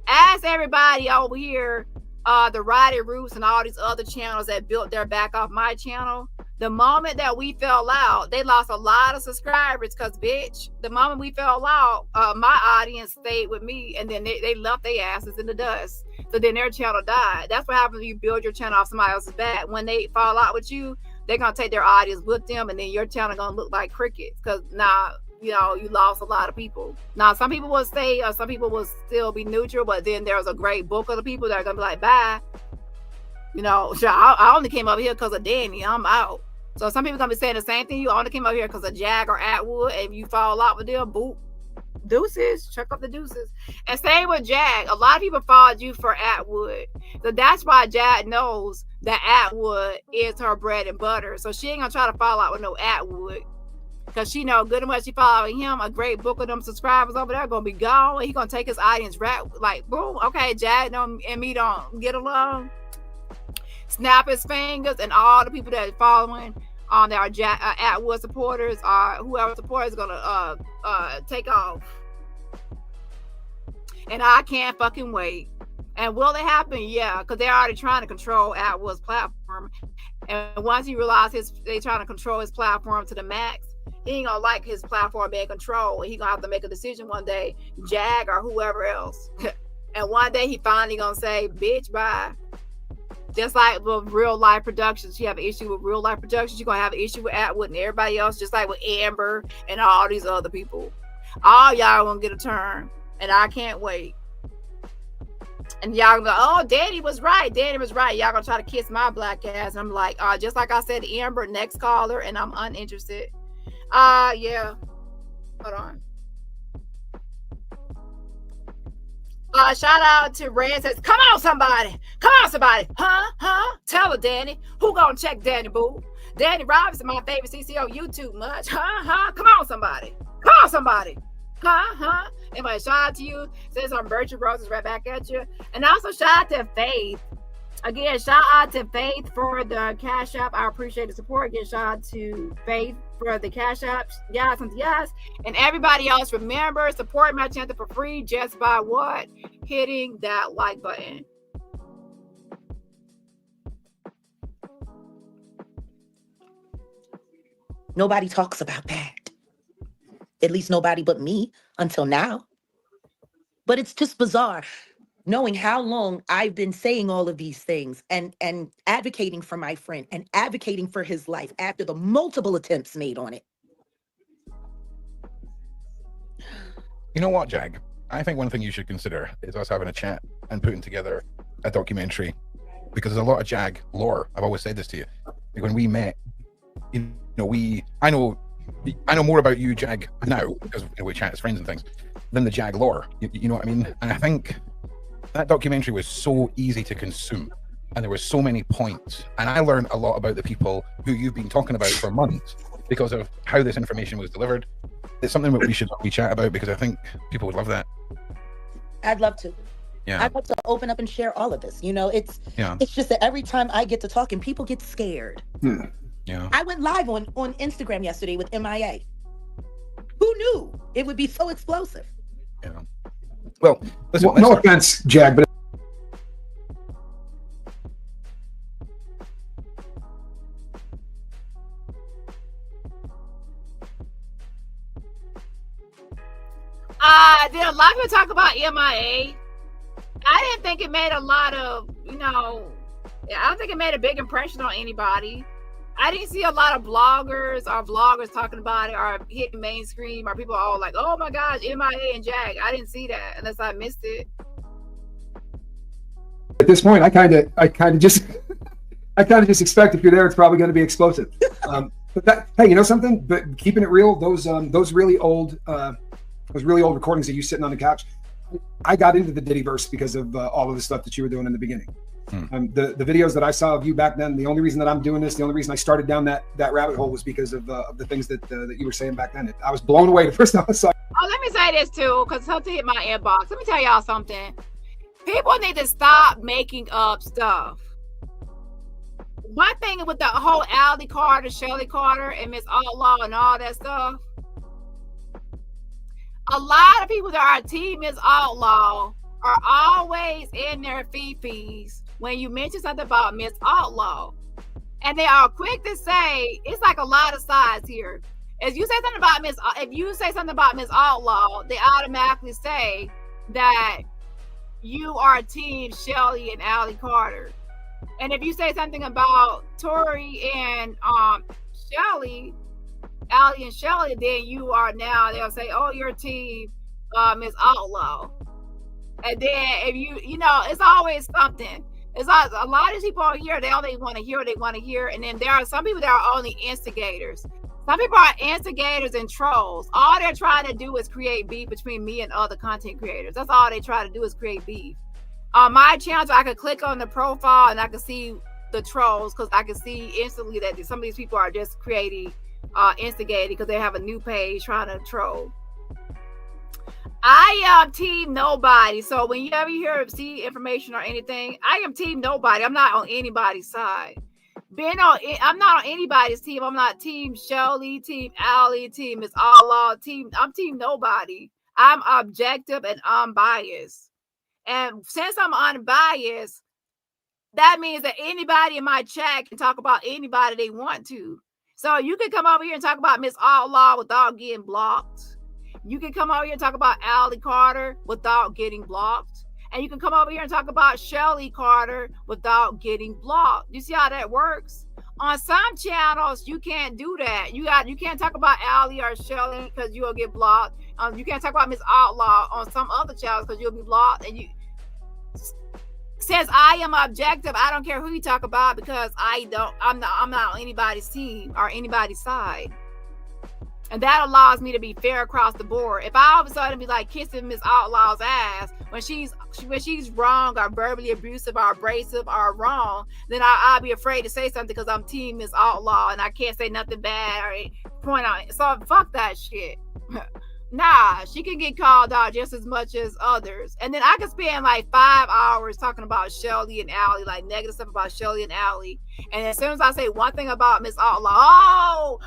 Ask everybody over here, the Roddy Roots and all these other channels that built their back off my channel. The moment that we fell out, they lost a lot of subscribers because, bitch, the moment we fell out, my audience stayed with me, and then they left their asses in the dust. So then their channel died. That's what happens when you build your channel off somebody else's back. When they fall out with you, they're going to take their audience with them, and then your channel going to look like crickets because now, you lost a lot of people. Now, some people will stay, or some people will still be neutral, but then there's a great bulk of the people that are going to be like, bye. I only came up here because of Dani. I'm out. So some people going to be saying the same thing. You only came up here because of Jag or Atwood. And if you fall out with them, boop. Deuces, check up the deuces. And same with Jag. A lot of people followed you for Atwood. So that's why Jag knows that Atwood is her bread and butter. So she ain't going to try to fall out with no Atwood. Because she know good and much she following him, a great book of them subscribers over there going to be gone. He going to take his audience like, boom, okay, Jag and me don't get along. Snap his fingers, and all the people that are following that are Atwood supporters or whoever supporters is gonna take off. And I can't fucking wait. And will it happen? Yeah, because they're already trying to control Atwood's platform. And once he realizes they're trying to control his platform to the max, he ain't gonna like his platform being controlled. He gonna have to make a decision one day, Jag or whoever else. And one day he finally gonna say, bitch, bye. Just like with real life productions, you have an issue with real life productions, you're gonna have an issue with Atwood and everybody else, just like with Amber and all these other people. All y'all gonna get a turn, and I can't wait. And y'all go, oh, Dani was right. Dani was right. Y'all gonna try to kiss my black ass. And I'm like, just like I said, Amber, next caller, and I'm uninterested. Yeah. Hold on. Shout out to Red says, come on, somebody. Come on, somebody. Huh? Tell her, Dani. Who gonna check Dani, boo? DaniRobertson, my favorite CC on YouTube much. Come on, somebody. Come on, somebody. Anyway, shout out to you. Says I'm Virtue Roses right back at you. And also shout out to Faith. Again, shout out to Faith for the Cash App. I appreciate the support. Again, shout out to Faith for the Cash App. Yes. And everybody else, remember, support my channel for free just by what? Hitting that like button. Nobody talks about that. At least nobody but me until now. But it's just bizarre knowing how long I've been saying all of these things and advocating for my friend and advocating for his life after the multiple attempts made on it. You know what, Jag? I think one thing you should consider is us having a chat and putting together a documentary, because there's a lot of Jag lore. I've always said this to you. Like when we met, you know, I know more about you, Jag, now, because we chat as friends and things, than the Jag lore. You know what I mean? And I think that documentary was so easy to consume, and there were so many points, and I learned a lot about the people who you've been talking about for months because of how this information was delivered. It's something that we chat about, because I think people would love that. I'd love to. Yeah. I'd love to open up and share all of this. You know, it's just that every time I get to talking, people get scared. Yeah. I went live on Instagram yesterday with MIA. Who knew it would be so explosive? Yeah. Well, listen, no offense, Jag, but did a lot of people talk about MIA? I didn't think it made a lot of, I don't think it made a big impression on anybody. I didn't see a lot of bloggers or vloggers talking about it or hitting mainstream, or people all like, oh my gosh, MIA and Jag. I didn't see that unless I missed it. At this point, I kind of just expect if you're there, it's probably going to be explosive. But that, hey, you know something? But keeping it real, those really old recordings of you sitting on the couch, I got into the Diddyverse because of all of the stuff that you were doing in the beginning. The videos that I saw of you back then, the only reason that I'm doing this, the only reason I started down that rabbit hole was because of the things that you were saying back then. I was blown away the first time I saw it. Oh, let me say this too, because something hit my inbox. Let me tell y'all something. People need to stop making up stuff. One thing with the whole Allie Carter, Shelly Carter, and Miss Outlaw and all that stuff, a lot of people that are Team Miss Outlaw are always in their fifis when you mention something about Miss Outlaw. And they are quick to say, it's like a lot of sides here. If you say something about Miss Outlaw, they automatically say that you are Team Shelly and Allie Carter. And if you say something about Tori and Shelly, Allie and Shelly, then you are now, they'll say, oh, you're Team Miss Outlaw. And then if it's always something. It's like a lot of people are here, they only want to hear what they want to hear. And then there are some people that are only instigators. Some people are instigators and trolls. All they're trying to do is create beef between me and other content creators. That's all they try to do is create beef. On my channel, I could click on the profile and I can see the trolls, because I can see instantly that some of these people are just creating, instigating, because they have a new page trying to troll. I am Team Nobody. So when you ever see information or anything, I am Team Nobody. I'm not on anybody's side. I'm not on anybody's team. I'm not Team Shelly, Team Allie, Team Miss Outlaw, I'm Team Nobody. I'm objective and unbiased. And since I'm unbiased, that means that anybody in my chat can talk about anybody they want to. So you can come over here and talk about Miss Outlaw without getting blocked. You can come over here and talk about Allie Carter without getting blocked. And you can come over here and talk about Shelly Carter without getting blocked. You see how that works? On some channels, you can't do that. You can't talk about Allie or Shelly because you'll get blocked. You can't talk about Miss Outlaw on some other channels because you'll be blocked. And since I am objective, I don't care who you talk about because I'm not on anybody's team or anybody's side. And that allows me to be fair across the board. If I all of a sudden be like kissing Miss Outlaw's ass when she's wrong or verbally abusive or abrasive or wrong, then I'll be afraid to say something because I'm team Miss Outlaw and I can't say nothing bad or point out it. So fuck that shit. Nah, she can get called out just as much as others. And then I could spend like 5 hours talking about Shelly and Allie, like negative stuff about Shelly and Allie. And as soon as I say one thing about Miss Outlaw,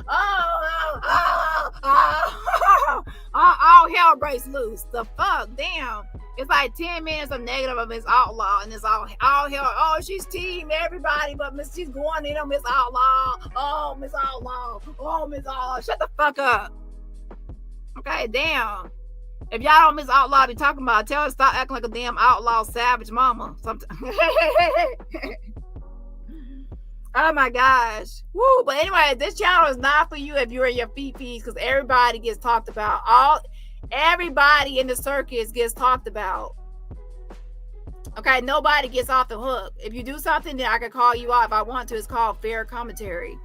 all hell breaks loose. The fuck? Damn. It's like 10 minutes of negative of Miss Outlaw, and it's all hell. Oh, she's team everybody, but she's going in on Miss Outlaw. Oh, Miss Outlaw. Oh, Miss Outlaw. Shut the fuck up. Okay, damn. If y'all don't Miss Outlaw be talking about, tell her to stop acting like a damn outlaw savage mama. Oh my gosh. Woo. But anyway, this channel is not for you if you're in your fifis because everybody gets talked about. Everybody in the circus gets talked about. Okay, nobody gets off the hook. If you do something, then I can call you out if I want to. It's called fair commentary.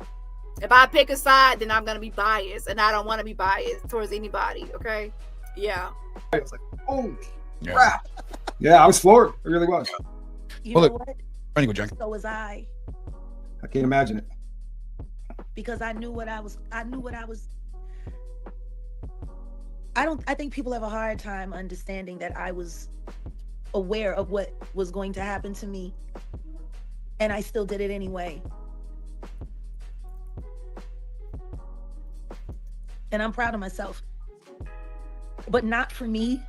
If I pick a side, then I'm going to be biased, and I don't want to be biased towards anybody, okay? Yeah. I was like, oh, crap. Yeah, I was floored. I really was. You know what? Go, Jack. So was I. I can't imagine it. Because I knew what I was. I think people have a hard time understanding that I was aware of what was going to happen to me, and I still did it anyway. And I'm proud of myself, but not for me,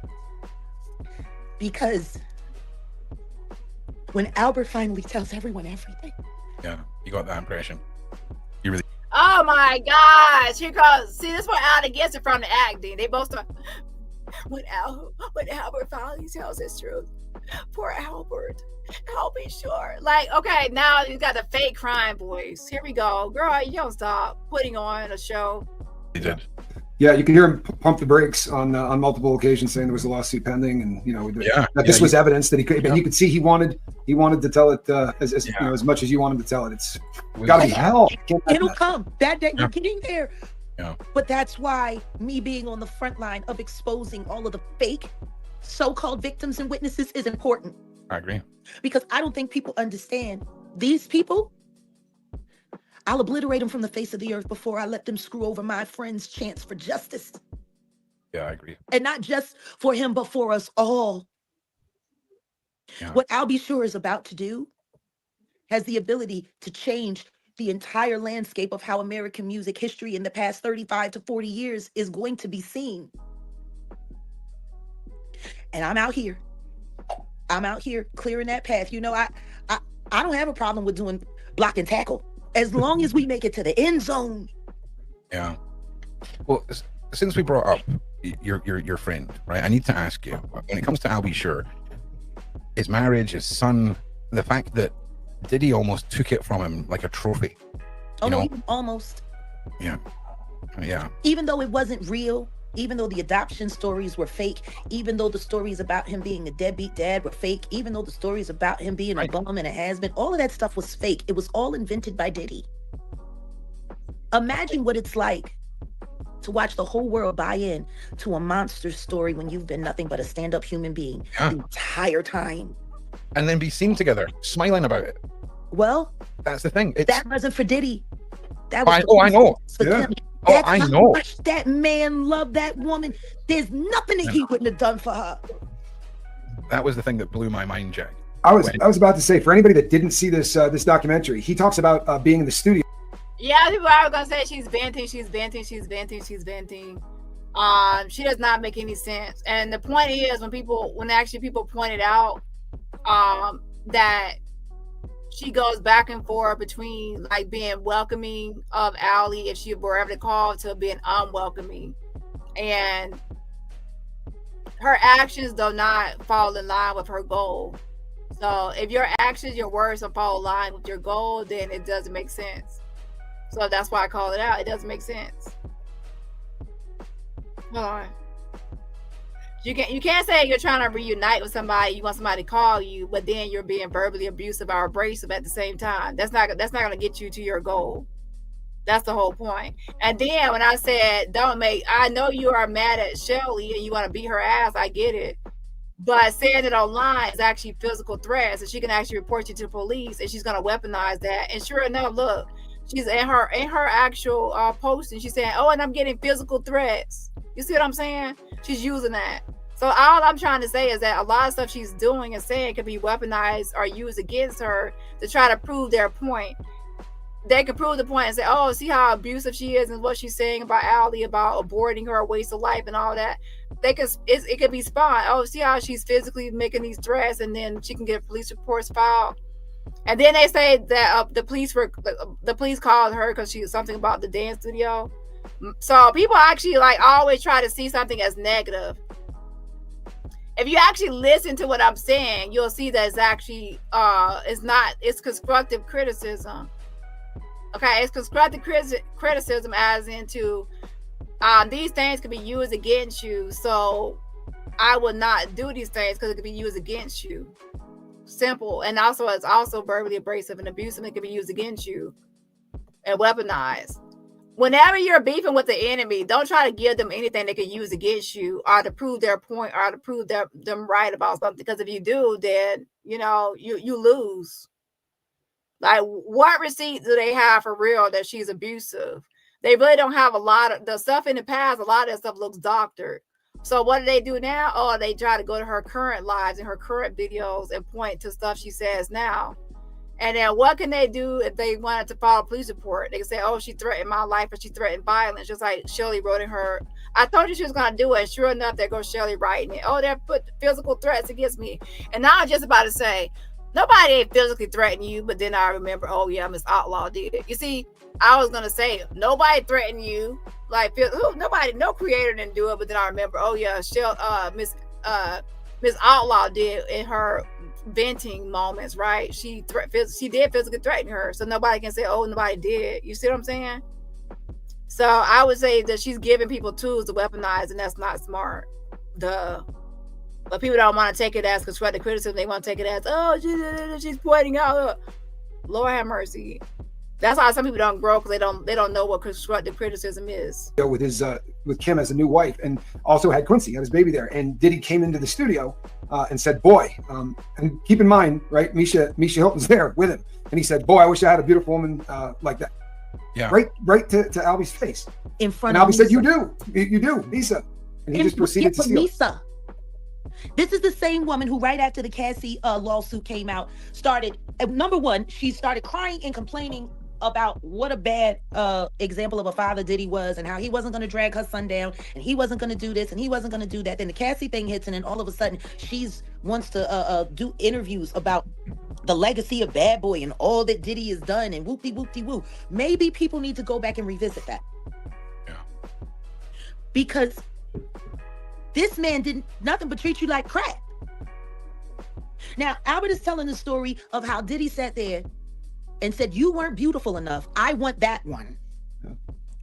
because when Albert finally tells everyone everything. Yeah, you got that impression. You really. Oh my gosh! Here goes. See, this is where Albert gets it from the acting. They both start. When Albert finally tells his truth, poor Albert. I'll be sure. Like, okay, now you got the fake crying voice. Here we go, girl. You don't stop putting on a show. He did. Yeah, you can hear him pump the brakes on multiple occasions, saying there was a lawsuit pending, and that this was evidence that he could. But you could see he wanted to tell it as much as you want him to tell it. It's gotta be hell. It'll come that day. We're getting there. Yeah. But that's why me being on the front line of exposing all of the fake so-called victims and witnesses is important. I agree. Because I don't think people understand these people. I'll obliterate them from the face of the earth before I let them screw over my friend's chance for justice. Yeah, I agree. And not just for him, but for us all. Yeah. What I'll Be Sure is about to do has the ability to change the entire landscape of how American music history in the past 35 to 40 years is going to be seen. And I'm out here clearing that path. I don't have a problem with doing block and tackle, as long as we make it to the end zone. Yeah. Well, since we brought up your friend, right? I need to ask you, when it comes to I'll Be Sure, his marriage, his son, the fact that Diddy almost took it from him like a trophy. Almost. Yeah. Yeah. Even though it wasn't real, even though the adoption stories were fake, even though the stories about him being a deadbeat dad were fake, even though the stories about him being a bum and a has-been, all of that stuff was fake. It was all invented by Diddy. Imagine what it's like to watch the whole world buy in to a monster story when you've been nothing but a stand-up human being the entire time. And then be seen together, smiling about it. Well, that's the thing. That wasn't for Diddy. That was I know. Yeah. That's I know. Much that man loved that woman. There's nothing that he wouldn't have done for her. That was the thing that blew my mind, Jack. I was about to say, for anybody that didn't see this documentary, he talks about being in the studio. Yeah, people are gonna say she's venting. She does not make any sense. And the point is, when people pointed out that she goes back and forth between like being welcoming of Allie if she were ever to call to being unwelcoming, and her actions do not fall in line with her goal. So if your actions, your words don't fall in line with your goal, then it doesn't make sense. So that's why I call it out. It doesn't make sense. Hold on. You can't say you're trying to reunite with somebody, you want somebody to call you, but then you're being verbally abusive or abrasive at the same time. That's not going to get you to your goal. That's the whole point. And then when I said, I know you are mad at Shelly and you want to beat her ass, I get it. But saying it online is actually physical threats, and she can actually report you to the police, and she's going to weaponize that. And sure enough, look, she's in her actual posting, she's saying, oh, and I'm getting physical threats. You see what I'm saying? She's using that. So all I'm trying to say is that a lot of stuff she's doing and saying can be weaponized or used against her to try to prove their point. They can prove the point and say, oh, see how abusive she is and what she's saying about Allie, about aborting her, a waste of life and all that. It could be spun. Oh, see how she's physically making these threats, and then she can get police reports filed. And then they say that the police called her because she was something about the dance studio. So people actually like always try to see something as negative. If you actually listen to what I'm saying, you'll see that it's actually it's constructive criticism. Okay, it's constructive criticism as into these things can be used against you. So I would not do these things because it could be used against you. Simple. And also it's also verbally abrasive and abusive. It can be used against you and weaponized. Whenever you're beefing with the enemy, don't try to give them anything they can use against you or to prove their point or to prove them right about something. Because if you do, then you lose. Like, what receipts do they have for real that she's abusive? They really don't have a lot of the stuff in the past. A lot of that stuff looks doctored. So what do they do now? Oh, they try to go to her current lives and her current videos and point to stuff she says now. And then what can they do if they wanted to file a police report? They can say, oh, she threatened my life or she threatened violence, just like Shelly wrote in her. I told you she was going to do it. And sure enough, there goes Shelly writing it. Oh, they put physical threats against me. And now I'm just about to say, nobody ain't physically threatening you. But then I remember, oh, yeah, Miss Outlaw did it. You see, I was going to say, nobody threatened you. Like, no creator didn't do it. But then I remember, oh, yeah, Miss Outlaw did in her venting moments, right? She did physically threaten her, so nobody can say, oh, nobody did. You see what I'm saying? So I would say that she's giving people tools to weaponize, and that's not smart. But people don't want to take it as constructive criticism. They want to take it as, oh, she's pointing out. Lord have mercy. That's why some people don't grow, because they don't know what constructive criticism is. With Kim as a new wife, and also had Quincy, had his baby there, and Diddy came into the studio and said, boy, and keep in mind, right, Misha Hilton's there with him, and he said, boy, I wish I had a beautiful woman like that. Yeah. Right to Albie's face. In front and of Albie said, you do, Misa. And he just proceeded to steal. Misa. This is the same woman who, right after the Cassie lawsuit came out, started, number one, she started crying and complaining about what a bad example of a father Diddy was, and how he wasn't going to drag her son down, and he wasn't going to do this, and he wasn't going to do that. Then the Cassie thing hits, and then all of a sudden she's wants to do interviews about the legacy of Bad Boy and all that Diddy has done, and whoop-de-whoop-de-woo. Maybe people need to go back and revisit that. Yeah. Because this man did nothing but treat you like crap. Now, Albert is telling the story of how Diddy sat there and said, you weren't beautiful enough. I want that one.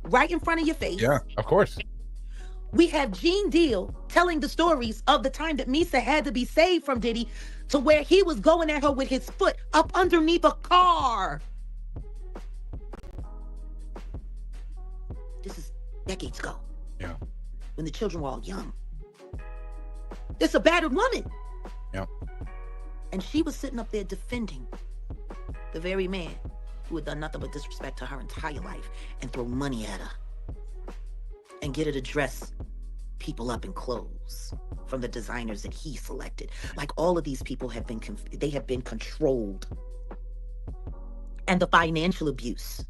Right in front of your face. Yeah, of course. We have Gene Deal telling the stories of the time that Misa had to be saved from Diddy, to where he was going at her with his foot up underneath a car. This is decades ago. Yeah. When the children were all young. It's a battered woman. Yeah. And she was sitting up there defending the very man who had done nothing but disrespect to her entire life, and throw money at her and get her to dress people up in clothes from the designers that he selected. Like, all of these people have been controlled. And the financial abuse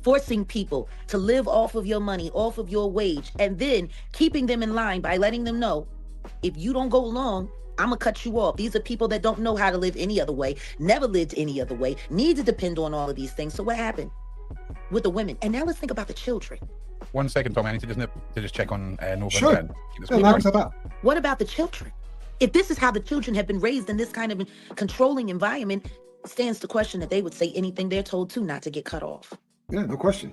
forcing people to live off of your money, off of your wage, and then keeping them in line by letting them know, if you don't go along, I'm gonna cut you off. These are people that don't know how to live any other way, never lived any other way, need to depend on all of these things. So what happened with the women? And now let's think about the children. 1 second, Tommy. I need to just check on Nova. Sure. Knock yourself out. What about the children? If this is how the children have been raised in this kind of controlling environment, it stands to question that they would say anything they're told to not to get cut off. Yeah, no question.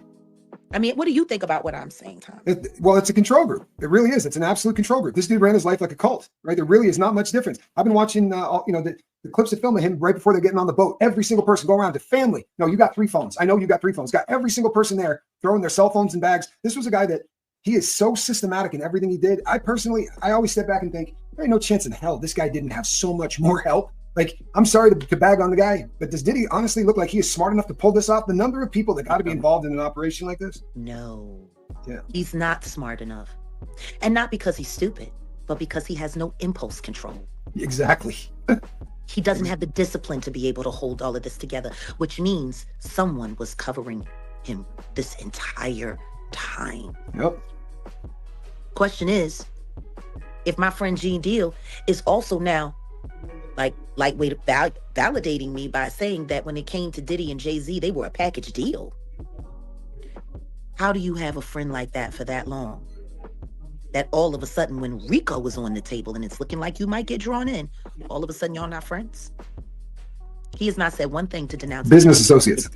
I mean, what do you think about what I'm saying, Tom? Well, it's a control group. It really is. It's an absolute control group. This dude ran his life like a cult, right? There really is not much difference. I've been watching, the clips of film of him right before they're getting on the boat. Every single person go around to family. No, you got 3 phones. I know you got 3 phones. Got every single person there throwing their cell phones in bags. This was a guy that he is so systematic in everything he did. I always step back and think, there ain't no chance in hell this guy didn't have so much more help. Like, I'm sorry to bag on the guy, but did he honestly look like he is smart enough to pull this off? The number of people that got to be involved in an operation like this? No. Yeah. He's not smart enough. And not because he's stupid, but because he has no impulse control. Exactly. He doesn't have the discipline to be able to hold all of this together, which means someone was covering him this entire time. Yep. Question is, if my friend Gene Deal is also now lightweight validating me by saying that when it came to Diddy and Jay-Z, they were a package deal. How do you have a friend like that for that long? That all of a sudden, when Rico was on the table and it's looking like you might get drawn in, all of a sudden y'all not friends? He has not said one thing to denounce business associates.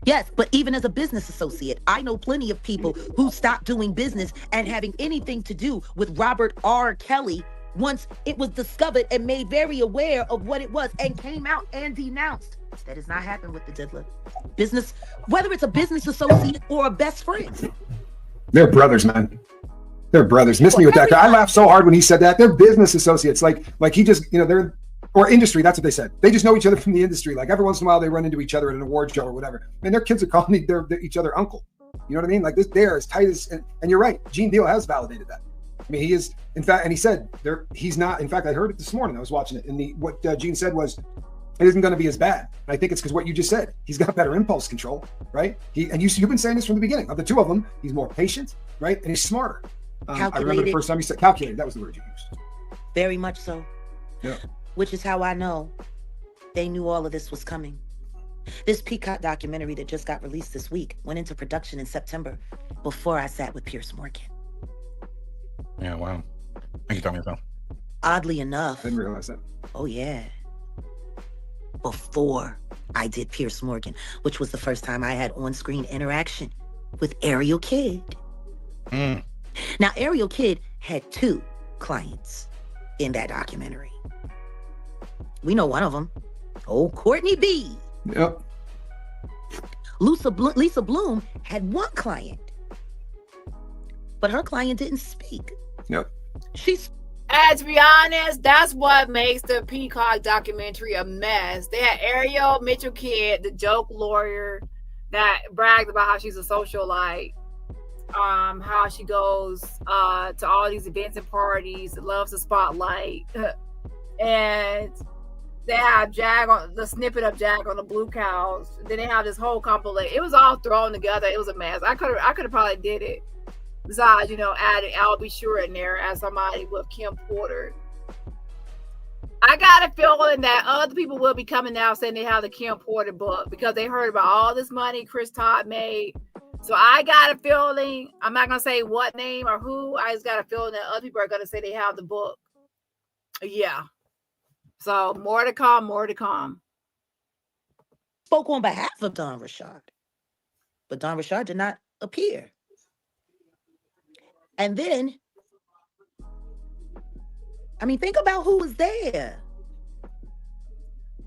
Yes, but even as a business associate, I know plenty of people who stopped doing business and having anything to do with Robert R. Kelly once it was discovered and made very aware of what it was and came out and denounced. That has not happened with the Diddler. Business, whether it's a business associate or a best friend. They're brothers, man. They're brothers. Miss me with that guy. I laughed so hard when he said that. They're business associates. Like he just, they're, or industry, that's what they said. They just know each other from the industry. Like every once in a while they run into each other at an award show or whatever. And their kids are calling each other uncle. You know what I mean? Like this, they're as tight as, and you're right. Gene Deal has validated that. I mean, he is, in fact, and he said he's not, in fact, I heard it this morning. I was watching it. And what Gene said was, it isn't going to be as bad. And I think it's because what you just said. He's got better impulse control, right? You've been saying this from the beginning. Of the two of them, he's more patient, right? And he's smarter. I remember the first time he said calculated. That was the word you used. Very much so. Yeah. Which is how I know they knew all of this was coming. This Peacock documentary that just got released this week went into production in September before I sat with Piers Morgan. Yeah, wow. Thank you, Tommy. Oddly enough. I didn't realize that. Oh, yeah. Before I did Piers Morgan, which was the first time I had on-screen interaction with Ariel Kidd. Mm. Now, Ariel Kidd had 2 clients in that documentary. We know one of them. Oh, Courtney B. Yep. Lisa Bloom had 1 client, but her client didn't speak. Yep. To be honest, that's what makes the Peacock documentary a mess. They had Ariel Mitchell Kidd, the joke lawyer that bragged about how she's a socialite, how she goes to all these events and parties, loves the spotlight, and they have Jag on the snippet of Jag on the blue cows. Then they have this whole compilation. It was all thrown together. It was a mess. I could have probably did it. Besides, adding I'll Be Sure in there as somebody with Kim Porter. I got a feeling that other people will be coming out saying they have the Kim Porter book because they heard about all this money Chris Todd made. So I got a feeling, I'm not going to say what name or who, I just got a feeling that other people are going to say they have the book. Yeah. So more to come. Spoke on behalf of Don Rashad, but Don Rashad did not appear. And then, think about who was there.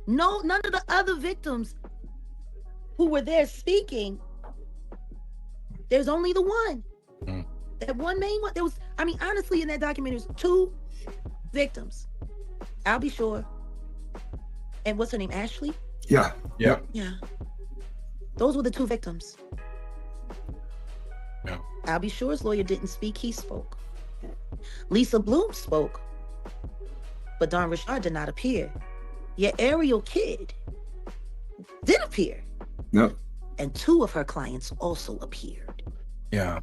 No, none of the other victims who were there speaking. There's only the one. Mm. That one main one. There was, honestly, in that documentary, there's 2 victims. I'll Be Sure. And what's her name? Ashley? Yeah. Yeah. Yeah. Those were the 2 victims. Yeah. I'll Be Sure's lawyer didn't speak, he spoke. Lisa Bloom spoke, but Don Rashad did not appear. Yet Ariel Kidd did appear. No. and 2 of her clients also appeared. Yeah.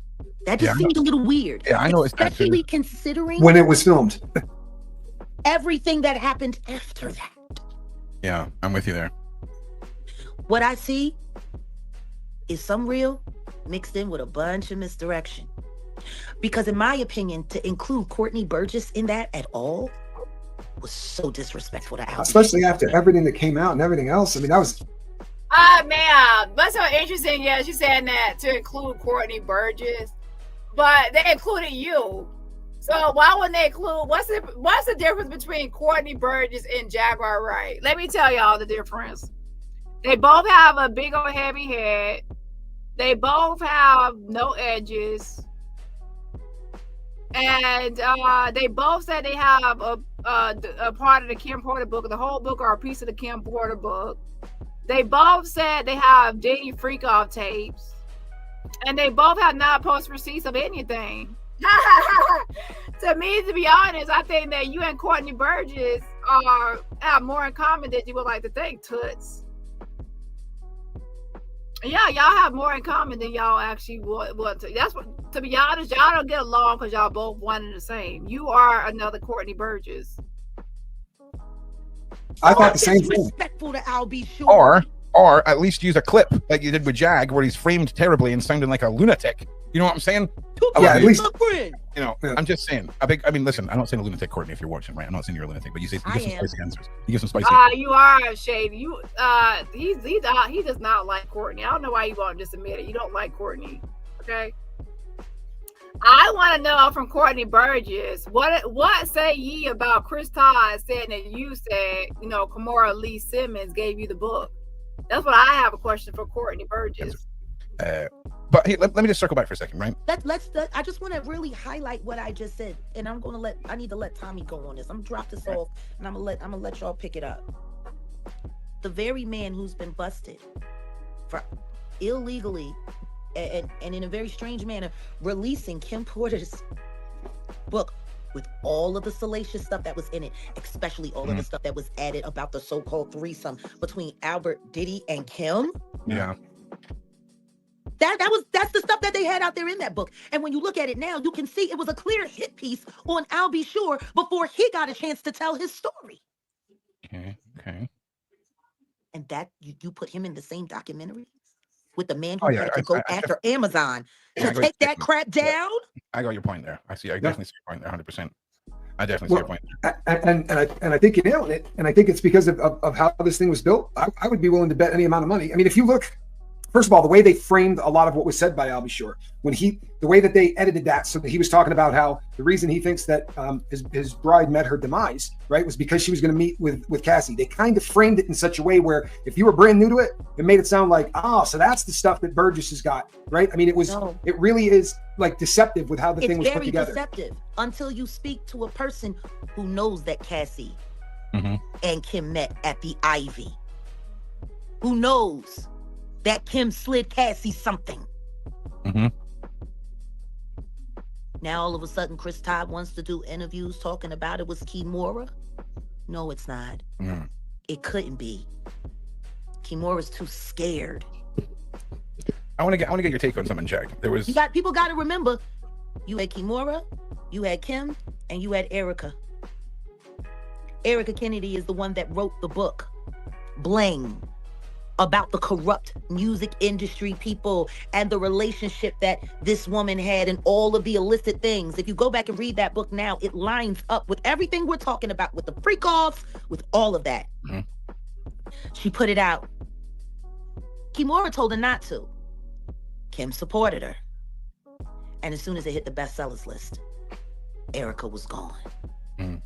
That just seemed a little weird. Yeah, I know. Especially considering when it was filmed. everything that happened after that. Yeah, I'm with you there. What I see is some real mixed in with a bunch of misdirection. Because in my opinion, to include Courtney Burgess in that at all was so disrespectful to Albie. Especially after everything that came out and everything else. I mean, that was... Man, that's so interesting. Yeah, she said that to include Courtney Burgess, but they included you. So why wouldn't they include? What's the difference between Courtney Burgess and Jaguar Wright? Let me tell y'all the difference. They both have a big old heavy head. They both have no edges, and they both said they have a part of the Kim Porter book, the whole book, or a piece of the Kim Porter book. They both said they have Dani freak-off tapes, and they both have not post receipts of anything. To me, to be honest, I think that you and Courtney Burgess have more in common than you would like to think, Toots. Yeah, y'all have more in common than y'all actually want to. That's what, to be honest, y'all don't get along because y'all both one and the same. You are another Courtney Burgess. I thought the same thing. Disrespectful to Albie Shore. Or at least use a clip like you did with Jag, where he's framed terribly and sounding like a lunatic. You know what I'm saying? Yeah, at least. You know, yeah. I'm just saying. I mean, listen, I'm not saying a lunatic, Courtney, if you're watching, right? I'm not saying you're a lunatic, but you give some spicy answers. You give some spicy. You are shady. You he does not like Courtney. I don't know why you won't just admit it. You don't like Courtney, okay? I want to know from Courtney Burgess, what say ye about Chris Todd saying that you said, you know, Kimora Lee Simmons gave you the book? That's what I have a question for Courtney Burgess. But hey, let me just circle back for a second, right? I just want to really highlight what I just said, and I need to let Tommy go on this. I'm gonna drop this off, and I'm gonna let y'all pick it up. The very man who's been busted for illegally and in a very strange manner releasing Kim Porter's book with all of the salacious stuff that was in it, especially all of the stuff that was added about the so-called threesome between Albert, Diddy, and Kim. Yeah. That's the stuff that they had out there in that book. And when you look at it now, you can see it was a clear hit piece on Albie Shore before he got a chance to tell his story. Okay. And that you put him in the same documentary with the man who had to go after Amazon to take that crap down. I got your point there. I definitely see your point there, 100%. I definitely see your point there. And I think you nailed it. And I think it's because of how this thing was built. I would be willing to bet any amount of money. I mean, if you look, first of all, the way they framed a lot of what was said by Albie Shore, the way that they edited that, so that he was talking about how the reason he thinks that his bride met her demise, right, was because she was going to meet with Cassie. They kind of framed it in such a way where if you were brand new to it, it made it sound like, so that's the stuff that Burgess has got, right? I mean, it really is like deceptive with how the thing was put together. It's very deceptive until you speak to a person who knows that Cassie and Kim met at the Ivy, who knows that Kim slid Cassie something. Now all of a sudden Chris Todd wants to do interviews talking about it was Kimora. No, it's not. It couldn't be. Kimora's too scared. I want to get your take on something, Jack. People got to remember, you had Kimora, you had Kim, and you had Erica. Erica Kennedy is the one that wrote the book Bling, about the corrupt music industry people and the relationship that this woman had and all of the illicit things. If you go back and read that book now, it lines up with everything we're talking about, with the freak-offs, with all of that. She put it out. Kimora told her not to. Kim supported her. And as soon as it hit the bestsellers list, Erica was gone.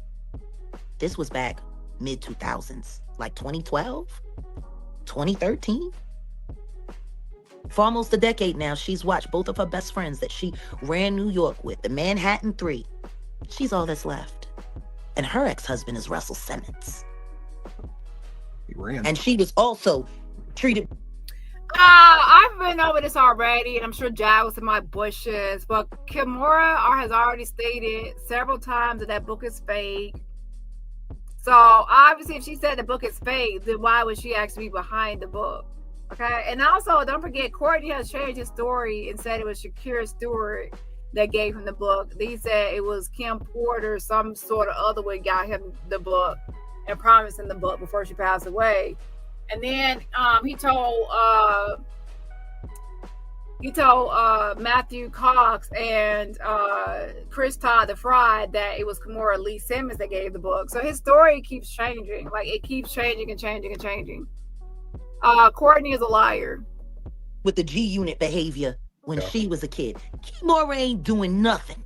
This was back mid-2000s, like 2012? 2013. For almost a decade now, she's watched both of her best friends that she ran New York with, the Manhattan Three. She's all that's left. And her ex-husband is Russell Simmons. He ran. And she was also treated. I've been over this already, and I'm sure Jai was in my bushes, but Kimora has already stated several times that book is fake. So obviously, if she said the book is fake, then why would she actually be behind the book? Okay, and also don't forget, Courtney has changed his story and said it was Shakira Stewart that gave him the book. He said it was Kim Porter, some sort of other way, got him the book and promised him the book before she passed away. And then he told Matthew Cox and Chris Todd the Fried that it was Kimora Lee Simmons that gave the book. So his story keeps changing. Like, it keeps changing and changing and changing. Courtney is a liar. With the G Unit behavior when she was a kid. Kimora ain't doing nothing.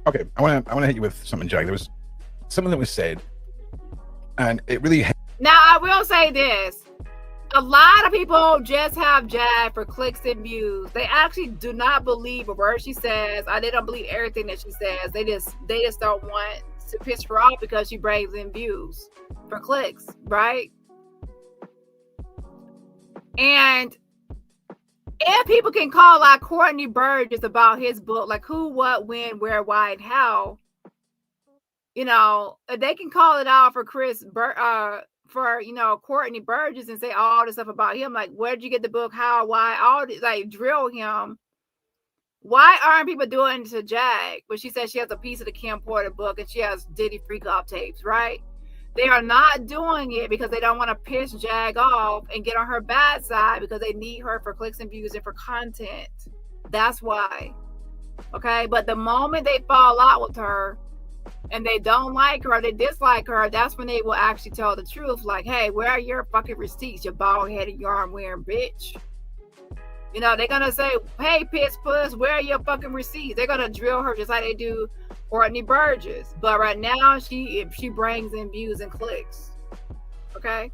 Okay, I wanna hit you with something, Jack. There was something that was said, and it really. Now I will say this: a lot of people just have Jag for clicks and views. They actually do not believe a word she says. They don't believe everything that she says. They just don't want to piss her off because she brings in views for clicks, right? And people can call out Courtney Burgess about his book, like who, what, when, where, why, and how. You know, they can call it out for Courtney Burgess and say all this stuff about him. Like, where did you get the book? How? Why? All this, like, drill him. Why aren't people doing it to Jag? But she says she has a piece of the Kim Porter book and she has Diddy freak off tapes, right? They are not doing it because they don't want to piss Jag off and get on her bad side because they need her for clicks and views and for content. That's why. Okay? But the moment they fall out with her and they don't like her, they dislike her, that's when they will actually tell the truth. Like, hey, where are your fucking receipts, you bald-headed, yarn-wearing bitch? You know, they're going to say, hey, piss puss, where are your fucking receipts? They're going to drill her just like they do Courtney Burgess. But right now, she brings in views and clicks. Okay?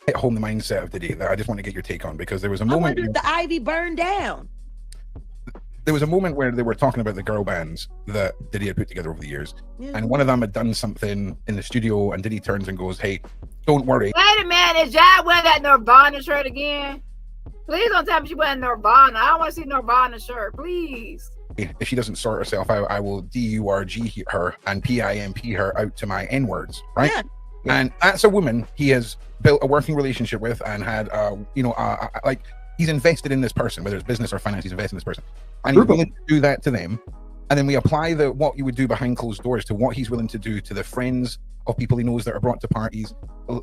Hit home the mindset of Diddy that I just want to get your take on, because there was a moment. I wonder if the Ivy burned down. There was a moment where they were talking about the girl bands that Diddy had put together over the years. Yeah. And one of them had done something in the studio, and Diddy turns and goes, hey, don't worry. Wait a minute, is Jag wearing that Nirvana shirt again? Please don't tell me she wearing Nirvana. I don't want to see Nirvana shirt, please. If she doesn't sort herself out, I will DURG her and PIMP her out to my N-words, right? Yeah. And that's a woman he has built a working relationship with and had, like, he's invested in this person, whether it's business or finance, he's invested in this person. And he's willing to do that to them. And then we apply what you would do behind closed doors to what he's willing to do to the friends of people he knows that are brought to parties,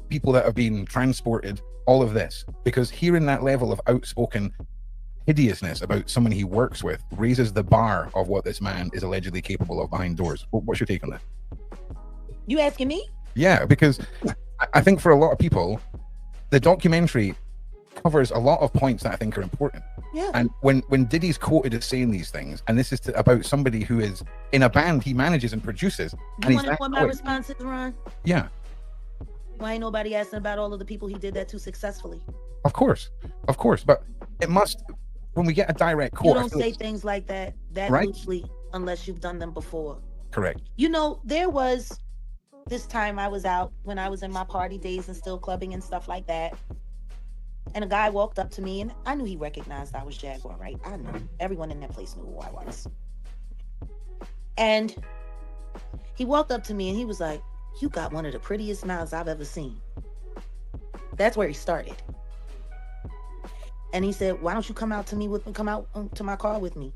people that have been transported, all of this. Because hearing that level of outspoken hideousness about someone he works with raises the bar of what this man is allegedly capable of behind doors. What's your take on that? You asking me? Yeah, because I think for a lot of people, the documentary covers a lot of points that I think are important. Yeah. And when Diddy's quoted as saying these things, and this is about somebody who is in a band he manages and produces. You want to know what my response is, Ron? Yeah. Why ain't nobody asking about all of the people he did that to successfully? Of course. But it must, when we get a direct quote. You don't say things like that right? Loosely unless you've done them before. Correct. You know, there was this time I was out when I was in my party days and still clubbing and stuff like that. And a guy walked up to me, and I knew he recognized I was Jaguar, right? I knew. Everyone in that place knew who I was. And he walked up to me, and he was like, you got one of the prettiest smiles I've ever seen. That's where he started. And he said, why don't you come out to my car with me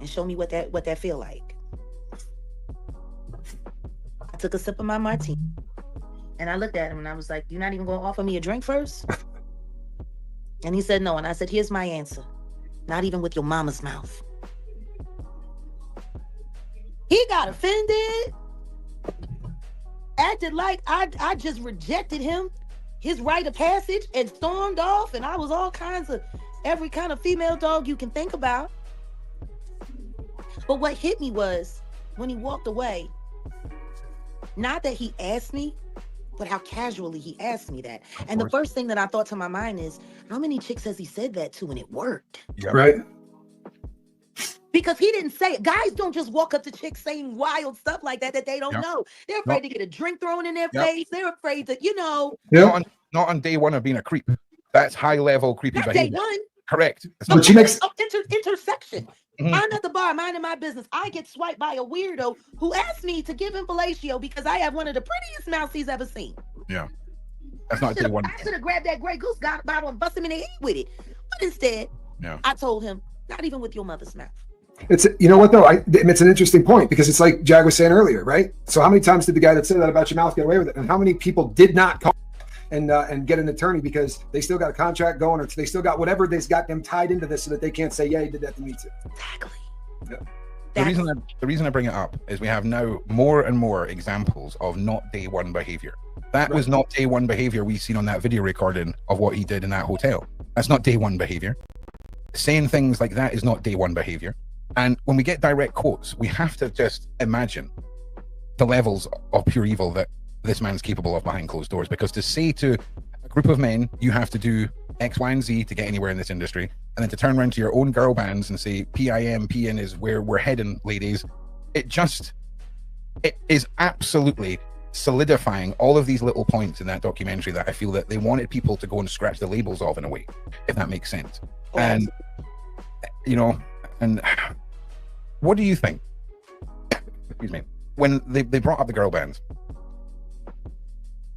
and show me what that feel like? I took a sip of my martini, and I looked at him, and I was like, you're not even going to offer me a drink first? And he said no. And I said, here's my answer. Not even with your mama's mouth. He got offended. Acted like I just rejected him, his rite of passage, and stormed off. And I was every kind of female dog you can think about. But what hit me was when he walked away, not that he asked me, but how casually he asked me that. And the first thing that I thought to my mind is, how many chicks has he said that to and it worked? Yeah. Right. Because he didn't say it. Guys don't just walk up to chicks saying wild stuff like that they don't know. They're afraid to get a drink thrown in their face. They're afraid to, Not on day one of being a creep. That's high level creepy behavior. Day one. Correct. But she makes intersection. I'm at the bar minding my business. I get swiped by a weirdo who asked me to give him fellatio because I have one of the prettiest mouths he's ever seen. Yeah. That's not day one. I should have grabbed that Grey Goose bottle and busted him in the head with it. But instead, I told him, not even with your mother's mouth. It's, you know what though, it's an interesting point, because it's like Jag was saying earlier, right? So how many times did the guy that said that about your mouth get away with it, and how many people did not call and get an attorney because they still got a contract going, or they still got whatever that's got them tied into this, so that they can't say, yeah, he did that to me too. Exactly. Yeah. The reason I bring it up is we have now more and more examples of not day one behavior. That was not day one behavior we seen on that video recording of what he did in that hotel. That's not day one behavior. Saying things like that is not day one behavior. And when we get direct quotes, we have to just imagine the levels of pure evil that this man's capable of behind closed doors. Because to say to a group of men, you have to do X, Y, and Z to get anywhere in this industry, and then to turn around to your own girl bands and say PIM is where we're heading, ladies, it is absolutely solidifying all of these little points in that documentary that I feel that they wanted people to go and scratch the labels of, in a way, if that makes sense. And and what do you think? Excuse me. When they brought up the girl bands,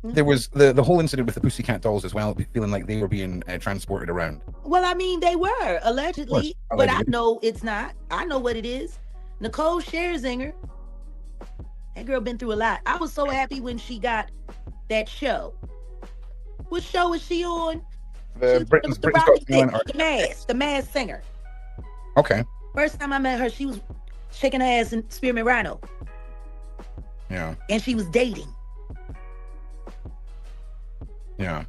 there was the whole incident with the Pussycat Dolls as well, feeling like they were being transported around. Well, I mean, they were allegedly, but I know it's not. I know what it is. Nicole Scherzinger, that girl been through a lot. I was so happy when she got that show. What show is she on? The Masked Singer. Okay. First time I met her, she was shaking her ass in Spearmint Rhino. Yeah. And she was dating. Yeah.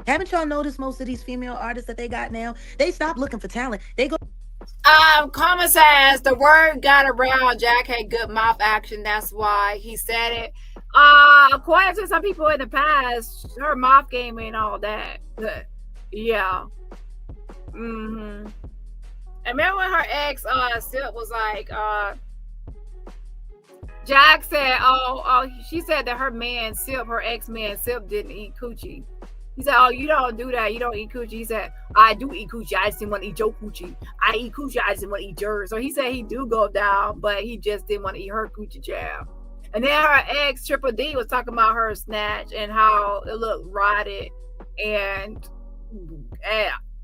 Haven't y'all noticed most of these female artists that they got now? They stop looking for talent. They go. Karma says the word got around. Jack had good mouth action. That's why he said it. According to some people in the past, her mouth game ain't all that. But yeah. Mm-hmm. I remember when her ex Silk was like, Jack said, she said that her man Silk, her ex-man Silk, didn't eat coochie. He said, oh, you don't do that. You don't eat coochie. He said, I do eat coochie. I just didn't want to eat your coochie. I eat coochie. I just didn't want to eat yours. So he said he do go down, but he just didn't want to eat her coochie jab. And then her ex Triple D was talking about her snatch and how it looked rotted, and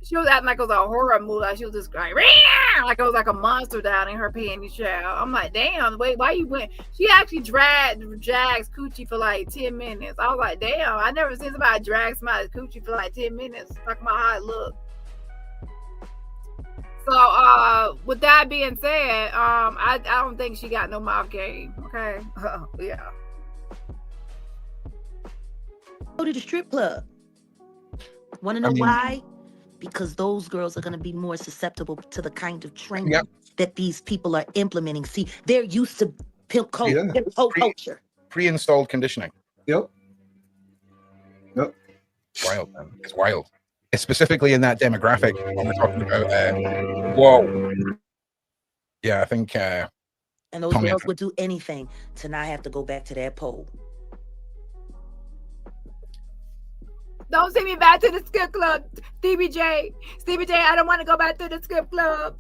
she was acting like it was a horror movie. Like she was just going, like it was like a monster down in her panty child. I'm like, damn, wait, why you went? She actually dragged Jag's coochie for like 10 minutes. I was like, damn, I never seen somebody drag somebody's coochie for like 10 minutes, talking about how it looked. So, with that being said, I don't think she got no mouth game. Okay, yeah. Go to the strip club. Want to know why? Because those girls are going to be more susceptible to the kind of training that these people are implementing. See, they're used to pimp culture. Pre-installed conditioning. Yep. Wild, man. It's wild. It's specifically in that demographic when we're talking about, whoa. Yeah, I think... and those girls would do anything to not have to go back to that pole. Don't send me back to the strip club, Stevie J. Stevie J, I don't want to go back to the strip club.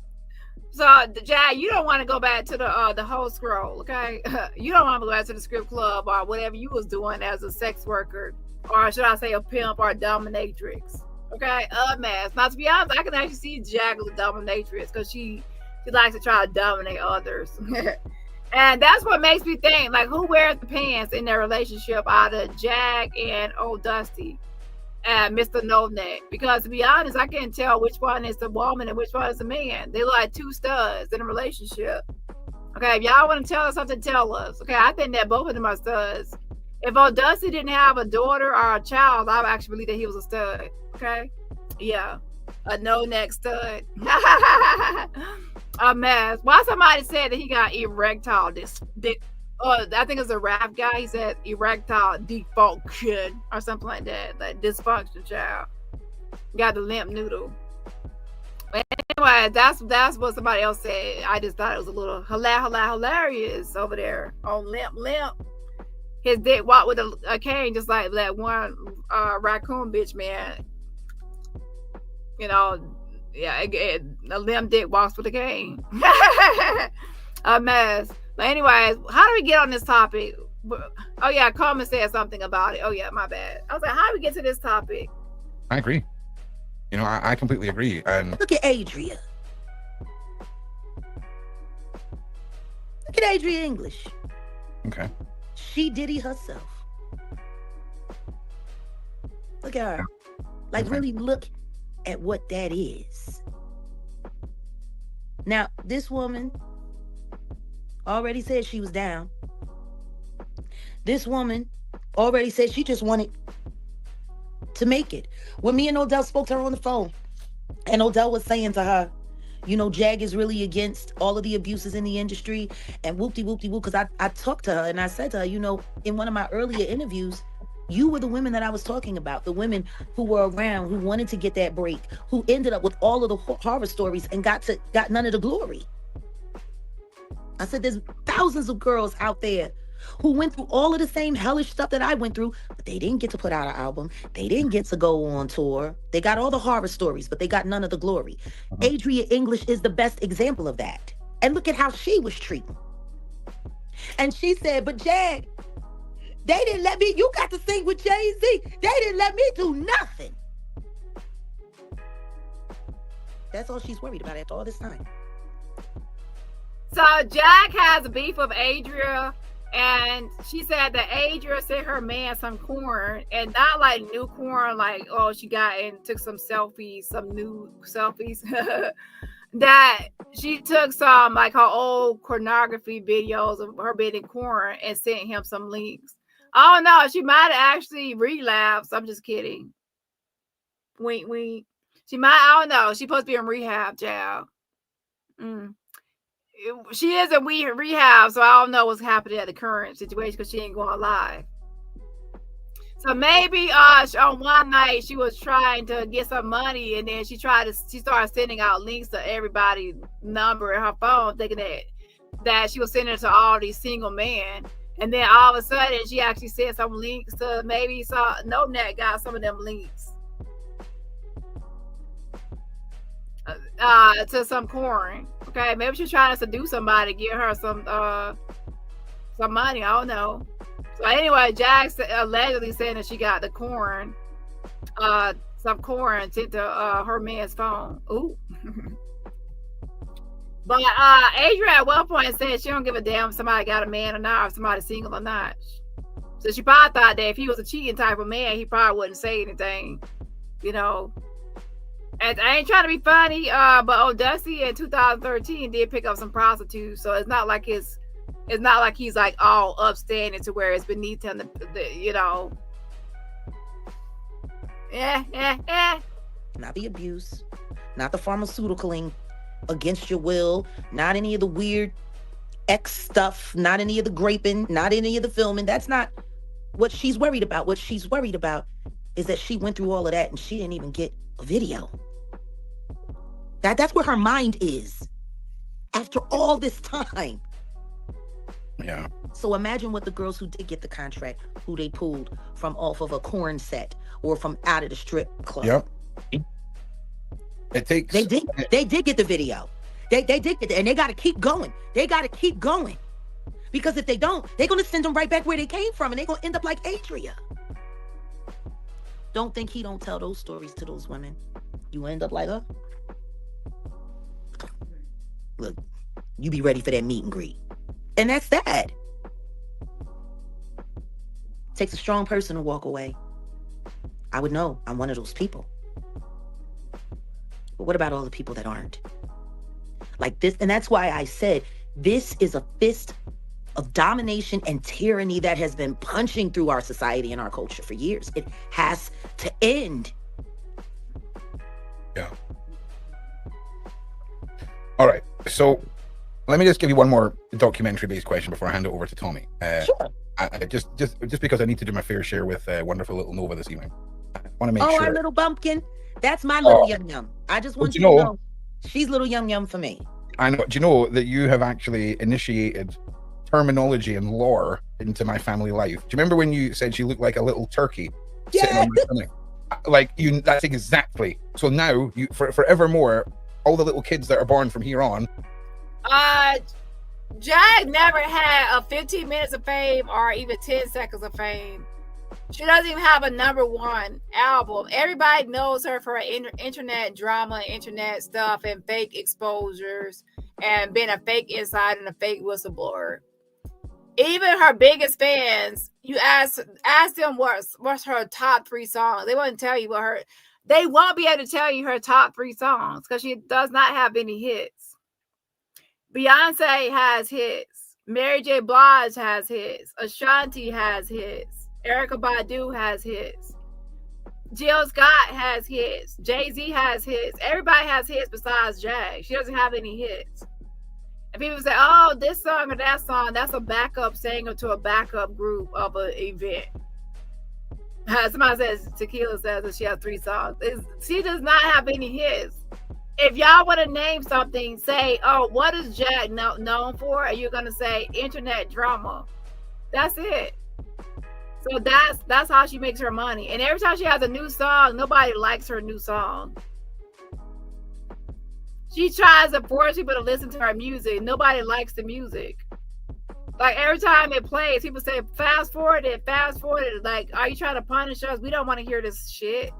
So, Jay, you don't want to go back to the whole scroll, okay? You don't want to go back to the strip club or whatever you was doing as a sex worker, or should I say a pimp or a dominatrix, okay? Man, now to be honest, I can actually see Jag as a dominatrix because she likes to try to dominate others. And that's what makes me think, like, who wears the pants in their relationship out of Jag and Old Dusty and Mr. No Neck? Because to be honest, I can't tell which one is the woman and which one is the man. They look like two studs in a relationship. Okay, if y'all want to tell us something, tell us. Okay, I think that both of them are studs. If Old Dusty didn't have a daughter or a child, I would actually believe that he was a stud. Okay, yeah, a no neck stud. A mess. Why somebody said that he got erectile I think it's a rap guy. He said erectile dysfunction or something like that. Like dysfunction, child. Got the limp noodle. But anyway, that's what somebody else said. I just thought it was a little hilarious over there on limp. His dick walked with a cane, just like that one raccoon bitch, man. You know, yeah, a limp dick walks with a cane. A mess. But anyways, how do we get on this topic? Oh yeah, Carmen said something about it. Oh yeah, my bad. I was like, how do we get to this topic? I agree. You know, I completely agree. And look at Adria. Look at Adria English. Okay. She did it herself. Look at her. Like, really look at what that is. Now, this woman already said she was down. This woman already said she just wanted to make it. When me and Odell spoke to her on the phone, and Odell was saying to her, you know, Jag is really against all of the abuses in the industry, and whoop-de-whoop-de-whoop, because I talked to her, and I said to her, you know, in one of my earlier interviews, you were the women that I was talking about, the women who were around, who wanted to get that break, who ended up with all of the horror stories and got none of the glory. I said, there's thousands of girls out there who went through all of the same hellish stuff that I went through, but they didn't get to put out an album. They didn't get to go on tour. They got all the horror stories, but they got none of the glory. Adria English is the best example of that. And look at how she was treated. And she said, but Jag, they didn't let me, you got to sing with Jay-Z. They didn't let me do nothing. That's all she's worried about after all this time. So Jag has a beef with Adria, and she said that Adria sent her man some corn, and not like new corn, like, oh, she got and took some selfies, some new selfies. That she took some like her old pornography videos of her being corn and sent him some links. I don't know. She might have actually relapsed. I'm just kidding. Wink, wink. She might. I don't know. She's supposed to be in rehab, child. She is in rehab, so I don't know what's happening at the current situation because she ain't going live. So maybe on one night she was trying to get some money, and then she started sending out links to everybody's number in her phone, thinking that she was sending it to all these single men. And then all of a sudden she actually sent some links to maybe NoNet got some of them links to some corn. Okay, maybe she's trying to seduce somebody, give her some money. I don't know. So anyway, Jack allegedly saying that she got the corn, some corn sent to her man's phone. Ooh. But Adria at one point said she don't give a damn if somebody got a man or not, or if somebody's single or not. So she probably thought that if he was a cheating type of man, he probably wouldn't say anything, you know. And I ain't trying to be funny, but Odussi in 2013 did pick up some prostitutes, so it's not like he's like all upstanding to where it's beneath him, you know. Not the abuse, not the pharmaceuticling against your will, not any of the weird X stuff, not any of the graping, not any of the filming. That's not what she's worried about. What she's worried about is that she went through all of that and she didn't even get a video. That's where her mind is after all this time. Yeah. So imagine what the girls who did get the contract, who they pulled from off of a corn set or from out of the strip club. Yep. It takes. They did get the video. They did get it, and they got to keep going. They got to keep going, because if they don't, they're gonna send them right back where they came from, and they're gonna end up like Adria. Don't think he don't tell those stories to those women. You end up like her. Look, you be ready for that meet and greet, and that's that. Takes a strong person to walk away. I would know. I'm one of those people. But what about all the people that aren't? Like this, and that's why I said this is a fist of domination and tyranny that has been punching through our society and our culture for years. It has to end. Yeah. All right. So let me just give you one more documentary-based question before I hand it over to Tommy. Sure. I just because I need to do my fair share with wonderful little Nova this evening. I want to make sure. Oh, our little bumpkin. That's my little yum yum. I just want you to know she's little yum yum for me. I know. Do you know that you have actually initiated terminology and lore into my family life? Do you remember when you said she looked like a little turkey sitting on my stomach? Like you, that's exactly. So now you, forevermore, all the little kids that are born from here on. Jag never had a 15 minutes of fame or even 10 seconds of fame. She doesn't even have a #1 album. Everybody knows her for internet drama, internet stuff, and fake exposures, and being a fake insider and a fake whistleblower. Even her biggest fans, you ask them what's her top 3 songs. They won't tell you what her. They won't be able to tell you her top 3 songs because she does not have any hits. Beyonce has hits. Mary J. Blige has hits. Ashanti has hits. Erykah Badu has hits. Jill Scott has hits. Jay-Z has hits. Everybody has hits besides Jag. She doesn't have any hits. And people say, oh, this song or that song, that's a backup singer to a backup group of an event. Somebody says, Tequila says that she has 3 songs. She does not have any hits. If y'all want to name something, say, oh, what is Jag known for? And you're going to say internet drama. That's it. So that's how she makes her money. And every time she has a new song, nobody likes her new song. She tries to force people to listen to her music. Nobody likes the music. Like every time it plays, people say, fast forward it. Like, are you trying to punish us? We don't want to hear this shit.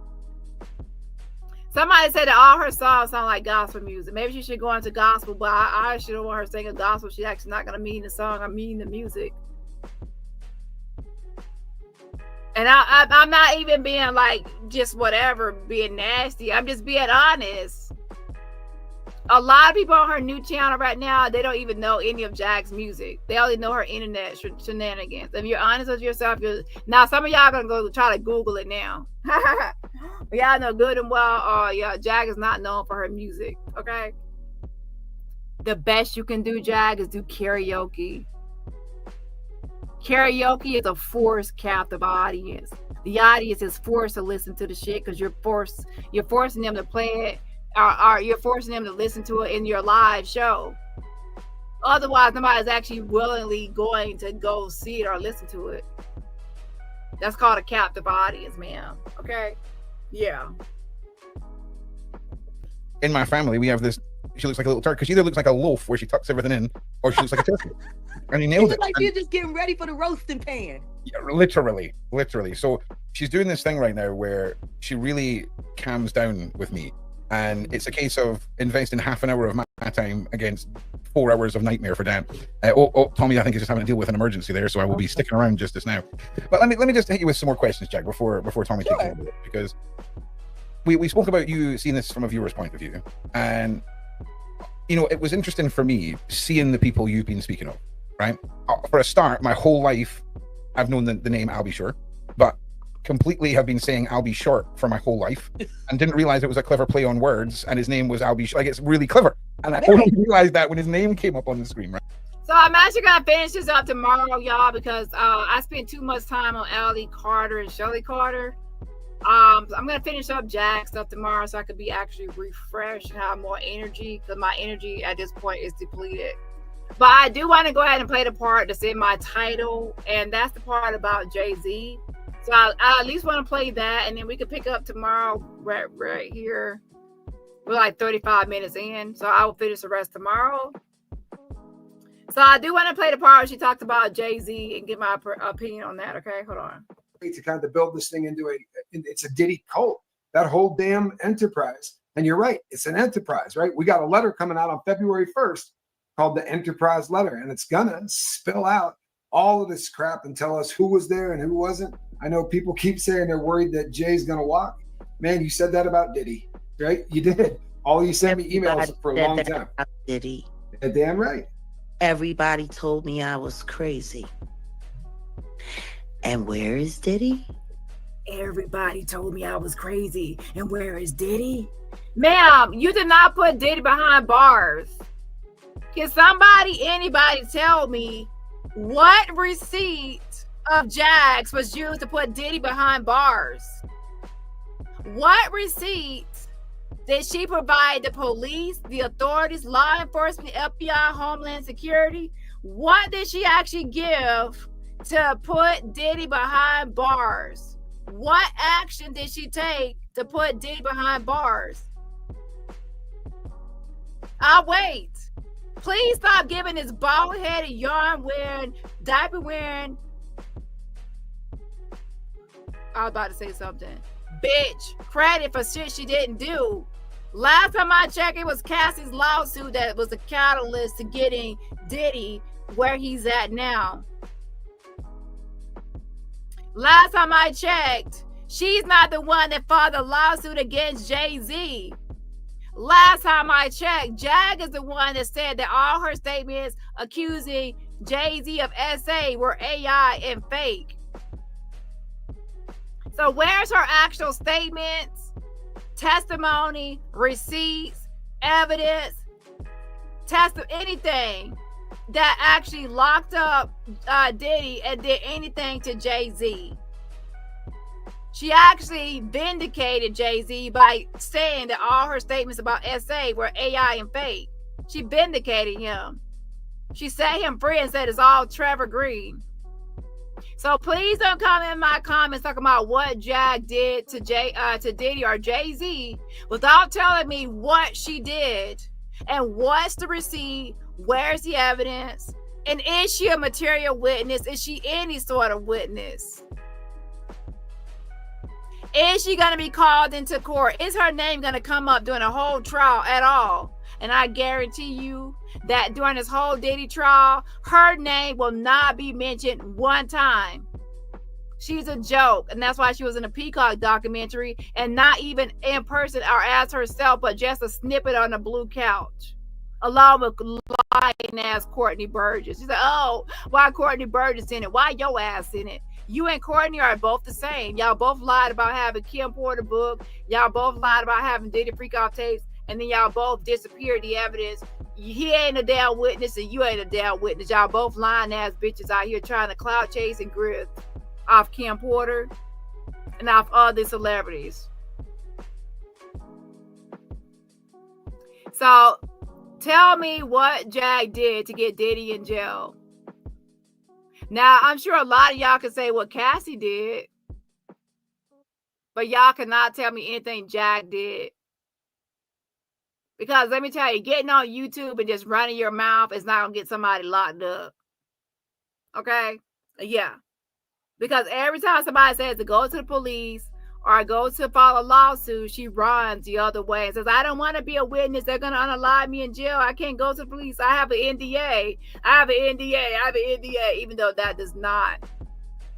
Somebody said that all her songs sound like gospel music. Maybe she should go into gospel, but I shouldn't want her singing gospel. She's actually not going to mean the song. I mean the music. And I'm not even being like just whatever, being nasty. I'm just being honest. A lot of people on her new channel right now, they don't even know any of Jag's music. They only know her internet shenanigans. If you're honest with yourself, now some of y'all gonna go try to Google it now. But y'all know good and well, yeah, Jag is not known for her music. Okay. The best you can do, Jag, is do karaoke. Karaoke is a forced captive audience. The audience is forced to listen to the shit because you're forcing them to play it, or you're forcing them to listen to it in your live show. Otherwise, nobody's actually willingly going to go see it or listen to it. That's called a captive audience, ma'am. Okay? Yeah. In my family, we have this. She looks like a little turkey because she either looks like a loaf where she tucks everything in, or she looks like a turkey. And you nailed it. Like you're just getting ready for the roasting pan. Yeah, literally. So she's doing this thing right now where she really calms down with me, and it's a case of investing half an hour of my time against 4 hours of nightmare for Dan. Tommy, I think is just having to deal with an emergency there, so I will be sticking around just as now. But let me just hit you with some more questions, Jack, before Tommy takes over, because we spoke about you seeing this from a viewer's point of view, and you know, it was interesting for me seeing the people you've been speaking of, right? For a start, my whole life, I've known the name I'll Be Sure, but completely have been saying I'll Be Short for my whole life and didn't realize it was a clever play on words and his name was I'll Be Short. Like, it's really clever. And I only realized that when his name came up on the screen, right? So I'm actually going to finish this up tomorrow, y'all, because I spent too much time on Allie Carter and Shelly Carter. I'm going to finish up Jag stuff tomorrow so I could be actually refreshed and have more energy, because my energy at this point is depleted. But I do want to go ahead and play the part that's in my title, and that's the part about Jay-Z. So I at least want to play that, and then we can pick up tomorrow right here. We're like 35 minutes in, so I will finish the rest tomorrow. So I do want to play the part where she talked about Jay-Z and get my opinion on that. Okay, hold on. To kind of build this thing into it's a Diddy cult, that whole damn enterprise. And you're right, it's an enterprise, right? We got a letter coming out on February 1st called the Enterprise Letter, and it's gonna spill out all of this crap and tell us who was there and who wasn't. I know people keep saying they're worried that Jay's gonna walk. Man, you said that about Diddy, right? You did. All you sent me emails for a long time. Diddy. Yeah, damn right. Everybody told me I was crazy. And where is Diddy? Everybody told me I was crazy. And where is Diddy? Ma'am, you did not put Diddy behind bars. Can anybody tell me what receipt of Jags was used to put Diddy behind bars? What receipt did she provide the police, the authorities, law enforcement, FBI, Homeland Security? What did she actually give to put Diddy behind bars? What action did she take to put Diddy behind bars? I'll wait. Please stop giving this bald-headed, yarn-wearing, diaper-wearing, I was about to say something, bitch, credit for shit she didn't do. Last time I checked, it was Cassie's lawsuit that was the catalyst to getting Diddy where he's at now. Last time I checked, she's not the one that filed the lawsuit against Jay-Z. Last time I checked, Jag is the one that said that all her statements accusing Jay-Z of SA were AI and fake. So where's her actual statements, testimony, receipts, evidence, anything that actually locked up Diddy and did anything to Jay-Z? She actually vindicated Jay-Z by saying that all her statements about SA were AI and fake. She vindicated him. She set him free and said it's all Trevor Green. So please don't come in my comments talking about what Jag did to Diddy or Jay-Z without telling me what she did and what's the receipt, where's the evidence, and is she a material witness? Is she any sort of witness? Is she going to be called into court? Is her name going to come up during a whole trial at all? And I guarantee you that during this whole Diddy trial, her name will not be mentioned one time. She's a joke. And that's why she was in a Peacock documentary and not even in person or as herself, but just a snippet on the blue couch, along with lying ass Courtney Burgess. She's like, oh, why Courtney Burgess in it? Why your ass in it? You and Courtney are both the same. Y'all both lied about having Kim Porter book. Y'all both lied about having Diddy freak off tapes. And then y'all both disappeared the evidence. He ain't a damn witness and you ain't a damn witness. Y'all both lying ass bitches out here trying to clout chase and grift off Kim Porter and off other celebrities. So tell me what Jag did to get Diddy in jail. Now, I'm sure a lot of y'all can say what Cassie did, but y'all cannot tell me anything Jag did. Because let me tell you, getting on YouTube and just running your mouth is not going to get somebody locked up. Okay? Yeah. Because every time somebody says to go to the police or go to file a lawsuit, she runs the other way and says, I don't want to be a witness. They're going to unalive me in jail. I can't go to the police. I have an NDA. I have an NDA, even though that does not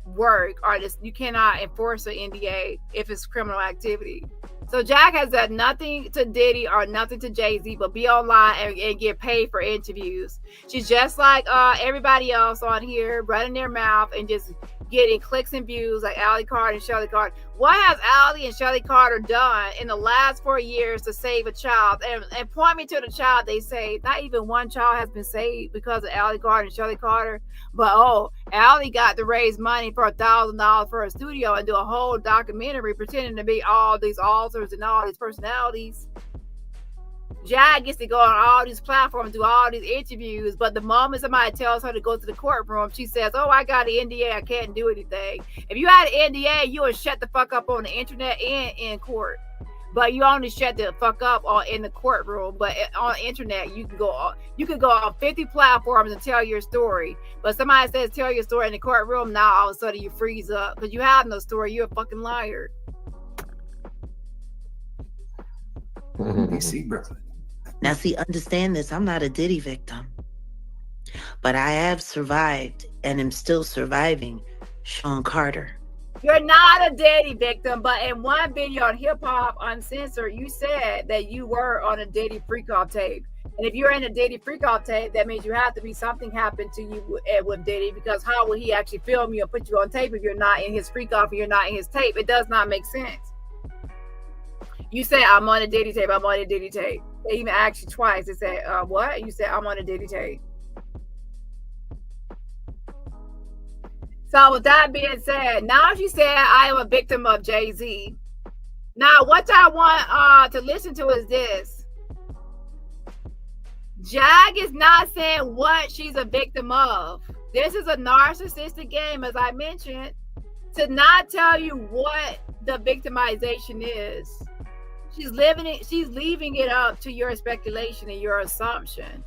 work, or you cannot enforce an NDA if it's criminal activity. So Jag has done nothing to Diddy or nothing to Jay-Z but be online and get paid for interviews. She's just like everybody else on here, running their mouth and just getting clicks and views like Allie Carter and Shelly Carter. What has Allie and Shelly Carter done in the last 4 years to save a child? And point me to the child they saved. Not even one child has been saved because of Allie Carter and Shelly Carter. But Allie got to raise money for $1,000 for a studio and do a whole documentary pretending to be all these authors and all these personalities. Jag gets to go on all these platforms, do all these interviews, but the moment somebody tells her to go to the courtroom, she says, oh, I got an NDA, I can't do anything. If you had an NDA, you would shut the fuck up on the internet and in court. But you only shut the fuck up in the courtroom. But on the internet, you can go on 50 platforms and tell your story. But somebody says tell your story in the courtroom, now all of a sudden you freeze up because you have no story. You're a fucking liar. DC, Brooklyn. Now, see, understand this. I'm not a Diddy victim, but I have survived and am still surviving Sean Carter. You're not a Diddy victim, but in one video on Hip Hop Uncensored, you said that you were on a Diddy freak-off tape. And if you're in a Diddy freak-off tape, that means you have to be something happened to you with Diddy, because how would he actually film you and put you on tape if you're not in his freak-off and you're not in his tape? It does not make sense. You say, I'm on a Diddy tape, I'm on a Diddy tape. They even asked you twice. They said, what? You said, I'm on a Diddy tape. So with that being said, now she said, I am a victim of Jay-Z. Now, what I want to listen to is this. Jag is not saying what she's a victim of. This is a narcissistic game, as I mentioned, to not tell you what the victimization is. She's leaving it up to your speculation and your assumption.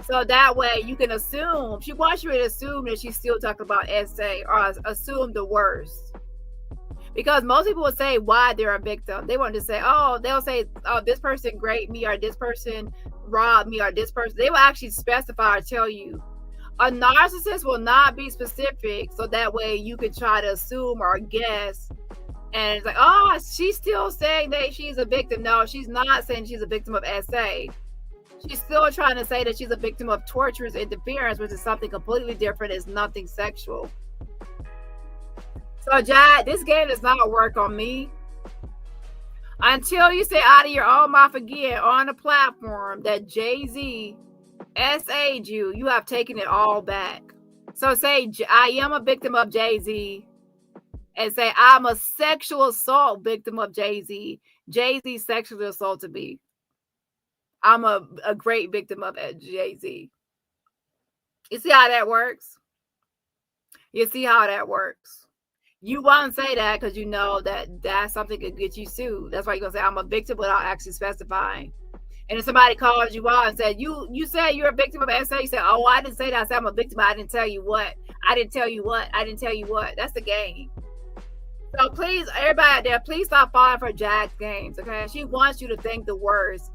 So that way you can assume, she wants you to assume that she's still talking about SA, or assume the worst. Because most people will say why they're a victim. They want to say, oh, they'll say, oh, this person raped me, or this person robbed me, or this person. They will actually specify or tell you. A narcissist will not be specific, so that way you can try to assume or guess. And it's like, oh, she's still saying that she's a victim. No, she's not saying she's a victim of SA. She's still trying to say that she's a victim of torturous interference, which is something completely different. It's nothing sexual. So, Jad, this game does not work on me. Until you say out of your own mouth again on the platform that Jay-Z SA'd you, you have taken it all back. So say, I am a victim of Jay-Z, and say, I'm a sexual assault victim of Jay-Z. Jay-Z sexually assaulted me. I'm a great victim of Jay-Z. You see how that works? You see how that works? You won't say that because you know that that's something that could get you sued. That's why you're going to say, I'm a victim without actually specifying. And if somebody calls you out and said, you said you're a victim of SA, you said, oh, I didn't say that. I said, I'm a victim. I didn't tell you what. I didn't tell you what. I didn't tell you what. That's the game. So please, everybody out there, please stop falling for Jack's games, okay? She wants you to think the worst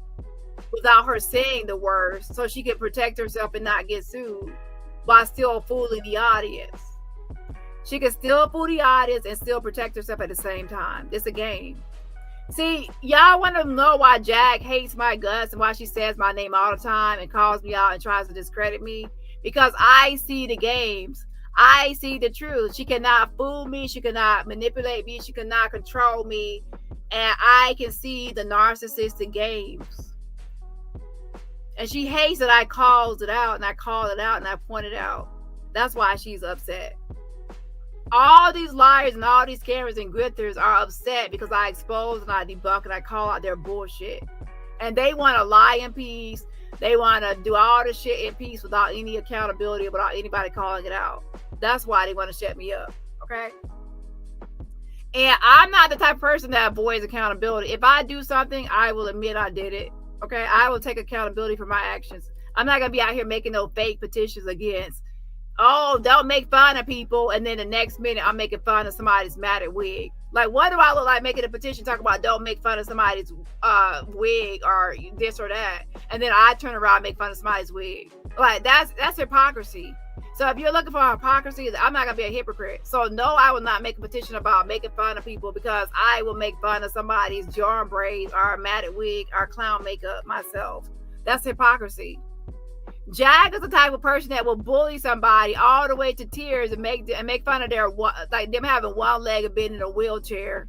without her saying the worst, so she can protect herself and not get sued while still fooling the audience. She can still fool the audience and still protect herself at the same time. It's a game. See, y'all want to know why Jack hates my guts and why she says my name all the time and calls me out and tries to discredit me? Because I see the games. I see the truth. She cannot fool me. She cannot manipulate me. She cannot control me. And I can see the narcissistic games. And she hates that I called it out and I called it out and I pointed out. That's why she's upset. All these liars and all these scammers and grifters are upset because I expose and I debunk and I call out their bullshit. And they want to lie in peace. They want to do all the shit in peace without any accountability, without anybody calling it out. That's why they want to shut me up. Okay? And I'm not the type of person that avoids accountability. If I do something, I will admit I did it. Okay? I will take accountability for my actions. I'm not going to be out here making no fake petitions against, oh, don't make fun of people, and then the next minute I'm making fun of somebody's matted wig. Like, what do I look like making a petition talking about don't make fun of somebody's wig or this or that, and then I turn around and make fun of somebody's wig? Like, that's hypocrisy. So if you're looking for hypocrisy, I'm not gonna be a hypocrite. So no, I will not make a petition about making fun of people because I will make fun of somebody's jarn braids or matted wig or clown makeup myself. That's hypocrisy. Jack is the type of person that will bully somebody all the way to tears and make fun of their, like, them having one leg and being in a wheelchair,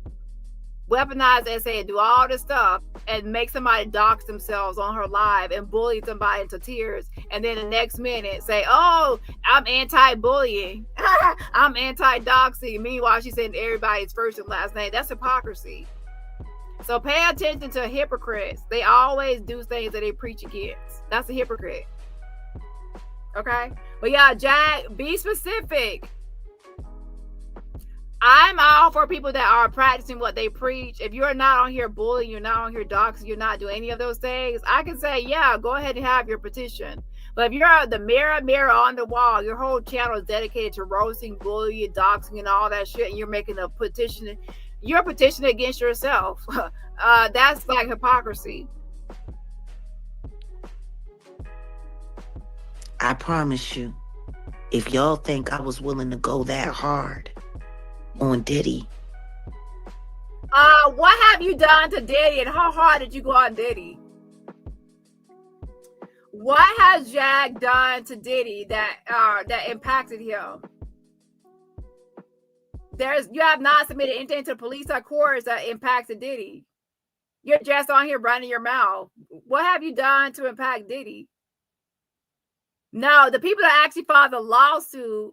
weaponize SA and do all this stuff and make somebody dox themselves on her live and bully somebody into tears, and then the next minute say, oh, I'm anti-bullying. I'm anti-doxing. Meanwhile, she's saying everybody's first and last name. That's hypocrisy. So pay attention to hypocrites. They always do things that they preach against. That's a hypocrite. Okay, but yeah, Jack, be specific. I'm all for people that are practicing what they preach. If you're not on here bullying, you're not on here doxing, you're not doing any of those things, I can say, yeah, go ahead and have your petition. But if you're the mirror on the wall, your whole channel is dedicated to roasting, bullying, doxing, and all that shit, and you're making a petition, you're petitioning against yourself. That's like hypocrisy. I promise you, if y'all think I was willing to go that hard on Diddy. What have you done to Diddy and how hard did you go on Diddy? What has Jack done to Diddy that impacted him? You have not submitted anything to the police or courts that impacted Diddy. You're just on here running your mouth. What have you done to impact Diddy? No, the people that actually filed the lawsuit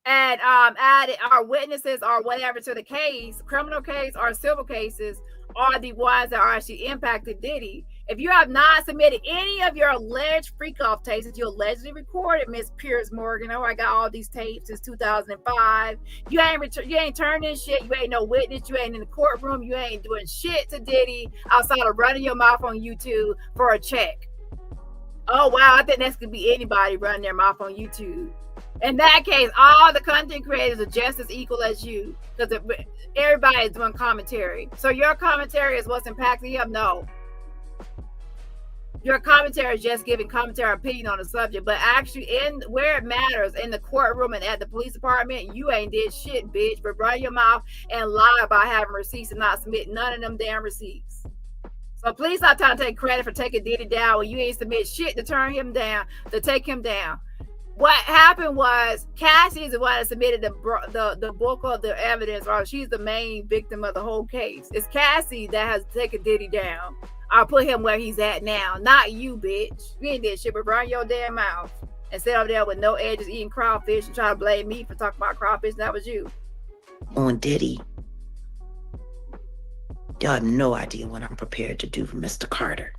and added our witnesses or whatever to the case, criminal case or civil cases, are the ones that are actually impacted Diddy. If you have not submitted any of your alleged freak-off tapes that you allegedly recorded, Miss Pierce Morgan, oh, I got all these tapes since 2005. You ain't turned in shit. You ain't no witness. You ain't in the courtroom. You ain't doing shit to Diddy outside of running your mouth on YouTube for a check. Oh wow, I think that's could be anybody running their mouth on YouTube. In that case, all the content creators are just as equal as you, because everybody is doing commentary. So your commentary is what's impacting him? No. Your commentary is just giving commentary opinion on the subject, but actually in where it matters, in the courtroom and at the police department, you ain't did shit, bitch, but run your mouth and lie about having receipts and not submit none of them damn receipts. So please stop trying to take credit for taking Diddy down when you ain't submit shit to turn him down, to take him down. What happened was Cassie is the one that submitted the bulk of the evidence, or she's the main victim of the whole case. It's Cassie that has taken Diddy down. I'll put him where he's at now, not you, bitch. You ain't did shit but run your damn mouth and sit over there with no edges eating crawfish and try to blame me for talking about crawfish. That was you. On Diddy. Y'all have no idea what I'm prepared to do for Mr. Carter.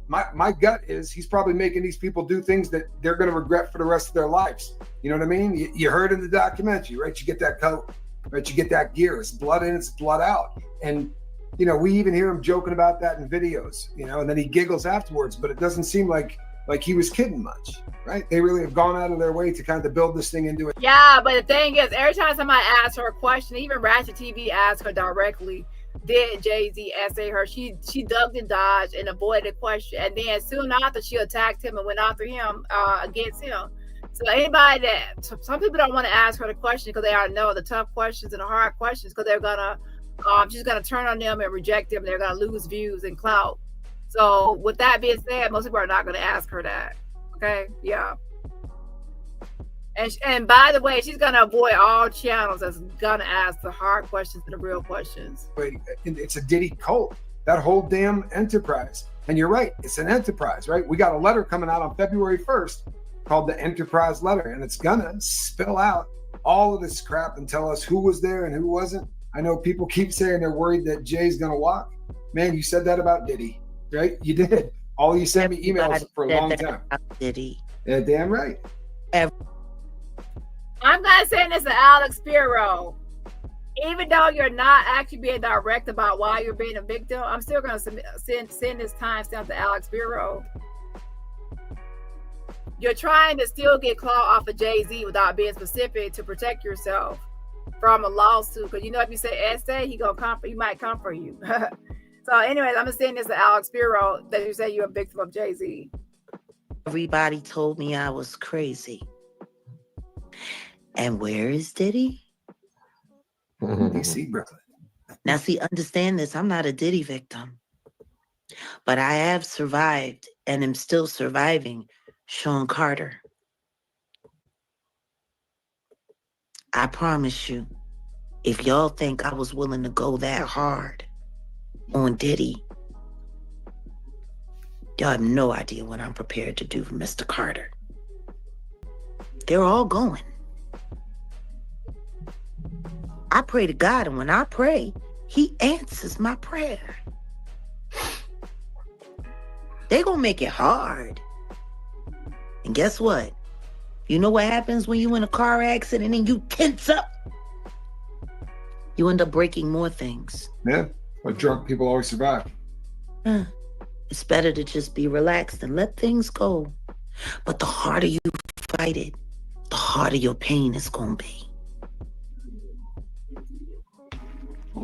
My gut is he's probably making these people do things that they're going to regret for the rest of their lives. You know what I mean? You heard in the documentary, right? You get that coat, right? You get that gear. It's blood in, it's blood out. And, you know, we even hear him joking about that in videos, you know, and then he giggles afterwards, but it doesn't seem like he was kidding much, right? They really have gone out of their way to kind of build this thing into it. Yeah, but the thing is, every time somebody asks her a question, even Ratchet TV asked her directly, did Jay-Z essay her? She ducked and dodged and avoided the question. And then soon after, she attacked him and went after him against him. So anybody that, some people don't want to ask her the question because they already know the tough questions and the hard questions, because they're gonna, she's gonna turn on them and reject them. They're gonna lose views and clout. So with that being said, most people are not gonna ask her that. Okay, yeah. And by the way, she's gonna avoid all channels that's gonna ask the hard questions and the real questions. It's a Diddy cult, that whole damn enterprise. And you're right, it's an enterprise, right? We got a letter coming out on February 1st called the Enterprise Letter, and it's gonna spill out all of this crap and tell us who was there and who wasn't. I know people keep saying they're worried that Jay's gonna walk. Man, you said that about Diddy, right? You did. All you sent me emails for a long time. Diddy. Yeah, damn right. I'm not saying this to Alex Spiro. Even though you're not actually being direct about why you're being a victim, I'm still going to send this timestamp to Alex Spiro. You're trying to still get clout off of Jay-Z without being specific to protect yourself from a lawsuit. Because you know, if you say essay, he might come for you. So anyways, I'm going to send this to Alex Spiro that you say you're a victim of Jay-Z. Everybody told me I was crazy. And where is Diddy? DC, Brooklyn. Now, see, understand this. I'm not a Diddy victim. But I have survived and am still surviving Sean Carter. I promise you, if y'all think I was willing to go that hard on Diddy, y'all have no idea what I'm prepared to do for Mr. Carter. They're all going. I pray to God, and when I pray, he answers my prayer. They're going to make it hard. And guess what? You know what happens when you in a car accident and you tense up? You end up breaking more things. Yeah, but drunk people always survive. It's better to just be relaxed and let things go. But the harder you fight it, the harder your pain is going to be.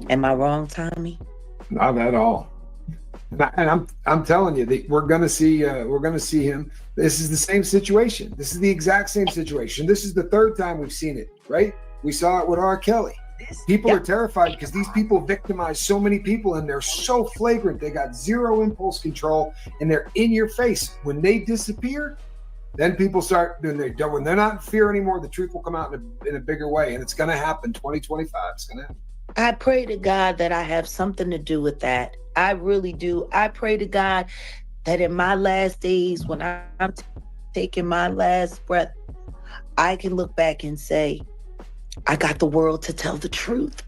Am I wrong, Tommy? Not at all. And I'm telling you that we're gonna see him. This is the same situation. This is the exact same situation. This is the third time we've seen it, right? We saw it with R. Kelly. People are terrified because these people victimize so many people and they're so flagrant. They got zero impulse control and they're in your face. When they disappear, then people start doing when they're not in fear anymore, the truth will come out in a bigger way, and it's gonna happen. 2025, it's gonna happen. I pray to God that I have something to do with that. I really do. I pray to God that in my last days, when I'm taking my last breath, I can look back and say, I got the world to tell the truth.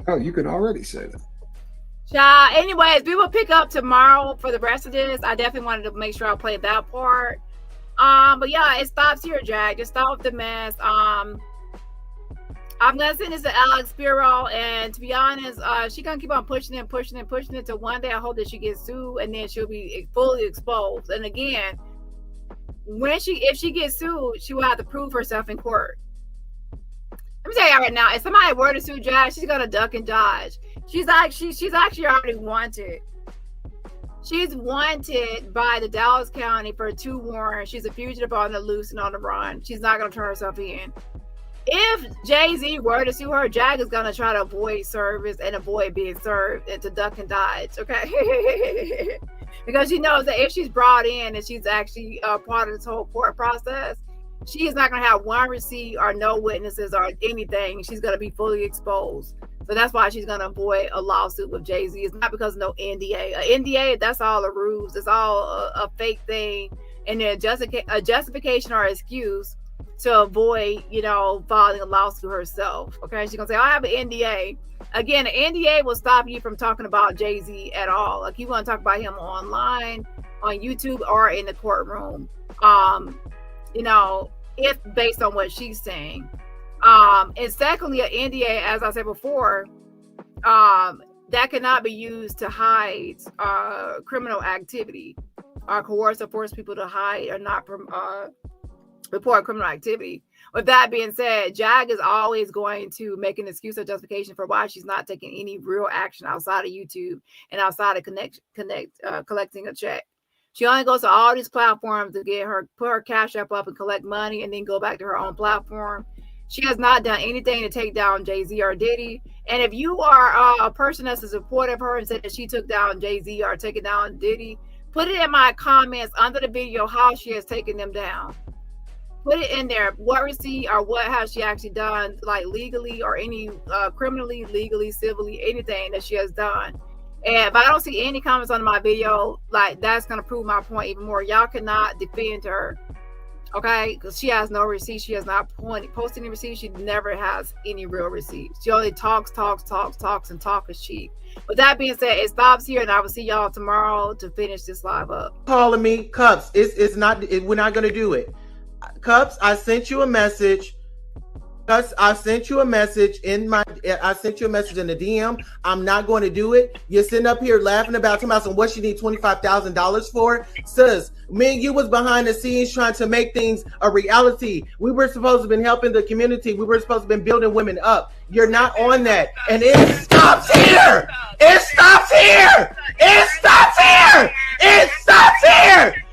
Oh, you can already say that. Anyways, we will pick up tomorrow for the rest of this. I definitely wanted to make sure I played that part. But yeah, it stops here, Jack. Just stop with the mess. I'm gonna send this to Alex Spiro, and to be honest, she's gonna keep on pushing it till one day I hope that she gets sued, and then she'll be fully exposed. And again, if she gets sued, she will have to prove herself in court. Let me tell you right now, if somebody were to sue Jag, she's gonna duck and dodge. She's actually already wanted. She's wanted by the Dallas County for 2 warrants. She's a fugitive on the loose and on the run. She's not gonna turn herself in. If Jay-Z were to sue her, Jag is gonna try to avoid service and avoid being served and to duck and dodge, okay? Because she knows that if she's brought in and she's actually part of this whole court process, she is not gonna have one receipt or no witnesses or anything. She's gonna be fully exposed. So that's why she's gonna avoid a lawsuit with Jay-Z. It's not because of no NDA. An NDA, that's all a ruse. It's all a fake thing, and then a justification or excuse to avoid, filing a lawsuit herself. Okay, she's gonna say, I have an NDA. Again, an NDA will stop you from talking about Jay-Z at all. Like, you want to talk about him online, on YouTube, or in the courtroom. If based on what she's saying. And secondly, an NDA, as I said before, that cannot be used to hide criminal activity or coerce or force people to hide or not report criminal activity. With that being said, Jag is always going to make an excuse or justification for why she's not taking any real action outside of YouTube and outside of collecting a check. She only goes to all these platforms to put her Cash App up and collect money and then go back to her own platform. She has not done anything to take down Jay-Z or Diddy. And if you are a person that's a supporter of her and said that she took down Jay-Z or taken down Diddy, put it in my comments under the video how she has taken them down. Put it in there. What receipt or what has she actually done, like legally or any criminally, legally, civilly, anything that she has done. And if I don't see any comments on my video, like, that's going to prove my point even more. Y'all cannot defend her, okay? Because she has no receipts. She has not posted any receipts. She never has any real receipts. She only talks, and talk is cheap. With that being said, it stops here, and I will see y'all tomorrow to finish this live up. Calling me, Cups. We're not going to do it. Cups, I sent you a message. Cups, I sent you a message in the DM. I'm not going to do it. You're sitting up here laughing about what she need $25,000 for. Sis, me and you was behind the scenes trying to make things a reality. We were supposed to have been helping the community. We were supposed to have been building women up. You're not on that. And it stops here. It stops here. It stops here. It stops here.